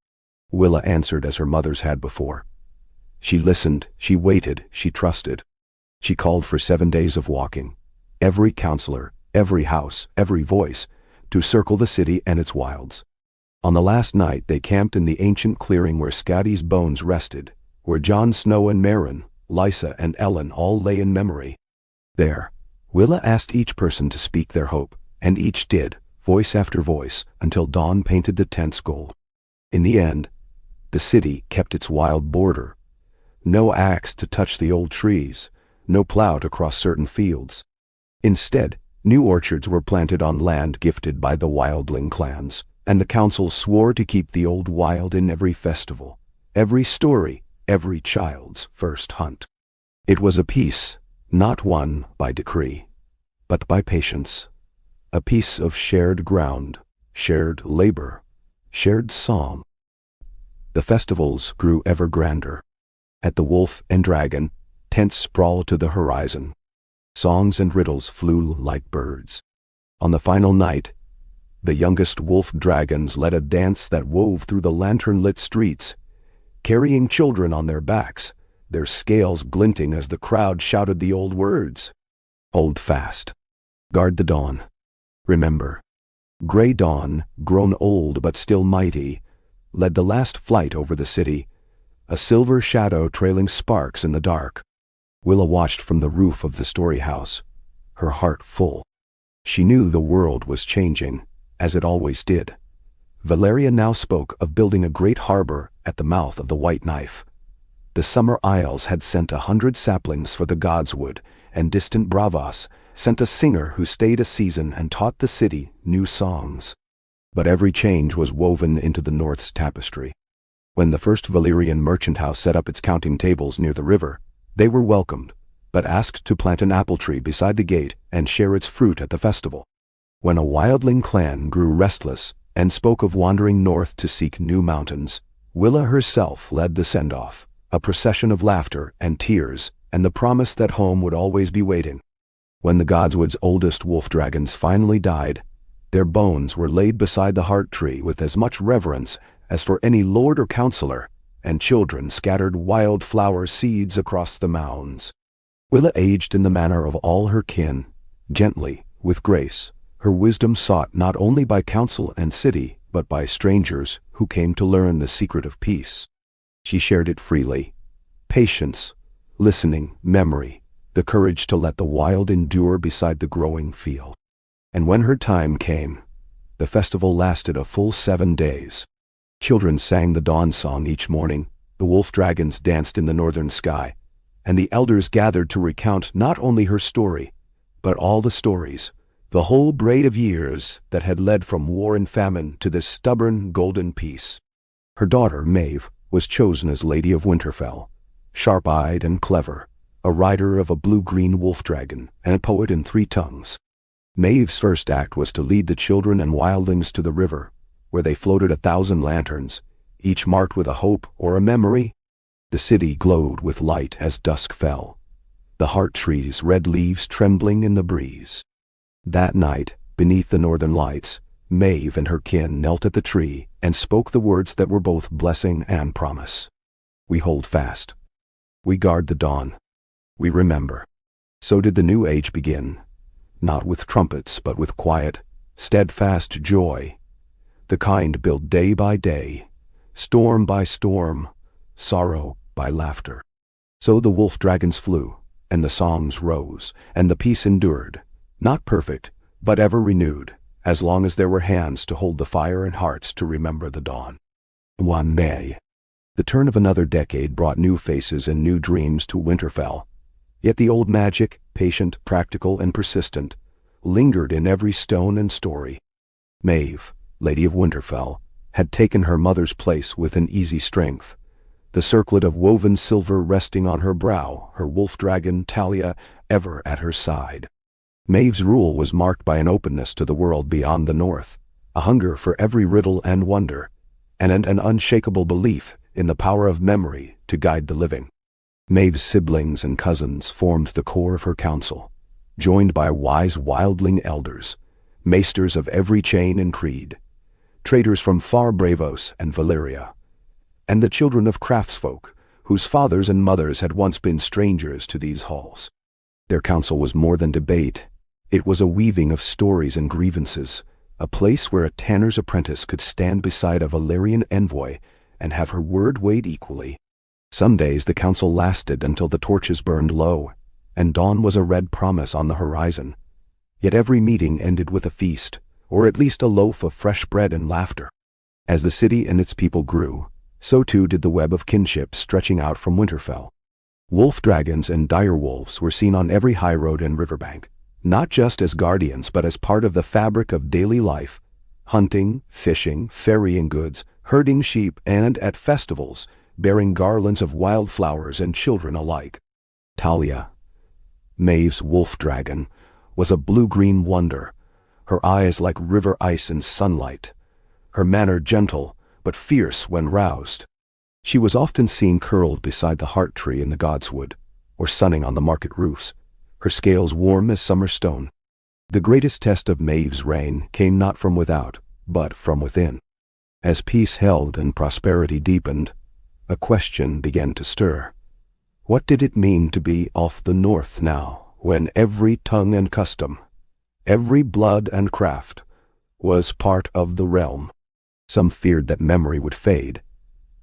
Willa answered as her mothers had before. She listened, she waited, she trusted. She called for 7 days of walking, every counselor, every house, every voice, to circle the city and its wilds. On the last night they camped in the ancient clearing where Scotty's bones rested, where Jon Snow and Meryn, Lysa and Ellen all lay in memory. There, Willa asked each person to speak their hope, and each did, voice after voice, until dawn painted the tents gold. In the end, the city kept its wild border. No axe to touch the old trees, no plow to cross certain fields. Instead, new orchards were planted on land gifted by the wildling clans, and the council swore to keep the old wild in every festival, every story, every child's first hunt. It was a peace, not won by decree, but by patience. A piece of shared ground, shared labor, shared song. The festivals grew ever grander. At the Wolf and Dragon, tents sprawled to the horizon. Songs and riddles flew like birds. On the final night, the youngest wolf dragons led a dance that wove through the lantern-lit streets, carrying children on their backs, their scales glinting as the crowd shouted the old words. Hold fast. Guard the dawn. Remember. Gray Dawn, grown old but still mighty, led the last flight over the city, a silver shadow trailing sparks in the dark. Willa watched from the roof of the story house, her heart full. She knew the world was changing, as it always did. Valyria now spoke of building a great harbor at the mouth of the White Knife. The Summer Isles had sent 100 saplings for the godswood, and distant Bravos sent a singer who stayed a season and taught the city new songs. But every change was woven into the North's tapestry. When the first Valyrian merchant house set up its counting tables near the river, they were welcomed, but asked to plant an apple tree beside the gate and share its fruit at the festival. When a wildling clan grew restless and spoke of wandering north to seek new mountains, Willa herself led the send-off, a procession of laughter and tears, and the promise that home would always be waiting. When the godswood's oldest wolf dragons finally died, their bones were laid beside the heart tree with as much reverence as for any lord or counselor, and children scattered wildflower seeds across the mounds. Willa aged in the manner of all her kin, gently, with grace, her wisdom sought not only by council and city, but by strangers who came to learn the secret of peace. She shared it freely. Patience, listening, memory, the courage to let the wild endure beside the growing field. And when her time came, the festival lasted a full 7 days. Children sang the dawn song each morning, the wolf dragons danced in the northern sky, and the elders gathered to recount not only her story, but all the stories, the whole braid of years that had led from war and famine to this stubborn golden peace. Her daughter, Maeve, was chosen as Lady of Winterfell, sharp-eyed and clever, a rider of a blue-green wolf dragon, and a poet in 3 tongues. Maeve's first act was to lead the children and wildlings to the river, where they floated 1,000 lanterns, each marked with a hope or a memory. The city glowed with light as dusk fell, the heart tree's red leaves trembling in the breeze. That night, beneath the northern lights, Maeve and her kin knelt at the tree and spoke the words that were both blessing and promise. We hold fast. We guard the dawn. We remember. So did the new age begin, not with trumpets but with quiet, steadfast joy, the kind built day by day, storm by storm, sorrow by laughter. So the wolf dragons flew, and the songs rose, and the peace endured, not perfect, but ever renewed, as long as there were hands to hold the fire and hearts to remember the dawn. One day, the turn of another decade brought new faces and new dreams to Winterfell, yet the old magic, patient, practical, and persistent, lingered in every stone and story. Maeve, Lady of Winterfell, had taken her mother's place with an easy strength, the circlet of woven silver resting on her brow, her wolf dragon, Talia, ever at her side. Maeve's rule was marked by an openness to the world beyond the north, a hunger for every riddle and wonder, and an unshakable belief in the power of memory to guide the living. Maeve's siblings and cousins formed the core of her council, joined by wise wildling elders, maesters of every chain and creed, traders from far Bravos and Valyria, and the children of craftsfolk, whose fathers and mothers had once been strangers to these halls. Their council was more than debate. It was a weaving of stories and grievances, a place where a tanner's apprentice could stand beside a Valyrian envoy and have her word weighed equally. Some days the council lasted until the torches burned low, and dawn was a red promise on the horizon. Yet every meeting ended with a feast, or at least a loaf of fresh bread and laughter. As the city and its people grew, so too did the web of kinship stretching out from Winterfell. Wolf dragons and dire wolves were seen on every high road and riverbank, not just as guardians but as part of the fabric of daily life, hunting, fishing, ferrying goods, herding sheep, and at festivals, bearing garlands of wildflowers and children alike. Talia, Maeve's wolf dragon, was a blue-green wonder, her eyes like river ice in sunlight, her manner gentle but fierce when roused. She was often seen curled beside the heart tree in the godswood, or sunning on the market roofs, her scales warm as summer stone. The greatest test of Maeve's reign came not from without, but from within. As peace held and prosperity deepened, a question began to stir. What did it mean to be off the north now, when every tongue and custom, every blood and craft, was part of the realm? Some feared that memory would fade,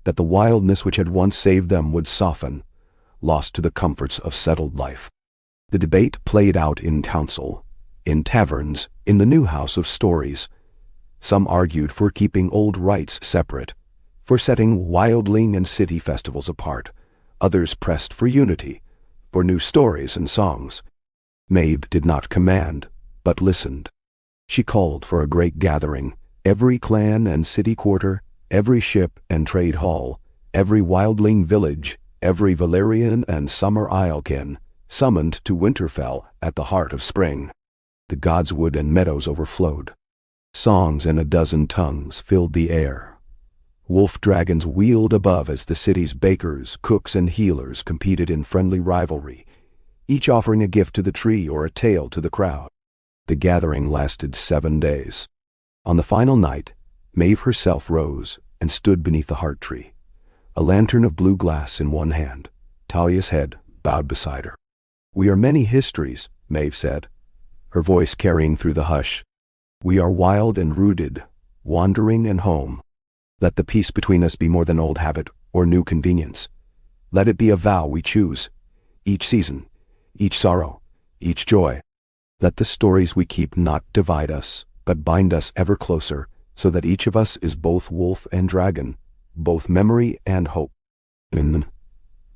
that the wildness which had once saved them would soften, lost to the comforts of settled life. The debate played out in council, in taverns, in the new house of stories. Some argued for keeping old rites separate, for setting wildling and city festivals apart. Others pressed for unity, for new stories and songs. Maeve did not command, but listened. She called for a great gathering, every clan and city quarter, every ship and trade hall, every wildling village, every Valyrian and Summer Islekin, summoned to Winterfell at the heart of spring. The godswood and meadows overflowed. Songs in a dozen tongues filled the air. Wolf dragons wheeled above as the city's bakers, cooks, and healers competed in friendly rivalry, each offering a gift to the tree or a tale to the crowd. The gathering lasted 7 days. On the final night, Maeve herself rose and stood beneath the heart tree, a lantern of blue glass in one hand, Talia's head bowed beside her. "We are many histories," Maeve said, her voice carrying through the hush. "We are wild and rooted, wandering and home. Let the peace between us be more than old habit or new convenience. Let it be a vow we choose, each season, each sorrow, each joy. Let the stories we keep not divide us, but bind us ever closer, so that each of us is both wolf and dragon, both memory and hope."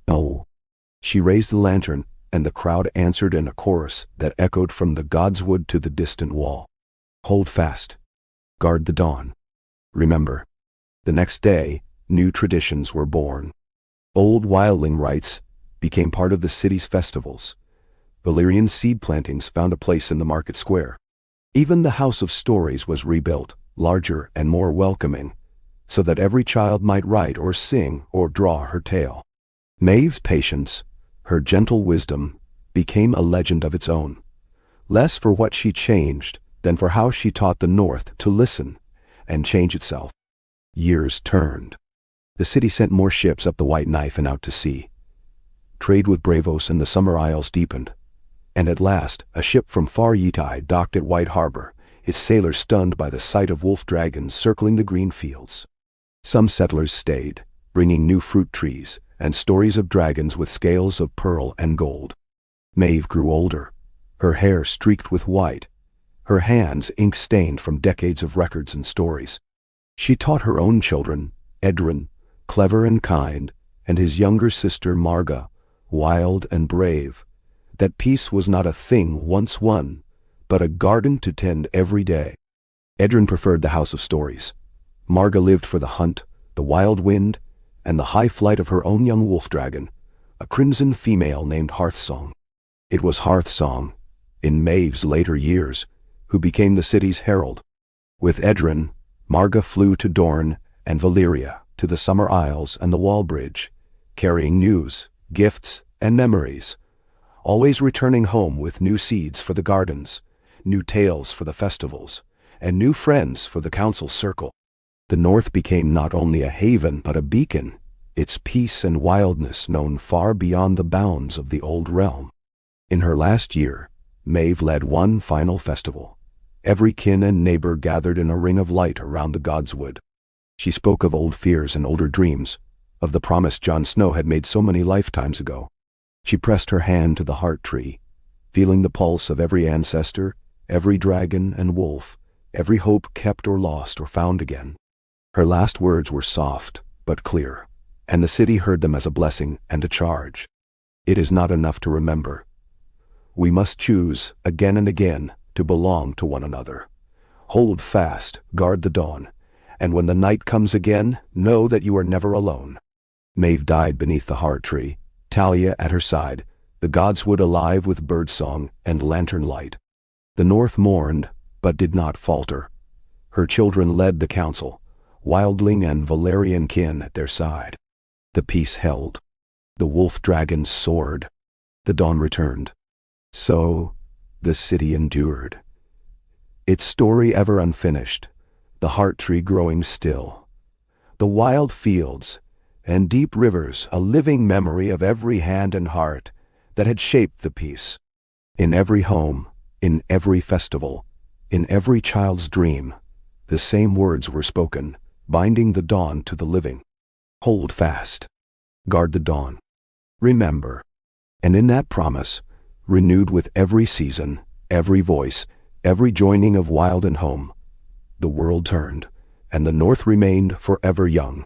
Oh. She raised the lantern, and the crowd answered in a chorus that echoed from the godswood to the distant wall. Hold fast. Guard the dawn. Remember. The next day, new traditions were born. Old wildling rites became part of the city's festivals. Valyrian seed plantings found a place in the market square. Even the House of Stories was rebuilt, larger and more welcoming, so that every child might write or sing or draw her tale. Maeve's patience, her gentle wisdom, became a legend of its own, less for what she changed than for how she taught the North to listen and change itself. Years turned. The city sent more ships up the White Knife and out to sea. Trade with Braavos and the Summer Isles deepened, and at last a ship from far Yeti docked at White Harbor, its sailors stunned by the sight of wolf dragons circling the green fields. Some settlers stayed, bringing new fruit trees and stories of dragons with scales of pearl and gold. Maeve grew older, her hair streaked with white, her hands ink-stained from decades of records and stories. She taught her own children, Edrin, clever and kind, and his younger sister Marga, wild and brave, that peace was not a thing once won, but a garden to tend every day. Edrin preferred the House of Stories. Marga lived for the hunt, the wild wind, and the high flight of her own young wolf dragon, a crimson female named Hearthsong. It was Hearthsong, in Maeve's later years, who became the city's herald. With Edrin, Marga flew to Dorne and Valyria, to the Summer Isles and the Wall Bridge, carrying news, gifts, and memories, always returning home with new seeds for the gardens, new tales for the festivals, and new friends for the council circle. The North became not only a haven but a beacon, its peace and wildness known far beyond the bounds of the old realm. In her last year, Maeve led one final festival. Every kin and neighbor gathered in a ring of light around the godswood. She spoke of old fears and older dreams, of the promise Jon Snow had made so many lifetimes ago. She pressed her hand to the heart tree, feeling the pulse of every ancestor, every dragon and wolf, every hope kept or lost or found again. Her last words were soft but clear, and the city heard them as a blessing and a charge. It is not enough to remember. We must choose, again and again, to belong to one another. Hold fast, guard the dawn, and when the night comes again, know that you are never alone. Maeve died beneath the heart tree, Talia at her side, the godswood alive with birdsong and lantern light. The North mourned, but did not falter. Her children led the council, wildling and Valyrian kin at their side. The peace held. The wolf dragons soared. The dawn returned. So, the city endured. Its story ever unfinished, the heart tree growing still. The wild fields and deep rivers a living memory of every hand and heart that had shaped the peace. In every home, in every festival, in every child's dream, the same words were spoken, binding the dawn to the living. Hold fast. Guard the dawn. Remember. And in that promise, renewed with every season, every voice, every joining of wild and home, the world turned, and the North remained forever young.